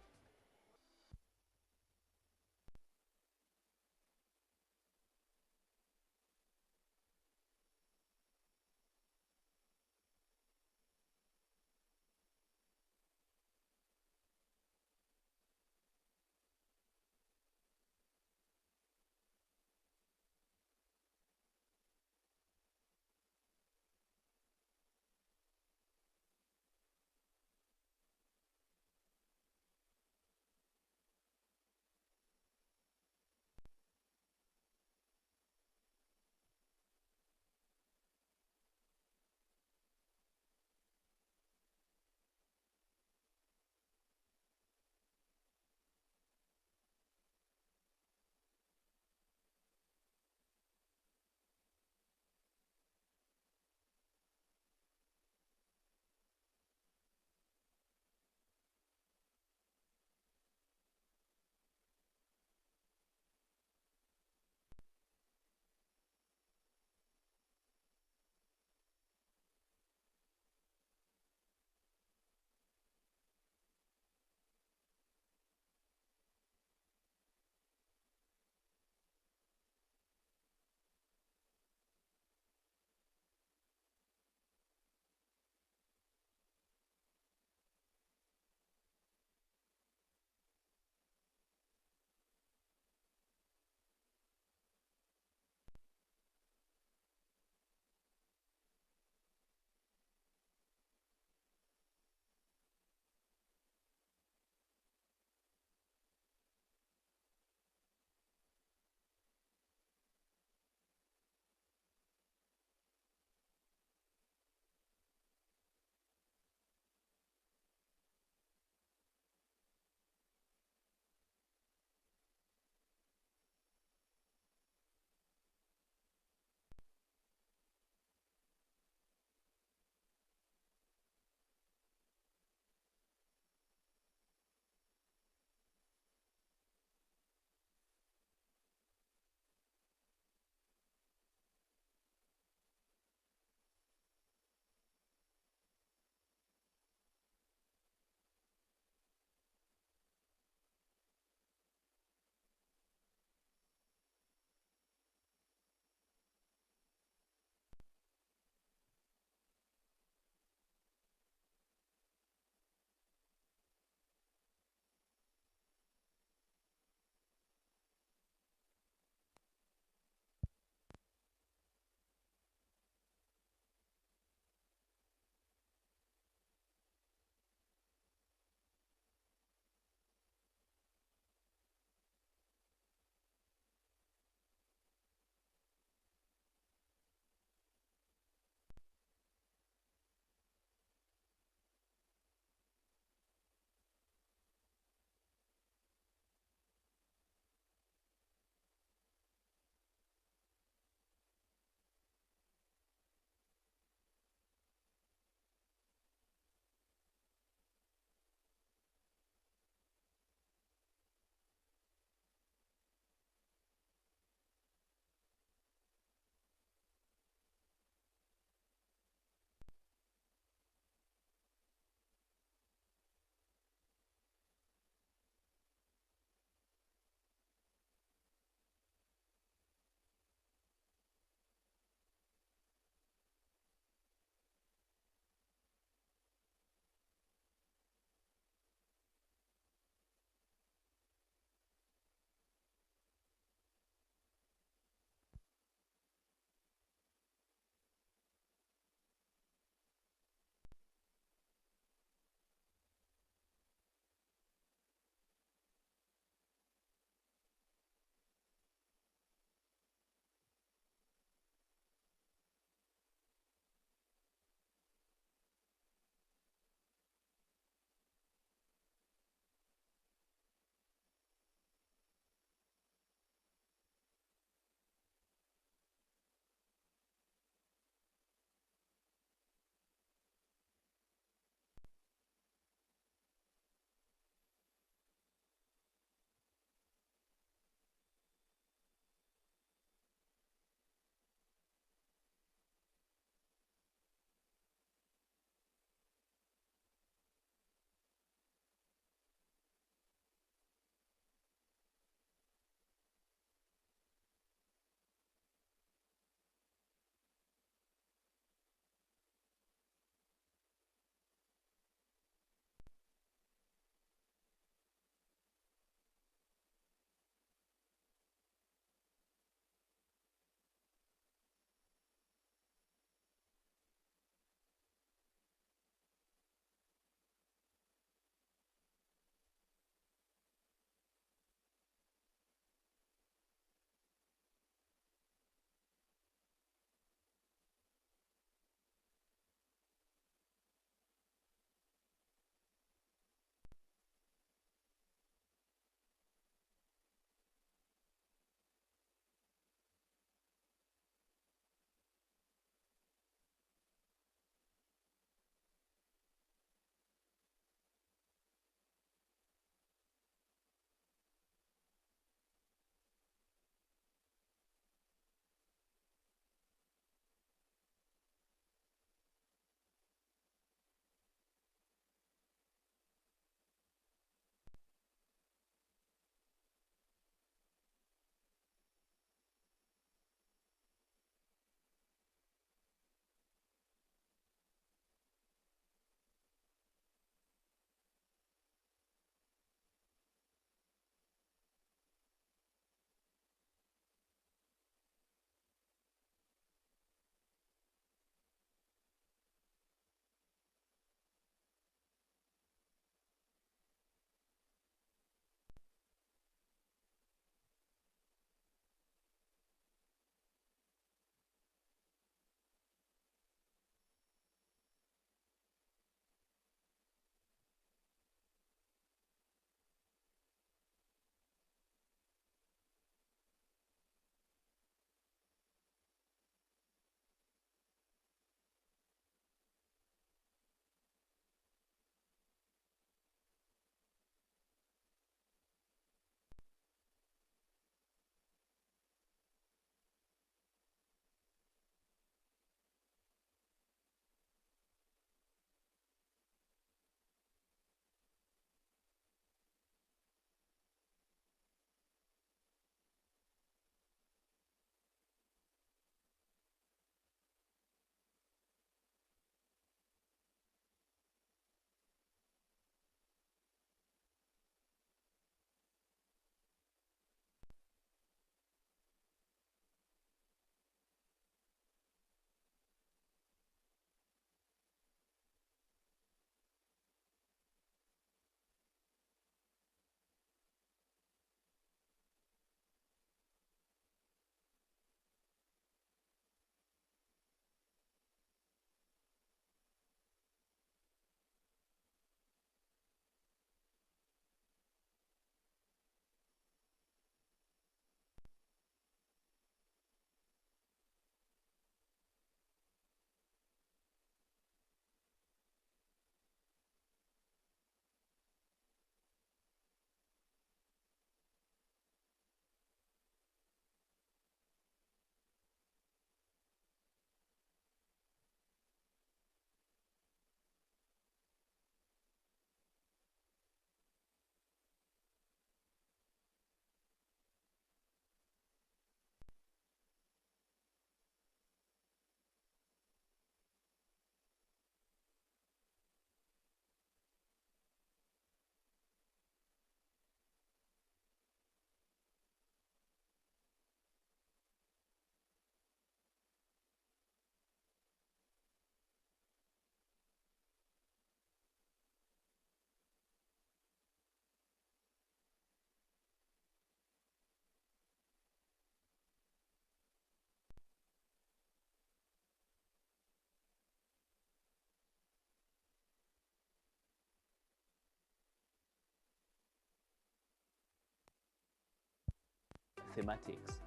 thematics.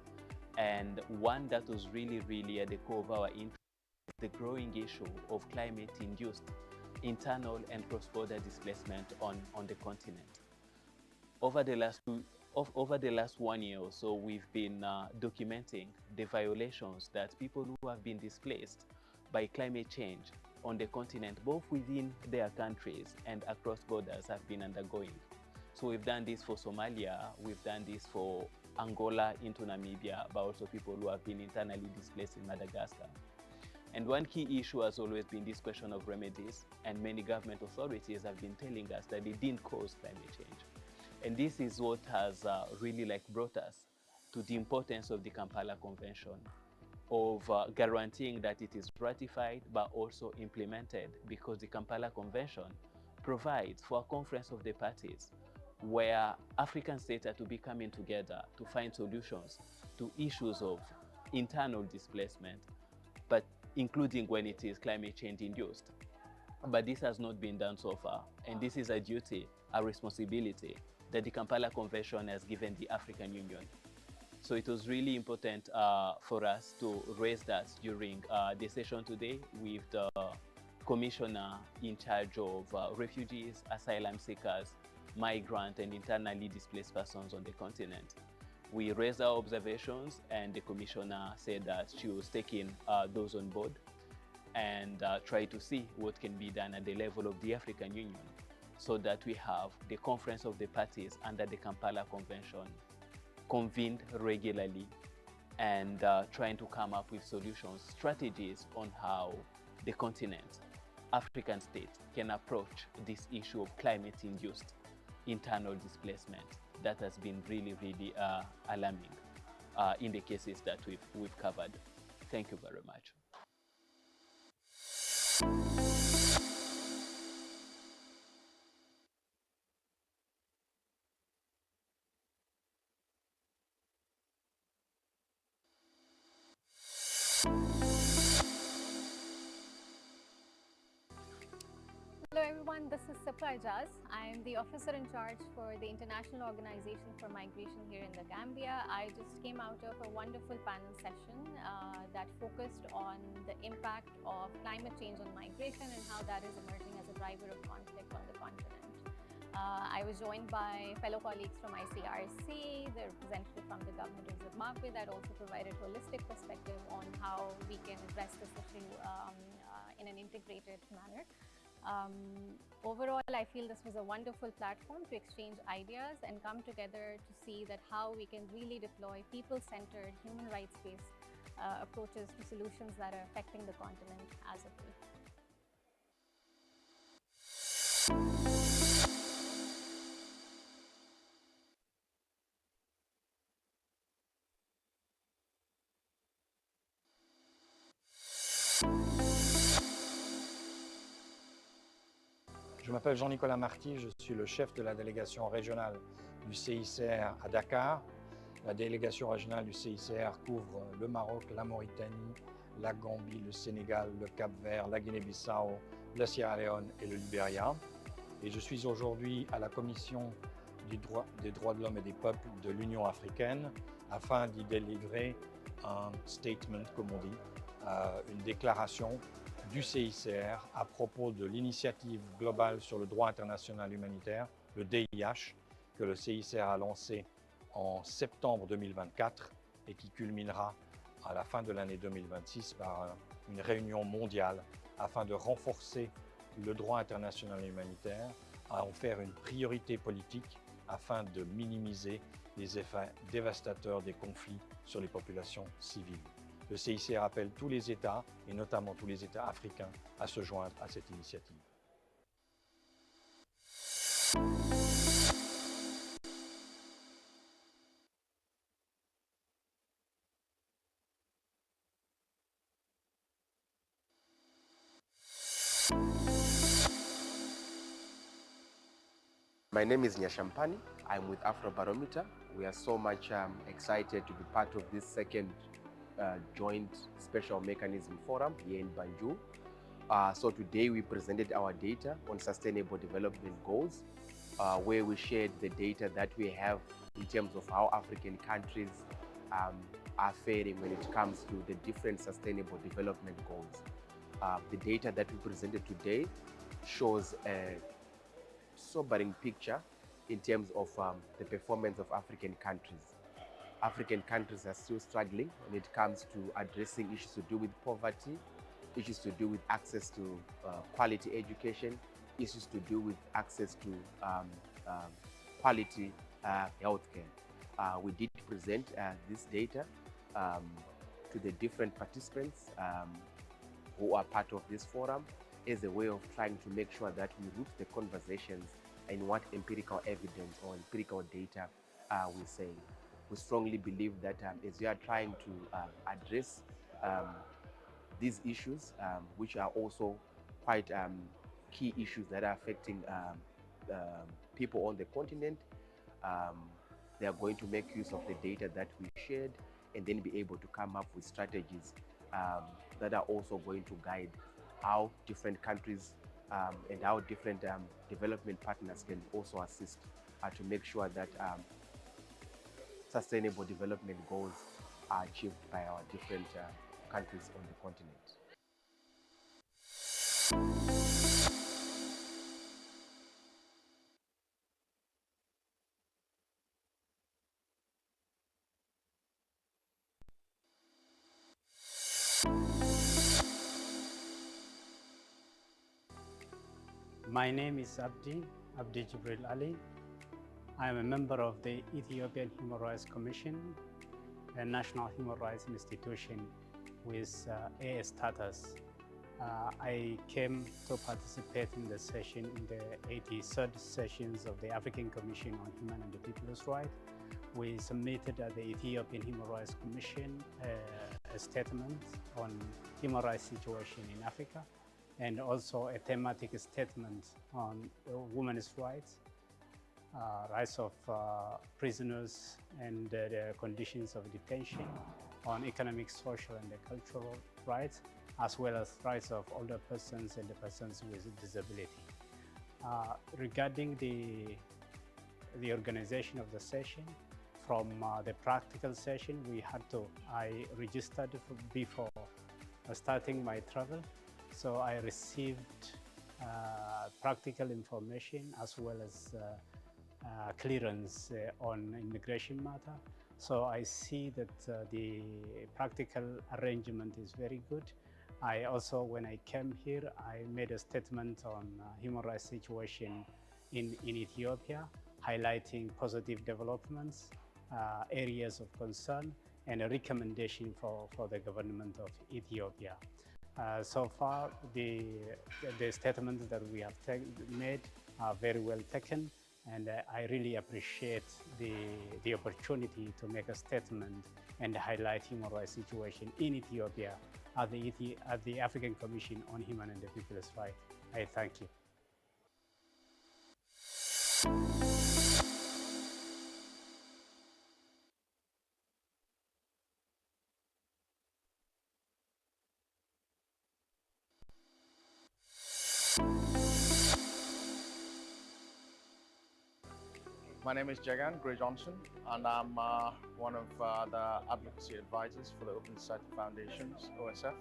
And one that was really at the core of our interest, the growing issue of climate-induced internal and cross-border displacement on the continent. Over the last 1 year or so, we've been documenting the violations that people who have been displaced by climate change on the continent, both within their countries and across borders, have been undergoing. So we've done this for Somalia, we've done this for Angola into Namibia, but also people who have been internally displaced in Madagascar. And one key issue has always been this question of remedies, and many government authorities have been telling us that they didn't cause climate change. And this is what has really brought us to the importance of the Kampala Convention, of guaranteeing that it is ratified but also implemented, because the Kampala Convention provides for a conference of the parties where African states are to be coming together to find solutions to issues of internal displacement, but including when it is climate change induced. But this has not been done so far, and this is a duty, a responsibility that the Kampala Convention has given the African Union. So it was really important for us to raise that during the session today with the Commissioner in charge of refugees, asylum seekers, migrant and internally displaced persons on the continent. We raised our observations, and the Commissioner said that she was taking those on board and try to see what can be done at the level of the African Union, so that we have the conference of the parties under the Kampala Convention convened regularly and trying to come up with solutions, strategies on how the continent, African states, can approach this issue of climate-induced internal displacement that has been really alarming in the cases that we've covered. Thank you very much. Hello everyone, this is Secretariat. I am the officer in charge for the International Organization for Migration here in the Gambia. I just came out of a wonderful panel session that focused on the impact of climate change on migration and how that is emerging as a driver of conflict on the continent. I was joined by fellow colleagues from ICRC, the representative from the government of Zimbabwe that also provided holistic perspective on how we can address this issue in an integrated manner. Overall, I feel this was a wonderful platform to exchange ideas and come together to see that how we can really deploy people-centered, human rights-based approaches to solutions that are affecting the continent as a whole. Je m'appelle Jean-Nicolas Marty, je suis le chef de la délégation régionale du CICR à Dakar. La délégation régionale du CICR couvre le Maroc, la Mauritanie, la Gambie, le Sénégal, le Cap-Vert, la Guinée-Bissau, la Sierra Leone et le Libéria. Et je suis aujourd'hui à la Commission des droits de l'homme et des peuples de l'Union africaine afin d'y délivrer un statement, comme on dit, une déclaration du CICR à propos de l'initiative globale sur le droit international humanitaire, le DIH, que le CICR a lancé en septembre 2024 et qui culminera à la fin de l'année 2026 par une réunion mondiale afin de renforcer le droit international humanitaire, à en faire une priorité politique afin de minimiser les effets dévastateurs des conflits sur les populations civiles. Le CICR appelle tous les États, et notamment tous les États africains, à se joindre à cette initiative. My name is Nyashampani. I'm with Afrobarometer. We are so much excited to be part of this second joint special mechanism forum here in Banjul. So today we presented our data on sustainable development goals, where we shared the data that we have in terms of how African countries are faring when it comes to the different sustainable development goals. The data that we presented today shows a sobering picture in terms of the performance of African countries. African countries are still struggling when it comes to addressing issues to do with poverty, issues to do with access to quality education, issues to do with access to quality healthcare. We did present this data to the different participants who are part of this forum as a way of trying to make sure that we root the conversations in what empirical evidence or empirical data we're saying. We strongly believe that as we are trying to address these issues, which are also quite key issues that are affecting people on the continent, they are going to make use of the data that we shared and then be able to come up with strategies that are also going to guide how different countries and how different development partners can also assist to make sure that sustainable development goals are achieved by our different countries on the continent. My name is Abdi Jibril Ali. I am a member of the Ethiopian Human Rights Commission, a national human rights institution with A status. I came to participate in the session, in the 83rd sessions of the African Commission on Human and People's Rights. We submitted at the Ethiopian Human Rights Commission a statement on human rights situation in Africa, and also a thematic statement on women's rights, rights of prisoners and the conditions of detention, on economic, social, and cultural rights, as well as rights of older persons and the persons with disability. Regarding the organization of the session, from the practical session, I registered before starting my travel. So I received practical information as well as clearance on immigration matter. So I see that the practical arrangement is very good. I also, when I came here, I made a statement on human rights situation in Ethiopia, highlighting positive developments, areas of concern, and a recommendation for the government of Ethiopia. So far, the statements that we have made are very well taken, and I really appreciate the opportunity to make a statement and highlight human rights situation in Ethiopia at the African Commission on Human and People's Rights. I thank you. My name is Jagan Gray Johnson, and I'm one of the advocacy advisors for the Open Society Foundation's OSF.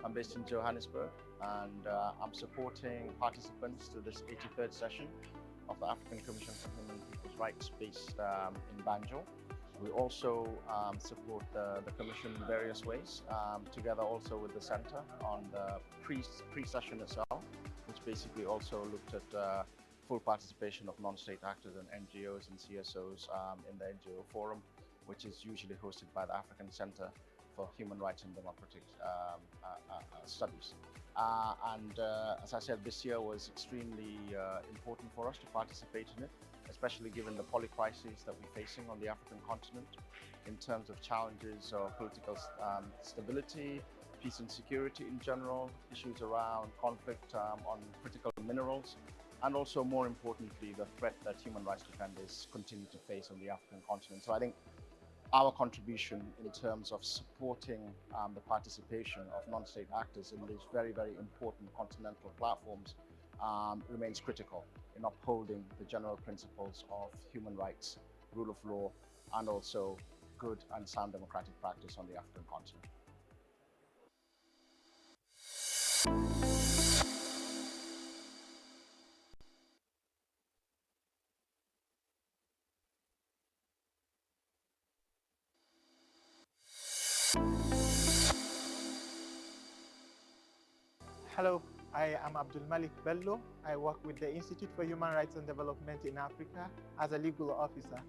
I'm based in Johannesburg, and I'm supporting participants to this 83rd session of the African Commission for Human and People's Rights based in Banjul. We also support the Commission in various ways, together also with the Center on the pre-session itself, which basically also looked at full participation of non-state actors and NGOs and CSOs in the NGO Forum, which is usually hosted by the African Center for Human Rights and Democratic Studies. As I said, this year was extremely important for us to participate in it, especially given the polycrises that we're facing on the African continent in terms of challenges of political stability, peace and security in general, issues around conflict on critical minerals, and also, more importantly, the threat that human rights defenders continue to face on the African continent. So I think our contribution in terms of supporting the participation of non-state actors in these very, very important continental platforms remains critical in upholding the general principles of human rights, rule of law, and also good and sound democratic practice on the African continent. Hello, I am Abdul Bello. I work with the Institute for Human Rights and Development in Africa as a legal officer.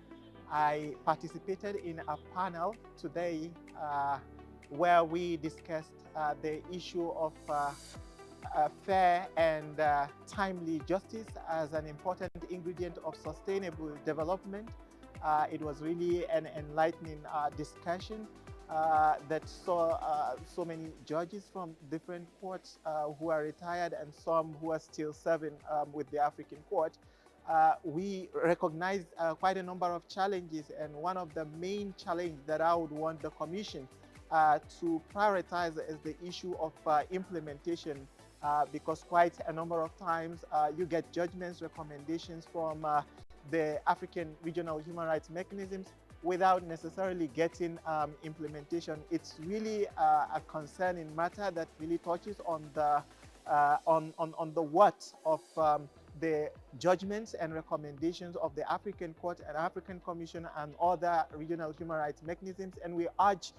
I participated in a panel today where we discussed the issue of fair and timely justice as an important ingredient of sustainable development. It was really an enlightening discussion that saw so many judges from different courts who are retired and some who are still serving with the African court. We recognized quite a number of challenges, and one of the main challenges that I would want the Commission to prioritize is the issue of implementation, because quite a number of times you get judgments, recommendations from the African regional human rights mechanisms without necessarily getting implementation. It's really a concerning matter that really touches on the what of the judgments and recommendations of the African Court and African Commission and other regional human rights mechanisms, and we urge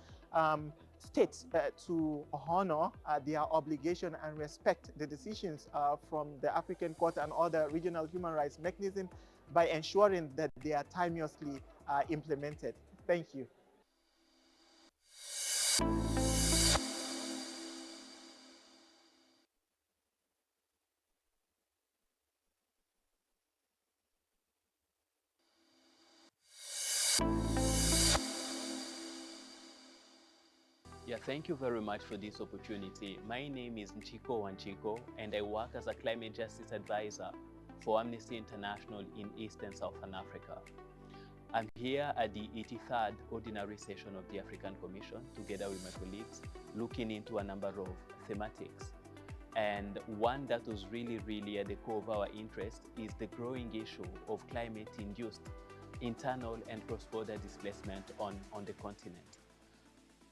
states to honor their obligation and respect the decisions from the African Court and other regional human rights mechanisms by ensuring that they are timeously implemented. Thank you. Yeah, thank you very much for this opportunity. My name is Nchiko Wanchiko, and I work as a climate justice advisor for Amnesty International in East and Southern Africa. I'm here at the 83rd Ordinary Session of the African Commission, together with my colleagues, looking into a number of thematics. And one that was really at the core of our interest is the growing issue of climate-induced internal and cross-border displacement on the continent.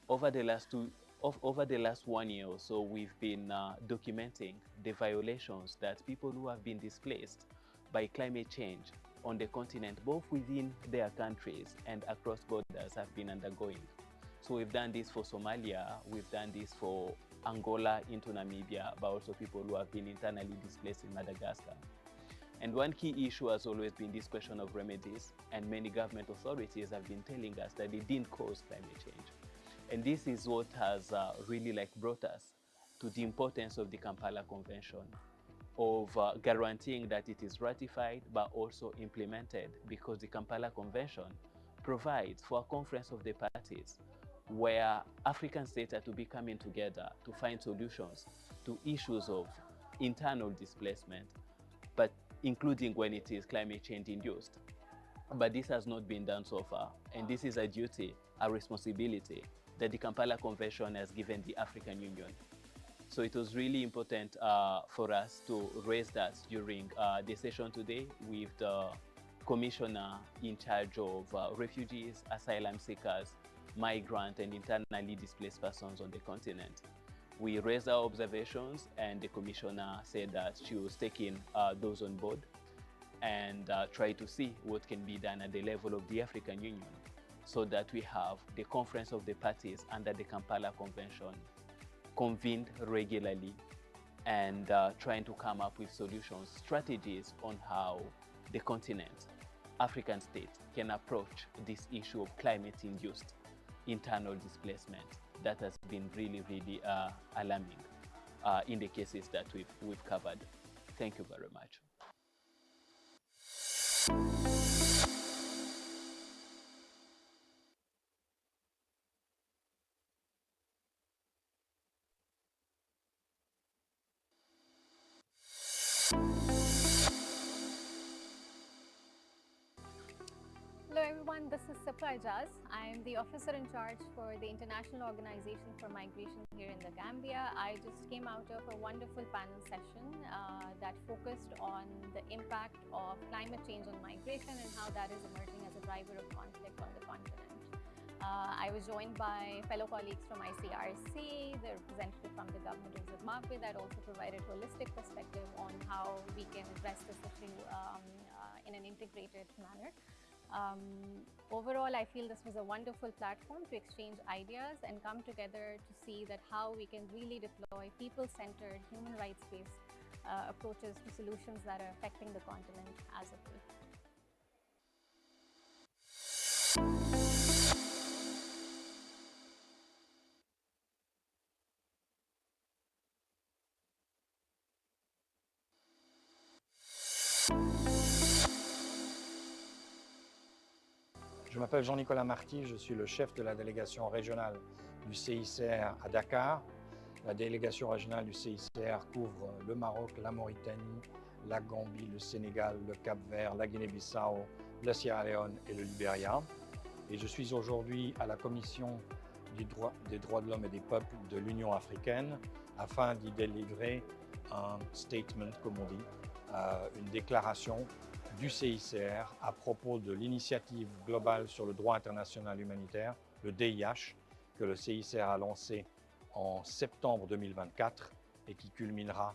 Over the last 1 year or so, we've been documenting the violations that people who have been displaced by climate change on the continent, both within their countries and across borders, have been undergoing. So we've done this for Somalia, we've done this for Angola into Namibia, but also people who have been internally displaced in Madagascar. And one key issue has always been this question of remedies, and many government authorities have been telling us that they didn't cause climate change. And this is what has really brought us to the importance of the Kampala Convention, of guaranteeing that it is ratified but also implemented, because the Kampala Convention provides for a conference of the parties where African states are to be coming together to find solutions to issues of internal displacement, but including when it is climate change induced. But this has not been done so far, and this is a duty, a responsibility that the Kampala Convention has given the African Union. So it was really important for us to raise that during the session today with the Commissioner in charge of refugees, asylum seekers, migrant and internally displaced persons on the continent. We raised our observations, and the Commissioner said that she was taking those on board and try to see what can be done at the level of the African Union, so that we have the conference of the parties under the Kampala Convention convened regularly and trying to come up with solutions, strategies on how the continent, African states, can approach this issue of climate-induced internal displacement that has been really alarming in the cases that we've covered. Thank you very much. Hello everyone, this is Secretariat. I am the officer in charge for the International Organization for Migration here in the Gambia. I just came out of a wonderful panel session that focused on the impact of climate change on migration and how that is emerging as a driver of conflict on the continent. I was joined by fellow colleagues from ICRC, the representative from the government of Zimbabwe that also provided holistic perspective on how we can address this issue in an integrated manner. Overall, I feel this was a wonderful platform to exchange ideas and come together to see that how we can really deploy people-centered, human rights-based approaches to solutions that are affecting the continent as a whole. Je m'appelle Jean-Nicolas Marty, je suis le chef de la délégation régionale du CICR à Dakar. La délégation régionale du CICR couvre le Maroc, la Mauritanie, la Gambie, le Sénégal, le Cap-Vert, la Guinée-Bissau, la Sierra Leone et le Libéria. Et je suis aujourd'hui à la Commission des droits de l'homme et des peuples de l'Union africaine afin d'y délivrer un statement, comme on dit, une déclaration du CICR à propos de l'initiative globale sur le droit international humanitaire, le DIH, que le CICR a lancé en septembre 2024 et qui culminera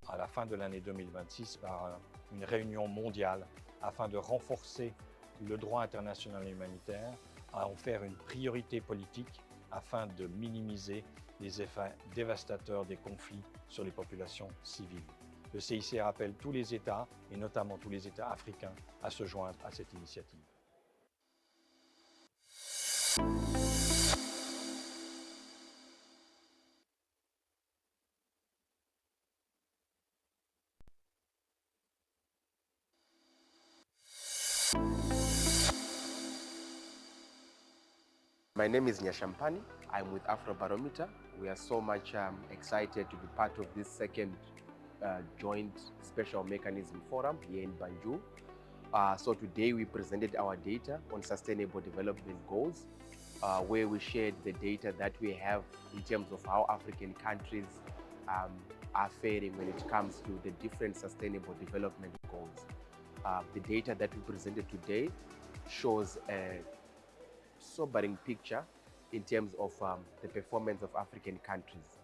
à la fin de l'année 2026 par une réunion mondiale afin de renforcer le droit international humanitaire, à en faire une priorité politique afin de minimiser les effets dévastateurs des conflits sur les populations civiles. Le CICR appelle tous les États, et notamment tous les États africains, à se joindre à cette initiative. My name is Nyashampani. I'm with Afrobarometer. We are so much excited to be part of this second joint special mechanism forum here in Banjul. So today we presented our data on sustainable development goals, where we shared the data that we have in terms of how African countries are faring when it comes to the different sustainable development goals. The data that we presented today shows a sobering picture in terms of the performance of African countries.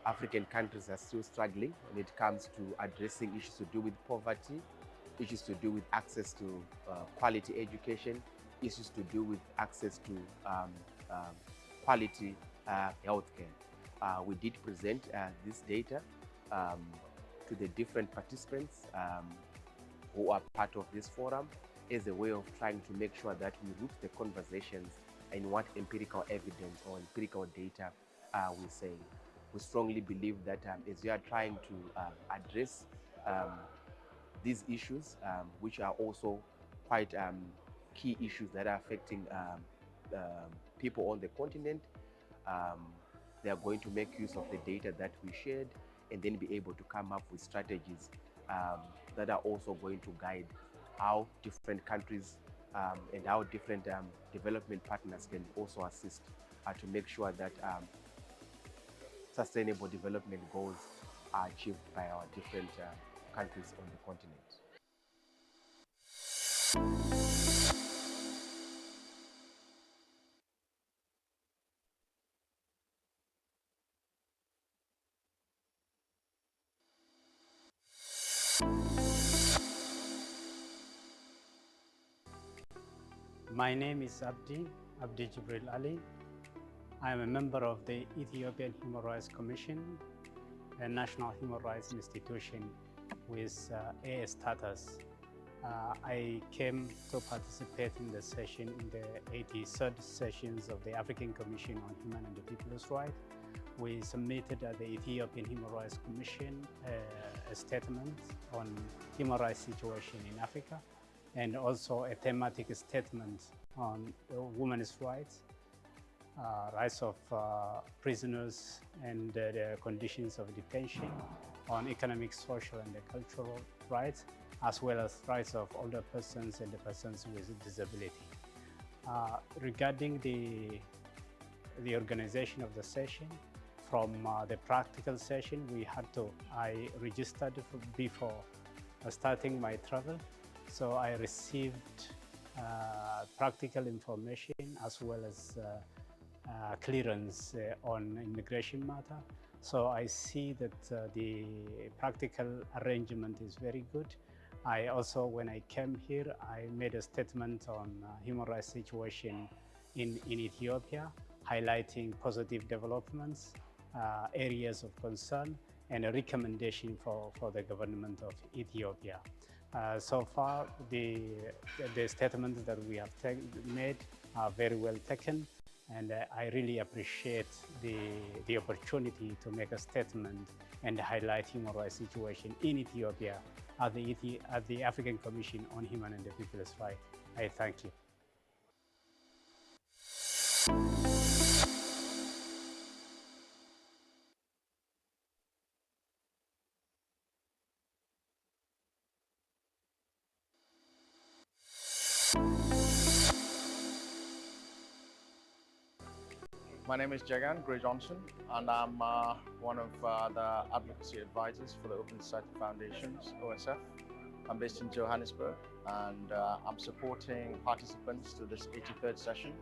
African countries are still struggling when it comes to addressing issues to do with poverty, issues to do with access to quality education, issues to do with access to quality healthcare. We did present this data to the different participants who are part of this forum as a way of trying to make sure that we root the conversations in what empirical evidence or empirical data we're saying. We strongly believe that as we are trying to address these issues, which are also quite key issues that are affecting people on the continent, they are going to make use of the data that we shared and then be able to come up with strategies that are also going to guide how different countries and how different development partners can also assist to make sure that sustainable development goals are achieved by our different countries on the continent. My name is Abdi Jibril Ali. I am a member of the Ethiopian Human Rights Commission, a national human rights institution with AA status. I came to participate in the session, in the 83rd sessions of the African Commission on Human and People's Rights. We submitted at the Ethiopian Human Rights Commission a statement on human rights situation in Africa, and also a thematic statement on women's rights, rights of prisoners and the conditions of detention, on economic, social, and cultural rights, as well as rights of older persons and the persons with disability. Regarding the organization of the session, from the practical session, I registered before starting my travel. So I received practical information as well as clearance on immigration matter. So I see that the practical arrangement is very good. I also, when I came here, I made a statement on human rights situation in Ethiopia, highlighting positive developments, areas of concern, and a recommendation for the government of Ethiopia. So far, the statements that we have made are very well taken, and I really appreciate the opportunity to make a statement and highlight human rights situation in Ethiopia at the African Commission on Human and People's Rights. I thank you. My name is Jagan Gray Johnson, and I'm one of the advocacy advisors for the Open Society Foundations, OSF. I'm based in Johannesburg, and I'm supporting participants to this 83rd session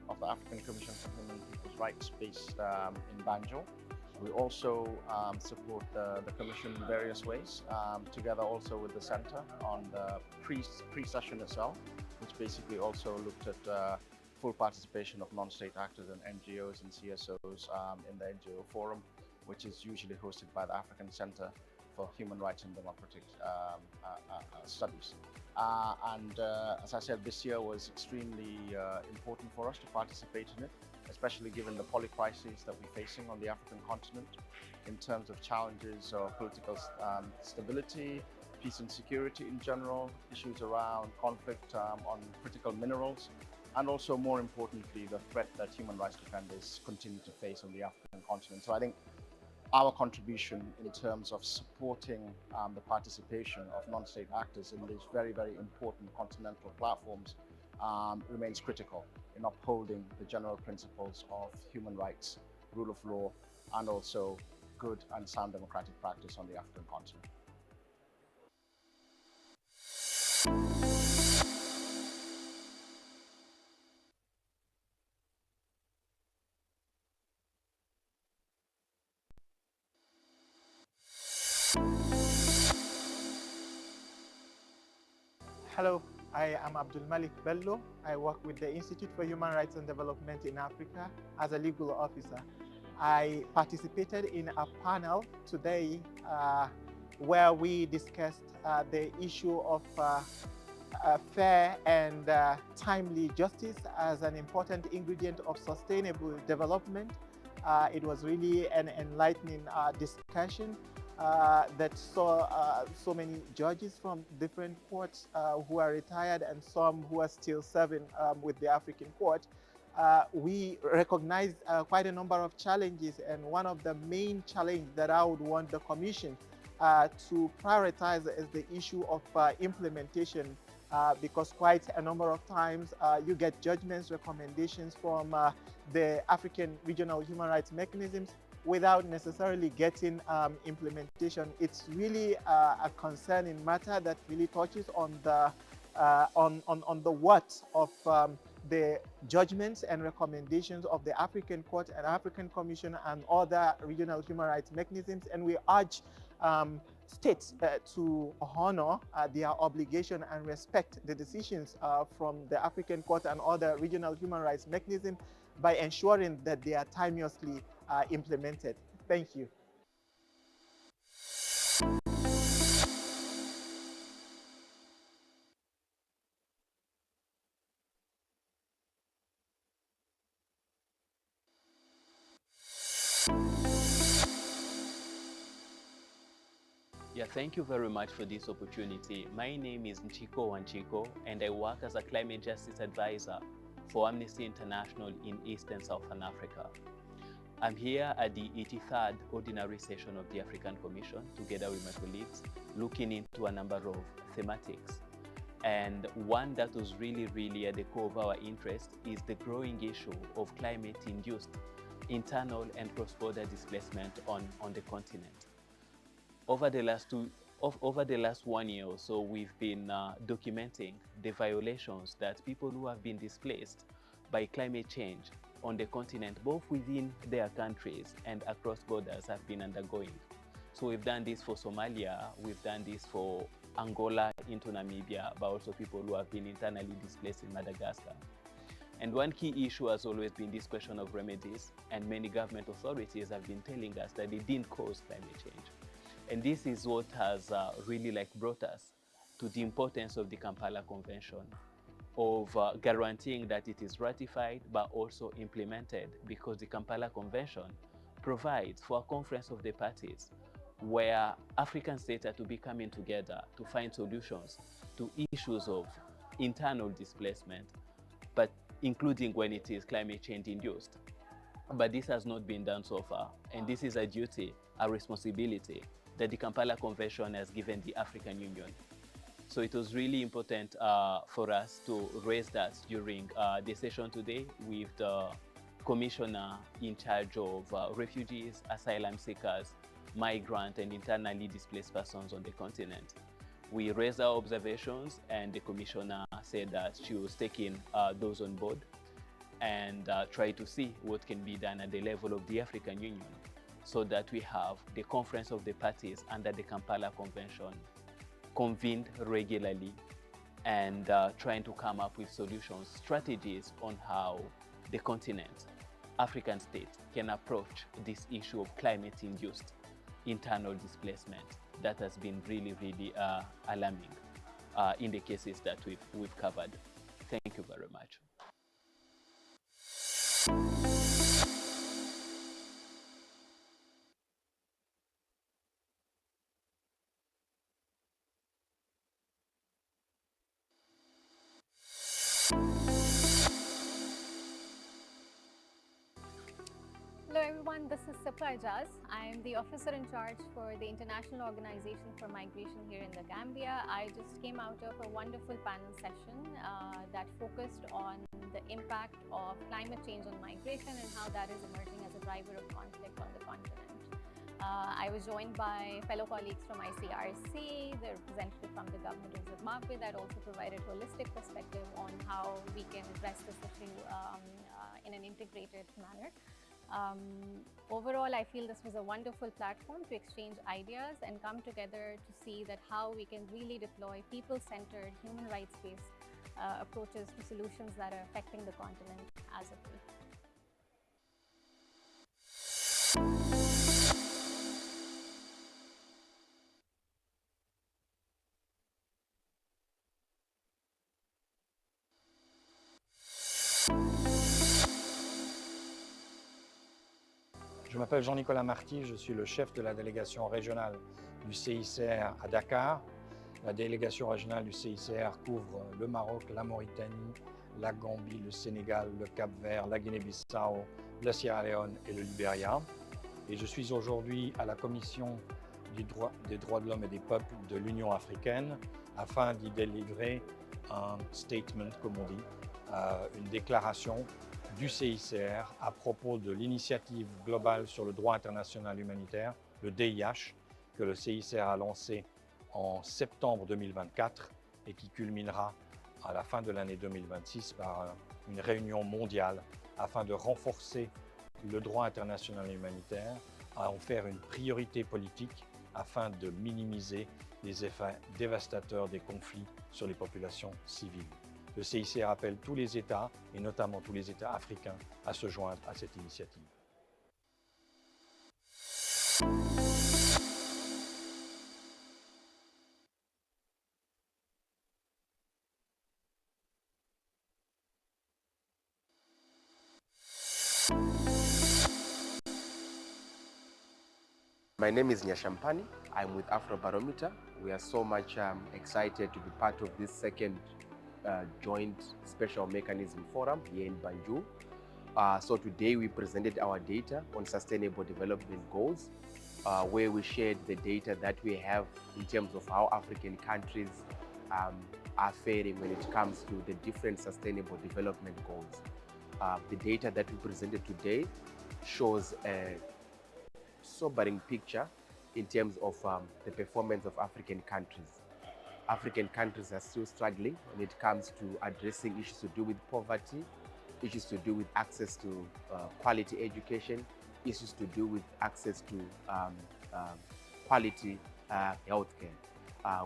of the African Commission for Human and People's Rights based in Banjul. We also support the Commission in various ways, together also with the Center on the pre-session itself, which basically also looked at full participation of non-state actors and NGOs and CSOs in the NGO forum, which is usually hosted by the African Center for Human Rights and Democratic Studies. As I said, this year was extremely important for us to participate in it, especially given the polycrises that we're facing on the African continent in terms of challenges of political stability, peace and security in general, issues around conflict on critical minerals, and also, more importantly, the threat that human rights defenders continue to face on the African continent. So I think our contribution in terms of supporting the participation of non-state actors in these very, very important continental platforms remains critical in upholding the general principles of human rights, rule of law, and also good and sound democratic practice on the African continent. Hello, I am Abdul Malik Bello. I work with the Institute for Human Rights and Development in Africa as a legal officer. I participated in a panel today where we discussed the issue of fair and timely justice as an important ingredient of sustainable development. It was really an enlightening discussion that saw so many judges from different courts who are retired and some who are still serving with the African court. We recognized quite a number of challenges, and one of the main challenges that I would want the Commission to prioritize is the issue of implementation, because quite a number of times you get judgments, recommendations from the African regional human rights mechanisms without necessarily getting implementation. It's really a concerning matter that really touches on the what of the judgments and recommendations of the African Court and African Commission and other regional human rights mechanisms, and we urge states to honor their obligation and respect the decisions from the African Court and other regional human rights mechanisms by ensuring that they are timeously implemented. Thank you. Yeah, thank you very much for this opportunity. My name is Nchiko Wanchiko, and I work as a climate justice advisor for Amnesty International in East and Southern Africa. I'm here at the 83rd Ordinary Session of the African Commission, together with my colleagues, looking into a number of thematics. And one that was really at the core of our interest is the growing issue of climate-induced internal and cross-border displacement on the continent. Over the last Over the last 1 year or so, we've been documenting the violations that people who have been displaced by climate change on the continent, both within their countries and across borders, have been undergoing. So we've done this for Somalia, we've done this for Angola into Namibia, but also people who have been internally displaced in Madagascar. And one key issue has always been this question of remedies, and many government authorities have been telling us that they didn't cause climate change. And this is what has really brought us to the importance of the Kampala Convention, of guaranteeing that it is ratified but also implemented, because the Kampala Convention provides for a conference of the parties where African states are to be coming together to find solutions to issues of internal displacement, but including when it is climate change induced. But this has not been done so far, and this is a duty, a responsibility that the Kampala Convention has given the African Union. So it was really important for us to raise that during the session today with the Commissioner in charge of refugees, asylum seekers, migrant and internally displaced persons on the continent. We raised our observations, and the Commissioner said that she was taking those on board and try to see what can be done at the level of the African Union, so that we have the conference of the parties under the Kampala Convention convened regularly and trying to come up with solutions, strategies on how the continent, African states, can approach this issue of climate-induced internal displacement that has been really alarming in the cases that we've covered. Thank you very much. Hello everyone, this is Secretariat. I am the officer in charge for the International Organization for Migration here in the Gambia. I just came out of a wonderful panel session that focused on the impact of climate change on migration and how that is emerging as a driver of conflict on the continent. I was joined by fellow colleagues from ICRC, the representative from the government of Zimbabwe that also provided holistic perspective on how we can address this issue in an integrated manner. Overall, I feel this was a wonderful platform to exchange ideas and come together to see that how we can really deploy people-centered, human rights-based approaches to solutions that are affecting the continent as a whole. Je m'appelle Jean-Nicolas Marty, je suis le chef de la délégation régionale du CICR à Dakar. La délégation régionale du CICR couvre le Maroc, la Mauritanie, la Gambie, le Sénégal, le Cap-Vert, la Guinée-Bissau, la Sierra Leone et le Libéria. Et je suis aujourd'hui à la Commission des droits de l'homme et des peuples de l'Union africaine afin d'y délivrer un statement, comme on dit, une déclaration du CICR à propos de l'initiative globale sur le droit international humanitaire, le DIH, que le CICR a lancé en septembre 2024 et qui culminera à la fin de l'année 2026 par une réunion mondiale afin de renforcer le droit international humanitaire, à en faire une priorité politique afin de minimiser les effets dévastateurs des conflits sur les populations civiles. Le CICR appelle tous les États, et notamment tous les États africains, à se joindre à cette initiative. My name is Nyashampani. I'm with Afrobarometer. We are so much excited to be part of this second joint special mechanism forum here in Banjul. So today we presented our data on sustainable development goals, where we shared the data that we have in terms of how African countries are faring when it comes to the different sustainable development goals. The data that we presented today shows a sobering picture in terms of the performance of African countries. African countries are still struggling when it comes to addressing issues to do with poverty, issues to do with access to quality education, issues to do with access to quality healthcare.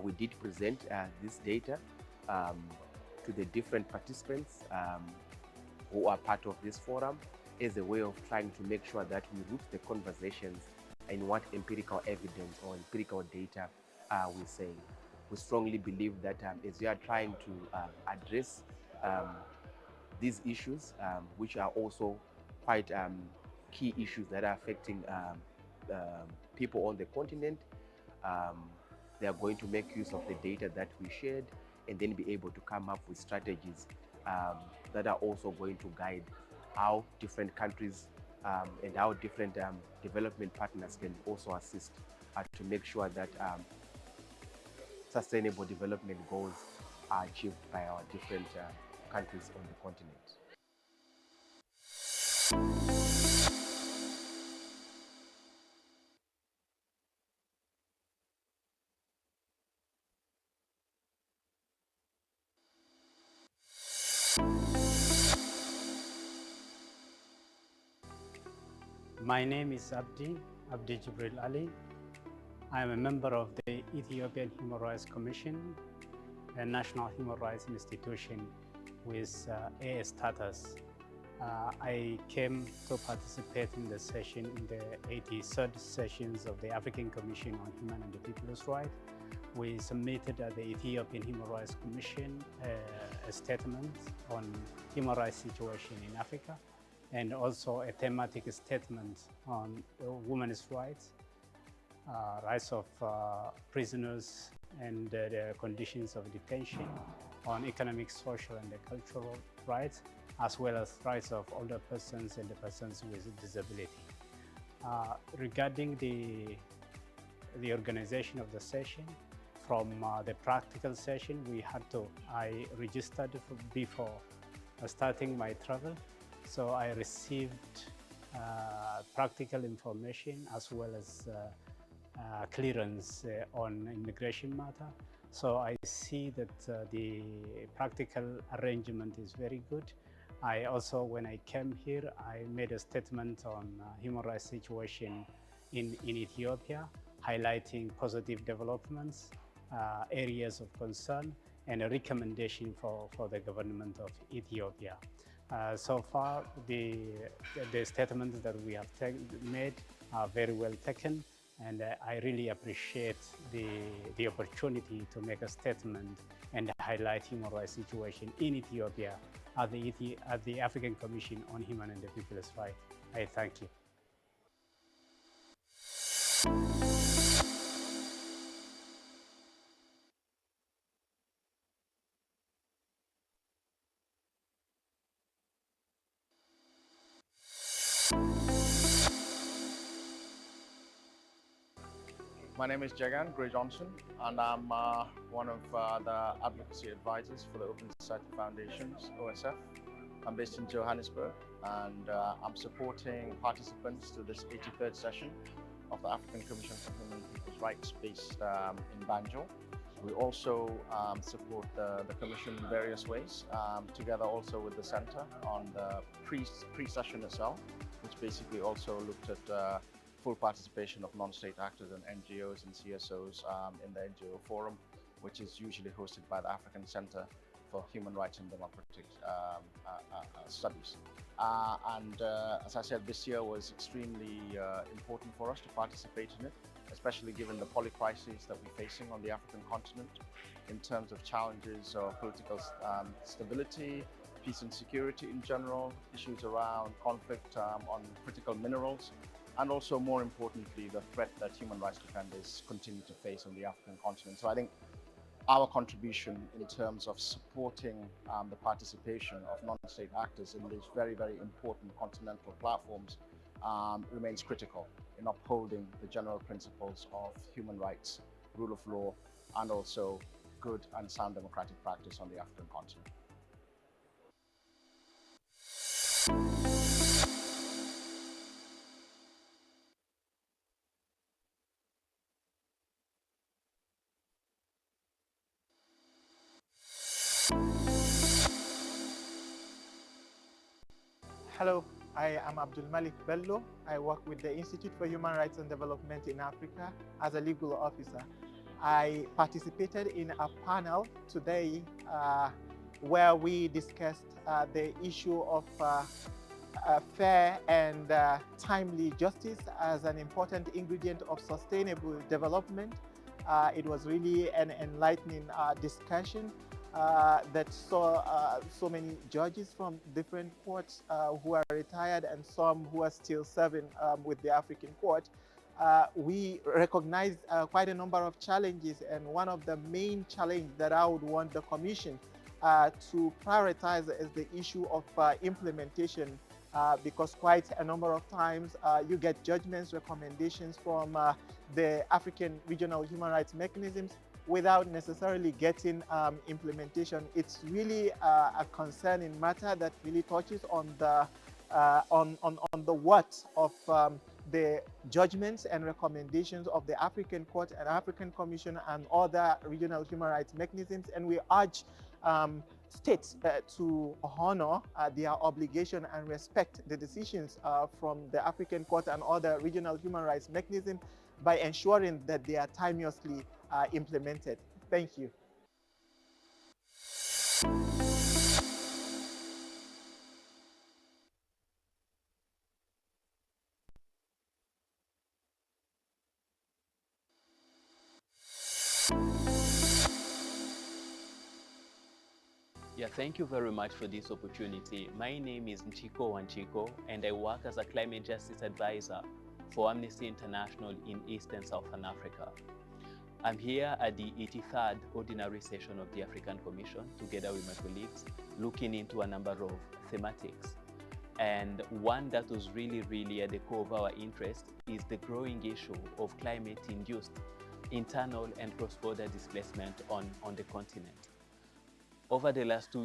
We did present this data to the different participants who are part of this forum as a way of trying to make sure that we root the conversations in what empirical evidence or empirical data we're saying. We strongly believe that as we are trying to address these issues, which are also quite key issues that are affecting people on the continent, they are going to make use of the data that we shared and then be able to come up with strategies that are also going to guide how different countries and how different development partners can also assist to make sure that sustainable development goals are achieved by our different countries on the continent. My name is Abdi Jibril Ali. I am a member of the Ethiopian Human Rights Commission, a national human rights institution with A status. I came to participate in the session, in the 83rd sessions of the African Commission on Human and People's Rights. We submitted at the Ethiopian Human Rights Commission a statement on human rights situation in Africa, and also a thematic statement on women's rights, rights of prisoners and the conditions of detention, on economic, social, and cultural rights, as well as rights of older persons and the persons with disability. Regarding the organization of the session, from the practical session, I registered before starting my travel. So I received practical information as well as clearance on immigration matter. So I see that the practical arrangement is very good. I also, when I came here, I made a statement on human rights situation in Ethiopia, highlighting positive developments, areas of concern, and a recommendation for the government of Ethiopia. So far, the statements that we have made are very well taken, and I really appreciate the opportunity to make a statement and highlight human rights situation in Ethiopia at the African Commission on Human and People's Rights. I thank you. My name is Jagan Gray Johnson, and I'm one of the advocacy advisors for the Open Society Foundation's OSF. I'm based in Johannesburg, and I'm supporting participants to this 83rd session of the African Commission for Human and People's Rights based in Banjul. We also support the Commission in various ways, together also with the Center on the pre-session itself, which basically also looked at full participation of non-state actors and NGOs and CSOs in the NGO forum, which is usually hosted by the African Center for Human Rights and Democratic Studies. As I said, this year was extremely important for us to participate in it, especially given the polycrises that we're facing on the African continent in terms of challenges of political stability, peace and security in general, issues around conflict on critical minerals, and also, more importantly, the threat that human rights defenders continue to face on the African continent. So I think our contribution in terms of supporting the participation of non-state actors in these very, very important continental platforms remains critical in upholding the general principles of human rights, rule of law, and also good and sound democratic practice on the African continent. Hello, I am Abdul Malik Bello. I work with the Institute for Human Rights and Development in Africa as a legal officer. I participated in a panel today where we discussed the issue of fair and timely justice as an important ingredient of sustainable development. It was really an enlightening discussion that saw so many judges from different courts who are retired and some who are still serving with the African court. We recognized quite a number of challenges, and one of the main challenges that I would want the Commission to prioritize is the issue of implementation, because quite a number of times you get judgments, recommendations from the African regional human rights mechanisms without necessarily getting implementation. It's really a concerning matter that really touches on the what of the judgments and recommendations of the African Court and African Commission and other regional human rights mechanisms, and we urge states to honor their obligation and respect the decisions from the African Court and other regional human rights mechanisms by ensuring that they are timeously implemented. Thank you. Yeah, thank you very much for this opportunity. My name is Nchiko Wanchiko, and I work as a climate justice advisor for Amnesty International in East and Southern Africa. I'm here at the 83rd Ordinary Session of the African Commission, together with my colleagues, looking into a number of thematics. And one that was really at the core of our interest is the growing issue of climate-induced internal and cross-border displacement on the continent. Over the last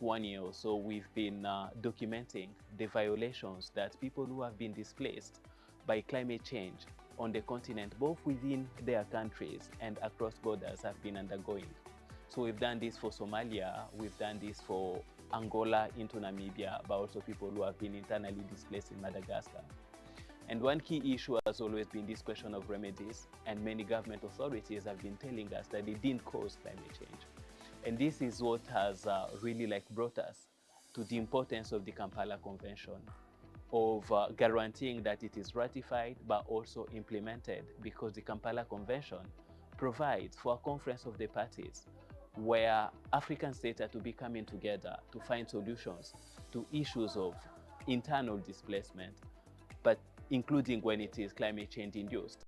1 year or so, we've been documenting the violations that people who have been displaced by climate change on the continent, both within their countries and across borders, have been undergoing. So we've done this for Somalia, we've done this for Angola into Namibia, but also people who have been internally displaced in Madagascar. And one key issue has always been this question of remedies, and many government authorities have been telling us that they didn't cause climate change. And this is what has really brought us to the importance of the Kampala Convention, of guaranteeing that it is ratified but also implemented, because the Kampala Convention provides for a conference of the parties where African states are to be coming together to find solutions to issues of internal displacement, but including when it is climate change induced.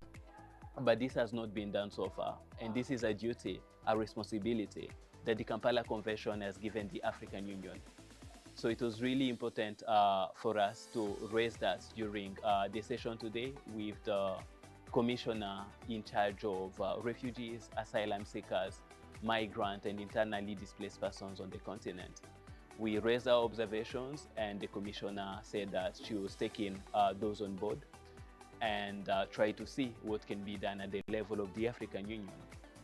But this has not been done so far, and this is a duty, a responsibility that the Kampala Convention has given the African Union. So it was really important for us to raise that during the session today with the Commissioner in charge of refugees, asylum seekers, migrant and internally displaced persons on the continent. We raised our observations, and the Commissioner said that she was taking those on board and try to see what can be done at the level of the African Union,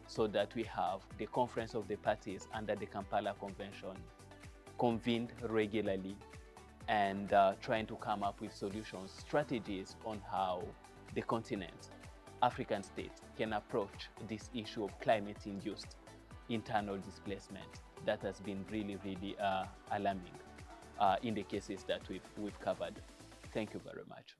so that we have the conference of the parties under the Kampala Convention convened regularly and trying to come up with solutions, strategies on how the continent, African states, can approach this issue of climate-induced internal displacement that has been really alarming in the cases that we've covered. Thank you very much.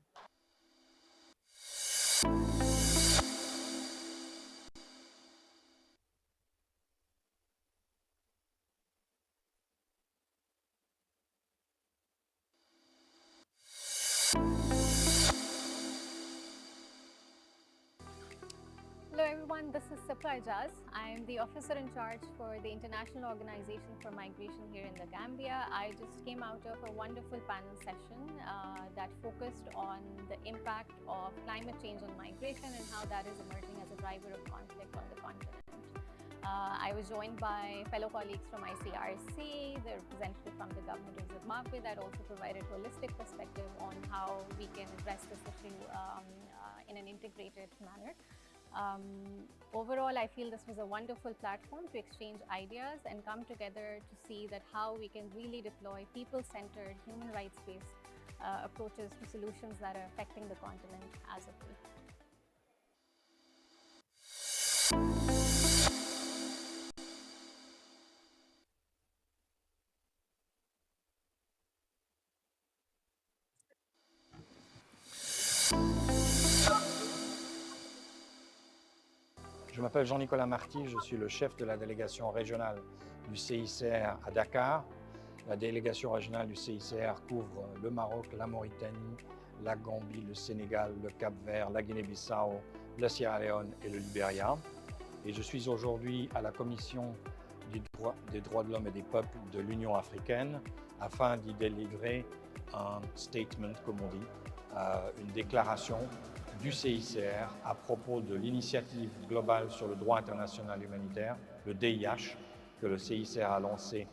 Hello everyone, this is ACHPR. I am the officer in charge for the International Organization for Migration here in the Gambia. I just came out of a wonderful panel session that focused on the impact of climate change on migration and how that is emerging as a driver of conflict on the continent. I was joined by fellow colleagues from ICRC, the representative from the government of Zimbabwe that also provided holistic perspective on how we can address this issue in an integrated manner. Overall, I feel this was a wonderful platform to exchange ideas and come together to see that how we can really deploy people-centered, human rights-based approaches to solutions that are affecting the continent as a whole. Je m'appelle Jean-Nicolas Marty, je suis le chef de la délégation régionale du CICR à Dakar. La délégation régionale du CICR couvre le Maroc, la Mauritanie, la Gambie, le Sénégal, le Cap-Vert, la Guinée-Bissau, la Sierra Leone et le Libéria. Et je suis aujourd'hui à la Commission des droits de l'homme et des peuples de l'Union africaine afin d'y délivrer un statement, comme on dit, une déclaration du CICR à propos de l'initiative globale sur le droit international humanitaire, le DIH, que le CICR a lancé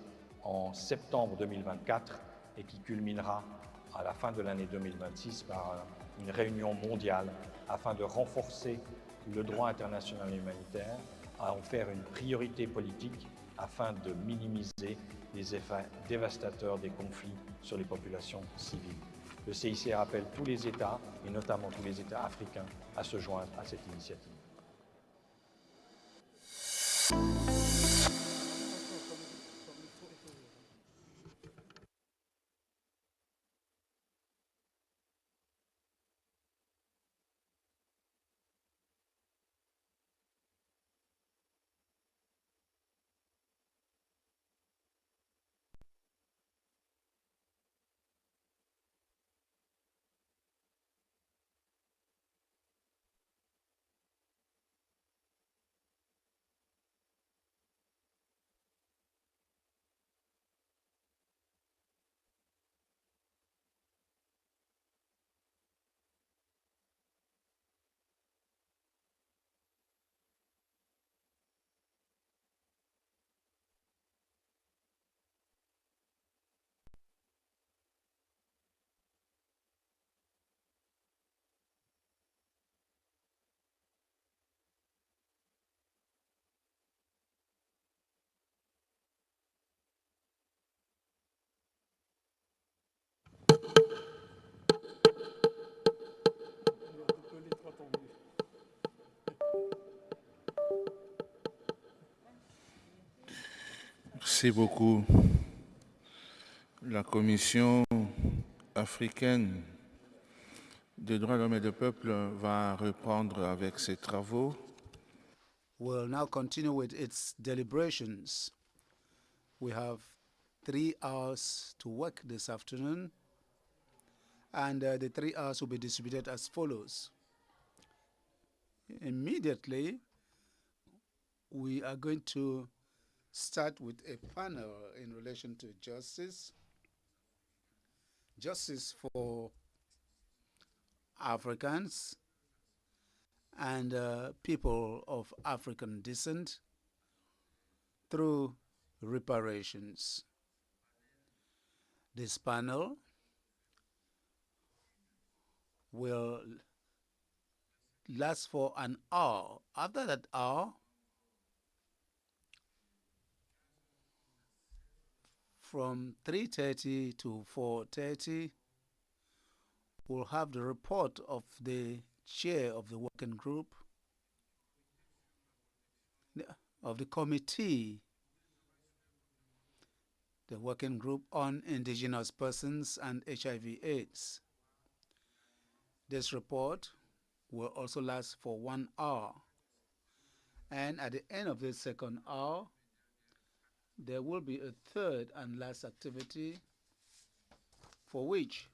en septembre 2024 et qui culminera à la fin de l'année 2026 par une réunion mondiale afin de renforcer le droit international humanitaire, à en faire une priorité politique afin de minimiser les effets dévastateurs des conflits sur les populations civiles. Le CICR appelle tous les États, et notamment tous les États africains, à se joindre à cette initiative. Merci beaucoup. La Commission africaine des droits de l'homme et du peuple va reprendre avec ses travaux. We'll now continue with its deliberations. We have 3 hours to work this afternoon, and the 3 hours will be distributed as follows. Immediately, we are going to start with a panel in relation to justice for Africans and people of African descent through reparations. This panel will last for an hour. After that hour, from 3:30 to 4:30, we'll have the report of the chair of the working group, of the committee, the working group on indigenous persons and HIV/AIDS. This report will also last for 1 hour. And at the end of the second hour, there will be a third and last activity for which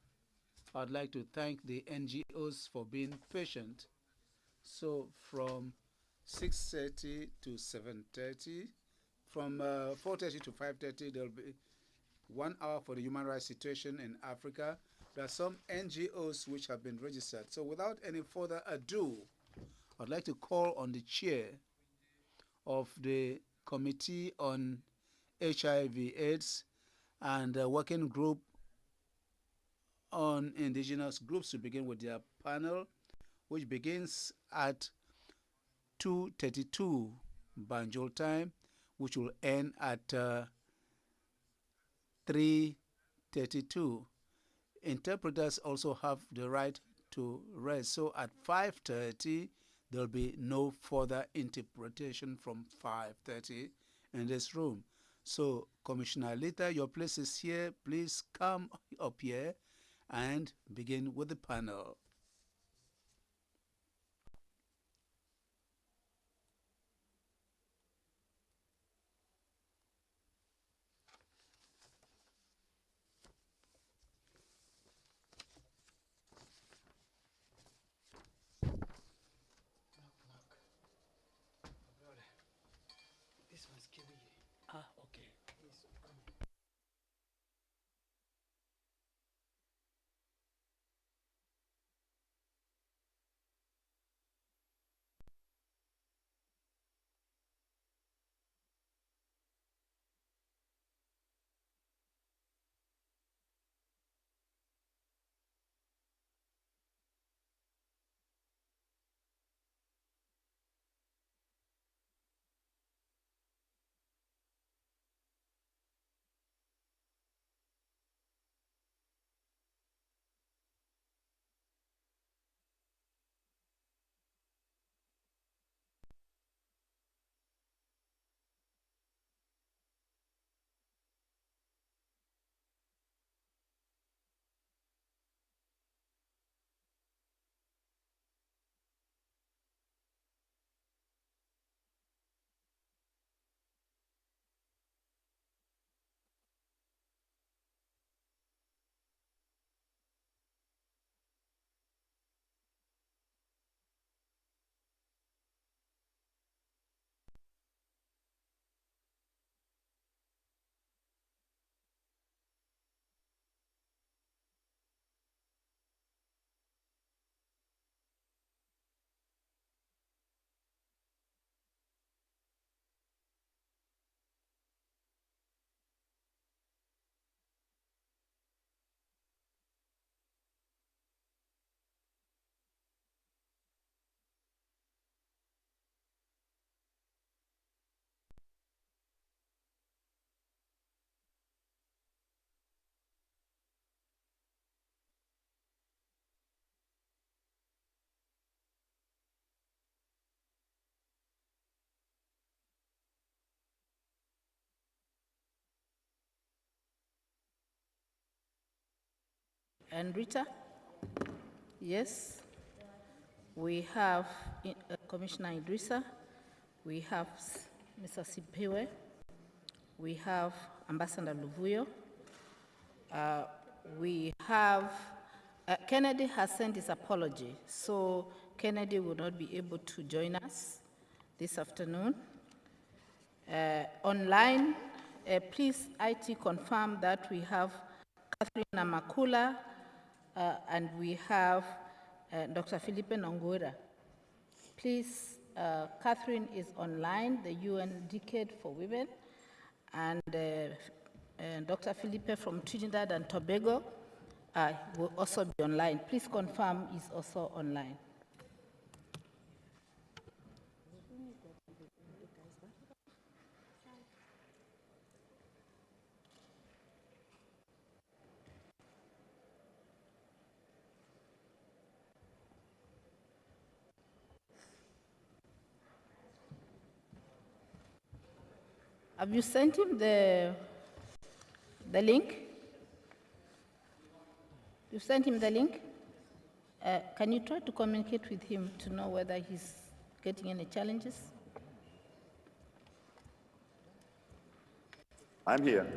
I'd like to thank the NGOs for being patient. So from 6:30 to 7:30, from 4:30 to 5:30, there'll be 1 hour for the human rights situation in Africa. There are some NGOs which have been registered. So without any further ado, I'd like to call on the chair of the Committee on HIV/AIDS and the working group on indigenous groups to begin with their panel, which begins at 2:32 Banjul time, which will end at 3:32. Interpreters also have the right to rest. So at 5:30, there'll be no further interpretation from 5:30 in this room. So, Commissioner Lita, your place is here. Please come up here and begin with the panel. This one's killing you. Ah, okay. And Rita? Yes. We have Commissioner Idrissa. We have Mr. Sipewe. We have Ambassador Luvuyo. We have, Kennedy has sent his apology, so Kennedy will not be able to join us this afternoon. Online, please IT confirm that we have Catherine Namakula and we have Dr. Felipe Nongura. Please, Catherine is online, the UN Decade for Women, and Dr. Felipe from Trinidad and Tobago will also be online. Please confirm is also online. Have you sent him the link? You sent him the link? Can you try to communicate with him to know whether he's getting any challenges? I'm here.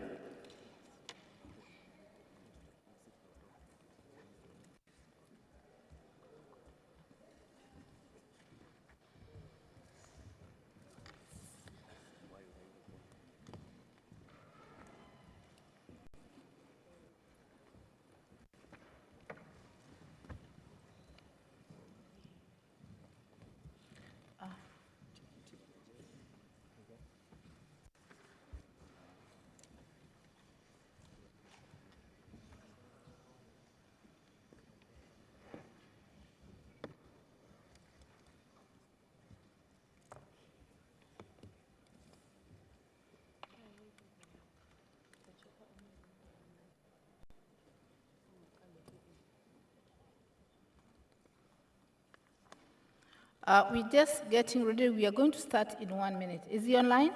We're just getting ready. We are going to start in 1 minute. Is he online?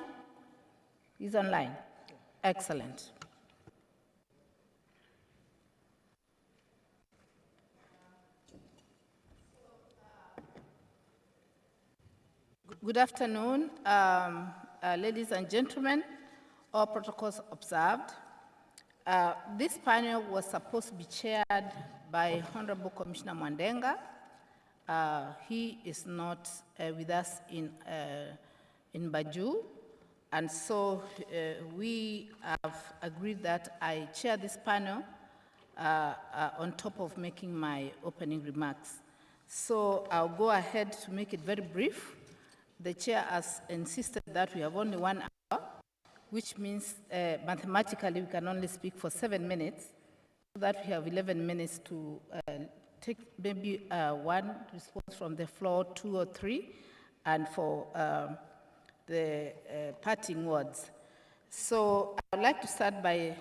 He's online. Excellent. Good afternoon, ladies and gentlemen. All protocols observed. This panel was supposed to be chaired by Honorable Commissioner Mwandenga. He is not with us in Baju, and so we have agreed that I chair this panel on top of making my opening remarks. So I'll go ahead to make it very brief. The chair has insisted that we have only 1 hour, which means mathematically we can only speak for 7 minutes, so that we have 11 minutes to take maybe 1 response from the floor, 2 or 3, and for the parting words. So I would like to start by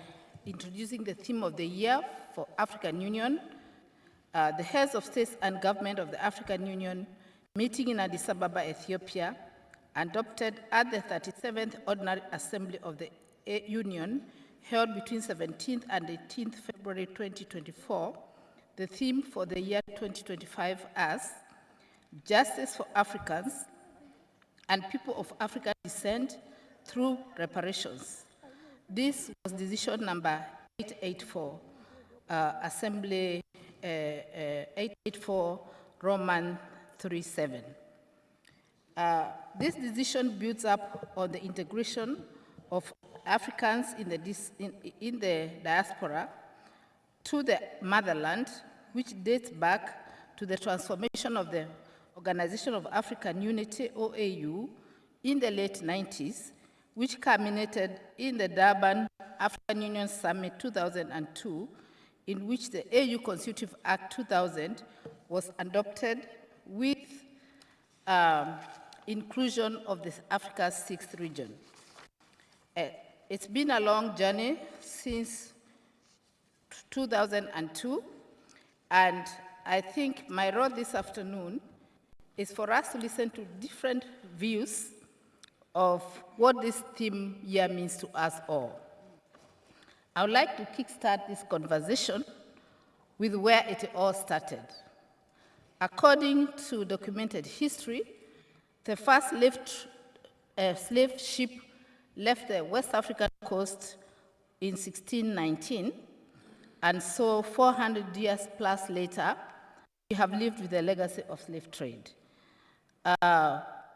introducing the theme of the year for African Union. The heads of states and government of the African Union meeting in Addis Ababa, Ethiopia, adopted at the 37th Ordinary Assembly of the Union, held between 17th and 18th February 2024, the theme for the year 2025 as Justice for Africans and People of African Descent through Reparations. This was decision number 884, Assembly 884, Roman 37. This decision builds up on the integration of Africans in the diaspora to the motherland, which dates back to the transformation of the Organization of African Unity, OAU, in the late 90s, which culminated in the Durban African Union Summit 2002, in which the AU Constitutive Act 2000 was adopted with inclusion of the Africa's 6th region. It's been a long journey since 2002, and I think my role this afternoon is for us to listen to different views of what this theme year means to us all. I would like to kickstart this conversation with where it all started. According to documented history, the first slave ship left the West African coast in 1619, and so 400 years plus later, we have lived with the legacy of slave trade.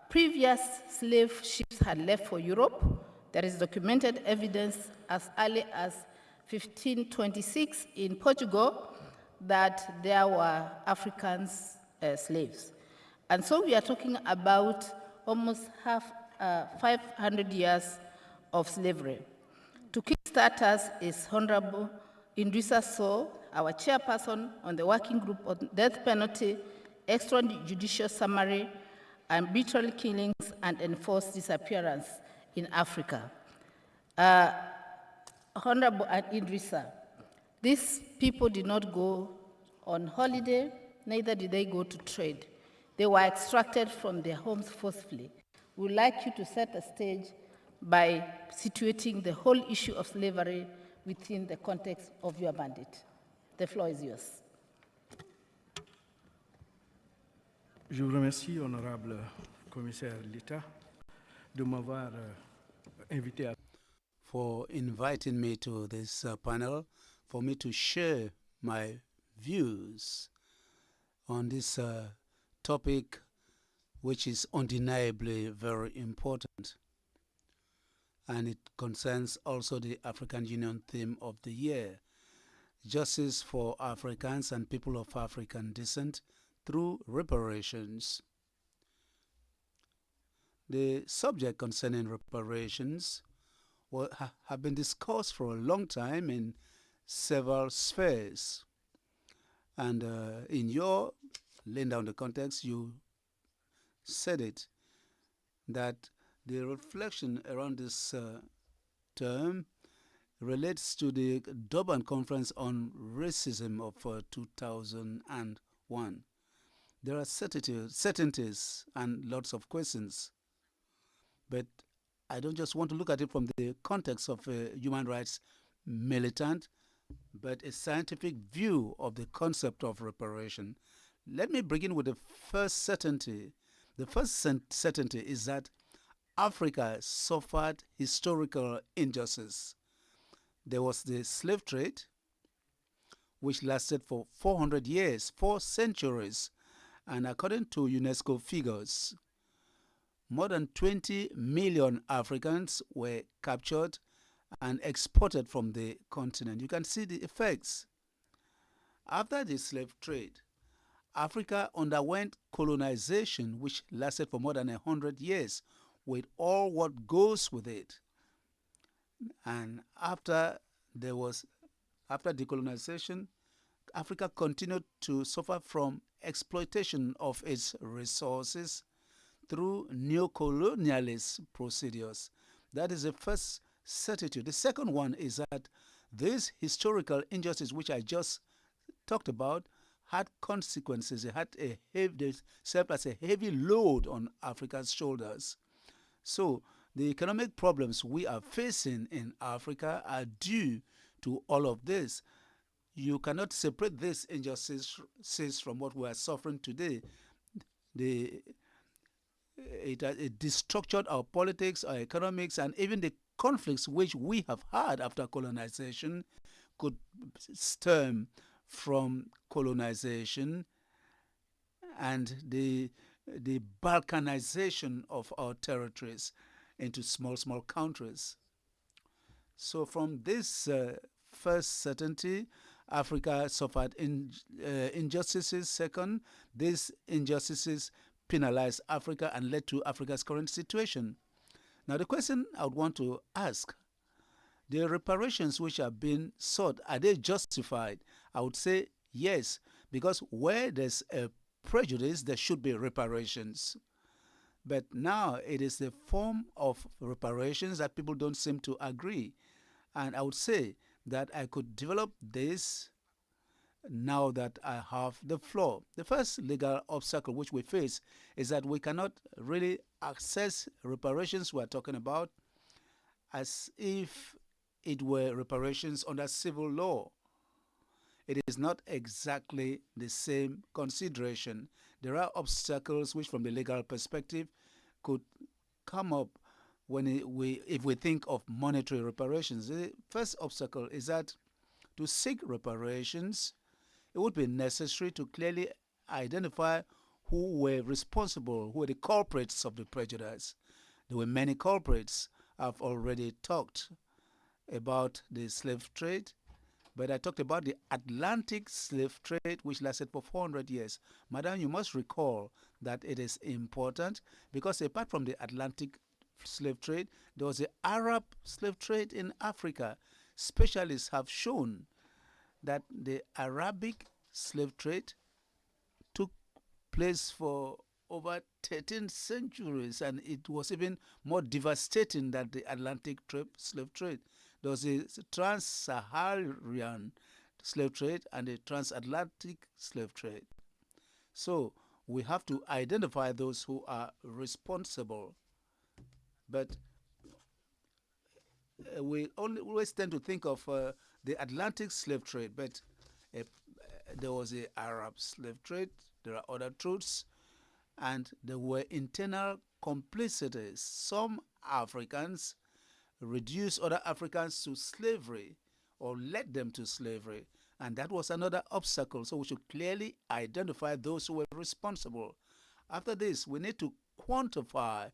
Previous slave ships had left for Europe. There is documented evidence as early as 1526 in Portugal that there were African slaves. And so we are talking about almost 500 years of slavery. To kickstart us is Honorable Indrisa Sow, our chairperson on the working group on death penalty, extrajudicial summary, arbitrary killings, and enforced disappearance in Africa. Honorable Indrisa, these people did not go on holiday, neither did they go to trade. They were extracted from their homes forcefully. We'd like you to set a stage by situating the whole issue of slavery within the context of your mandate. The floor is yours. Je vous remercie, honorable commissaire l'État, de m'avoir invité for inviting me to this panel, for me to share my views on this topic, which is undeniably very important. And it concerns also the African Union theme of the year, justice for Africans and people of African descent through reparations. The subject concerning reparations have been discussed for a long time in several spheres. And in your laying down the context, you said it, that the reflection around this term relates to the Durban Conference on Racism of 2001. There are certainties and lots of questions. But I don't just want to look at it from the context of a human rights militant, but a scientific view of the concept of reparation. Let me begin with the first certainty. The first certainty is that Africa suffered historical injustice. There was the slave trade, which lasted for 400 years, 4 centuries, and according to UNESCO figures, more than 20 million Africans were captured and exported from the continent. You can see the effects. After the slave trade, Africa underwent colonization, which lasted for more than 100 years, with all what goes with it. And after decolonization, Africa continued to suffer from exploitation of its resources through neo-colonialist procedures. That is the first certitude. The second one is that this historical injustice, which I just talked about, had consequences. They served as a heavy load on Africa's shoulders. So the economic problems we are facing in Africa are due to all of this. You cannot separate this injustice from what we are suffering today. It destructured our politics, our economics, and even the conflicts which we have had after colonization could stem from colonization and the balkanization of our territories into small countries. So from this first certainty, Africa suffered injustices. Second, these injustices penalized Africa and led to Africa's current situation. Now the question I would want to ask, the reparations which are being sought, are they justified? I would say yes, because where there's a prejudice, there should be reparations. But now it is the form of reparations that people don't seem to agree. And I would say that I could develop this now that I have the floor. The first legal obstacle which we face is that we cannot really access reparations we're talking about as if it were reparations under civil law. It is not exactly the same consideration. There are obstacles which from the legal perspective could come up if we think of monetary reparations. The first obstacle is that to seek reparations, it would be necessary to clearly identify who were responsible, who were the culprits of the prejudice. There were many culprits. I've already talked about the slave trade, but I talked about the Atlantic slave trade, which lasted for 400 years. Madam, you must recall that it is important because apart from the Atlantic slave trade, there was the Arab slave trade in Africa. Specialists have shown that the Arabic slave trade took place for over 13 centuries, and it was even more devastating than the Atlantic slave trade. There was a trans-Saharan slave trade and a transatlantic slave trade. So we have to identify those who are responsible. But we always tend to think of the Atlantic slave trade, but there was the Arab slave trade, there are other truths, and there were internal complicities. Some Africans reduced other Africans to slavery or led them to slavery, and that was another obstacle. So we should clearly identify those who were responsible. After this, we need to quantify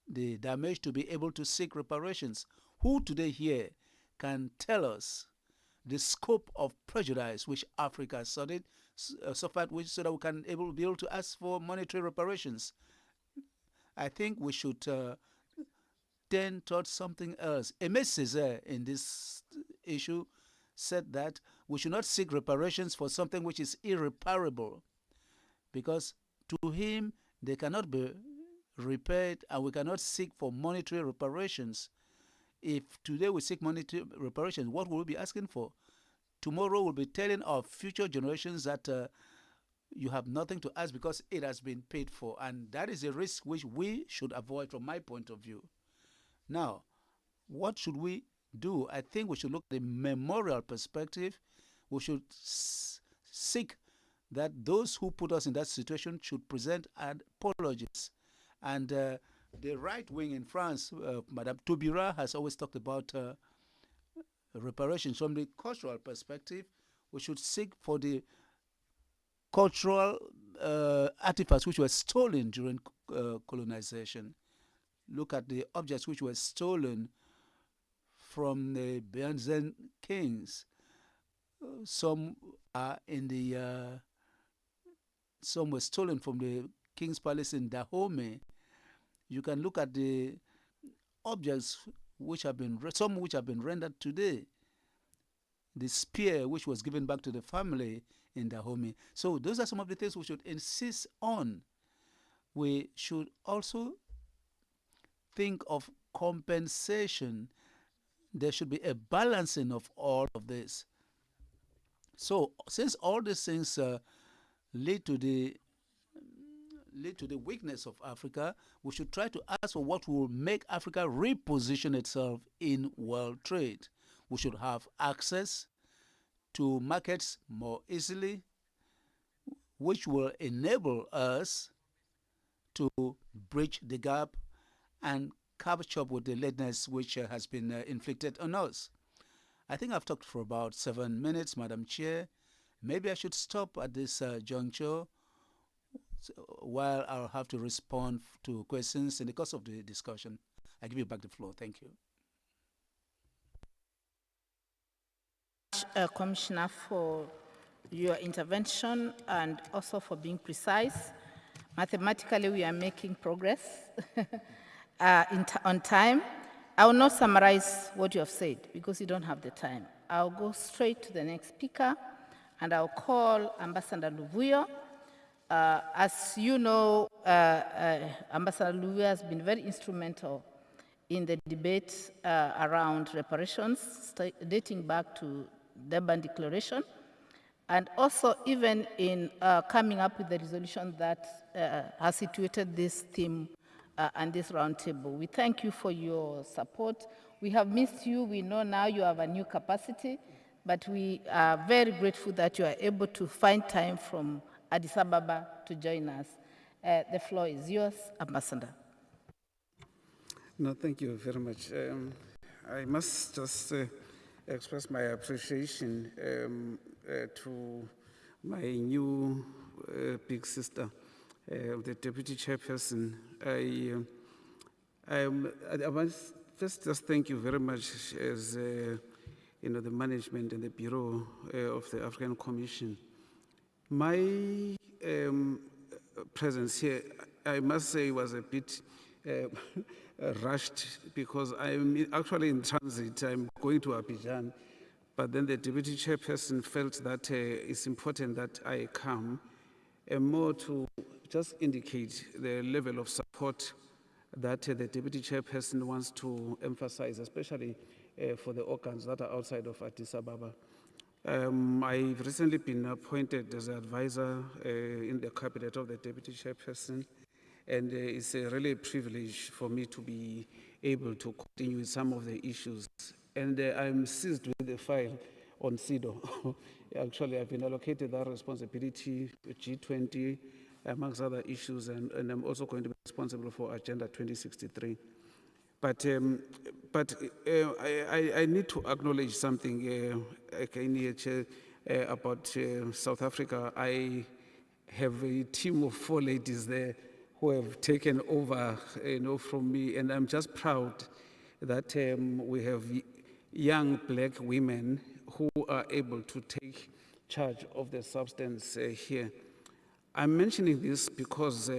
the damage to be able to seek reparations. Who today here can tell us the scope of prejudice which Africa suffered, so that we can be able to ask for monetary reparations? I think we should turn towards something else. Aimé Césaire, in this issue, said that we should not seek reparations for something which is irreparable, because to him they cannot be repaired, and we cannot seek for monetary reparations. If today we seek monetary reparations, what will we be asking for? Tomorrow we'll be telling our future generations that you have nothing to ask because it has been paid for. And that is a risk which we should avoid from my point of view. Now, what should we do? I think we should look at the memorial perspective. We should seek that those who put us in that situation should present apologies. And the right wing in France, Madame Taubira, has always talked about reparations. From the cultural perspective, we should seek for the cultural artifacts which were stolen during colonization. Look at the objects which were stolen from the Byzantine kings. Some are in the some were stolen from the king's palace in Dahomey. You can look at the objects which have been some which have been rendered today. The spear which was given back to the family in Dahomey. So those are some of the things we should insist on. We should also think of compensation. There should be a balancing of all of this. So since all these things lead to the weakness of Africa, we should try to ask for what will make Africa reposition itself in world trade. We should have access to markets more easily, which will enable us to bridge the gap and catch up with the lateness which has been inflicted on us. I think I've talked for about 7 minutes, Madam Chair. Maybe I should stop at this juncture while I'll have to respond to questions in the course of the discussion. I give you back the floor. Thank you. Commissioner, for your intervention and also for being precise. Mathematically, we are making progress on time. I will not summarize what you have said because you don't have the time. I'll go straight to the next speaker and I'll call Ambassador Luvuyo. As you know, Ambassador Luvuyo has been very instrumental in the debate around reparations dating back to Durban Declaration, and also even in coming up with the resolution that has situated this theme and this roundtable. We thank you for your support. We have missed you. We know now you have a new capacity, but we are very grateful that you are able to find time from Addis Ababa to join us. The floor is yours, Ambassador. No, thank you very much. I must just express my appreciation to my new big sister, the Deputy Chairperson. I must just thank you very much as you know, the management and the Bureau of the African Commission. My presence here, I must say, was a bit rushed because I'm actually in transit. I'm going to Abidjan, but then the Deputy Chairperson felt that it's important that I come more to just indicate the level of support that the Deputy Chairperson wants to emphasize, especially for the organs that are outside of Addis Ababa. I've recently been appointed as an advisor in the cabinet of the Deputy Chairperson, and it's really a privilege for me to be able to continue with some of the issues. And I'm seized with the file on CEDAW. Actually, I've been allocated that responsibility to G20, amongst other issues, and I'm also going to be responsible for Agenda 2063. But I need to acknowledge something about South Africa. I have a team of 4 ladies there who have taken over, from me, and I'm just proud that we have young black women who are able to take charge of the substance here. I'm mentioning this because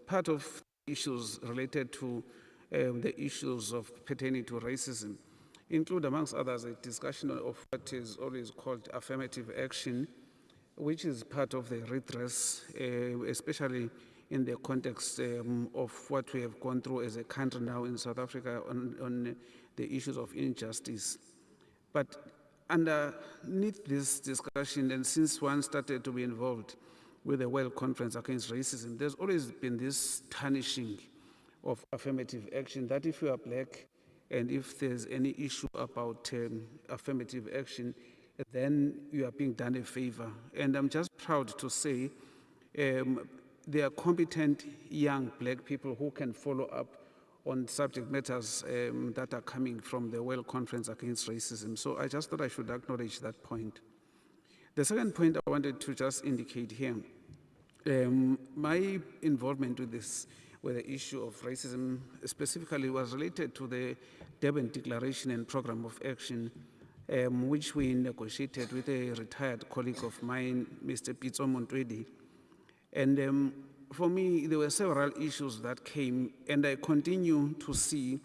part of issues related to the issues of pertaining to racism include, amongst others, a discussion of what is always called affirmative action, which is part of the redress, especially in the context of what we have gone through as a country now in South Africa on the issues of injustice. But underneath this discussion, and since one started to be involved, with the World Conference Against Racism, there's always been this tarnishing of affirmative action, that if you are black and if there's any issue about affirmative action, then you are being done a favor. And I'm just proud to say there are competent young black people who can follow up on subject matters that are coming from the World Conference Against Racism. So I just thought I should acknowledge that point. The second point I wanted to just indicate here, my involvement with the issue of racism specifically was related to the Durban Declaration and Program of Action, which we negotiated with a retired colleague of mine, Mr. Pitso Montwedi. And for me, there were several issues that came, and I continue to see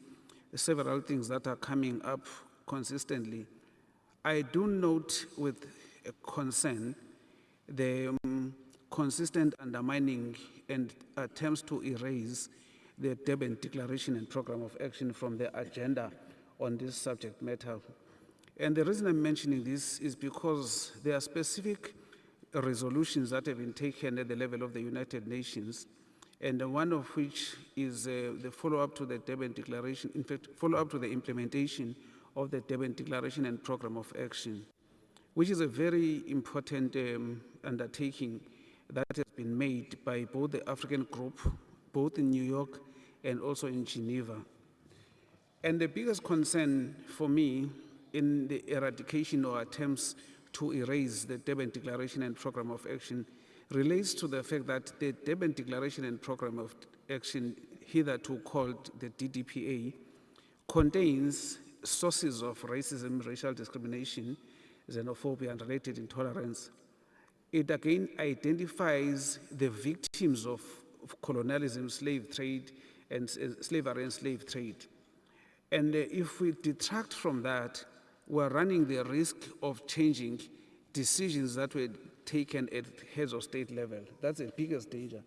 several things that are coming up consistently. I do note with concern the consistent undermining and attempts to erase the Durban Declaration and Program of Action from the agenda on this subject matter. And the reason I'm mentioning this is because there are specific resolutions that have been taken at the level of the United Nations, and one of which is the follow-up to the Durban Declaration, in fact, follow-up to the implementation of the Durban Declaration and Program of Action, which is a very important undertaking that has been made by both the African group, both in New York and also in Geneva. And the biggest concern for me in the eradication or attempts to erase the Durban Declaration and Program of Action relates to the fact that the Durban Declaration and Program of Action, hitherto called the DDPA, contains sources of racism, racial discrimination, xenophobia, and related intolerance. It again identifies the victims of colonialism, slave trade, and slavery and slave trade. And if we detract from that, we're running the risk of changing decisions that were taken at heads of state level. That's the biggest danger.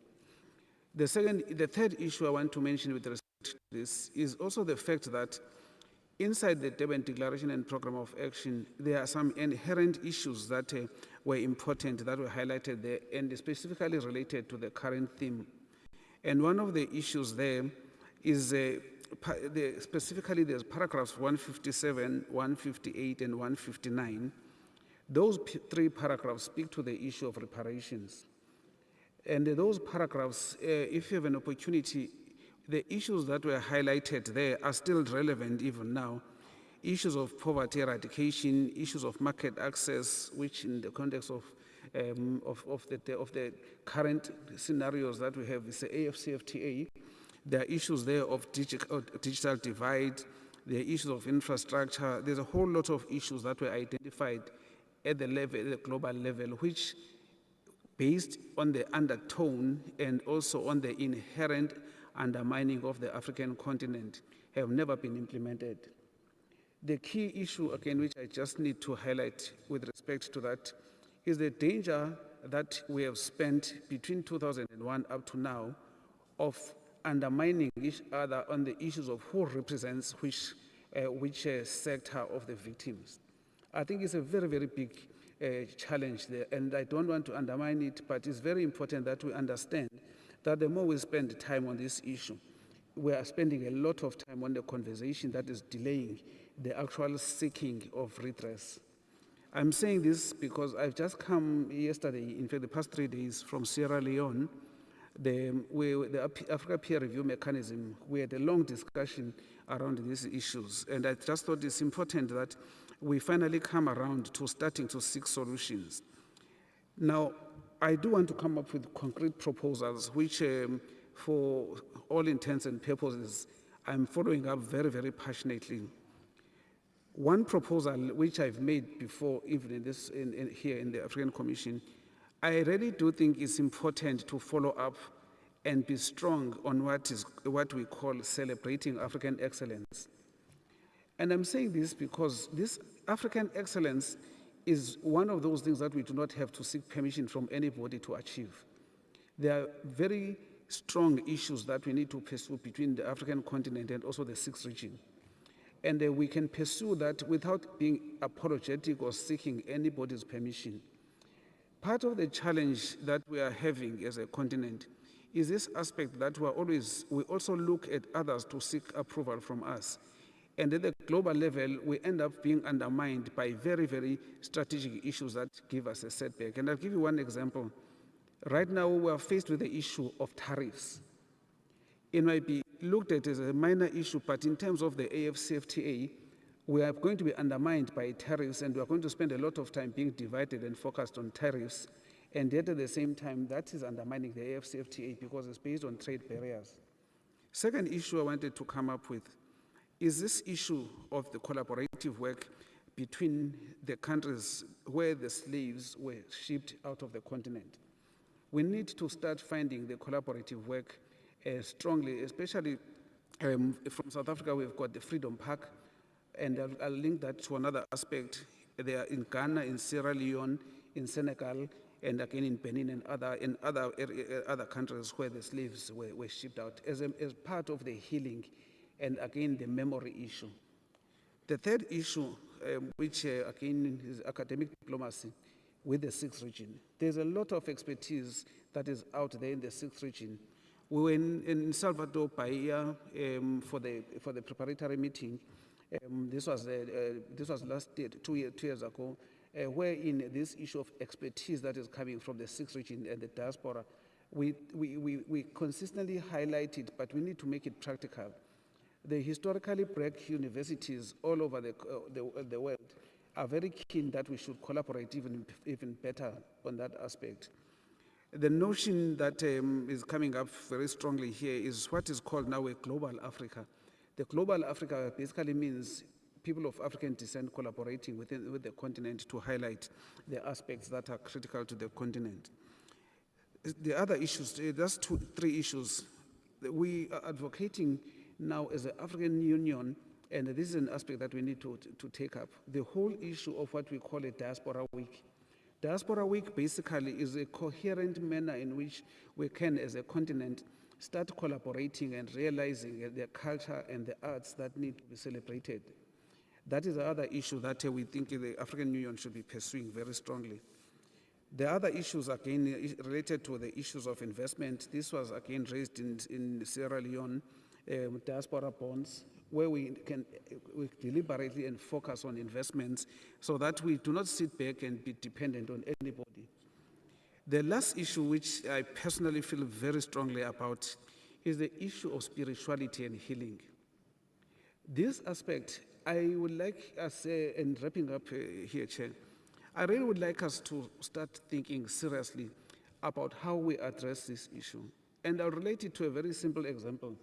The third issue I want to mention with respect to this is also the fact that inside the Durban Declaration and Program of Action, there are some inherent issues that were important, that were highlighted there, and specifically related to the current theme. And one of the issues there is specifically there's paragraphs 157, 158, and 159. Those three paragraphs speak to the issue of reparations. And those paragraphs, if you have an opportunity, the issues that were highlighted there are still relevant even now. Issues of poverty eradication, issues of market access, which in the context of the current scenarios that we have is the AFCFTA. There are issues there of digital divide, there are issues of infrastructure. There's a whole lot of issues that were identified at the global level, which, based on the undertone and also on the inherent undermining of the African continent, have never been implemented. The key issue, again, which I just need to highlight with respect to that, is the danger that we have spent between 2001 up to now of undermining each other on the issues of who represents which sector of the victims. I think it's a very, very big challenge there, and I don't want to undermine it, but it's very important that we understand that the more we spend time on this issue, we are spending a lot of time on the conversation that is delaying the actual seeking of redress. I'm saying this because I've just come yesterday, in fact the past 3 days, from Sierra Leone. The Africa peer review mechanism, we had a long discussion around these issues, and I just thought it's important that we finally come around to starting to seek solutions. Now, I do want to come up with concrete proposals, which for all intents and purposes, I'm following up very, very passionately. One proposal which I've made before, even here in the African Commission, I really do think it's important to follow up and be strong on what we call celebrating African excellence. And I'm saying this because this African excellence is one of those things that we do not have to seek permission from anybody to achieve. There are very strong issues that we need to pursue between the African continent and also the sixth region. And we can pursue that without being apologetic or seeking anybody's permission. Part of the challenge that we are having as a continent is this aspect that we also look at others to seek approval from us. And at the global level, we end up being undermined by very, very strategic issues that give us a setback. And I'll give you one example. Right now, we are faced with the issue of tariffs. It might be looked at as a minor issue, but in terms of the AFCFTA, we are going to be undermined by tariffs, and we are going to spend a lot of time being divided and focused on tariffs. And yet at the same time, that is undermining the AFCFTA because it's based on trade barriers. Second issue I wanted to come up with is this issue of the collaborative work between the countries where the slaves were shipped out of the continent. We need to start finding the collaborative work strongly, especially from South Africa. We've got the Freedom Park, and I'll link that to another aspect. They are in Ghana, in Sierra Leone, in Senegal, and again in Benin and other countries where the slaves were shipped out as part of the healing and again the memory issue. The third issue, which again is academic diplomacy with the 6th region. There's a lot of expertise that is out there in the 6th region. We were in Salvador, Bahia, for the preparatory meeting. This was last year, 2 years ago, where in this issue of expertise that is coming from the 6th region and the diaspora, we consistently highlight it, but we need to make it practical. The historically black universities all over the world are very keen that we should collaborate even better on that aspect. The notion that is coming up very strongly here is what is called now a global Africa. The global Africa basically means people of African descent collaborating with the continent to highlight the aspects that are critical to the continent. The other issues, that's three issues. We are advocating now as the African Union, and this is an aspect that we need to take up, the whole issue of what we call a Diaspora Week. Diaspora Week basically is a coherent manner in which we can, as a continent, start collaborating and realizing the culture and the arts that need to be celebrated. That is the other issue that we think the African Union should be pursuing very strongly. The other issues, again, related to the issues of investment. This was, again, raised in Sierra Leone, diaspora bonds, where we deliberately and focus on investments so that we do not sit back and be dependent on anybody. The last issue, which I personally feel very strongly about, is the issue of spirituality and healing. This aspect, I would like us, and wrapping up here, Chair, I really would like us to start thinking seriously about how we address this issue. And I'll relate it to a very simple example.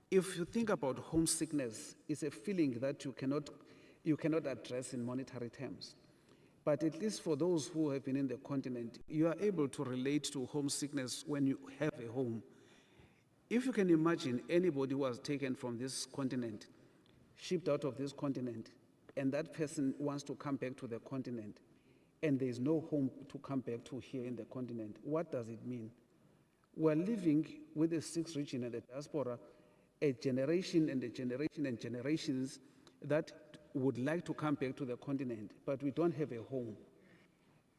If you think about homesickness, it's a feeling that you cannot address in monetary terms. But at least for those who have been in the continent, you are able to relate to homesickness when you have a home. If you can imagine anybody who was taken from this continent, shipped out of this continent, and that person wants to come back to the continent, and there is no home to come back to here in the continent, what does it mean? We're living with the 6th region and the diaspora, a generation and a generation and generations that would like to come back to the continent, but we don't have a home.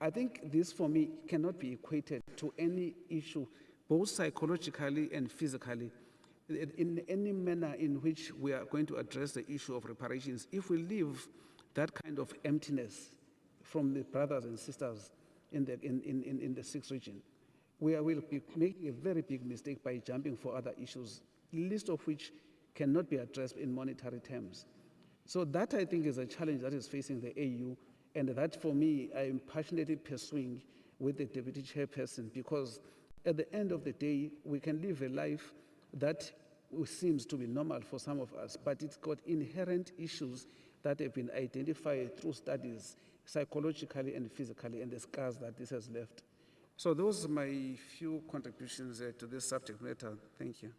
I think this, for me, cannot be equated to any issue, both psychologically and physically, in any manner in which we are going to address the issue of reparations. If we leave that kind of emptiness from the brothers and sisters in the 6th region, we will be making a very big mistake by jumping for other issues, least of which cannot be addressed in monetary terms. So that, I think, is a challenge that is facing the AU, and that, for me, I am passionately pursuing with the Deputy Chairperson, because at the end of the day, we can live a life that seems to be normal for some of us, but it's got inherent issues that have been identified through studies, psychologically and physically, and the scars that this has left. So those are my few contributions to this subject matter. Thank you.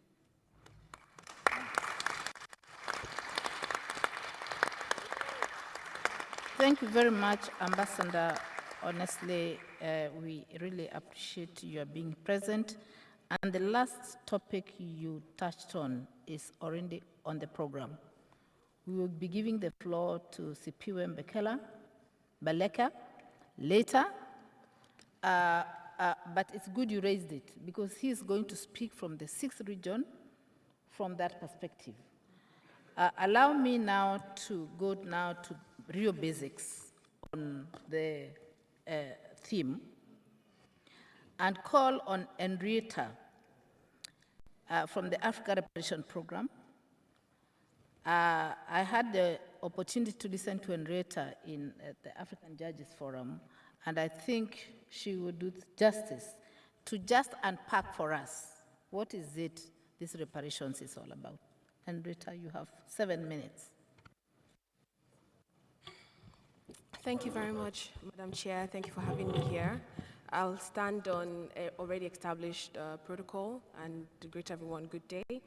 Thank you very much, Ambassador. Honestly, we really appreciate your being present. And the last topic you touched on is already on the program. We will be giving the floor to Sipiwe Baleka later, but it's good you raised it because he's going to speak from the 6th region from that perspective. Allow me now to go now to real basics on the theme and call on Henrietta from the Africa Reparation Program. I had the opportunity to listen to Henrietta in the African Judges Forum, and I think she would do justice to just unpack for us what is it this reparations is all about. Henrietta, you have 7 minutes. Thank you very much, Madam Chair. Thank you for having me here. I'll stand on an already established protocol and to greet everyone good day.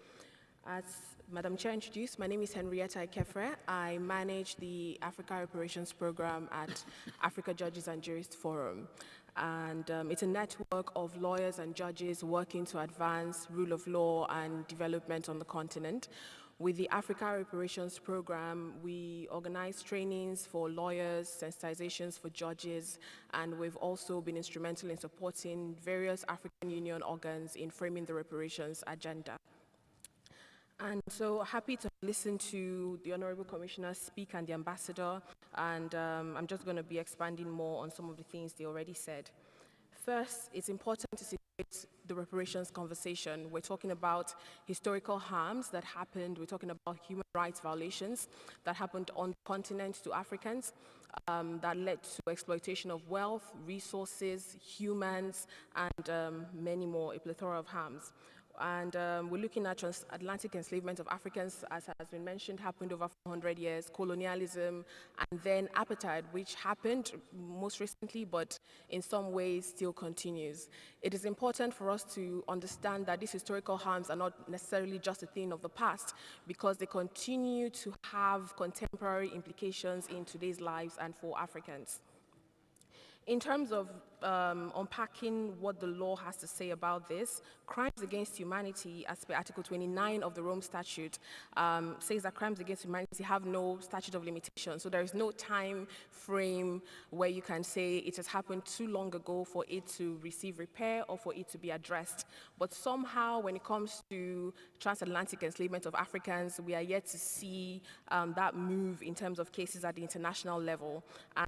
As Madam Chair introduced, my name is Henrietta ACHPR. I manage the Africa Reparations Program at Africa Judges and Jurists Forum. And it's a network of lawyers and judges working to advance rule of law and development on the continent. With the Africa Reparations Program, we organize trainings for lawyers, sensitizations for judges, and we've also been instrumental in supporting various African Union organs in framing the reparations agenda. And so happy to listen to the Honorable Commissioner speak and the Ambassador, and I'm just going to be expanding more on some of the things they already said. First, it's important to situate the reparations conversation. We're talking about historical harms that happened. We're talking about human rights violations that happened on the continent to Africans that led to exploitation of wealth, resources, humans, and many more, a plethora of harms. And we're looking at transatlantic enslavement of Africans, as has been mentioned, happened over 400 years, colonialism, and then apartheid, which happened most recently, but in some ways still continues. It is important for us to understand that these historical harms are not necessarily just a thing of the past, because they continue to have contemporary implications in today's lives and for Africans. In terms of unpacking what the law has to say about this, crimes against humanity, as per Article 29 of the Rome Statute, says that crimes against humanity have no statute of limitation. So there is no time frame where you can say it has happened too long ago for it to receive repair or for it to be addressed. But somehow, when it comes to transatlantic enslavement of Africans, we are yet to see that move in terms of cases at the international level.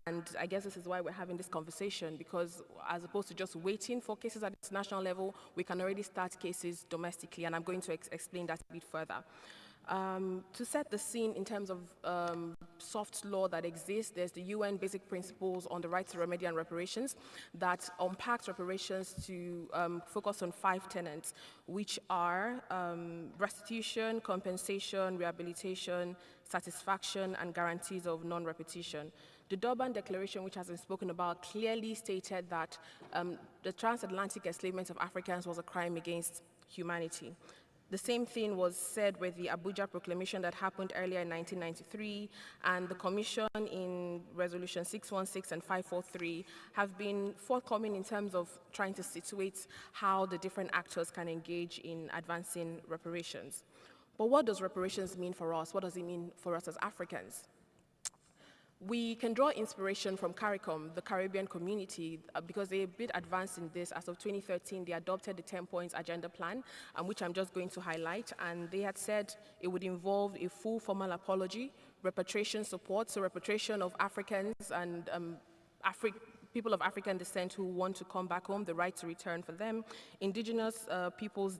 And I guess this is why we're having this conversation, because as opposed to just waiting for cases at the international level, we can already start cases domestically, and I'm going to explain that a bit further. To set the scene in terms of soft law that exists, there's the UN Basic Principles on the Right to Remedy and Reparations that unpacks reparations to focus on 5 tenets, which are restitution, compensation, rehabilitation, satisfaction, and guarantees of non-repetition. The Durban Declaration, which has been spoken about, clearly stated that the transatlantic enslavement of Africans was a crime against humanity. The same thing was said with the Abuja Proclamation that happened earlier in 1993, and the Commission in Resolution 616 and 543 have been forthcoming in terms of trying to situate how the different actors can engage in advancing reparations. But what does reparations mean for us? What does it mean for us as Africans? We can draw inspiration from CARICOM, the Caribbean community, because they're a bit advanced in this. As of 2013, they adopted the 10-point agenda plan, which I'm just going to highlight. And they had said it would involve a full formal apology, repatriation support, so repatriation of Africans and people of African descent who want to come back home, the right to return for them, indigenous people's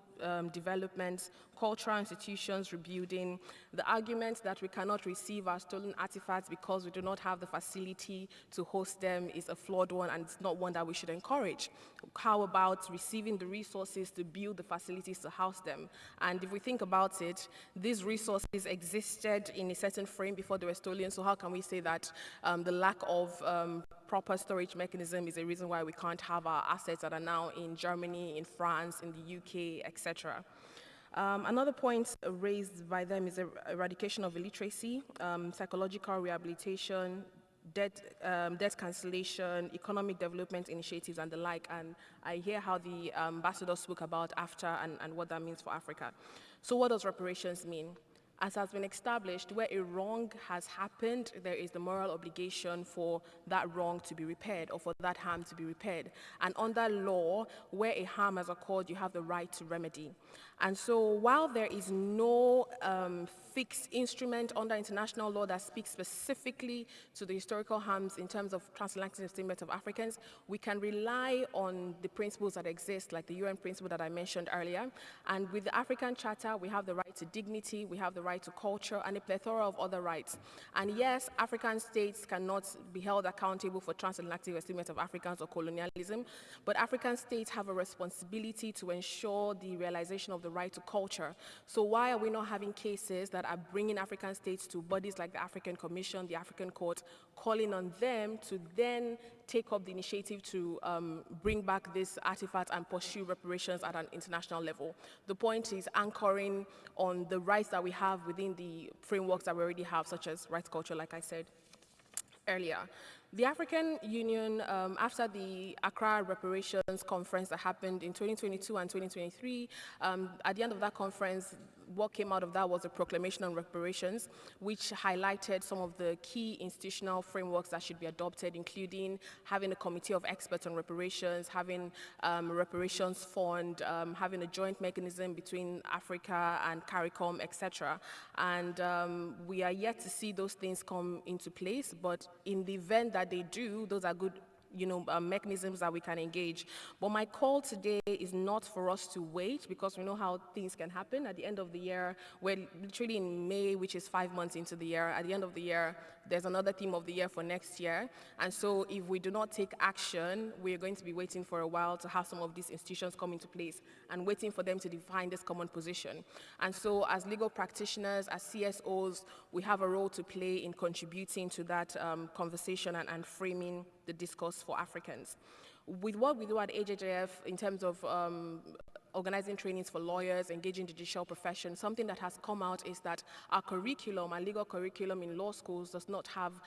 development, cultural institutions rebuilding, the argument that we cannot receive our stolen artifacts because we do not have the facility to host them is a flawed one, and it's not one that we should encourage. How about receiving the resources to build the facilities to house them? And if we think about it, these resources existed in a certain frame before they were stolen, so how can we say that the lack of proper storage mechanism is a reason why we can't have our assets that are now in Germany, in France, in the UK, etc. Another point raised by them is eradication of illiteracy, psychological rehabilitation, debt cancellation, economic development initiatives, and the like. And I hear how the ambassador spoke about AFTA and what that means for Africa. So what does reparations mean? as has been established, where a wrong has happened, there is the moral obligation for that wrong to be repaired or for that harm to be repaired. And under law, where a harm has occurred, you have the right to remedy. And so while there is no fixed instrument under international law that speaks specifically to the historical harms in terms of transatlantic establishment of Africans, we can rely on the principles that exist, like the UN principle that I mentioned earlier. And with the African Charter, we have the right to dignity, we have the right to culture, and a plethora of other rights. And yes, African states cannot be held accountable for transatlantic establishment of Africans or colonialism, but African states have a responsibility to ensure the realization of the right to culture. So why are we not having cases that are bringing African states to bodies like the African Commission, the African Court, calling on them to then take up the initiative to bring back this artifact and pursue reparations at an international level? The point is anchoring on the rights that we have within the frameworks that we already have, such as right to culture, like I said earlier. The African Union, after the Accra Reparations Conference that happened in 2022 and 2023, at the end of that conference, what came out of that was a proclamation on reparations, which highlighted some of the key institutional frameworks that should be adopted, including having a committee of experts on reparations, having a reparations fund, having a joint mechanism between Africa and CARICOM, etc. And we are yet to see those things come into place, but in the event that they do, those are good mechanisms that we can engage. But my call today is not for us to wait, because we know how things can happen at the end of the year. We're literally in May, which is 5 months into the year. At the end of the year, there's another theme of the year for next year. And so if we do not take action, we're going to be waiting for a while to have some of these institutions come into place and waiting for them to define this common position. And so as legal practitioners, as CSOs, we have a role to play in contributing to that conversation and framing the discourse for Africans. With what we do at ACHPR in terms of organizing trainings for lawyers, engaging the judicial profession, something that has come out is that our curriculum, our legal curriculum in law schools does not have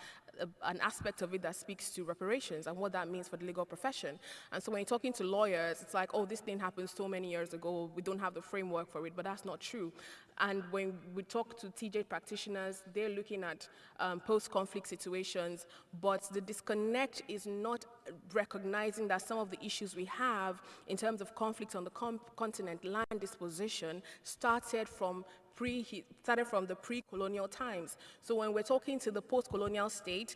an aspect of it that speaks to reparations and what that means for the legal profession. And so when you're talking to lawyers, it's like, oh, this thing happened so many years ago, we don't have the framework for it, but that's not true. And when we talk to TJ practitioners, they're looking at post-conflict situations, but the disconnect is not recognizing that some of the issues we have in terms of conflict on the continent, land disposition, started from the pre-colonial times. So when we're talking to the post-colonial state,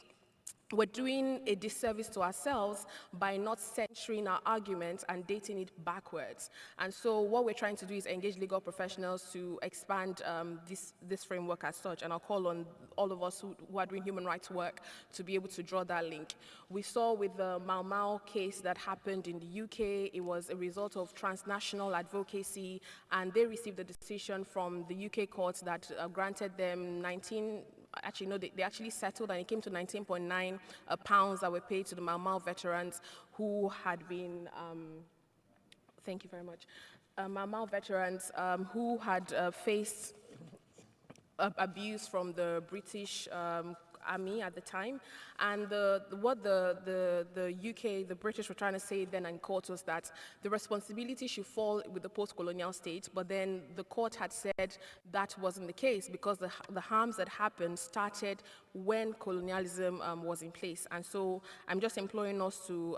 we're doing a disservice to ourselves by not centering our arguments and dating it backwards. And so what we're trying to do is engage legal professionals to expand this framework as such, and I'll call on all of us who are doing human rights work to be able to draw that link. We saw with the Mau Mau case that happened in the UK, it was a result of transnational advocacy, and they received a decision from the UK courts that granted them they actually settled, and it came to 19.9 pounds that were paid to the Mau Mau veterans who had been, thank you very much, Mau Mau veterans who had faced abuse from the British Army at the time. And what the UK, the British were trying to say then in court was that the responsibility should fall with the post-colonial state, but then the court had said that wasn't the case, because the harms that happened started when colonialism was in place. And so I'm just imploring us to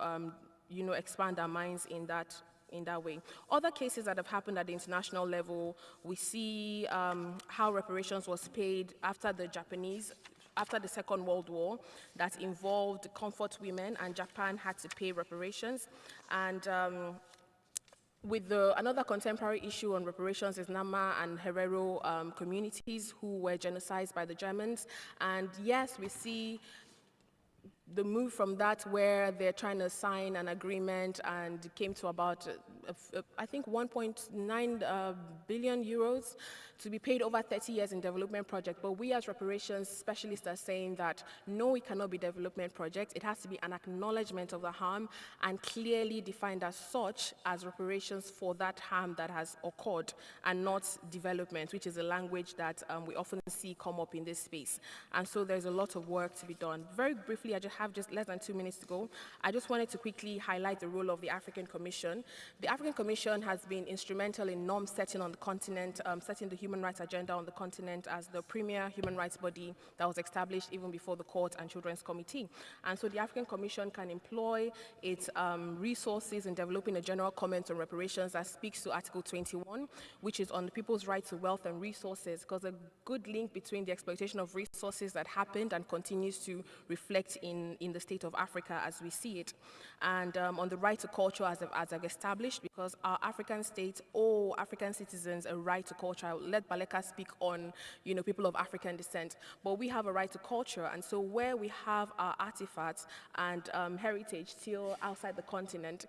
expand our minds in that way. Other cases that have happened at the international level, we see how reparations was paid after the Second World War that involved comfort women, and Japan had to pay reparations. And with another contemporary issue on reparations is Nama and Herero communities who were genocided by the Germans. And yes, we see the move from that, where they're trying to sign an agreement, and it came to about, I think, 1.9 billion euros to be paid over 30 years in development project. But we as reparations specialists are saying that no, it cannot be development project. It has to be an acknowledgement of the harm and clearly defined as such as reparations for that harm that has occurred, and not development, which is a language that we often see come up in this space. And so there's a lot of work to be done. Very briefly, I just have just less than 2 minutes to go, I just wanted to quickly highlight the role of the African Commission. The African Commission has been instrumental in norm setting on the continent, setting the human rights agenda on the continent as the premier human rights body that was established even before the Court and Children's Committee. And so the African Commission can employ its resources in developing a general comment on reparations that speaks to Article 21, which is on the people's right to wealth and resources, because a good link between the exploitation of resources that happened and continues to reflect in the state of Africa as we see it. And on the right to culture as I've established, because our African states, all African citizens, a right to culture. I'll let Baleka speak on, people of African descent, but we have a right to culture. And so where we have our artifacts and heritage still outside the continent,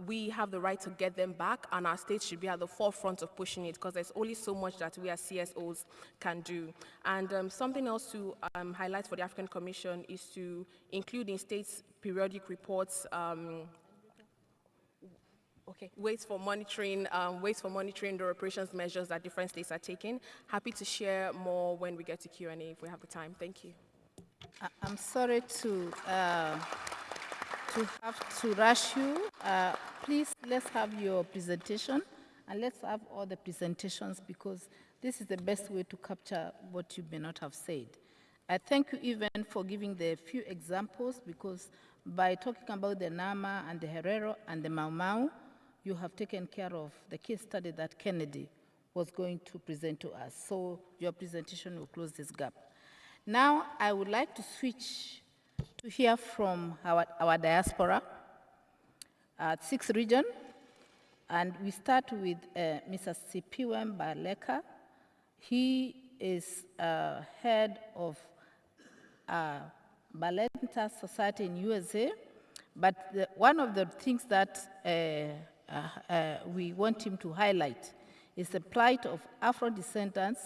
we have the right to get them back, and our states should be at the forefront of pushing it, because there's only so much that we as CSOs can do. And something else to highlight for the African Commission is to include in states' periodic reports ways for monitoring the reparations measures that different states are taking. Happy to share more when we get to Q&A if we have the time. Thank you. I'm sorry to have to rush you. Please, let's have your presentation, and let's have all the presentations, because this is the best way to capture what you may not have said. I thank you even for giving the few examples, because by talking about the Nama and the Herero and the Mau Mau, you have taken care of the case study that Kennedy was going to present to us. So your presentation will close this gap. Now, I would like to switch to hear from our diaspora at 6th region, and we start with Mr. Sipiwem Baleka. He is head of Balenta Society in USA, but one of the things that we want him to highlight is the plight of Afro-descendants,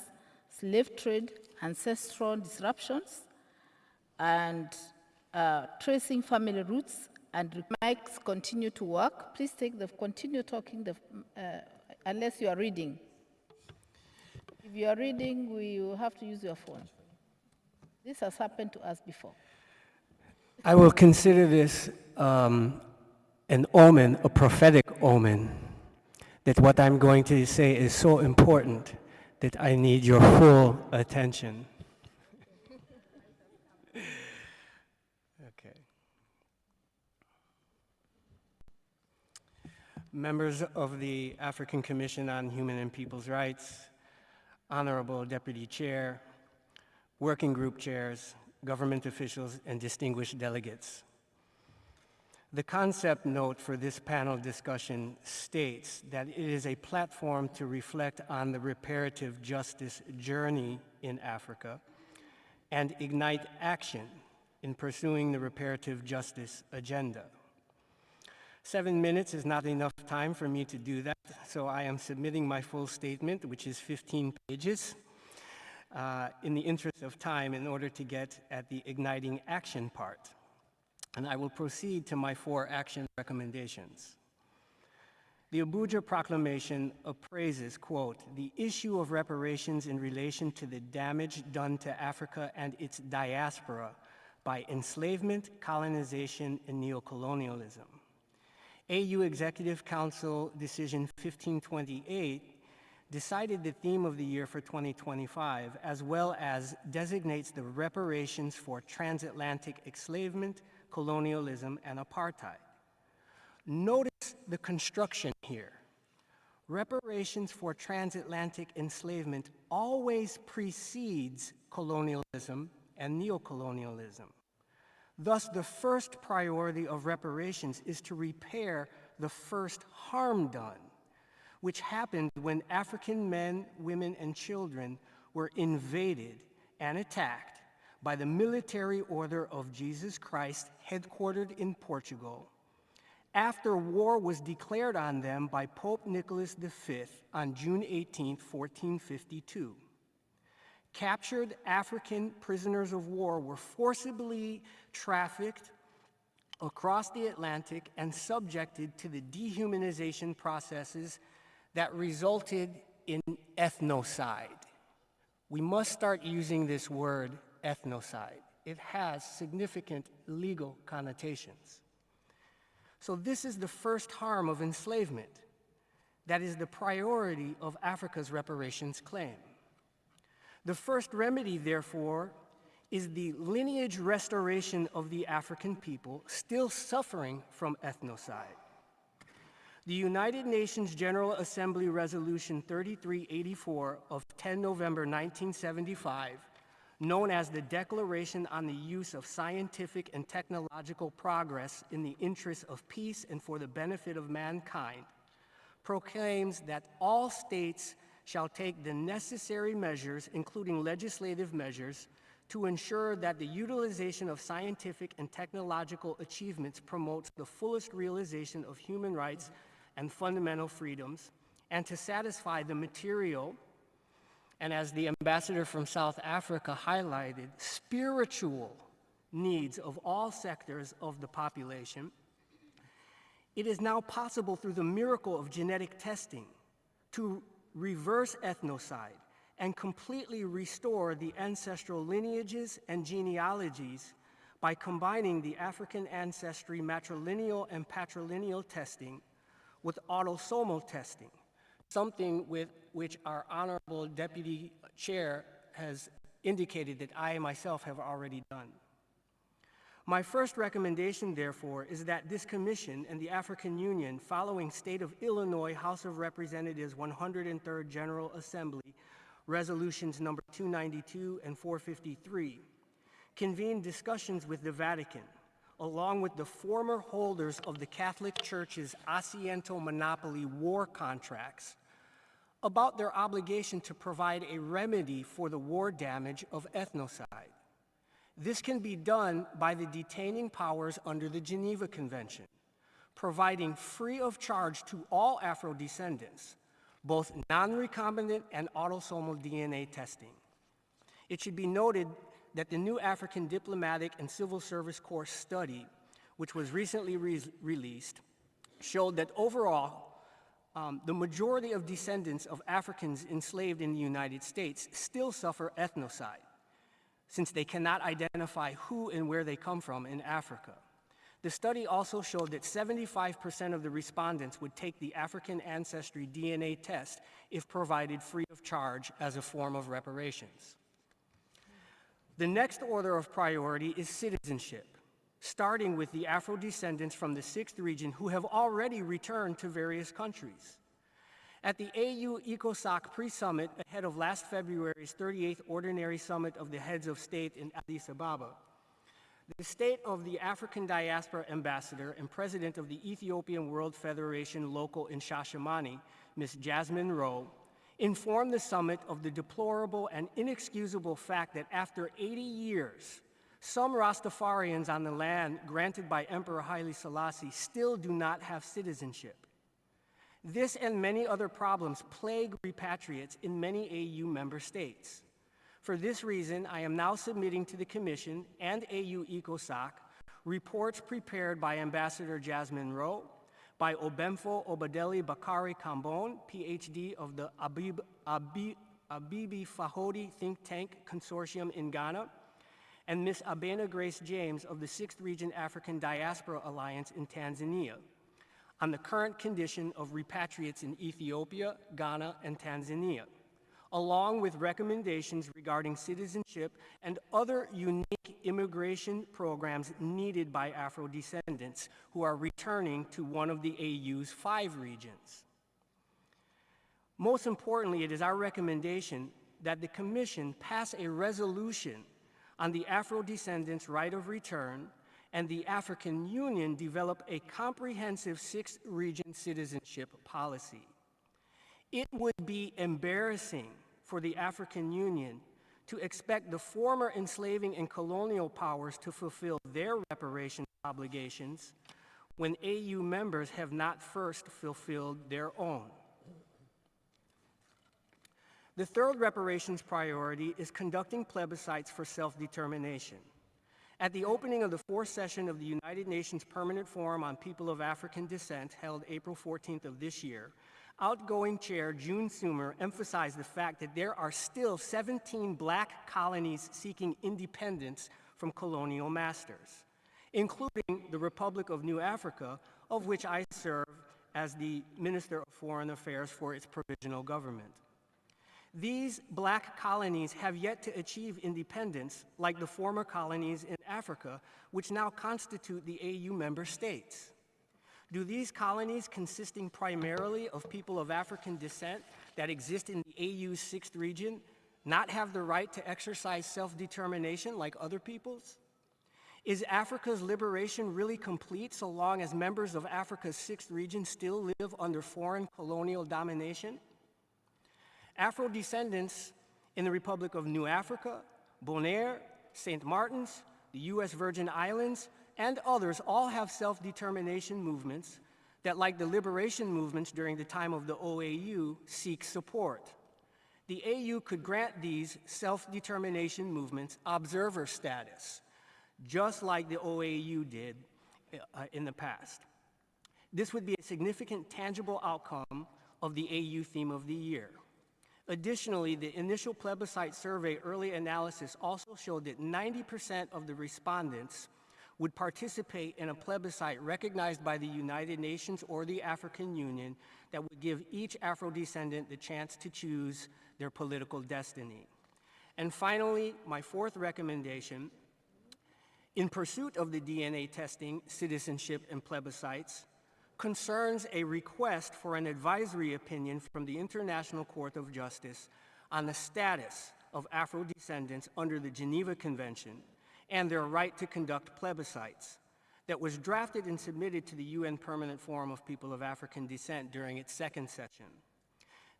slave trade, ancestral disruptions, and tracing family roots. And mics continue to work. Please continue talking, unless you are reading. If you are reading, we will have to use your phone. This has happened to us before. I will consider this an omen, a prophetic omen, that what I'm going to say is so important that I need your full attention. Okay. Members of the African Commission on Human and People's Rights, Honorable Deputy Chair, working group chairs, government officials, and distinguished delegates. The concept note for this panel discussion states that it is a platform to reflect on the reparative justice journey in Africa and ignite action in pursuing the reparative justice agenda. 7 minutes is not enough time for me to do that, so I am submitting my full statement, which is 15 pages, in the interest of time in order to get at the igniting action part. And I will proceed to my 4 action recommendations. The Abuja Proclamation appraises, quote, the issue of reparations in relation to the damage done to Africa and its diaspora by enslavement, colonization, and neocolonialism. AU Executive Council Decision 1528 decided the theme of the year for 2025, as well as designates the reparations for transatlantic enslavement, colonialism, and apartheid. Notice the construction here. Reparations for transatlantic enslavement always precedes colonialism and neocolonialism. Thus, the first priority of reparations is to repair the first harm done, which happened when African men, women, and children were invaded and attacked by the military order of Jesus Christ, headquartered in Portugal, after war was declared on them by Pope Nicholas V on June 18, 1452. Captured African prisoners of war were forcibly trafficked across the Atlantic and subjected to the dehumanization processes that resulted in ethnocide. We must start using this word, ethnocide. it has significant legal connotations. So this is the first harm of enslavement. That is the priority of Africa's reparations claim. The first remedy, therefore, is the lineage restoration of the African people still suffering from ethnocide. The United Nations General Assembly Resolution 3384 of 10 November 1975, known as the Declaration on the Use of Scientific and Technological Progress in the Interest of Peace and for the Benefit of Mankind, proclaims that all states shall take the necessary measures, including legislative measures, to ensure that the utilization of scientific and technological achievements promotes the fullest realization of human rights and fundamental freedoms, and to satisfy the material, and as the ambassador from South Africa highlighted, spiritual needs of all sectors of the population. It is now possible through the miracle of genetic testing to reverse ethnocide and completely restore the ancestral lineages and genealogies by combining the African ancestry matrilineal and patrilineal testing with autosomal testing, something with which our Honorable Deputy Chair has indicated that I myself have already done. My first recommendation, therefore, is that this Commission and the African Union, following State of Illinois House of Representatives 103rd General Assembly, Resolutions number 292 and 453, convene discussions with the Vatican, along with the former holders of the Catholic Church's Asiento Monopoly war contracts, about their obligation to provide a remedy for the war damage of ethnocide. This can be done by the detaining powers under the Geneva Convention, providing free of charge to all Afro-descendants, both non-recombinant and autosomal DNA testing. It should be noted that the new African Diplomatic and Civil Service Corps study, which was recently released, showed that overall, the majority of descendants of Africans enslaved in the United States still suffer ethnocide, since they cannot identify who and where they come from in Africa. The study also showed that 75% of the respondents would take the African ancestry DNA test if provided free of charge as a form of reparations. The next order of priority is citizenship, starting with the Afro-descendants from the 6th region who have already returned to various countries. At the AU ECOSOC pre-summit ahead of last February's 38th Ordinary Summit of the Heads of State in Addis Ababa, the State of the African Diaspora Ambassador and President of the Ethiopian World Federation Local in Shashamane, Ms. Jasmine Rowe, informed the summit of the deplorable and inexcusable fact that after 80 years, some Rastafarians on the land granted by Emperor Haile Selassie still do not have citizenship. This and many other problems plague repatriates in many AU member states. For this reason, I am now submitting to the Commission and AU ECOSOC reports prepared by Ambassador Jasmine Rowe, by Obemfo Obadeli Bakari Kambon, PhD of the Abibi Fahodi Think Tank Consortium in Ghana, and Ms. Abena Grace James of the 6th Region African Diaspora Alliance in Tanzania, on the current condition of repatriates in Ethiopia, Ghana, and Tanzania, along with recommendations regarding citizenship and other unique immigration programs needed by Afro-descendants who are returning to one of the AU's 5 regions. Most importantly, it is our recommendation that the Commission pass a resolution on the Afro-descendants' right of return and the African Union develop a comprehensive 6th region citizenship policy. It would be embarrassing for the African Union to expect the former enslaving and colonial powers to fulfill their reparation obligations when AU members have not first fulfilled their own. The third reparations priority is conducting plebiscites for self-determination. At the opening of the 4th session of the United Nations Permanent Forum on People of African Descent, held April 14th of this year, outgoing chair June Sumer emphasized the fact that there are still 17 black colonies seeking independence from colonial masters, including the Republic of New Africa, of which I serve as the Minister of Foreign Affairs for its provisional government. These black colonies have yet to achieve independence like the former colonies in Africa, which now constitute the AU member states. Do these colonies, consisting primarily of people of African descent that exist in the AU's 6th region, not have the right to exercise self-determination like other peoples? Is Africa's liberation really complete so long as members of Africa's 6th region still live under foreign colonial domination? Afro-descendants in the Republic of New Africa, Bonaire, St. Martin's, the US Virgin Islands, and others all have self-determination movements that, like the liberation movements during the time of the OAU, seek support. The AU could grant these self-determination movements observer status, just like the OAU did in the past. This would be a significant tangible outcome of the AU theme of the year. Additionally, the initial plebiscite survey early analysis also showed that 90% of the respondents would participate in a plebiscite recognized by the United Nations or the African Union that would give each Afro-descendant the chance to choose their political destiny. And finally, my fourth recommendation, in pursuit of the DNA testing, citizenship, and plebiscites, concerns a request for an advisory opinion from the International Court of Justice on the status of Afro-descendants under the Geneva Convention and their right to conduct plebiscites that was drafted and submitted to the UN Permanent Forum of People of African Descent during its second session.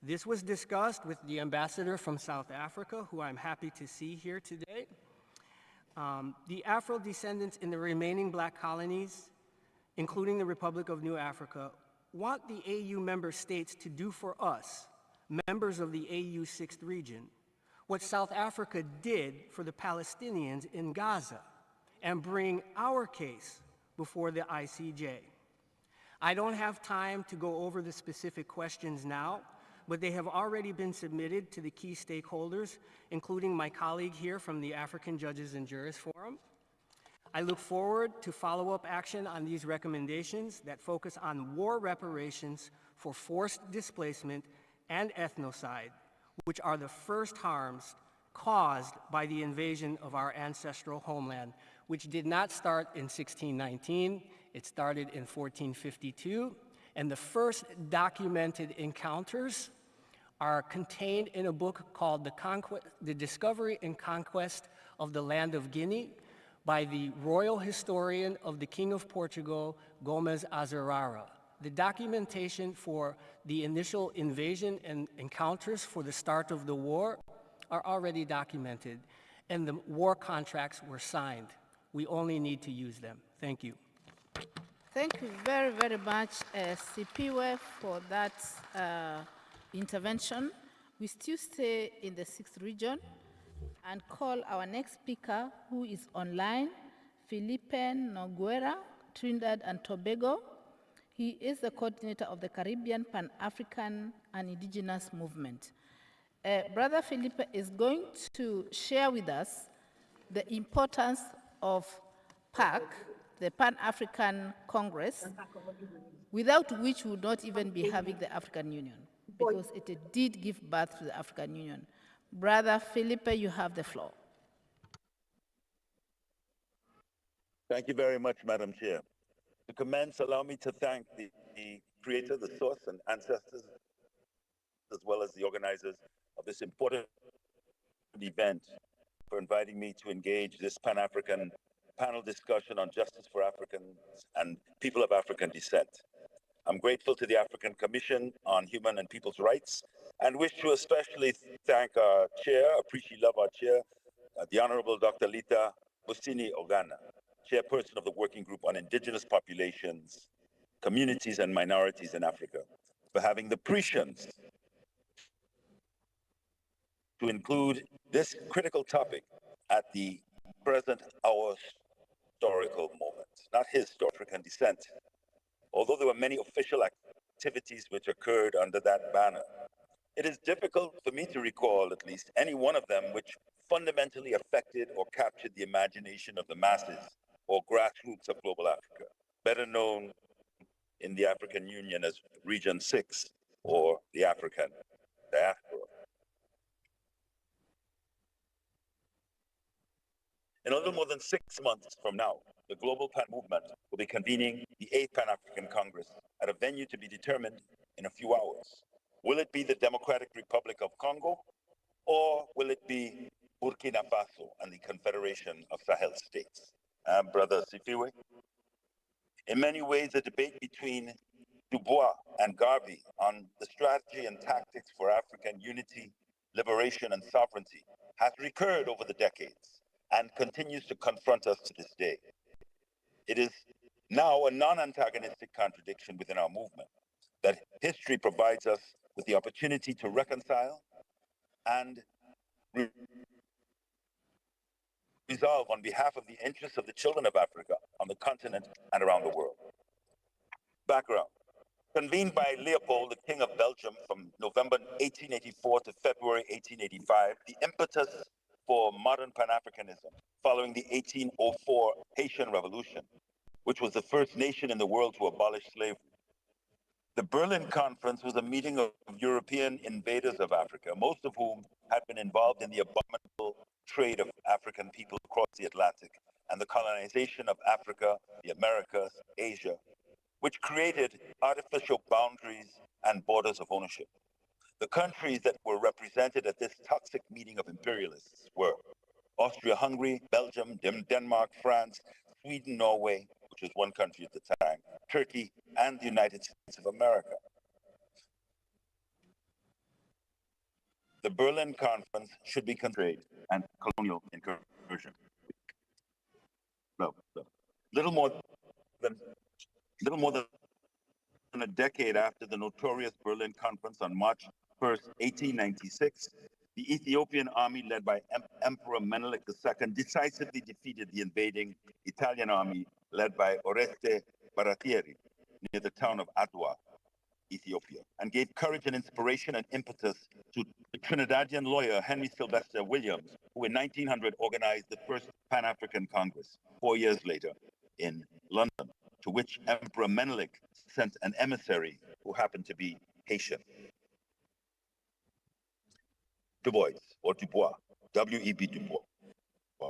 This was discussed with the ambassador from South Africa, who I'm happy to see here today. The Afro-descendants in the remaining black colonies, including the Republic of New Africa, want the AU member states to do for us, members of the AU 6th region, what South Africa did for the Palestinians in Gaza, and bring our case before the ICJ. I don't have time to go over the specific questions now, but they have already been submitted to the key stakeholders, including my colleague here from the African Judges and Jurists Forum. I look forward to follow-up action on these recommendations that focus on war reparations for forced displacement and ethnocide, which are the first harms caused by the invasion of our ancestral homeland, which did not start in 1619, it started in 1452, and the first documented encounters are contained in a book called The Discovery and Conquest of the Land of Guinea by the royal historian of the King of Portugal, Gomes Azarara. The documentation for the initial invasion and encounters for the start of the war are already documented, and the war contracts were signed. We only need to use them. Thank you. Thank you very, very much, CPW, for that intervention. We still stay in the 6th region and call our next speaker, who is online, Felipe Noguera, Trinidad and Tobago. He is the coordinator of the Caribbean Pan-African and Indigenous Movement. Brother Felipe is going to share with us the importance of PAC, the Pan-African Congress, without which we would not even be having the African Union, because it did give birth to the African Union. Brother Felipe, you have the floor. Thank you very much, Madam Chair. To commence, allow me to thank the creator, the source, and ancestors, as well as the organizers of this important event, for inviting me to engage this Pan-African panel discussion on justice for Africans and people of African descent. I'm grateful to the African Commission on Human and People's Rights and wish to especially thank our chair, love our chair, the Honorable Dr. Lita Bustini Ogana, chairperson of the Working Group on Indigenous Populations, Communities and Minorities in Africa, for having the prescience to include this critical topic at the present our historical moment, not his African descent. Although there were many official activities which occurred under that banner, it is difficult for me to recall at least any one of them which fundamentally affected or captured the imagination of the masses or grassroots of global Africa, better known in the African Union as Region 6 or the African diaspora. In a little more than 6 months from now, the Global Pan Movement will be convening the 8th Pan-African Congress at a venue to be determined in a few hours. Will it be the Democratic Republic of Congo, or will it be Burkina Faso and the Confederation of Sahel States? Brother Sifiwe? In many ways, the debate between Dubois and Garvey on the strategy and tactics for African unity, liberation, and sovereignty has recurred over the decades and continues to confront us to this day. It is now a non-antagonistic contradiction within our movement that history provides us with the opportunity to reconcile and resolve on behalf of the interests of the children of Africa on the continent and around the world. Background. Convened by Leopold, the King of Belgium, from November 1884 to February 1885, the impetus for modern Pan-Africanism following the 1804 Haitian Revolution, which was the first nation in the world to abolish slavery. The Berlin Conference was a meeting of European invaders of Africa, most of whom had been involved in the abominable trade of African people across the Atlantic and the colonization of Africa, the Americas, Asia, which created artificial boundaries and borders of ownership. The countries that were represented at this toxic meeting of imperialists were Austria-Hungary, Belgium, Denmark, France, Sweden, Norway, which was one country at the time, Turkey, and the United States of America. The Berlin Conference should be trade and colonial incursion. Little more than a decade after the notorious Berlin Conference on March 1st, 1896, the Ethiopian army led by Emperor Menelik II decisively defeated the invading Italian army led by Oreste Baratieri near the town of Adwa, Ethiopia, and gave courage and inspiration and impetus to the Trinidadian lawyer Henry Sylvester Williams, who in 1900 organized the first Pan-African Congress 4 years later in London, to which Emperor Menelik sent an emissary who happened to be Haitian. Du Bois, or Dubois, W.E.B. Du Bois,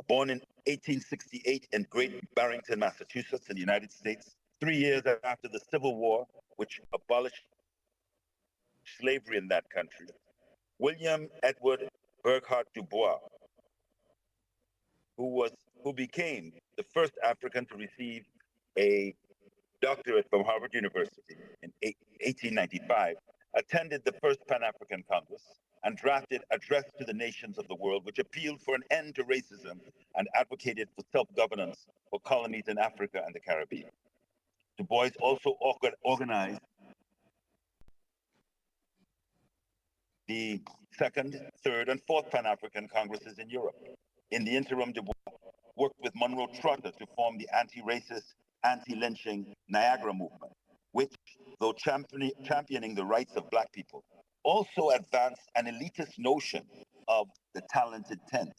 born in 1868 in Great Barrington, Massachusetts, in the United States, 3 years after the Civil War, which abolished slavery in that country. William Edward Burghardt Du Bois, who became the first African to receive a doctorate from Harvard University in 1895, attended the first Pan-African Congress and drafted Address to the Nations of the World, which appealed for an end to racism and advocated for self-governance for colonies in Africa and the Caribbean. Du Bois also organized the second, third, and fourth Pan-African Congresses in Europe. In the interim, Du Bois worked with Monroe Trotter to form the anti-racist, anti-lynching Niagara movement, which, though championing the rights of Black people, also advanced an elitist notion of the talented 10th,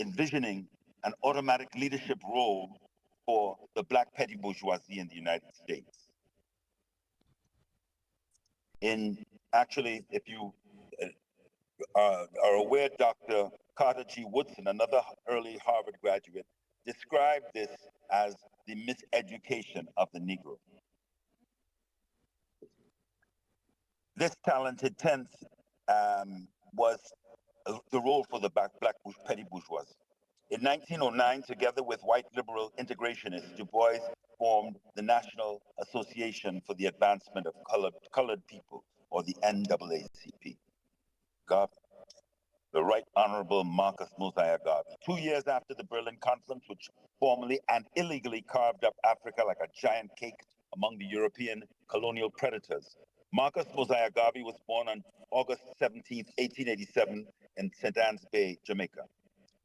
envisioning an automatic leadership role for the Black petty bourgeoisie in the United States. If you are aware, Dr. Carter G. Woodson, another early Harvard graduate, described this as the miseducation of the Negro. This talented 10th was the role for the Black petty bourgeoisie. In 1909, together with white liberal integrationists, Du Bois formed the National Association for the Advancement of Colored People, or the NAACP. Garvey, the Right Honorable Marcus Mosiah Garvey. 2 years after the Berlin Conference, which formally and illegally carved up Africa like a giant cake among the European colonial predators, Marcus Mosiah Garvey was born on August 17, 1887 in St. Anne's Bay, Jamaica.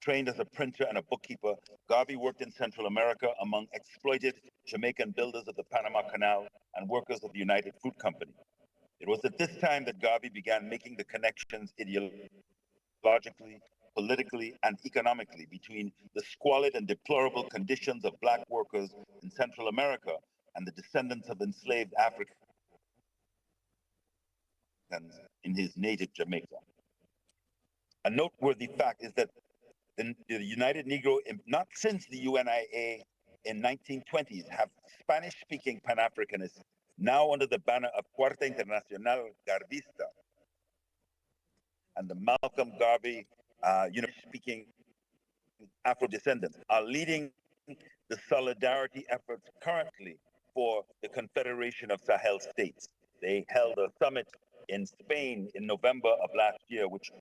Trained as a printer and a bookkeeper, Garvey worked in Central America among exploited Jamaican builders of the Panama Canal and workers of the United Fruit Company. It was at this time that Garvey began making the connections ideologically politically, and economically between the squalid and deplorable conditions of black workers in Central America and the descendants of enslaved Africans in his native Jamaica. A noteworthy fact is that the United Negro, not since the UNIA in 1920s, have Spanish-speaking Pan-Africanists now under the banner of Cuarta Internacional Garvista and the Malcolm Garvey speaking Afro-descendants are leading the solidarity efforts currently for the Confederation of Sahel States. They held a summit in Spain in November of last year, which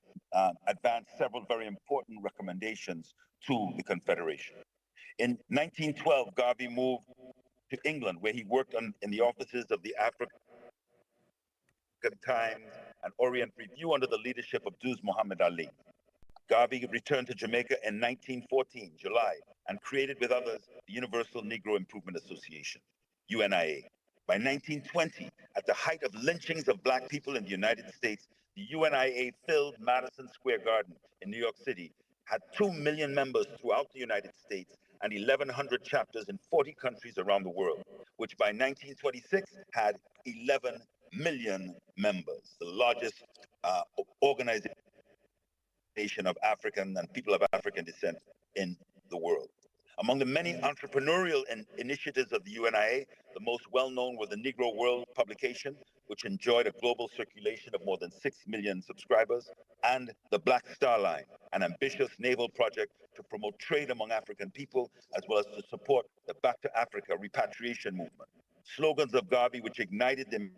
advanced several very important recommendations to the Confederation. In 1912, Garvey moved to England, where he worked in the offices of the African Times and Orient Review under the leadership of Duz Muhammad Ali. Garvey returned to Jamaica in 1914, July, and created with others the Universal Negro Improvement Association, UNIA. By 1920, at the height of lynchings of black people in the United States, the UNIA filled Madison Square Garden in New York City, had 2 million members throughout the United States and 1,100 chapters in 40 countries around the world, which by 1926 had 11 million members, the largest organization of African and people of African descent in the world. Among the many entrepreneurial initiatives of the UNIA, the most well-known were the Negro World publication, which enjoyed a global circulation of more than 6 million subscribers, and the Black Star Line, an ambitious naval project to promote trade among African people, as well as to support the Back to Africa repatriation movement. Slogans of Garvey, which ignited the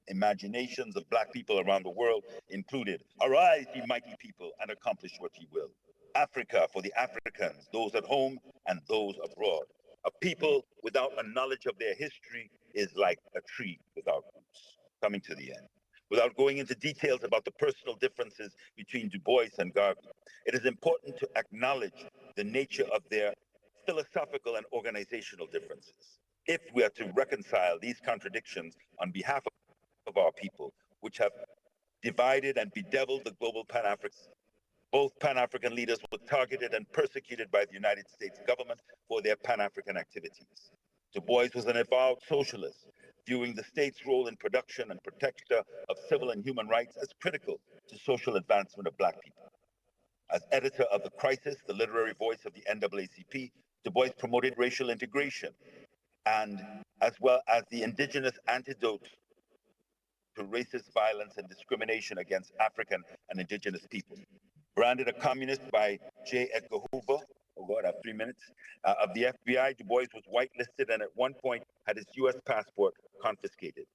imaginations of black people around the world, included, "Arise, ye mighty people, and accomplish what ye will. Africa for the Africans, those at home and those abroad. A people without a knowledge of their history is like a tree without roots." Coming to the end. Without going into details about the personal differences between Du Bois and Garvey, it is important to acknowledge the nature of their philosophical and organizational differences. If we are to reconcile these contradictions on behalf of our people, which have divided and bedeviled the global Pan-Africans, both Pan-African leaders were targeted and persecuted by the United States government for their Pan-African activities. Du Bois was an avowed socialist, viewing the state's role in production and protector of civil and human rights as critical to social advancement of black people. As editor of The Crisis, the literary voice of the NAACP, Du Bois promoted racial integration, and as well as the indigenous antidote to racist violence and discrimination against African and indigenous people. Branded a communist by J. Edgar Hoover, oh God, I have 3 minutes, of the FBI, Du Bois was whitelisted and at one point had his US passport confiscated.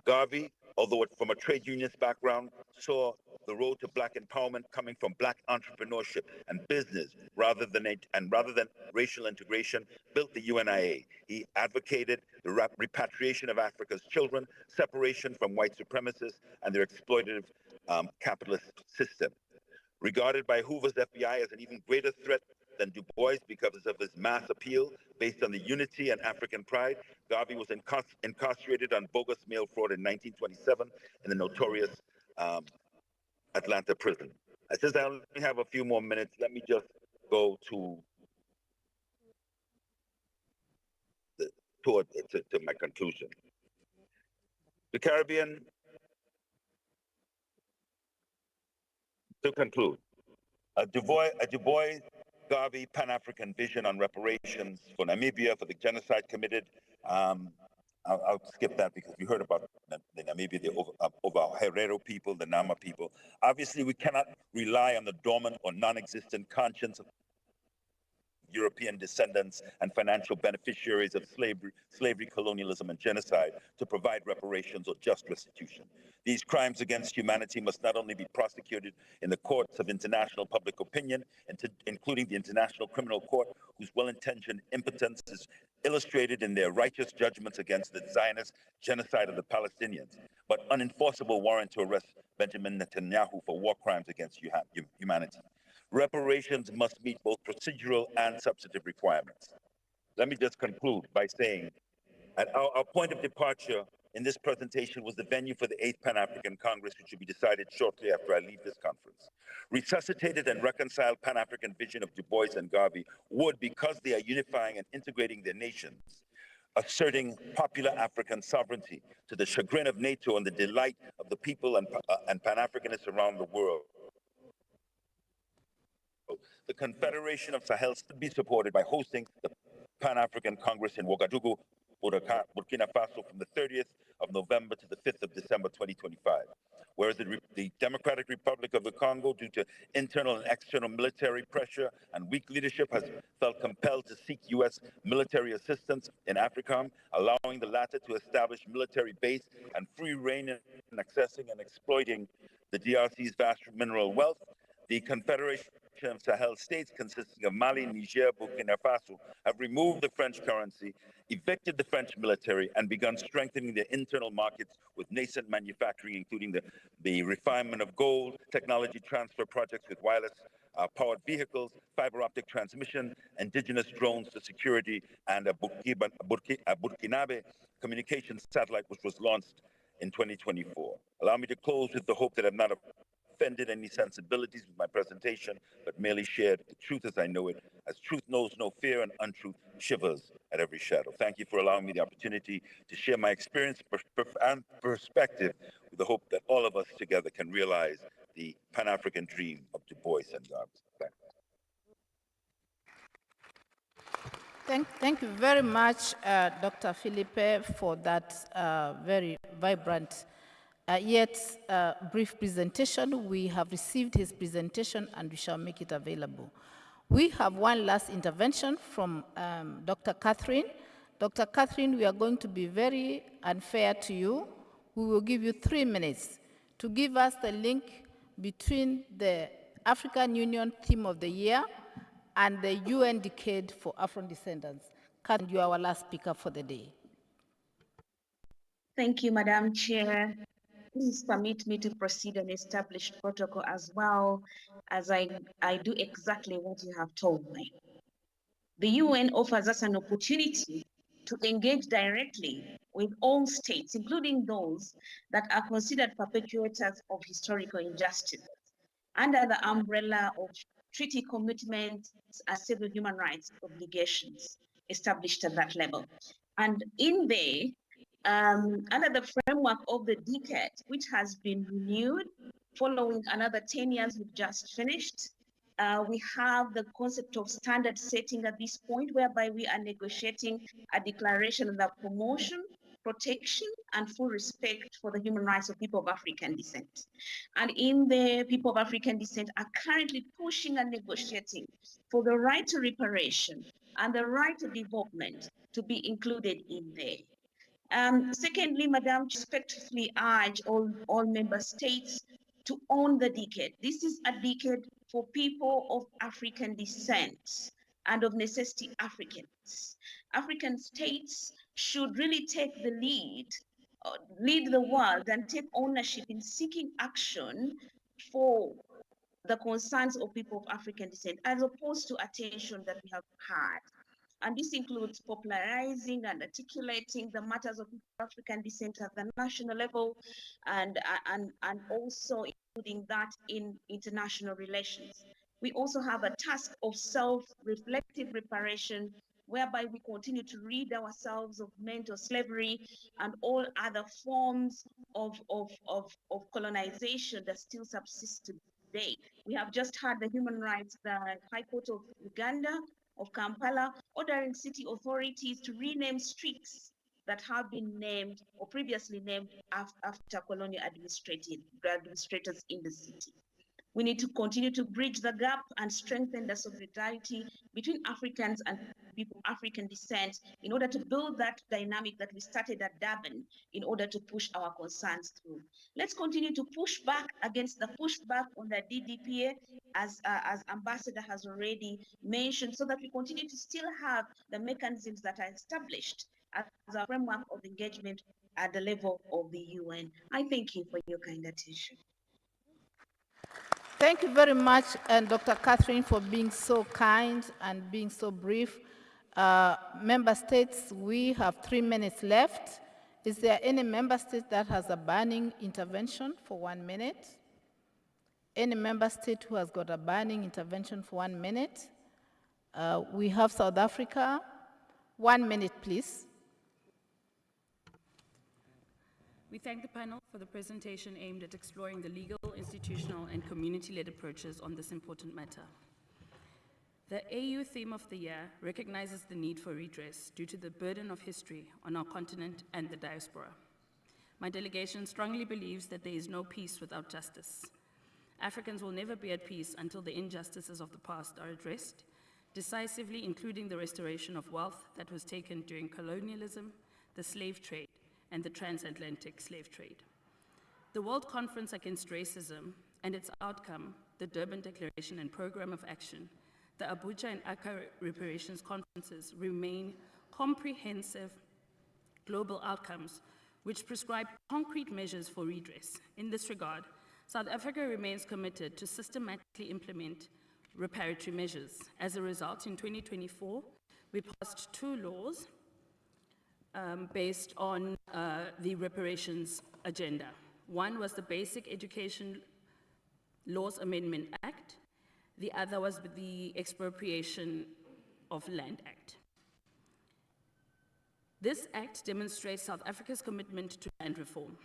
Garvey, although from a trade unionist background, saw the road to black empowerment coming from black entrepreneurship and business rather than racial integration, built the UNIA. He advocated the repatriation of Africa's children, separation from white supremacists and their exploitative capitalist system. Regarded by Hoover's FBI as an even greater threat than Du Bois because of his mass appeal based on the unity and African pride, Garvey was incarcerated on bogus mail fraud in 1927 in the notorious Atlanta prison. Since I only have a few more minutes, let me just go to my conclusion. The Caribbean, to conclude, a Du Bois Garvey Pan-African vision on reparations for Namibia for the genocide committed. I'll skip that because we heard about the Namibia, the over Herero people, the Nama people. Obviously, we cannot rely on the dormant or non-existent conscience of European descendants and financial beneficiaries of slavery, colonialism, and genocide to provide reparations or just restitution. These crimes against humanity must not only be prosecuted in the courts of international public opinion, including the International Criminal Court, whose well-intentioned impotence is illustrated in their righteous judgments against the Zionist genocide of the Palestinians, but unenforceable warrant to arrest Benjamin Netanyahu for war crimes against humanity. Reparations must meet both procedural and substantive requirements. Let me just conclude by saying, at our point of departure in this presentation was the venue for the 8th Pan-African Congress, which will be decided shortly after I leave this conference. Resuscitated and reconciled Pan-African vision of Du Bois and Garvey would, because they are unifying and integrating their nations, asserting popular African sovereignty to the chagrin of NATO and the delight of the people and Pan-Africanists around the world. The Confederation of Sahel should be supported by hosting the Pan-African Congress in Ouagadougou, Burkina Faso from the 30th of November to the 5th of December 2025. Whereas the Democratic Republic of the Congo, due to internal and external military pressure and weak leadership, has felt compelled to seek U.S. military assistance in AFRICOM, allowing the latter to establish military base and free reign in accessing and exploiting the DRC's vast mineral wealth. The Confederation of Sahel states, consisting of Mali, Niger, Burkina Faso, have removed the French currency, evicted the French military, and begun strengthening their internal markets with nascent manufacturing, including the refinement of gold, technology transfer projects with wireless powered vehicles, fiber optic transmission, indigenous drones for security, and a Burkinabe communications satellite, which was launched in 2024. Allow me to close with the hope that I'm not offended any sensibilities with my presentation, but merely shared the truth as I know it, as truth knows no fear and untruth shivers at every shadow. Thank you for allowing me the opportunity to share my experience and perspective with the hope that all of us together can realize the Pan-African dream of Du Bois and Garvey. Thank you very much, Dr. Philippe, for that very vibrant yet brief presentation. We have received his presentation and we shall make it available. We have one last intervention from Dr. Catherine. Dr. Catherine, we are going to be very unfair to you. We will give you 3 minutes to give us the link between the African Union Theme of the Year and the UN Decade for Afro-Descendants. Catherine, you are our last speaker for the day. Thank you, Madam Chair. Please permit me to proceed on established protocol as well, as I do exactly what you have told me. The UN offers us an opportunity to engage directly with all states, including those that are considered perpetrators of historical injustice, under the umbrella of treaty commitments and civil human rights obligations established at that level. And in there, under the framework of the decade, which has been renewed following another 10 years we've just finished, we have the concept of standard setting at this point, whereby we are negotiating a declaration of the promotion, protection, and full respect for the human rights of people of African descent. And in the people of African descent are currently pushing and negotiating for the right to reparation and the right to development to be included in there. Secondly, Madam, respectfully urge all member states to own the decade. This is a decade for people of African descent and of necessity Africans. African states should really take the lead the world and take ownership in seeking action for the concerns of people of African descent, as opposed to attention that we have had. And this includes popularizing and articulating the matters of African descent at the national level, and also including that in international relations. We also have a task of self-reflective reparation, whereby we continue to rid ourselves of mental slavery and all other forms of colonization that still subsist today. We have just had the High Court of Uganda, of Kampala, ordering city authorities to rename streets that have been named or previously named after colonial administrators in the city. We need to continue to bridge the gap and strengthen the solidarity between Africans and people of African descent in order to build that dynamic that we started at Durban in order to push our concerns through. Let's continue to push back against the pushback on the DDPA, as Ambassador has already mentioned, so that we continue to still have the mechanisms that are established as a framework of engagement at the level of the UN. I thank you for your kind attention. Thank you very much, and Dr. Catherine, for being so kind and being so brief. Member states, we have 3 minutes left. Is there any member state that has a burning intervention for 1 minute? Any member state who has got a burning intervention for 1 minute? We have South Africa. 1 minute, please. We thank the panel for the presentation aimed at exploring the legal, institutional, and community-led approaches on this important matter. The AU theme of the year recognizes the need for redress due to the burden of history on our continent and the diaspora. My delegation strongly believes that there is no peace without justice. Africans will never be at peace until the injustices of the past are addressed, decisively including the restoration of wealth that was taken during colonialism, the slave trade, and the transatlantic slave trade. The World Conference Against Racism and its outcome, the Durban Declaration and Program of Action, the Abuja and Accra reparations conferences remain comprehensive global outcomes which prescribe concrete measures for redress. In this regard, South Africa remains committed to systematically implement reparatory measures. As a result, in 2024, we passed 2 laws based on the reparations agenda. One was the Basic Education Laws Amendment Act. The other was the Expropriation of Land Act. This act demonstrates South Africa's commitment to land reform.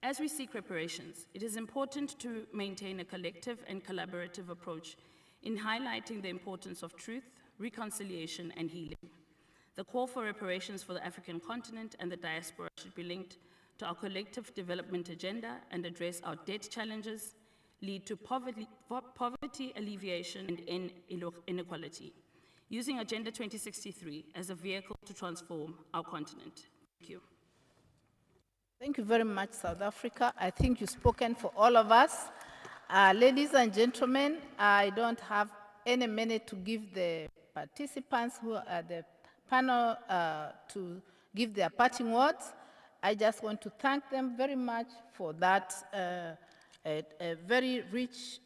As we seek reparations, it is important to maintain a collective and collaborative approach in highlighting the importance of truth, reconciliation, and healing. The call for reparations for the African continent and the diaspora should be linked to our collective development agenda and address our debt challenges, lead to poverty alleviation and inequality, using Agenda 2063 as a vehicle to transform our continent. Thank you. Thank you very much, South Africa. I think you've spoken for all of us. Ladies and gentlemen, I don't have any minute to give the participants who are at the panel to give their parting words. I just want to thank them very much for that a very rich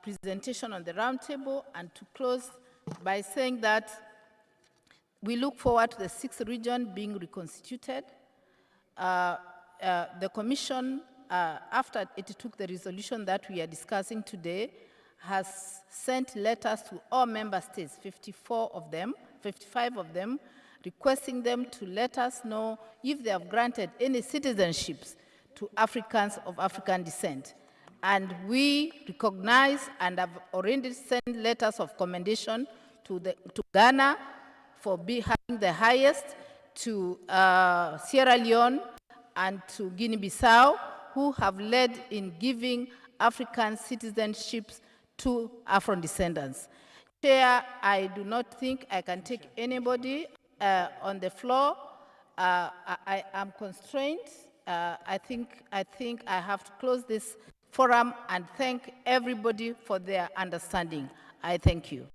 presentation on the roundtable, and to close by saying that we look forward to the 6th region being reconstituted. The Commission, after it took the resolution that we are discussing today, has sent letters to all member states, 55 of them, requesting them to let us know if they have granted any citizenships to Africans of African descent. And we recognize and have already sent letters of commendation to Ghana for having the highest, to Sierra Leone and to Guinea-Bissau, who have led in giving African citizenships to Afro-descendants. Chair, I do not think I can take anybody on the floor. I am constrained. I think I have to close this forum and thank everybody for their understanding. I thank you.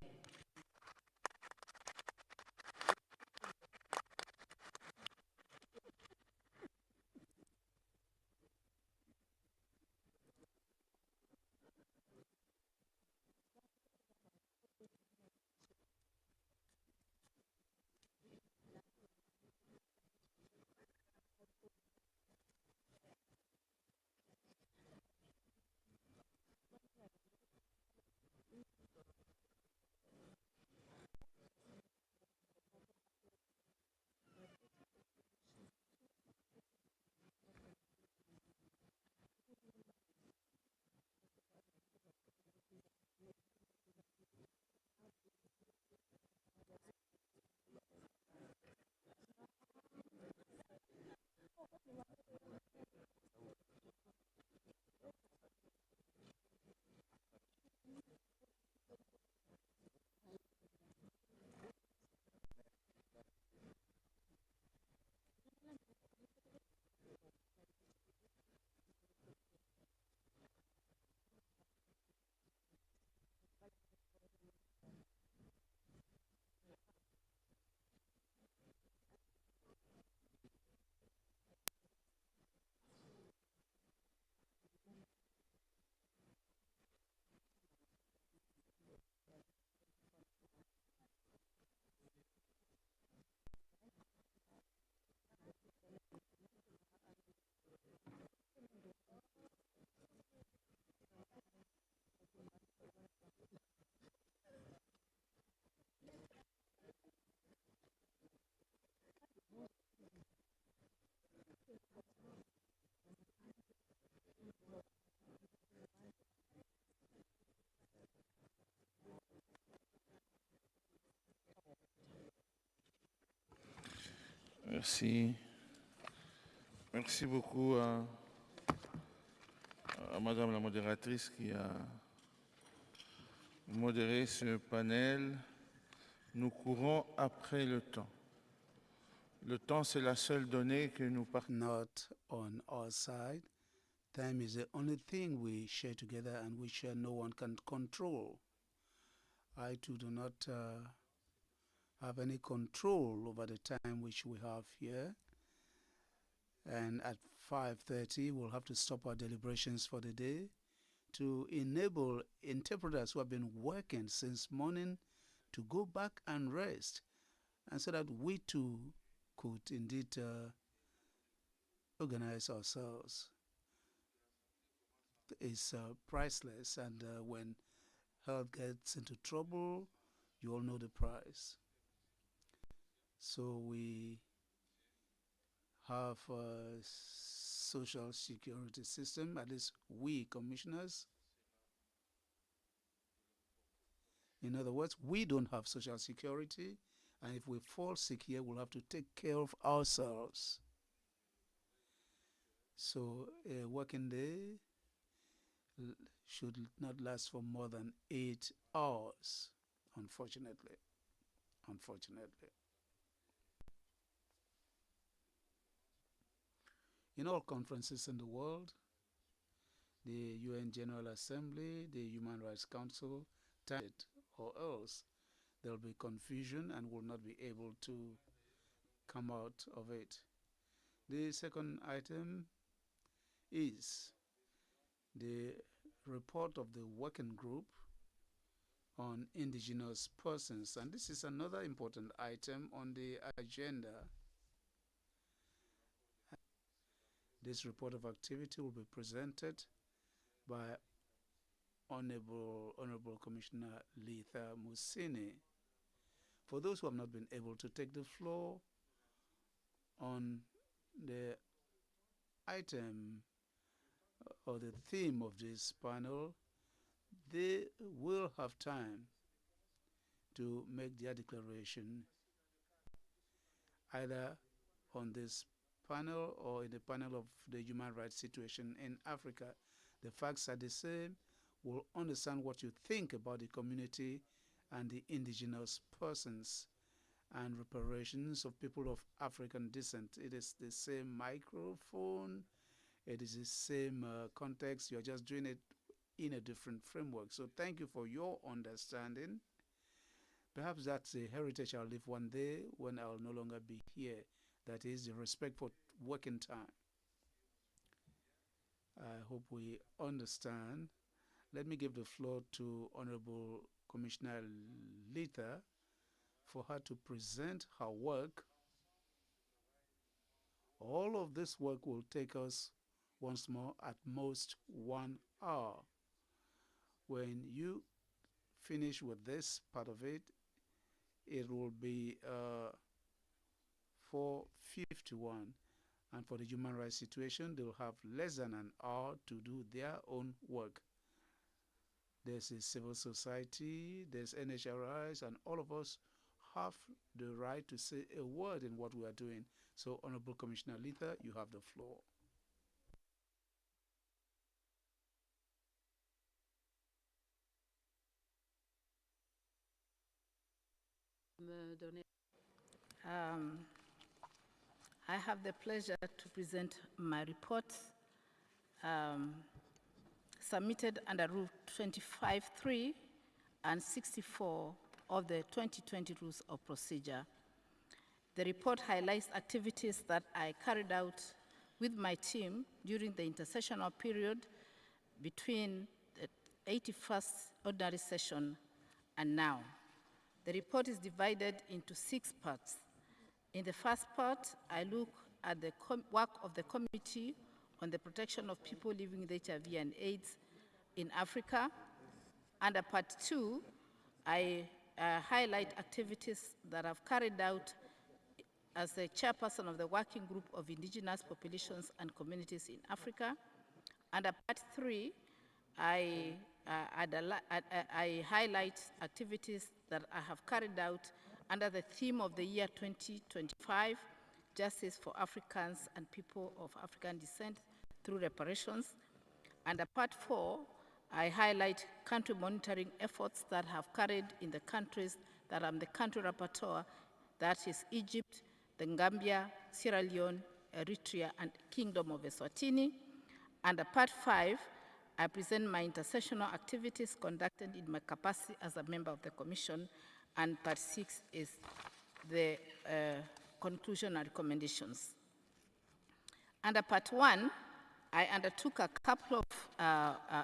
Merci. Merci beaucoup à Madame la modératrice qui a modéré ce panel. Nous courons après le temps. Le temps, c'est la seule donnée que nous partageons. Not on our side. Time is the only thing we share together and which no one can control. I too do not have any control over the time which we have here. And at 5:30, we'll have to stop our deliberations for the day to enable interpreters who have been working since morning to go back and rest, and so that we too could indeed organize ourselves. It's priceless, and when health gets into trouble, you all know the price. So we have a social security system, at least we commissioners. In other words, we don't have social security, and if we fall sick here, we'll have to take care of ourselves. So a working day should not last for more than 8 hours, unfortunately. Unfortunately. In all conferences in the world, the UN General Assembly, the Human Rights Council, or else there'll be confusion and will not be able to come out of it. The second item is the report of the working group on indigenous persons, and this is another important item on the agenda. This report of activity will be presented by Honorable Commissioner Letha Musini. For those who have not been able to take the floor on the item or the theme of this panel, they will have time to make their declaration either on this panel or in the panel of the human rights situation in Africa. The facts are the same. We'll understand what you think about the community and the indigenous persons and reparations of people of African descent. It is the same microphone. It is the same context. You're just doing it in a different framework. So thank you for your understanding. Perhaps that's a heritage I'll live one day when I'll no longer be here. That is the respect for working time. I hope we understand. Let me give the floor to Honorable Commissioner Letha for her to present her work. All of this work will take us once more at most 1 hour. When you finish with this part of it, it will be 4:51. And for the human rights situation, they'll have less than an hour to do their own work. There's a civil society, there's NHRIs, and all of us have the right to say a word in what we are doing. So, Honorable Commissioner Letha, you have the floor. I have the pleasure to present my report submitted under Rule 25.3 and 64 of the 2020 Rules of Procedure. The report highlights activities that I carried out with my team during the intersessional period between the 81st ordinary session and now. The report is divided into 6 parts. In the first part, I look at the work of the Committee on the Protection of People Living with HIV and AIDS in Africa. Under part 2, I highlight activities that I've carried out as the chairperson of the Working Group of Indigenous Populations and Communities in Africa. Under part 3, I highlight activities that I have carried out under the theme of the year 2025, justice for Africans and people of African descent through reparations. Under part 4, I highlight country monitoring efforts that have carried in the countries that are the country rapporteur, that is Egypt, the Gambia, Sierra Leone, Eritrea, and Kingdom of Eswatini. Under part 5, I present my intersessional activities conducted in my capacity as a member of the Commission, and part 6 is the conclusion and recommendations. Under part 1, I undertook a couple of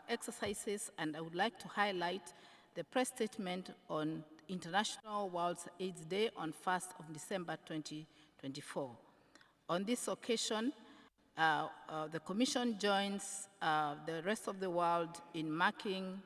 exercises, and I would like to highlight the press statement on International World AIDS Day on 1st of December 2024. On this occasion, the Commission joins the rest of the world in marking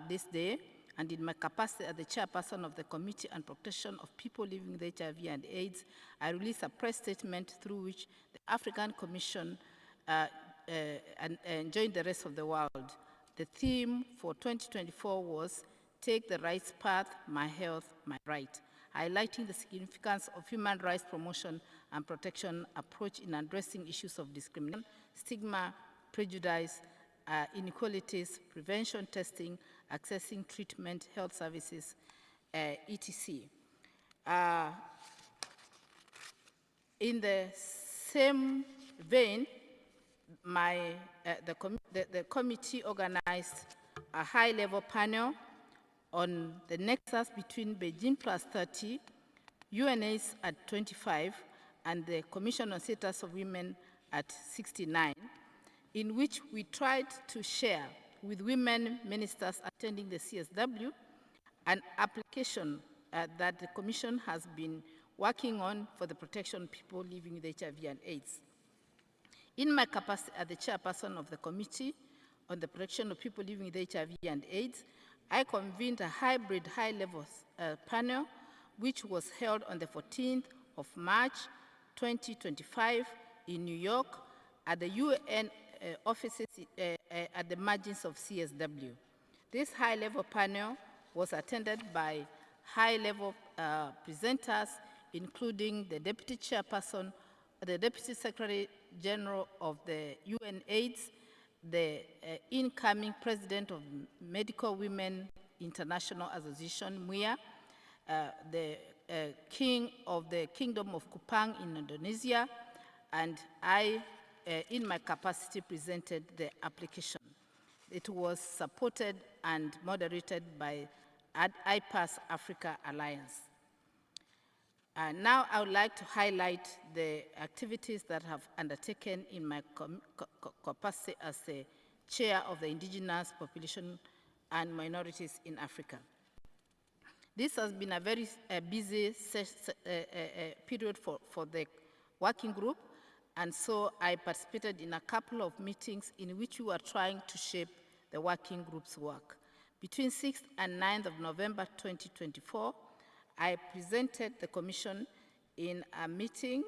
this day, and in my capacity as the chairperson of the Committee on Protection of People Living with HIV and AIDS, I released a press statement through which the African Commission and joined the rest of the world. The theme for 2024 was Take the Rights Path, My Health, My Right, highlighting the significance of human rights promotion and protection approach in addressing issues of discrimination, stigma, prejudice, inequalities, prevention, testing, accessing treatment, health services, etc. In the same vein, the committee organized a high-level panel on the nexus between Beijing Plus 30, UNAIDS at 25, and the Commission on Status of Women at 69, in which we tried to share with women ministers attending the CSW an application that the Commission has been working on for the protection of people living with HIV and AIDS. In my capacity as the chairperson of the Committee on the Protection of People Living with HIV and AIDS, I convened a hybrid high-level panel, which was held on the 14th of March, 2025 in New York at the UN offices at the margins of CSW. This high-level panel was attended by high-level presenters, including the Deputy Chairperson, the Deputy Secretary General of the UNAIDS, the incoming President of Medical Women International Association, MUIA, the King of the Kingdom of Kupang in Indonesia, and I, in my capacity, presented the application. It was supported and moderated by ACHPR's Africa Alliance. Now I would like to highlight the activities that I have undertaken in my capacity as the chair of the Indigenous Population and Minorities in Africa. This has been a very busy period for the working group, and so I participated in a couple of meetings in which we were trying to shape the working group's work. Between 6th and 9th of November 2024, I presented the Commission in a meeting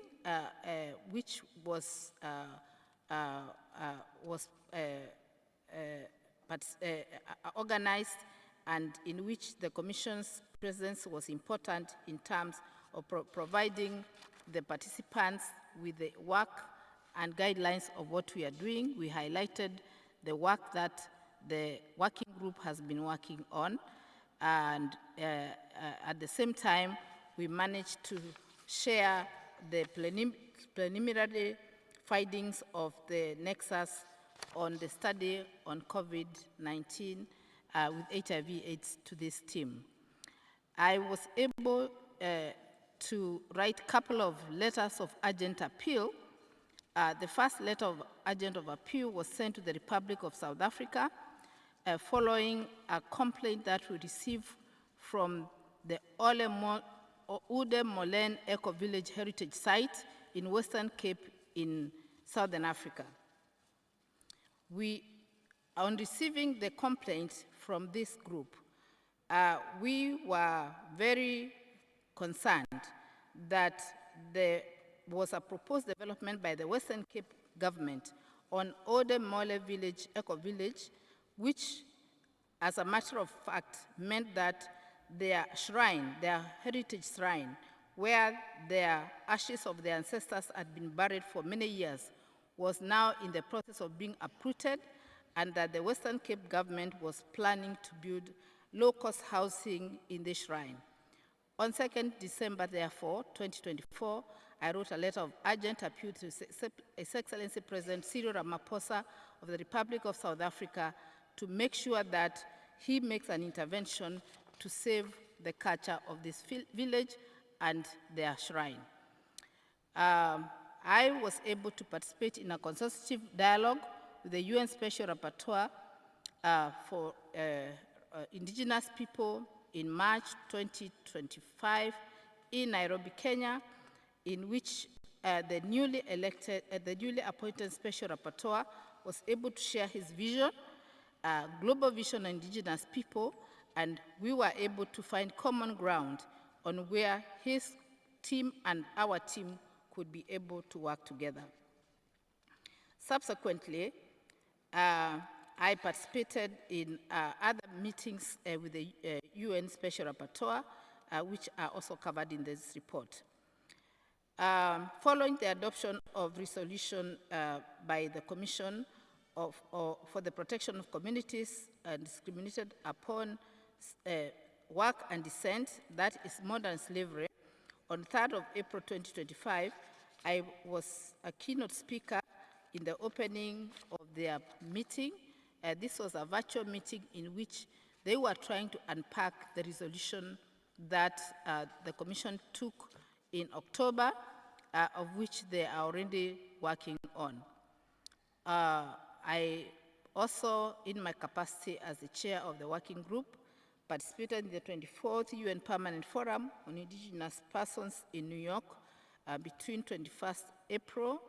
which was organized, and in which the Commission's presence was important in terms of providing the participants with the work and guidelines of what we are doing. We highlighted the work that the working group has been working on, and at the same time, we managed to share the preliminary findings of the Nexus on the study on COVID-19 with HIV/AIDS to this team. I was able to write a couple of letters of urgent appeal. The first letter of urgent of appeal was sent to the Republic of South Africa following a complaint that we received from the Oude Molen Eco Village Heritage Site in Western Cape in Southern Africa. On receiving the complaint from this group, we were very concerned that there was a proposed development by the Western Cape government on Oude Mole Village, Eco Village, which, as a matter of fact, meant that their shrine, their heritage shrine, where their ashes of their ancestors had been buried for many years, was now in the process of being uprooted, and that the Western Cape government was planning to build low-cost housing in the shrine. On 2nd December, therefore, 2024, I wrote a letter of urgent appeal to His Excellency President Cyril Ramaphosa of the Republic of South Africa to make sure that he makes an intervention to save the culture of this village and their shrine. I was able to participate in a consultative dialogue with the UN Special Rapporteur for indigenous people in March 2025 in Nairobi, Kenya, in which the newly appointed Special Rapporteur was able to share his vision, global vision on indigenous people, and we were able to find common ground on where his team and our team could be able to work together. Subsequently, I participated in other meetings with the UN Special Rapporteur, which are also covered in this report. Following the adoption of resolution by the Commission for the Protection of Communities Discriminated Upon Work and Descent, that is modern slavery, on 3rd of April 2025, I was a keynote speaker in the opening of their meeting. This was a virtual meeting in which they were trying to unpack the resolution that the Commission took in October, of which they are already working on. I also, in my capacity as the chair of the working group, participated in the 24th UN Permanent Forum on Indigenous Persons in New York between 21st April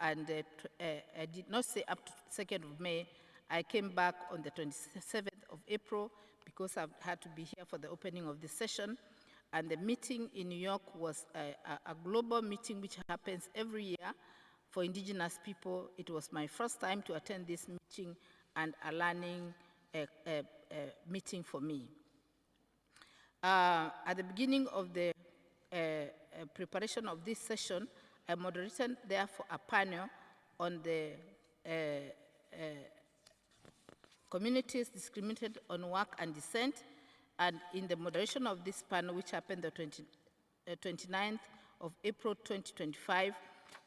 and I did not say up to 2nd of May. I came back on the 27th of April because I had to be here for the opening of this session. And the meeting in New York was a global meeting which happens every year for indigenous people. It was my first time to attend this meeting and a learning meeting for me. At the beginning of the preparation of this session, I moderated therefore a panel on the communities discriminated on work and descent, and in the moderation of this panel, which happened the 29th of April 2025,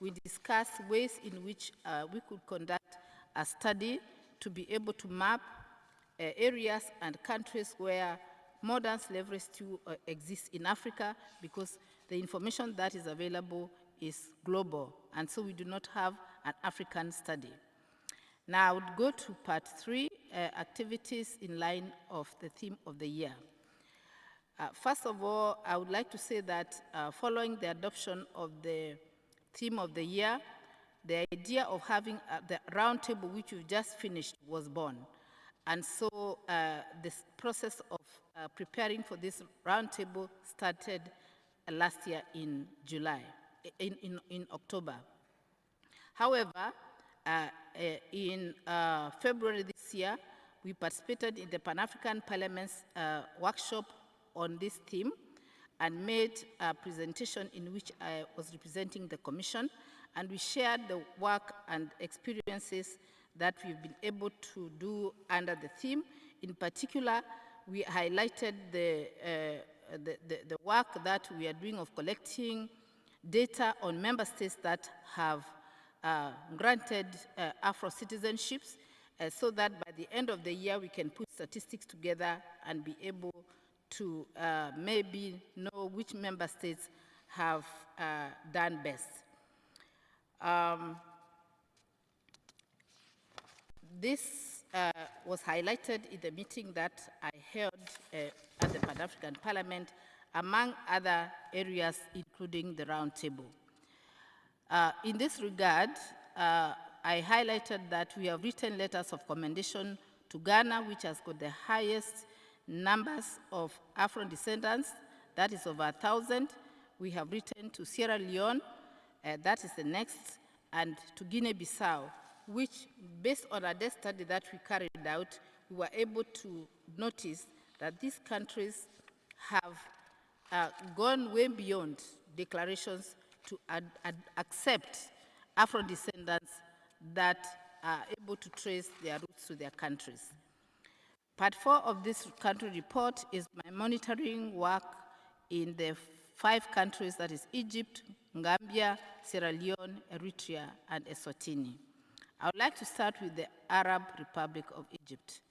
we discussed ways in which we could conduct a study to be able to map areas and countries where modern slavery still exists in Africa, because the information that is available is global, and so we do not have an African study. Now I would go to part 3, activities in line of the theme of the year. First of all, I would like to say that following the adoption of the theme of the year, the idea of having the roundtable, which we've just finished, was born. And so this process of preparing for this roundtable started last year in July, in October. However, in February this year, we participated in the Pan-African Parliament's workshop on this theme and made a presentation in which I was representing the Commission, and we shared the work and experiences that we've been able to do under the theme. In particular, we highlighted the work that we are doing of collecting data on member states that have granted Afro-citizenships, so that by the end of the year we can put statistics together and be able to maybe know which member states have done best. This was highlighted in the meeting that I held at the Pan-African Parliament, among other areas, including the roundtable. In this regard, I highlighted that we have written letters of commendation to Ghana, which has got the highest numbers of Afro-descendants, that is over 1,000. We have written to Sierra Leone, that is the next, and to Guinea-Bissau, which, based on a study that we carried out, we were able to notice that these countries have gone way beyond declarations to accept Afro-descendants that are able to trace their roots to their countries. Part 4 of this country report is my monitoring work in the 5 countries, that is Egypt, Gambia, Sierra Leone, Eritrea, and Eswatini. I would like to start with the Arab Republic of Egypt.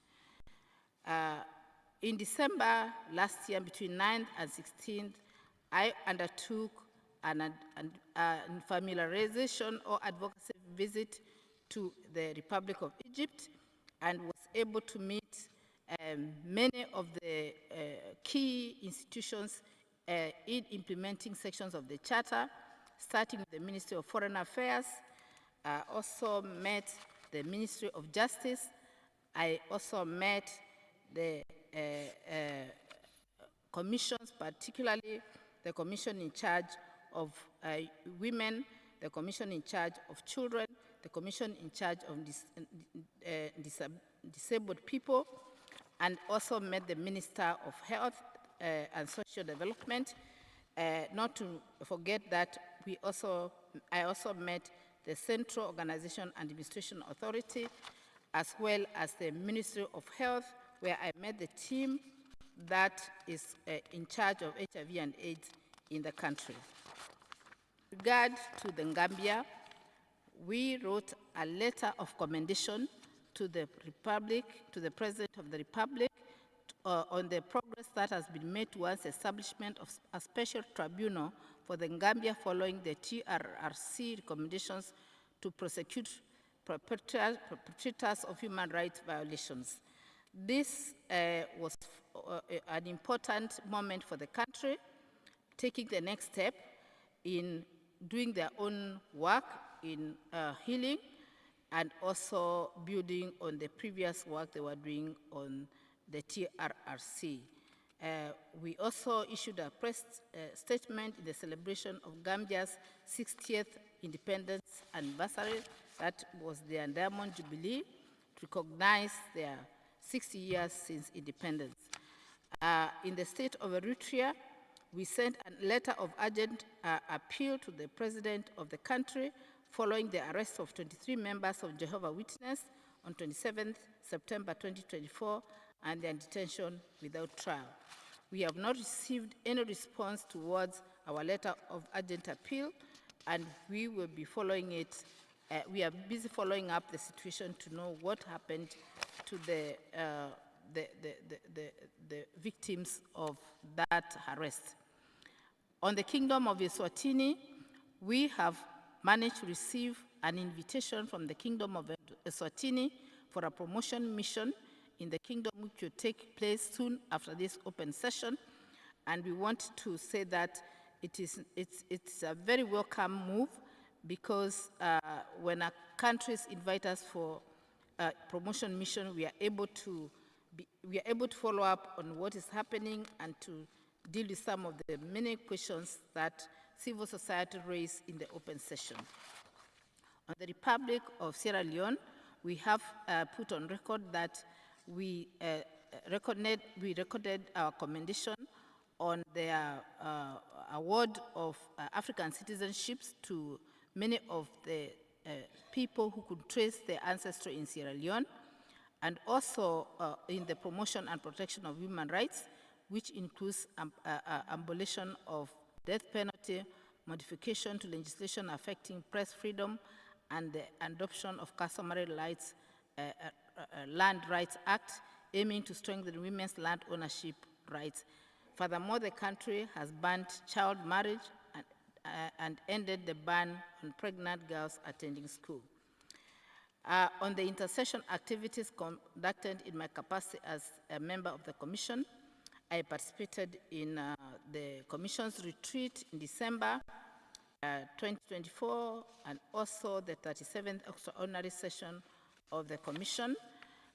In December last year, between 9th and 16th, I undertook an familiarization or advocacy visit to the Republic of Egypt and was able to meet many of the key institutions in implementing sections of the Charter, starting with the Ministry of Foreign Affairs. I also met the Ministry of Justice. I also met the commissions, particularly the commission in charge of women, the commission in charge of children, the commission in charge of disabled people, and also met the Minister of Health and Social Development. Not to forget that I also met the Central Organization and Administration Authority, as well as the Ministry of Health, where I met the team that is in charge of HIV and AIDS in the country. With regard to the Gambia, we wrote a letter of commendation to the Republic, to the President of the Republic, on the progress that has been made towards establishment of a special tribunal for the Gambia following the TRRC recommendations to prosecute perpetrators of human rights violations. This was an important moment for the country, taking the next step in doing their own work in healing and also building on the previous work they were doing on the TRRC. We also issued a press statement in the celebration of Gambia's 60th independence anniversary. That was their Diamond Jubilee, to recognize their 60 years since independence. In the state of Eritrea, we sent a letter of urgent appeal to the president of the country following the arrest of 23 members of Jehovah's Witnesses on 27th September 2024 and their detention without trial. We have not received any response towards our letter of urgent appeal, and we will be following it. We are busy following up the situation to know what happened to the victims of that arrest. On the Kingdom of Eswatini, we have managed to receive an invitation from the Kingdom of Eswatini for a promotion mission in the kingdom, which will take place soon after this open session. And we want to say that it's a very welcome move, because when our countries invite us for a promotion mission, we are able to follow up on what is happening and to deal with some of the many questions that civil society raised in the open session. On the Republic of Sierra Leone, we have put on record that we recorded our commendation on their award of African citizenships to many of the people who could trace their ancestry in Sierra Leone, and also in the promotion and protection of human rights, which includes abolition of death penalty, modification to legislation affecting press freedom, and the adoption of customary rights, Land Rights Act, aiming to strengthen women's land ownership rights. Furthermore, the country has banned child marriage and ended the ban on pregnant girls attending school. On the intercession activities conducted in my capacity as a member of the Commission, I participated in the Commission's retreat in December 2024, and also the 37th extraordinary session of the Commission.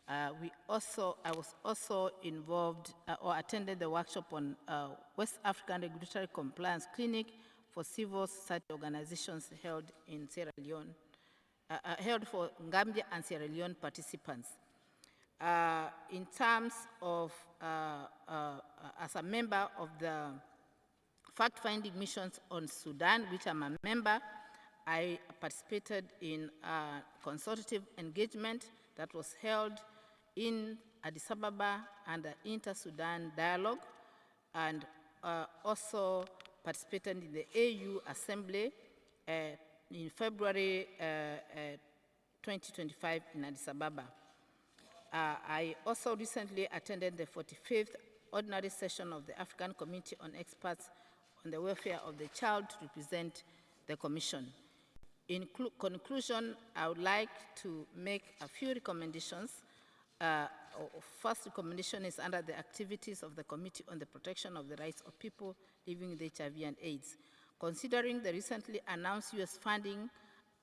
I was also involved or attended the workshop on West African Regulatory Compliance Clinic for civil society organizations held in Sierra Leone, held for Gambia and Sierra Leone participants. in terms of, as a member of the fact-finding missions on Sudan, which I'm a member, I participated in a consultative engagement that was held in Addis Ababa under Inter-Sudan Dialogue, and also participated in the AU Assembly in February 2025 in Addis Ababa. I also recently attended the 45th ordinary session of the African Committee on Experts on the Welfare of the Child to represent the Commission. In conclusion, I would like to make a few recommendations. First recommendation is under the activities of the Committee on the Protection of the Rights of People Living with HIV and AIDS. Considering the recently announced U.S. funding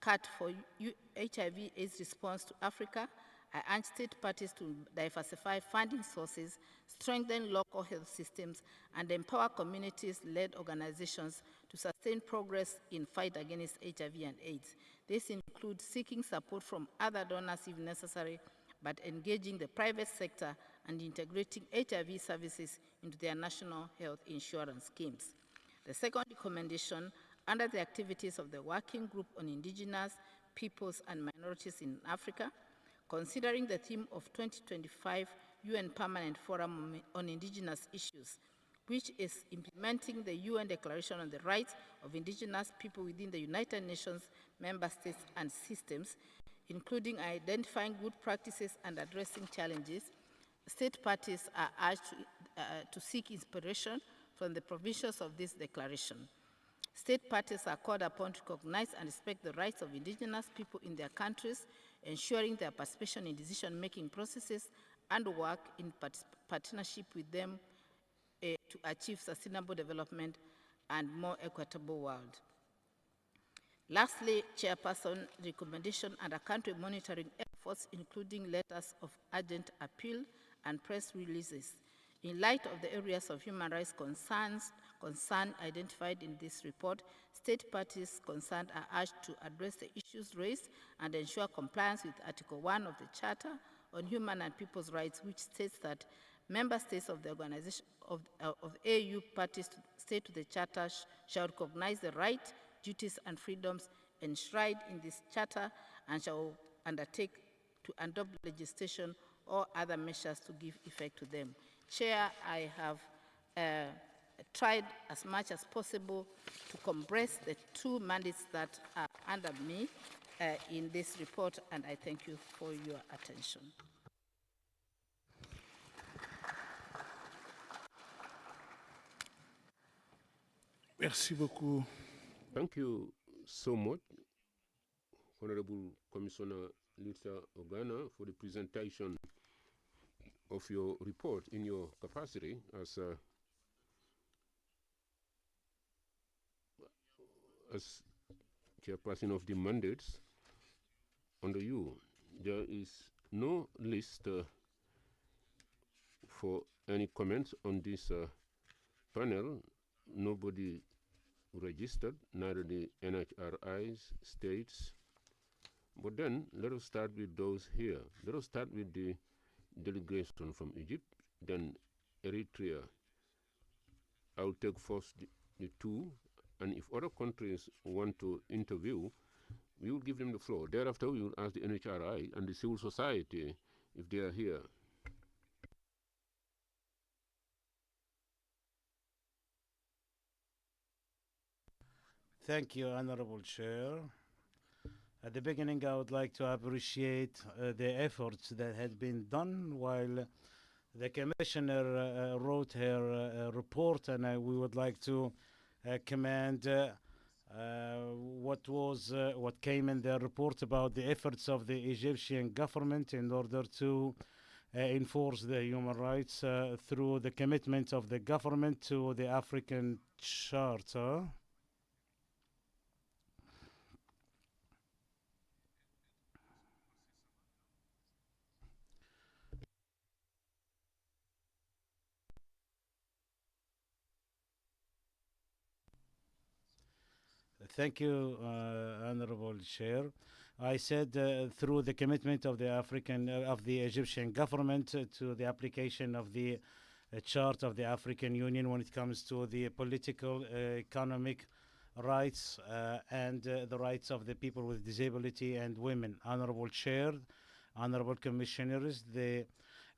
cut for HIV/AIDS response to Africa, I urge state parties to diversify funding sources, strengthen local health systems, and empower communities-led organizations to sustain progress in fight against HIV and AIDS. This includes seeking support from other donors if necessary, but engaging the private sector and integrating HIV services into their national health insurance schemes. The second recommendation, under the activities of the Working Group on Indigenous Peoples and Minorities in Africa, considering the theme of 2025 UN Permanent Forum on Indigenous Issues, which is implementing the UN Declaration on the Rights of Indigenous People within the United Nations member states and systems, including identifying good practices and addressing challenges, state parties are urged to seek inspiration from the provisions of this declaration. State parties are called upon to recognize and respect the rights of indigenous people in their countries, ensuring their participation in decision-making processes, and work in partnership with them to achieve sustainable development and more equitable world. Lastly, Chairperson, recommendation under country monitoring efforts, including letters of urgent appeal and press releases. In light of the areas of human rights concern identified in this report, state parties concerned are urged to address the issues raised and ensure compliance with Article 1 of the Charter on Human and People's Rights, which states that member states of the organization of AU parties to the Charter shall recognize the rights, duties, and freedoms enshrined in this Charter and shall undertake to adopt legislation or other measures to give effect to them. Chair, I have tried as much as possible to compress the two mandates that are under me in this report, and I thank you for your attention. Merci beaucoup. Thank you so much, Honorable Commissioner Lisa Ogana, for the presentation of your report in your capacity as chairperson of the mandates under you. There is no list for any comments on this panel. Nobody registered, neither the NHRIs, states. But then let us start with those here. Let us start with the delegation from Egypt, then Eritrea. I'll take first the two, and if other countries want to interview, we will give them the floor. Thereafter, we will ask the NHRI and the civil society if they are here. Thank you, Honorable Chair. At the beginning, I would like to appreciate the efforts that had been done while the Commissioner wrote her report, and we would like to commend what came in the report about the efforts of the Egyptian government in order to enforce the human rights through the commitment of the government to the African Charter. Thank you, Honorable Chair. I said through the commitment of the Egyptian government to the application of the chart of the African Union when it comes to the political, economic rights and the rights of the people with disability and women. Honorable Chair, Honorable Commissioners, the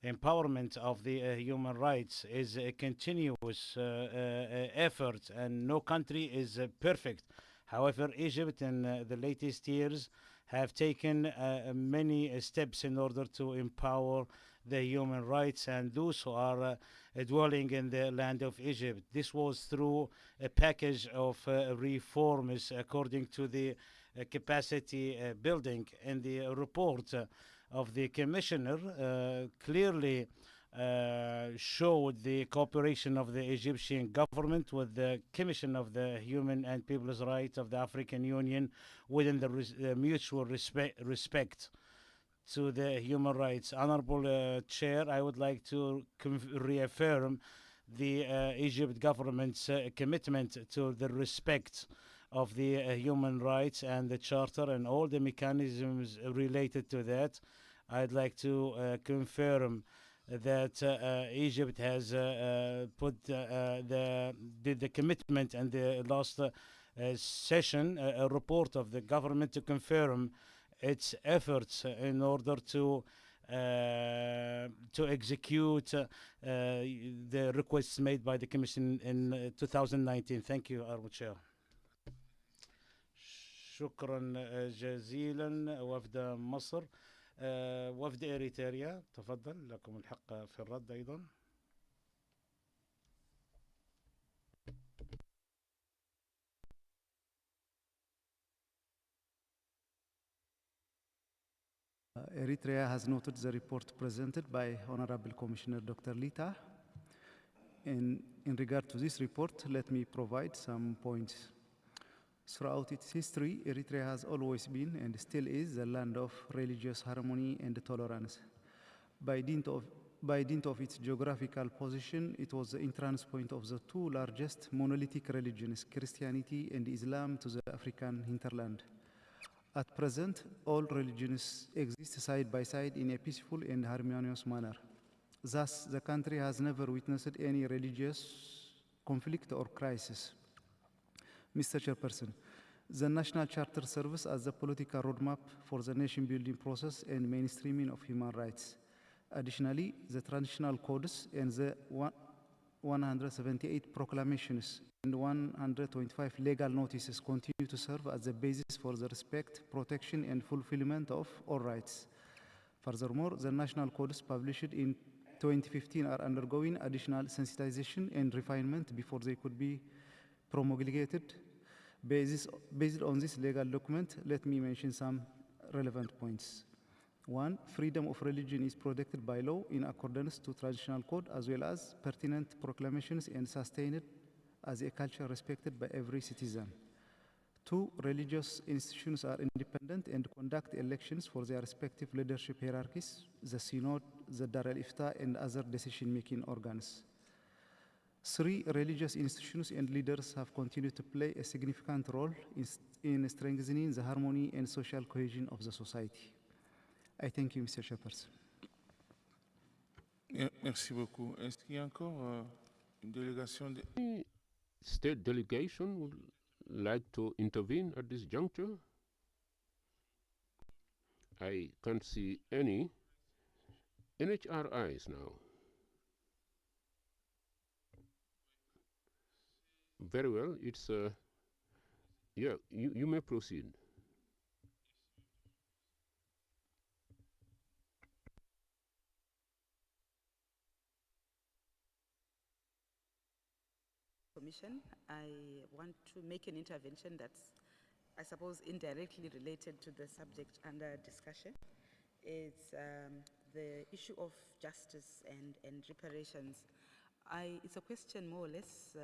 empowerment of the human rights is a continuous effort, and no country is perfect. However, Egypt in the latest years have taken many steps in order to empower the human rights and those who are dwelling in the land of Egypt. This was through a package of reforms according to the capacity building. In the report of the Commissioner clearly showed the cooperation of the Egyptian government with the Commission of the Human and People's Rights of the African Union within the mutual respect to the human rights. Honorable Chair, I would like to reaffirm the Egypt government's commitment to the respect of the human rights and the charter and all the mechanisms related to that. I'd like to confirm that Egypt has put the commitment and the last session a report of the government to confirm its efforts in order to execute the requests made by the Commission in 2019. Thank you, Honorable Chair. شكرا جزيلا وفد مصر. وفد إريتريا تفضل لكم الحق في الرد أيضا. Eritrea has noted the report presented by Honorable Commissioner Dr. Lita. In regard to this report, let me provide some points. Throughout its history, Eritrea has always been and still is the land of religious harmony and tolerance. By dint of its geographical position, it was the entrance point of the two largest monolithic religions, Christianity and Islam, to the African hinterland. At present, all religions exist side by side in a peaceful and harmonious manner. Thus, the country has never witnessed any religious conflict or crisis. Mr. Chairperson, the National Charter serves as the political roadmap for the nation-building process and mainstreaming of human rights. Additionally, the transitional codes and the 178 proclamations and 125 legal notices continue to serve as the basis for the respect, protection, and fulfillment of all rights. Furthermore, the national codes published in 2015 are undergoing additional sensitization and refinement before they could be promulgated. Based on this legal document, let me mention some relevant points. 1. Freedom of religion is protected by law in accordance to traditional code as well as pertinent proclamations and sustained as a culture respected by every citizen. 2. Religious institutions are independent and conduct elections for their respective leadership hierarchies, the Synod, the Dar al-Ifta, and other decision-making organs. 3. Religious institutions and leaders have continued to play a significant role in strengthening the harmony and social cohesion of the society. I thank you, Mr. Chairperson. Merci beaucoup. Est-ce qu'il y a encore une délégation de... State delegation would like to intervene at this juncture? I can't see any. NHRIs now. Very well, it's, yeah, you may proceed. Commission, I want to make an intervention that's, I suppose, indirectly related to the subject under discussion. It's the issue of justice and reparations. It's a question more or less,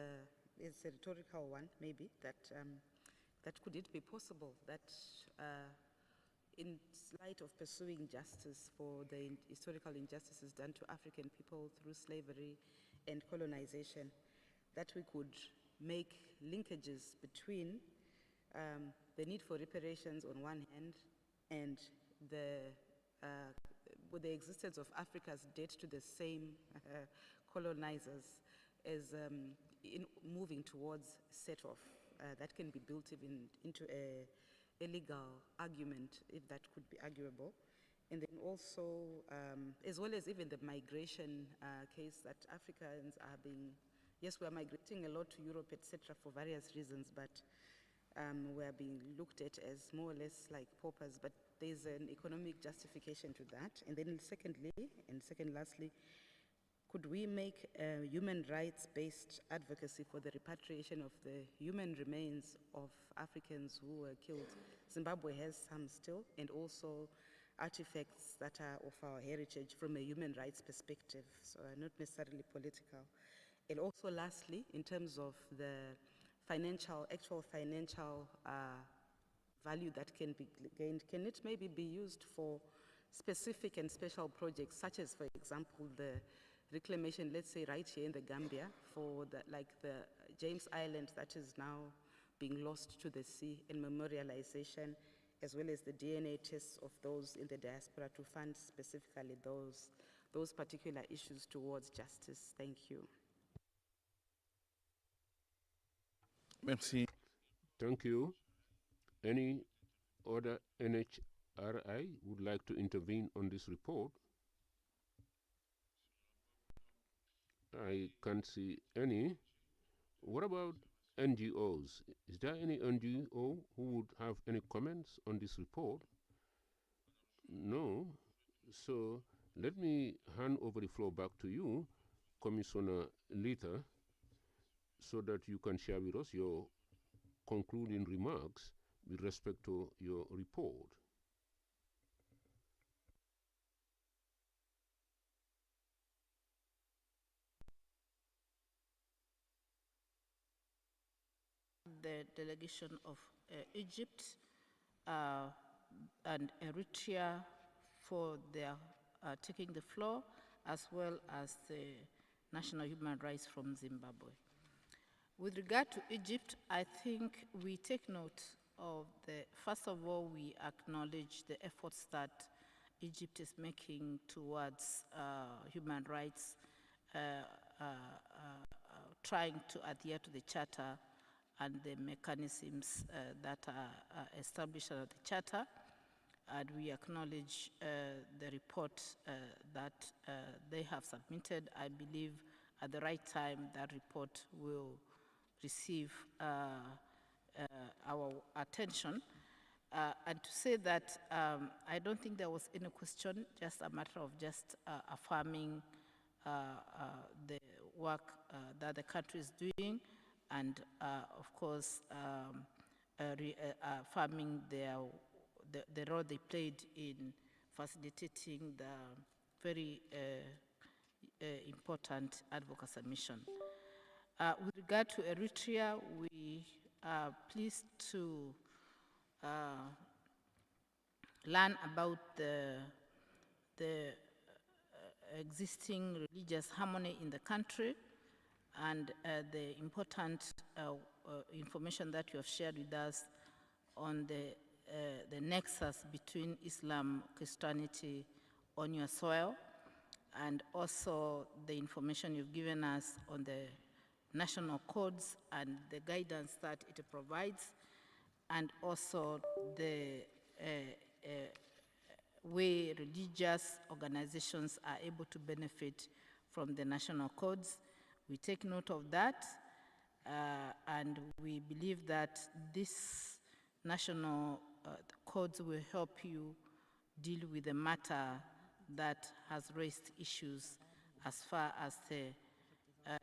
it's a rhetorical one, maybe, that could it be possible that in light of pursuing justice for the historical injustices done to African people through slavery and colonization, that we could make linkages between the need for reparations on one hand and with the existence of Africa's debt to the same colonizers is in moving towards set-off that can be built even into a legal argument, if that could be arguable. And then also, as well as even the migration case that Africans are being, yes, we are migrating a lot to Europe, etc., for various reasons, but we are being looked at as more or less like paupers, but there's an economic justification to that. And then lastly, could we make human rights-based advocacy for the repatriation of the human remains of Africans who were killed? Zimbabwe has some still, and also artifacts that are of our heritage from a human rights perspective, so not necessarily political. And also lastly, in terms of the actual financial value that can be gained, can it maybe be used for specific and special projects, such as, for example, the reclamation, let's say right here in the Gambia, for the James Island that is now being lost to the sea, and memorialization, as well as the DNA tests of those in the diaspora to fund specifically those particular issues towards justice. Thank you. Merci. Thank you. Any other NHRI would like to intervene on this report? I can't see any. What about NGOs? Is there any NGO who would have any comments on this report? No. So let me hand over the floor back to you, Commissioner Lita, so that you can share with us your concluding remarks with respect to your report. The delegation of Egypt and Eritrea for their taking the floor, as well as the National Human Rights from Zimbabwe. With regard to Egypt, I think we take note of first of all, we acknowledge the efforts that Egypt is making towards human rights, trying to adhere to the Charter and the mechanisms that are established under the Charter. And we acknowledge the report that they have submitted. I believe at the right time that report will receive our attention. And to say that I don't think there was any question, just a matter of just affirming the work that the country is doing, and of course affirming the role they played in facilitating the very important advocacy mission. With regard to Eritrea, we are pleased to learn about the existing religious harmony in the country, and the important information that you have shared with us on the nexus between Islam, Christianity on your soil, and also the information you've given us on the national codes and the guidance that it provides, and also the way religious organizations are able to benefit from the national codes. We take note of that, and we believe that this national codes will help you deal with the matter that has raised issues as far as the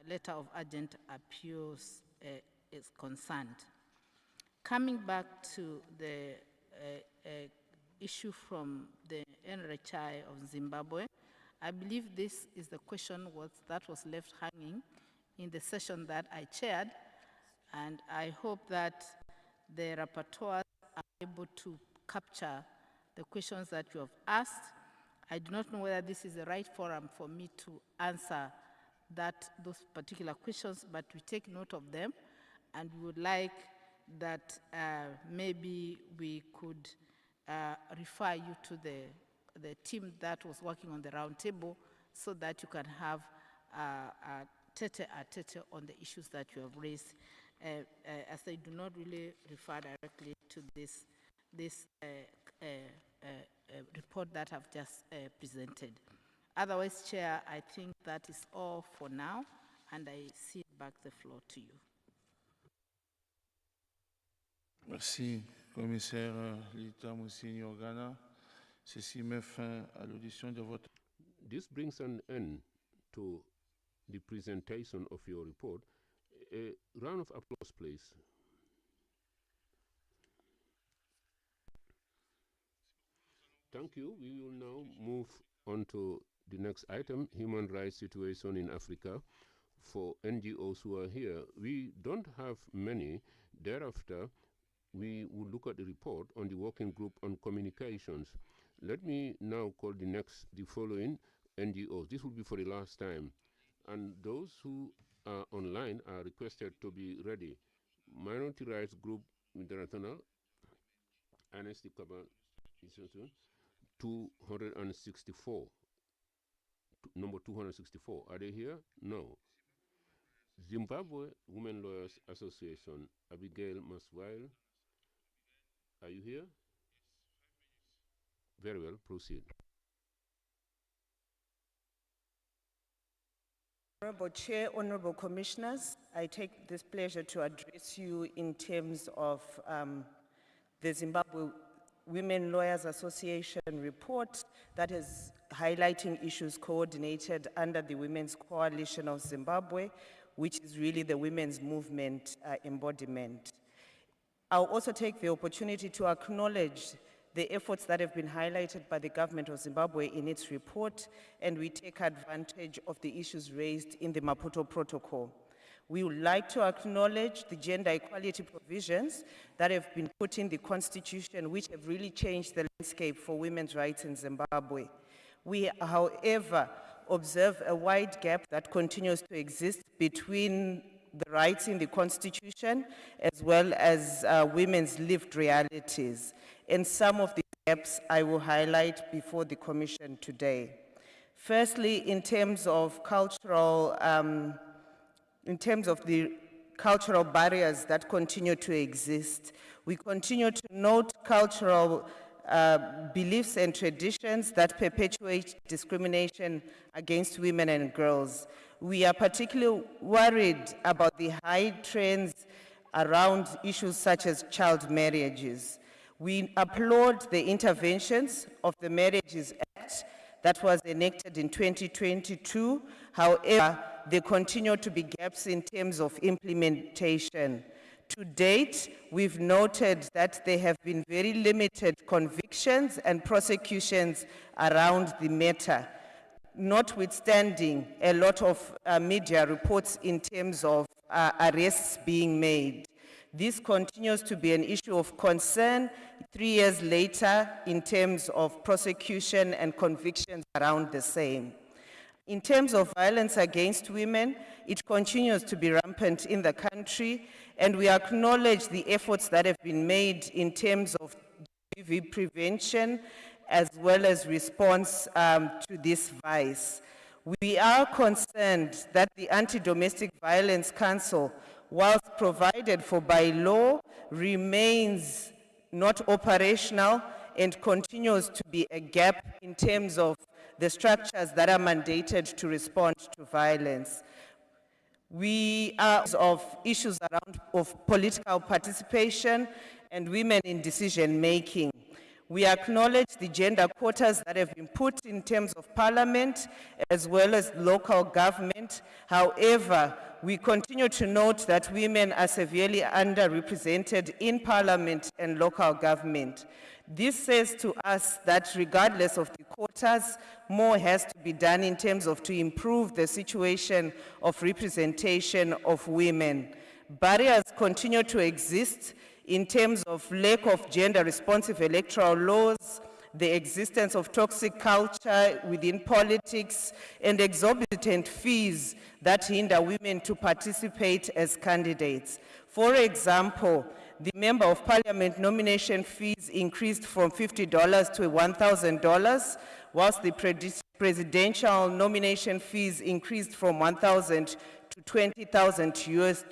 letter of urgent appeals is concerned. Coming back to the issue from the NRHI of Zimbabwe, I believe this is the question that was left hanging in the session that I chaired, and I hope that the rapporteurs are able to capture the questions that you have asked. I do not know whether this is the right forum for me to answer those particular questions, but we take note of them, and we would like that maybe we could refer you to the team that was working on the round table so that you can have a tete-a-tete on the issues that you have raised, as they do not really refer directly to this report that I've just presented. Otherwise, Chair, I think that is all for now, and I cede back the floor to you. Merci, commissaire Lita Moussini-Organa. Ceci met fin à l'audition de votre... This brings an end to the presentation of your report. A round of applause, please. Thank you. We will now move on to the next item, human rights situation in Africa. For NGOs who are here, we don't have many. Thereafter, we will look at the report on the working group on communications. Let me now call the following NGOs. This will be for the last time. And those who are online are requested to be ready. Minority Rights Group International, Amnesty Cabal, 264. Number 264. Are they here? No. Zimbabwe Women Lawyers Association, Abigail Maswile. Are you here? Very well, proceed. Honorable Chair, Honorable Commissioners, I take this pleasure to address you in terms of the Zimbabwe Women Lawyers Association report that is highlighting issues coordinated under the Women's Coalition of Zimbabwe, which is really the women's movement embodiment. I'll also take the opportunity to acknowledge the efforts that have been highlighted by the government of Zimbabwe in its report, and we take advantage of the issues raised in the Maputo Protocol. We would like to acknowledge the gender equality provisions that have been put in the Constitution, which have really changed the landscape for women's rights in Zimbabwe. We, however, observe a wide gap that continues to exist between the rights in the Constitution as well as women's lived realities. And some of the gaps I will highlight before the Commission today. Firstly, in terms of the cultural barriers that continue to exist, we continue to note cultural beliefs and traditions that perpetuate discrimination against women and girls. We are particularly worried about the high trends around issues such as child marriages. We applaud the interventions of the Marriages Act that was enacted in 2022. However, there continue to be gaps in terms of implementation. To date, we've noted that there have been very limited convictions and prosecutions around the matter, notwithstanding a lot of media reports in terms of arrests being made. This continues to be an issue of concern 3 years later in terms of prosecution and convictions around the same. In terms of violence against women, it continues to be rampant in the country, and we acknowledge the efforts that have been made in terms of HIV prevention as well as response to this vice. We are concerned that the Anti-Domestic Violence Council, whilst provided for by law, remains not operational and continues to be a gap in terms of the structures that are mandated to respond to violence. We are of issues around political participation and women in decision making. We acknowledge the gender quotas that have been put in terms of parliament as well as local government. However, we continue to note that women are severely underrepresented in parliament and local government. This says to us that regardless of the quotas, more has to be done in terms of to improve the situation of representation of women. Barriers continue to exist in terms of lack of gender-responsive electoral laws, the existence of toxic culture within politics, and exorbitant fees that hinder women to participate as candidates. For example, The Member of Parliament nomination fees increased from $50 to $1,000, whilst the presidential nomination fees increased from $1,000 to $20,000 US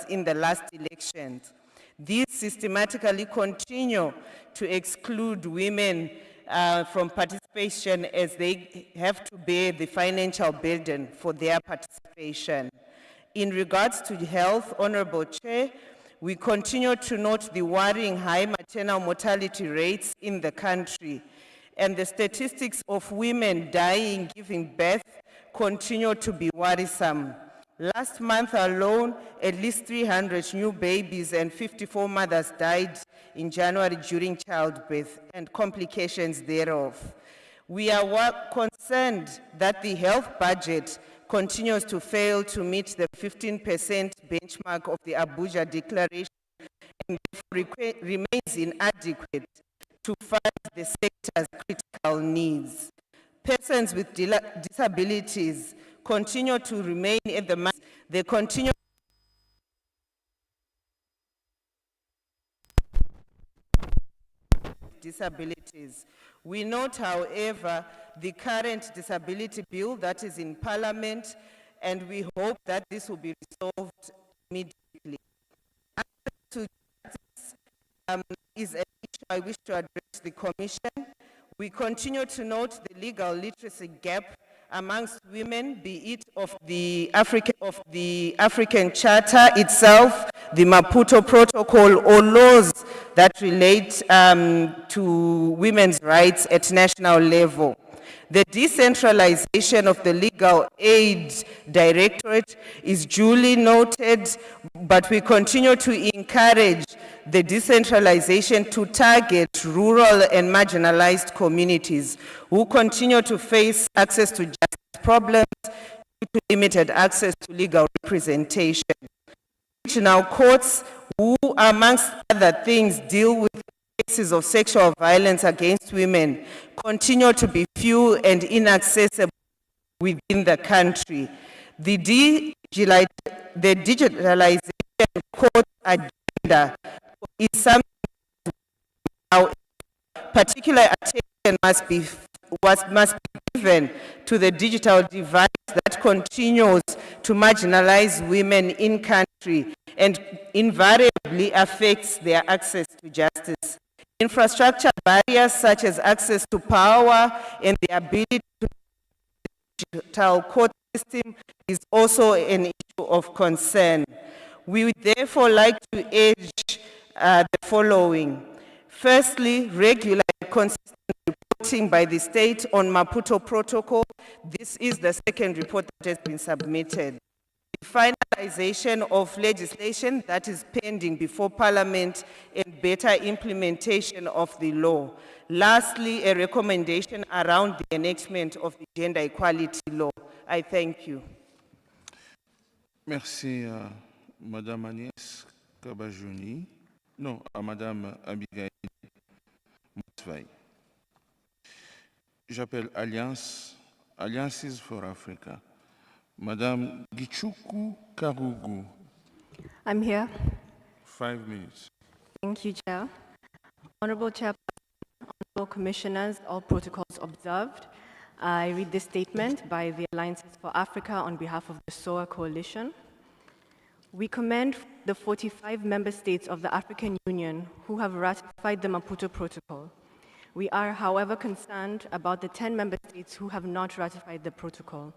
in the last elections. These systematically continue to exclude women from participation as they have to bear the financial burden for their participation. In regards to health, Honorable Chair, we continue to note the worrying high maternal mortality rates in the country, and the statistics of women dying giving birth continue to be worrisome. Last month alone, at least 300 new babies and 54 mothers died in January during childbirth and complications thereof. We are concerned that the health budget continues to fail to meet the 15% benchmark of the Abuja Declaration and therefore remains inadequate to fund the sector's critical needs. Persons with disabilities continue to remain at the margins. They continue disabilities. We note, however, the current disability bill that is in Parliament, and we hope that this will be resolved immediately. Access to justice is an issue I wish to address the Commission. We continue to note the legal literacy gap amongst women, be it of the African Charter itself, the Maputo Protocol, or laws that relate to women's rights at national level. The decentralization of the Legal Aid Directorate is duly noted, but we continue to encourage the decentralization to target rural and marginalized communities who continue to face access to justice problems due to limited access to legal representation. Regional courts, who amongst other things deal with cases of sexual violence against women, continue to be few and inaccessible within the country. The digitalization court agenda is something particular attention must be given to the digital divide that continues to marginalize women in country and invariably affects their access to justice. Infrastructure barriers such as access to power and the ability to digital court system is also an issue of concern. We would therefore like to urge the following. Firstly, regular and consistent reporting by the state on Maputo Protocol. This is the second report that has been submitted. The finalization of legislation that is pending before Parliament and better implementation of the law. Lastly, a recommendation around the enactment of the gender equality law. I thank you. Merci à Madame Agnès Kabajouni. Non, à Madame Abigail Motsvai. J'appelle Alliances for Africa. Madame Gichuku Karugu. I'm here. 5 minutes. Thank you, Chair. Honorable Chairperson, Honorable Commissioners, all protocols observed. I read this statement by the Alliances for Africa on behalf of the SOA Coalition. We commend the 45 member states of the African Union who have ratified the Maputo Protocol. We are, however, concerned about the 10 member states who have not ratified the protocol.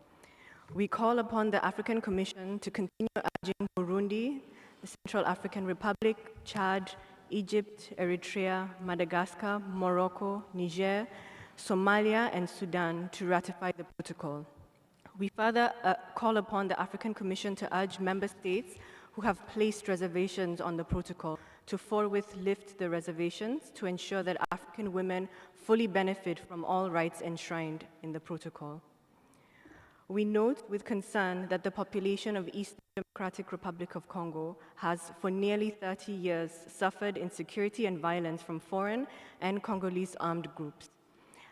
We call upon the African Commission to continue urging Burundi, the Central African Republic, Chad, Egypt, Eritrea, Madagascar, Morocco, Niger, Somalia, and Sudan to ratify the protocol. We further call upon the African Commission to urge member states who have placed reservations on the protocol to forthwith lift the reservations to ensure that African women fully benefit from all rights enshrined in the protocol. We note with concern that the population of East Democratic Republic of Congo has for nearly 30 years suffered insecurity and violence from foreign and Congolese armed groups,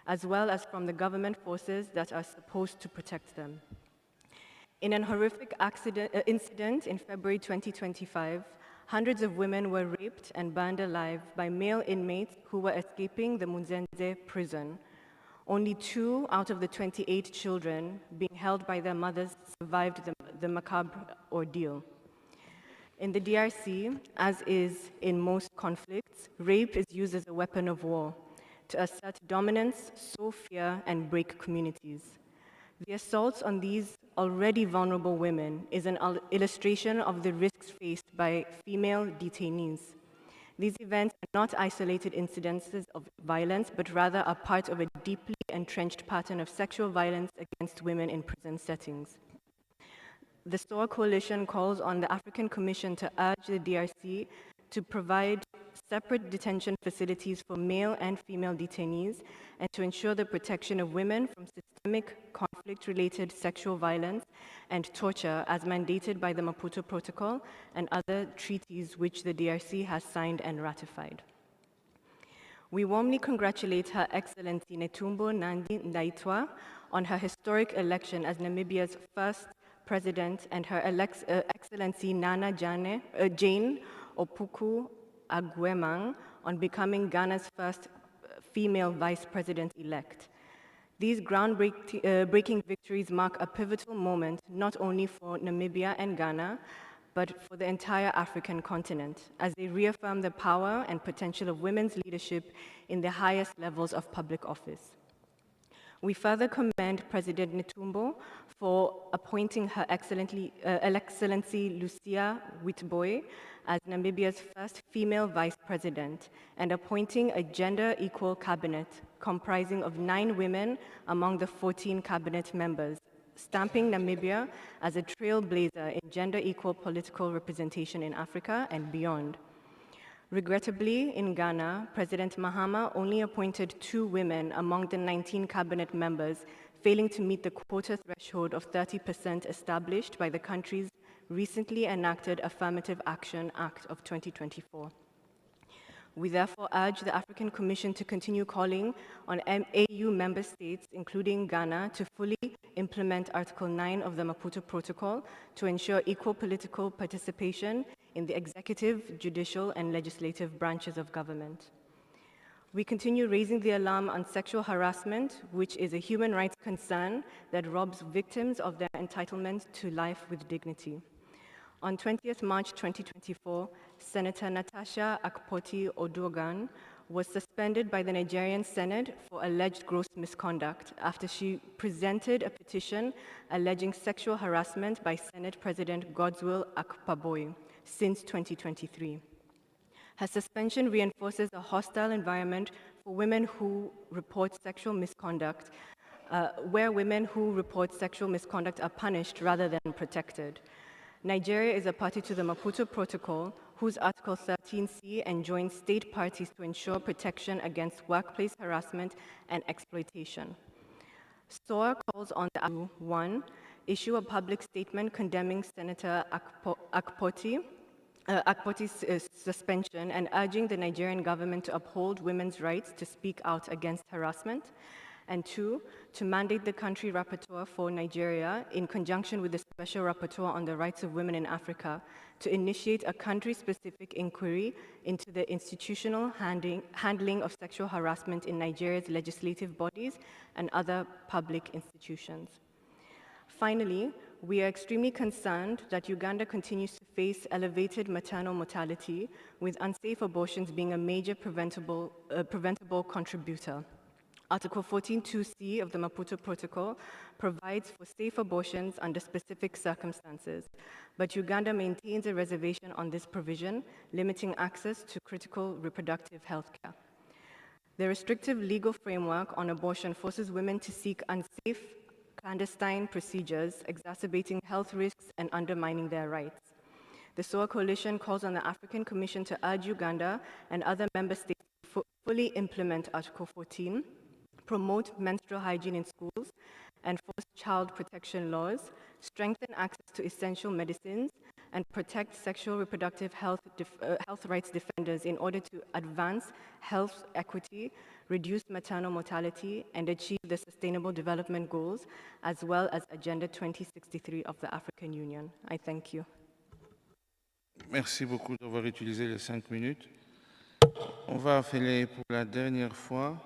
as well as from the government forces that are supposed to protect them. In an horrific incident in February 2025, hundreds of women were raped and burned alive by male inmates who were escaping the Munzenze prison. Only 2 out of the 28 children being held by their mothers survived the macabre ordeal. In the DRC, as is in most conflicts, rape is used as a weapon of war to assert dominance, sow fear, and break communities. The assaults on these already vulnerable women is an illustration of the risks faced by female detainees. These events are not isolated incidences of violence, but rather are part of a deeply entrenched pattern of sexual violence against women in prison settings. The SOA Coalition calls on the African Commission to urge the DRC to provide separate detention facilities for male and female detainees and to ensure the protection of women from systemic conflict-related sexual violence and torture as mandated by the Maputo Protocol and other treaties which the DRC has signed and ratified. We warmly congratulate Her Excellency Netumbo Nandi Ndaitwah on her historic election as Namibia's first President and Her Excellency Nana Jane Opuku Agwemang on becoming Ghana's first female Vice President-elect. These groundbreaking victories mark a pivotal moment not only for Namibia and Ghana, but for the entire African continent, as they reaffirm the power and potential of women's leadership in the highest levels of public office. We further commend President Netumbo for appointing Her Excellency Lucia Witbooi as Namibia's first female vice president and appointing a gender-equal cabinet comprising of 9 women among the 14 cabinet members, stamping Namibia as a trailblazer in gender-equal political representation in Africa and beyond. Regrettably, in Ghana, President Mahama only appointed 2 women among the 19 cabinet members, failing to meet the quota threshold of 30% established by the country's recently enacted Affirmative Action Act of 2024. We therefore urge the African Commission to continue calling on AU member states, including Ghana, to fully implement Article 9 of the Maputo Protocol to ensure equal political participation in the executive, judicial, and legislative branches of government. We continue raising the alarm on sexual harassment, which is a human rights concern that robs victims of their entitlement to life with dignity. On 20th March 2024, Senator Natasha Akpoti-Odogan was suspended by the Nigerian Senate for alleged gross misconduct after she presented a petition alleging sexual harassment by Senate President Godswill Akpaboi since 2023. Her suspension reinforces a hostile environment for women who report sexual misconduct, where women who report sexual misconduct are punished rather than protected. Nigeria is a party to the Maputo Protocol, whose Article 13C enjoins state parties to ensure protection against workplace harassment and exploitation. SOA calls on the 1. Issue a public statement condemning Senator Akpoti's suspension and urging the Nigerian government to uphold women's rights to speak out against harassment. And 2, to mandate the country rapporteur for Nigeria, in conjunction with the Special Rapporteur on the Rights of Women in Africa, to initiate a country-specific inquiry into the institutional handling of sexual harassment in Nigeria's legislative bodies and other public institutions. Finally, we are extremely concerned that Uganda continues to face elevated maternal mortality, with unsafe abortions being a major preventable contributor. Article 14.2c of the Maputo Protocol provides for safe abortions under specific circumstances, but Uganda maintains a reservation on this provision, limiting access to critical reproductive health care. The restrictive legal framework on abortion forces women to seek unsafe, clandestine procedures, exacerbating health risks and undermining their rights. The SOA Coalition calls on the African Commission to urge Uganda and other member states to fully implement Article 14, promote menstrual hygiene in schools, enforce child protection laws, strengthen access to essential medicines, and protect sexual reproductive health rights defenders in order to advance health equity, reduce maternal mortality, and achieve the Sustainable Development Goals, as well as Agenda 2063 of the African Union. I thank you. Merci beaucoup d'avoir utilisé les 5 minutes. On va appeler pour la dernière fois.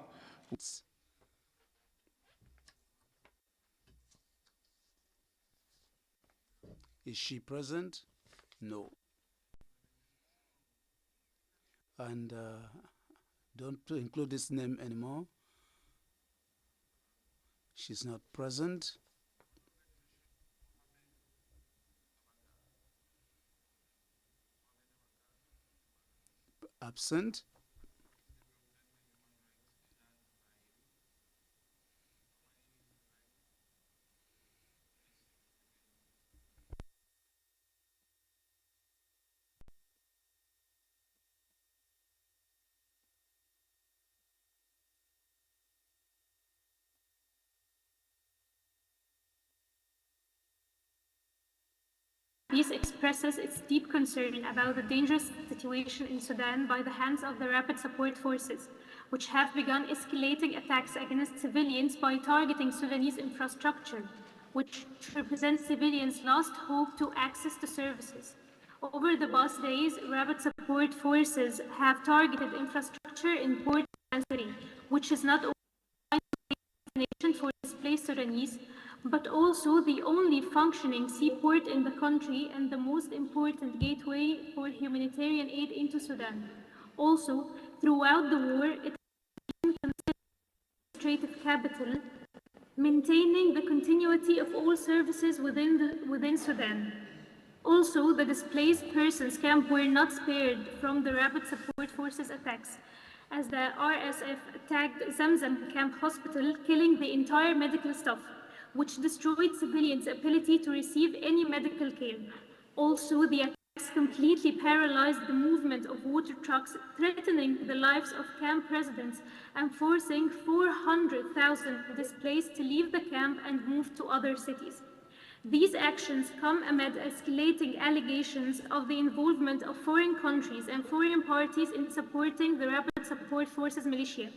Is she present? No. And don't include this name anymore. She's not present. Absent. Peace expresses its deep concern about the dangerous situation in Sudan by the hands of the Rapid Support Forces, which have begun escalating attacks against civilians by targeting Sudanese infrastructure, which represents civilians' last hope to access to services. Over the past days, Rapid Support Forces have targeted infrastructure in Port City, which is not only a destination for displaced Sudanese, but also the only functioning seaport in the country and the most important gateway for humanitarian aid into Sudan. Also, throughout the war, it has been considered administrative capital, maintaining the continuity of all services within Sudan. Also, the displaced persons camp were not spared from the Rapid Support Forces attacks, as the RSF attacked Zamzam Camp Hospital, killing the entire medical staff, which destroyed civilians' ability to receive any medical care. Also, the attacks completely paralyzed the movement of water trucks, threatening the lives of camp residents and forcing 400,000 displaced to leave the camp and move to other cities. These actions come amid escalating allegations of the involvement of foreign countries and foreign parties in supporting the Rapid Support Forces militia.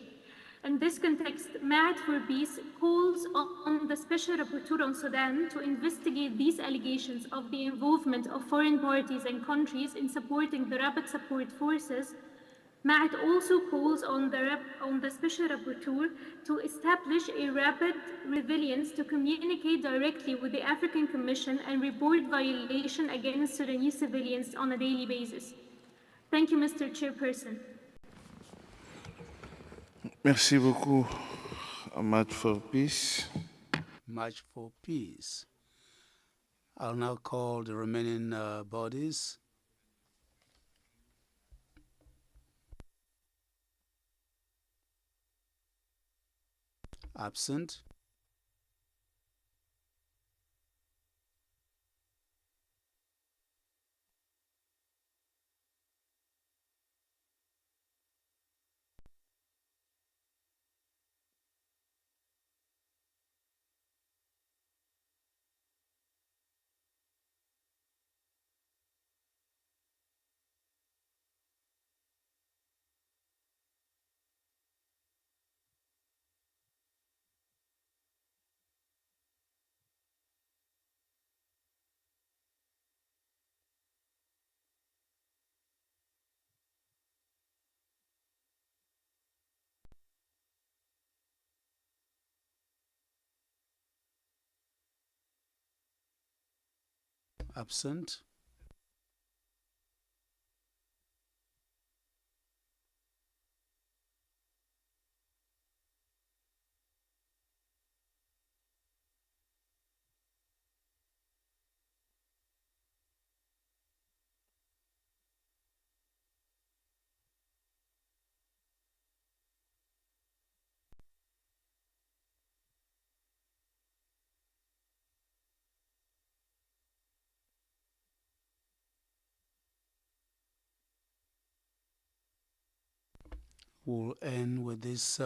In this context, Ma'at for Peace calls on the Special Rapporteur on Sudan to investigate these allegations of the involvement of foreign parties and countries in supporting the Rapid Support Forces. Ma'at also calls on the Special Rapporteur to establish a rapid resilience to communicate directly with the African Commission and report violation against Sudanese civilians on a daily basis. Thank you, Mr. Chairperson. Merci beaucoup, March for Peace. March for Peace. I'll now call the remaining bodies. Absent. Absent. We'll end with this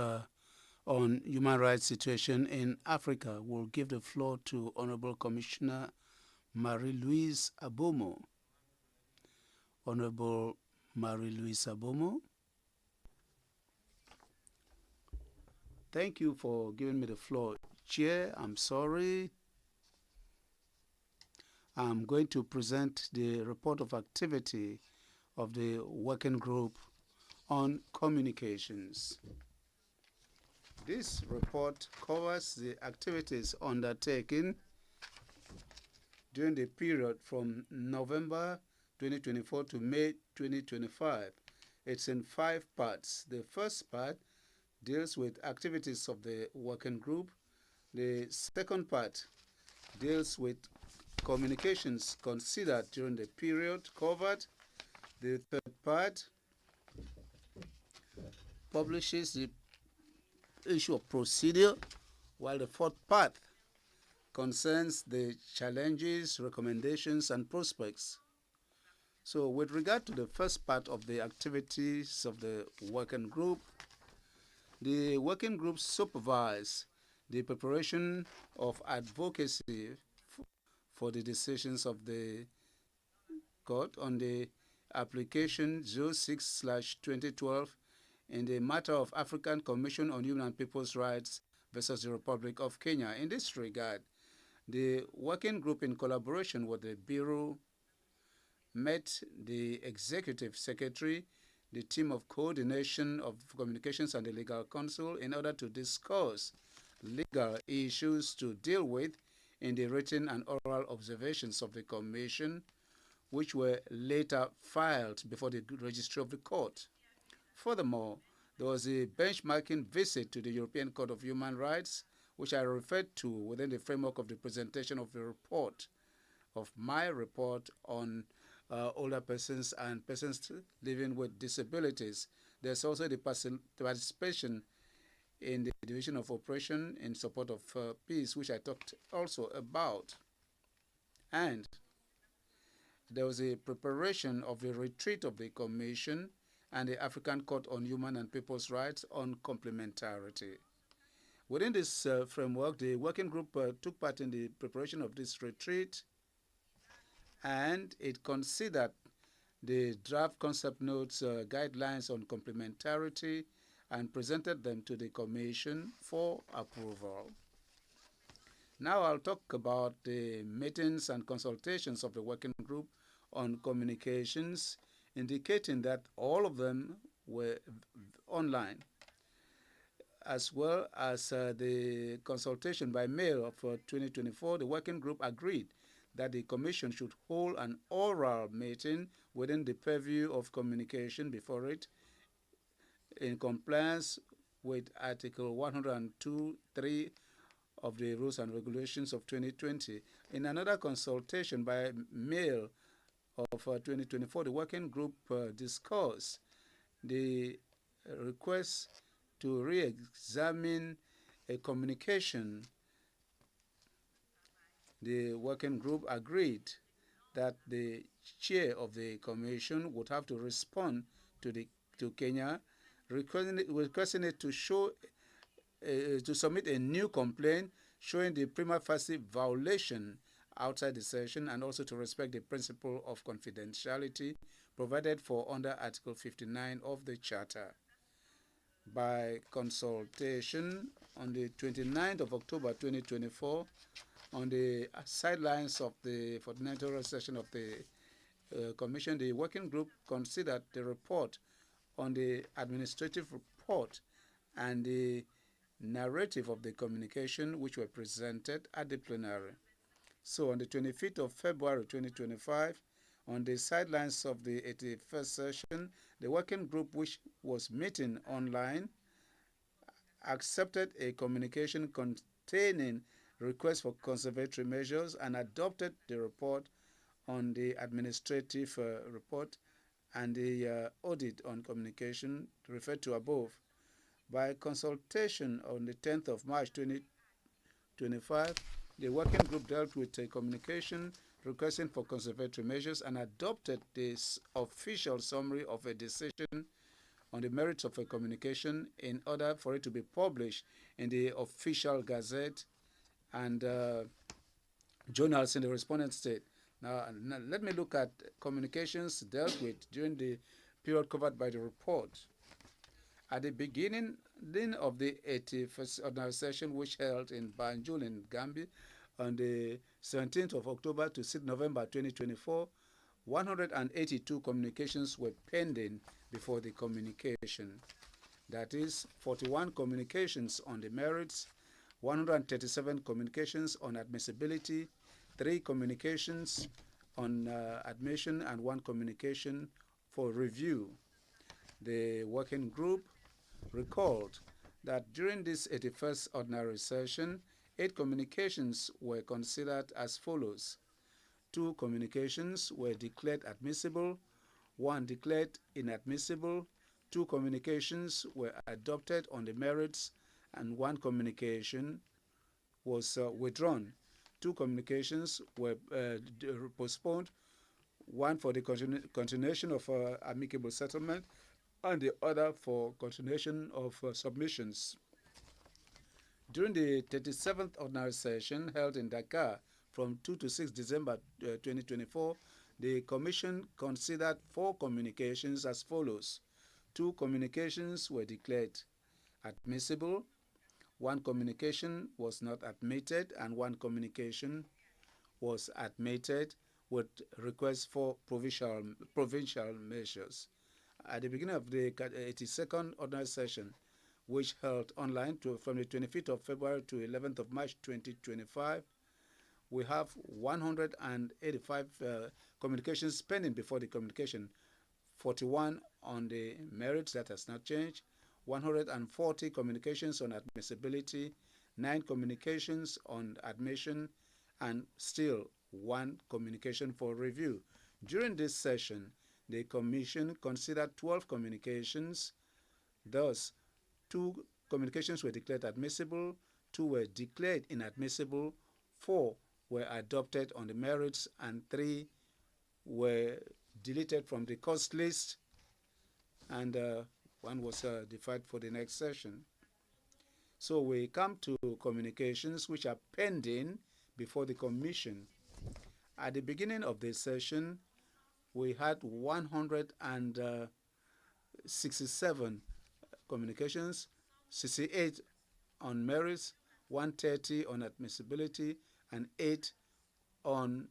on human rights situation in Africa. We'll give the floor to Honorable Commissioner Marie-Louise Abomo. Honorable Marie-Louise Abomo. Thank you for giving me the floor. Chair, I'm sorry. I'm going to present the report of activity of the working group on communications. This report covers the activities undertaken during the period from November 2024 to May 2025. It's in 5 parts. The first part deals with activities of the working group. The second part deals with communications considered during the period covered. The third part publishes the issue of procedure, while the fourth part concerns the challenges, recommendations, and prospects. So with regard to the first part of the activities of the working group, the working group supervise the preparation of advocacy for the decisions of the court on the application 06/2012 in the matter of African Commission on Human and People's Rights versus the Republic of Kenya. In this regard, the working group, in collaboration with the Bureau, met the Executive Secretary, the team of coordination of communications, and the legal counsel in order to discuss legal issues to deal with in the written and oral observations of the Commission, which were later filed before the registry of the court. Furthermore, there was a benchmarking visit to the European Court of Human Rights, which I referred to within the framework of the presentation of the report, of my report on older persons and persons living with disabilities. There's also the participation in the division of operation in support of peace, which I talked also about. And there was a preparation of the retreat of the Commission and the African Court on Human and People's Rights on complementarity. Within this framework, the working group took part in the preparation of this retreat, and it considered the draft concept notes guidelines on complementarity and presented them to the Commission for approval. Now I'll talk about the meetings and consultations of the working group on communications, indicating that all of them were online, as well as the consultation by mail of 2024. The working group agreed that the Commission should hold an oral meeting within the purview of communication before it, in compliance with Article 102(3) of the Rules and Regulations of 2020. In another consultation by mail of 2024, the working group discussed the request to re-examine a communication. The working group agreed that the chair of the Commission would have to respond to Kenya, requesting it to show to submit a new complaint showing the prima facie violation outside the session, and also to respect the principle of confidentiality provided for under Article 59 of the Charter. By consultation on the 29th of October 2024, on the sidelines of the 49th session of the Commission, the working group considered the report on the administrative report and the narrative of the communication, which were presented at the plenary. So on the 25th of February 2025, on the sidelines of the 81st session, the working group, which was meeting online, accepted a communication containing requests for conservatory measures and adopted the report on the administrative report and the audit on communication referred to above. By consultation on the 10th of March 2025, the working group dealt with a communication requesting for conservatory measures and adopted this official summary of a decision on the merits of a communication in order for it to be published in the official gazette and journals in the respondent state. Now, let me look at communications dealt with during the period covered by the report. At the beginning of the 81st ordinary session, which held in Banjul in Gambia On the 17th of October to 6th November 2024, 182 communications were pending before the communication. That is 41 communications on the merits, 137 communications on admissibility, 3 communications on admission, and 1 communication for review. The working group recalled that during this 81st ordinary session, 8 communications were considered as follows. 2 communications were declared admissible, 1 declared inadmissible, 2 communications were adopted on the merits, and 1 communication was withdrawn. 2 communications were postponed, 1 for the continuation of amicable settlement, and the other for continuation of submissions. During the 37th ordinary session held in Dakar from 2 to 6 December 2024, the Commission considered 4 communications as follows. 2 communications were declared admissible, 1 communication was not admitted, and 1 communication was admitted with requests for provincial measures. At the beginning of the 82nd ordinary session, which held online from the 25th of February to 11th of March 2025, we have 185 communications pending before the communication, 41 on the merits, that has not changed, 140 communications on admissibility, 9 communications on admission, and still 1 communication for review. During this session, the Commission considered 12 communications. Thus, 2 communications were declared admissible, 2 were declared inadmissible, 4 were adopted on the merits, and 3 were deleted from the cost list, and 1 was deferred for the next session. So we come to communications which are pending before the Commission. At the beginning of this session, we had 167 communications, 68 on merits, 130 on admissibility, and 8 on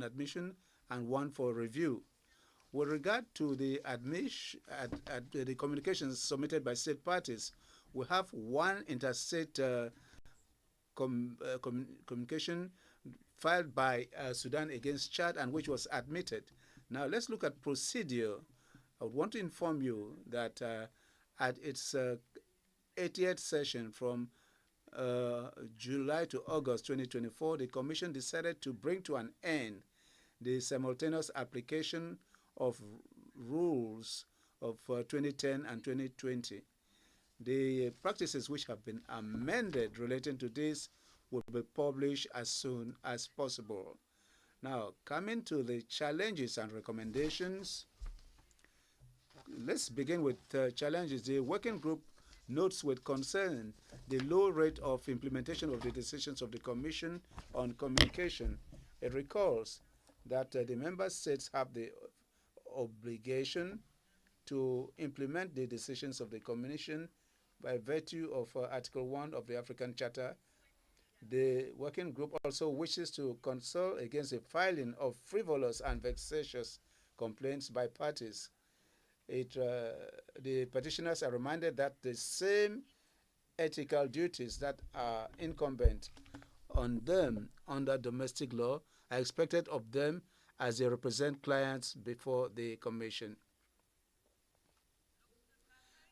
admission, and 1 for review. With regard to the the communications submitted by state parties, we have 1 interstate communication filed by Sudan against Chad, and which was admitted. Now let's look at procedure. I would want to inform you that at its 80th session from July to August 2024, the Commission decided to bring to an end the simultaneous application of rules of 2010 and 2020. The practices which have been amended relating to this will be published as soon as possible. Now, coming to the challenges and recommendations, let's begin with challenges. The working group notes with concern the low rate of implementation of the decisions of the Commission on communication. It recalls that the member states have the obligation to implement the decisions of the Commission by virtue of Article 1 of the African Charter. The working group also wishes to consult against the filing of frivolous and vexatious complaints by parties. The petitioners are reminded that the same ethical duties that are incumbent on them under domestic law are expected of them as they represent clients before the Commission.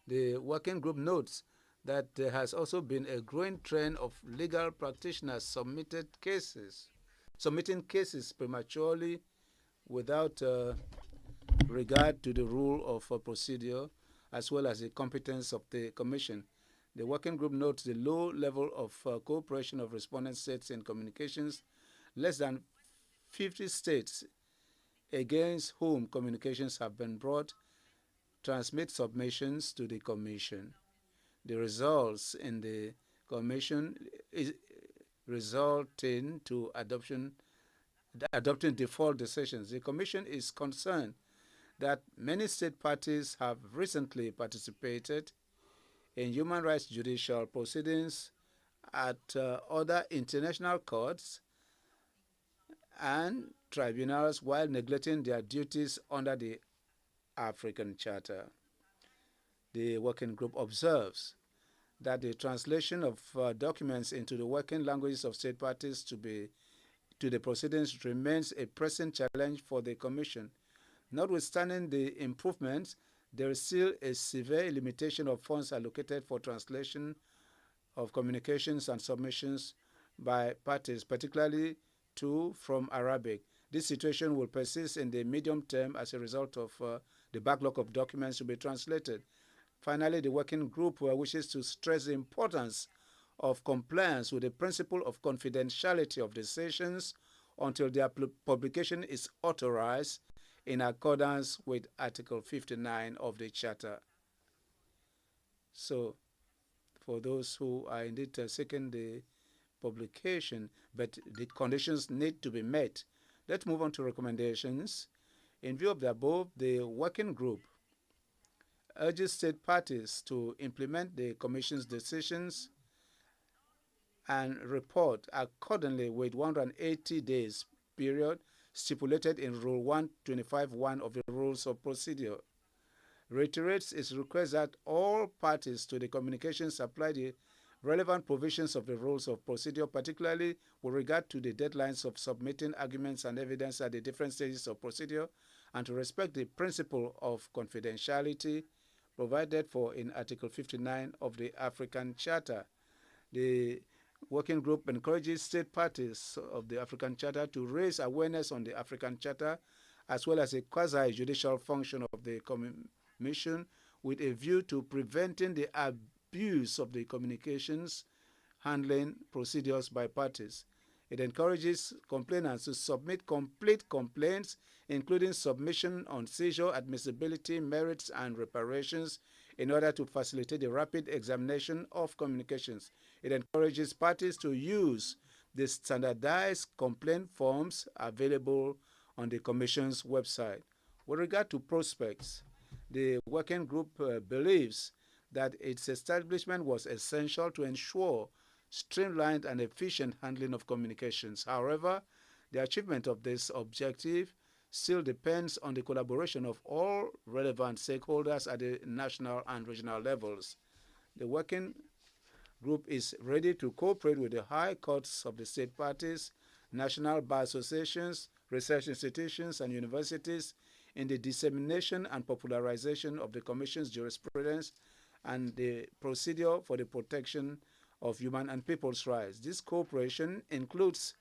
The working group notes that there has also been a growing trend of legal practitioners submitting cases prematurely without regard to the rule of procedure as well as the competence of the Commission. The working group notes the low level of cooperation of respondent states in communications. Less than 50 states against whom communications have been brought transmit submissions to the Commission. The results in the Commission is resulting to adopting default decisions. The Commission is concerned that many state parties have recently participated in human rights judicial proceedings at other international courts and tribunals while neglecting their duties under the African Charter. The working group observes that the translation of documents into the working languages of state parties to the proceedings remains a pressing challenge for the Commission. Notwithstanding the improvements, there is still a severe limitation of funds allocated for translation of communications and submissions by parties, particularly from Arabic. This situation will persist in the medium term as a result of the backlog of documents to be translated. Finally, the working group wishes to stress the importance of compliance with the principle of confidentiality of decisions until their publication is authorized in accordance with Article 59 of the Charter. So, for those who are indeed seeking the publication, but the conditions need to be met. Let's move on to recommendations. In view of the above, the working group urges state parties to implement the Commission's decisions and report accordingly with 180 days period stipulated in Rule 125.1 of the Rules of Procedure. Reiterates its request that all parties to the communications apply the relevant provisions of the Rules of Procedure, particularly with regard to the deadlines of submitting arguments and evidence at the different stages of procedure, and to respect the principle of confidentiality provided for in Article 59 of the African Charter. The working group encourages state parties of the African Charter to raise awareness on the African Charter, as well as a quasi-judicial function of the Commission, with a view to preventing the abuse of the communications handling procedures by parties. It encourages complainants to submit complete complaints, including submission on seizure, admissibility, merits, and reparations, in order to facilitate the rapid examination of communications. It encourages parties to use the standardized complaint forms available on the Commission's website. With regard to prospects, the working group believes that its establishment was essential to ensure streamlined and efficient handling of communications. However, the achievement of this objective still depends on the collaboration of all relevant stakeholders at the national and regional levels. The working group is ready to cooperate with the high courts of the state parties, national bar associations, research institutions, and universities in the dissemination and popularization of the Commission's jurisprudence and the procedure for the protection of human and people's rights. This cooperation includes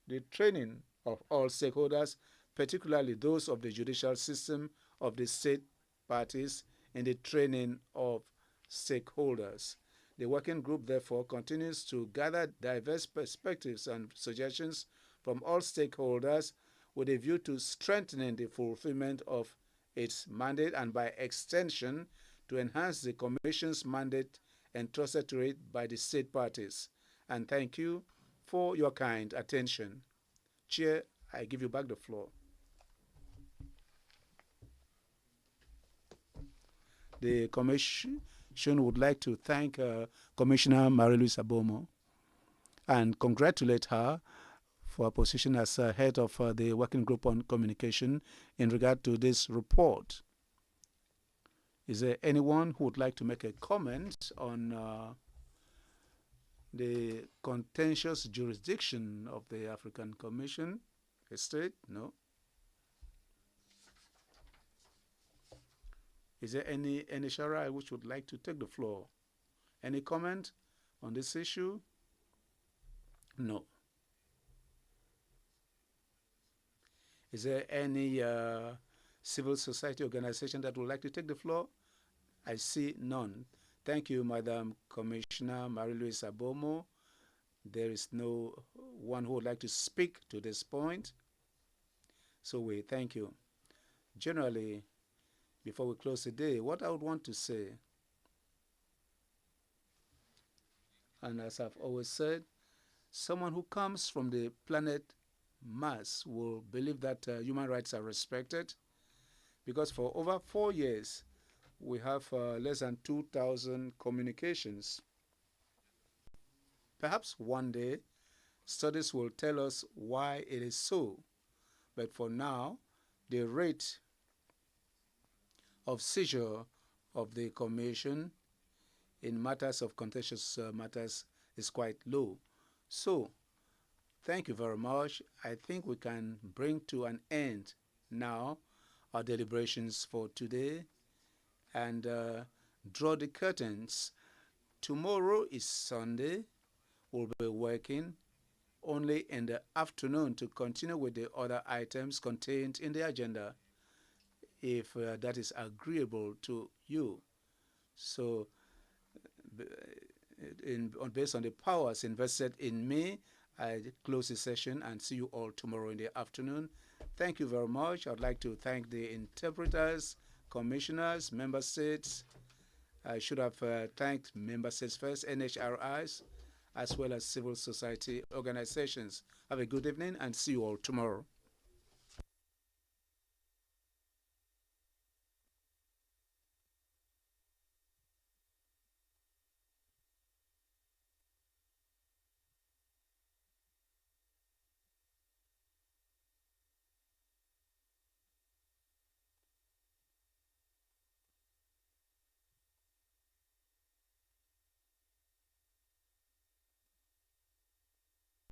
the training of all stakeholders, particularly those of the judicial system of the state parties, in the training of stakeholders. The working group, therefore, continues to gather diverse perspectives and suggestions from all stakeholders with a view to strengthening the fulfillment of its mandate and, by extension, to enhance the Commission's mandate entrusted to it by the state parties. And thank you for your kind attention. Chair, I give you back the floor. The Commission would like to thank Commissioner Marie-Louise Abomo and congratulate her for her position as head of the Working Group on Communication in regard to this report. Is there anyone who would like to make a comment on the contentious jurisdiction of the African Commission Estate? No. Is there any Sharai which would like to take the floor? Any comment on this issue? No. Is there any civil society organization that would like to take the floor? I see none. Thank you, Madam Commissioner Marie-Louise Abomo. There is no one who would like to speak to this point. So we thank you. Generally, before we close the day, what I would want to say, and as I've always said, someone who comes from the planet Mars will believe that human rights are respected, because for over 4 years, we have less than 2,000 communications perhaps one day studies will tell us why it is so. But for now, the rate of seizure of the Commission in matters of contentious matters is quite low. So, thank you very much. I think we can bring to an end now our deliberations for today and draw the curtains. Tomorrow is Sunday. We'll be working only in the afternoon to continue with the other items contained in the agenda, if that is agreeable to you. So, based on the powers invested in me, I close the session and see you all tomorrow in the afternoon. Thank you very much. I'd like to thank the interpreters, commissioners, member states. I should have thanked member states first, NHRIs, as well as civil society organizations. Have a good evening and see you all tomorrow.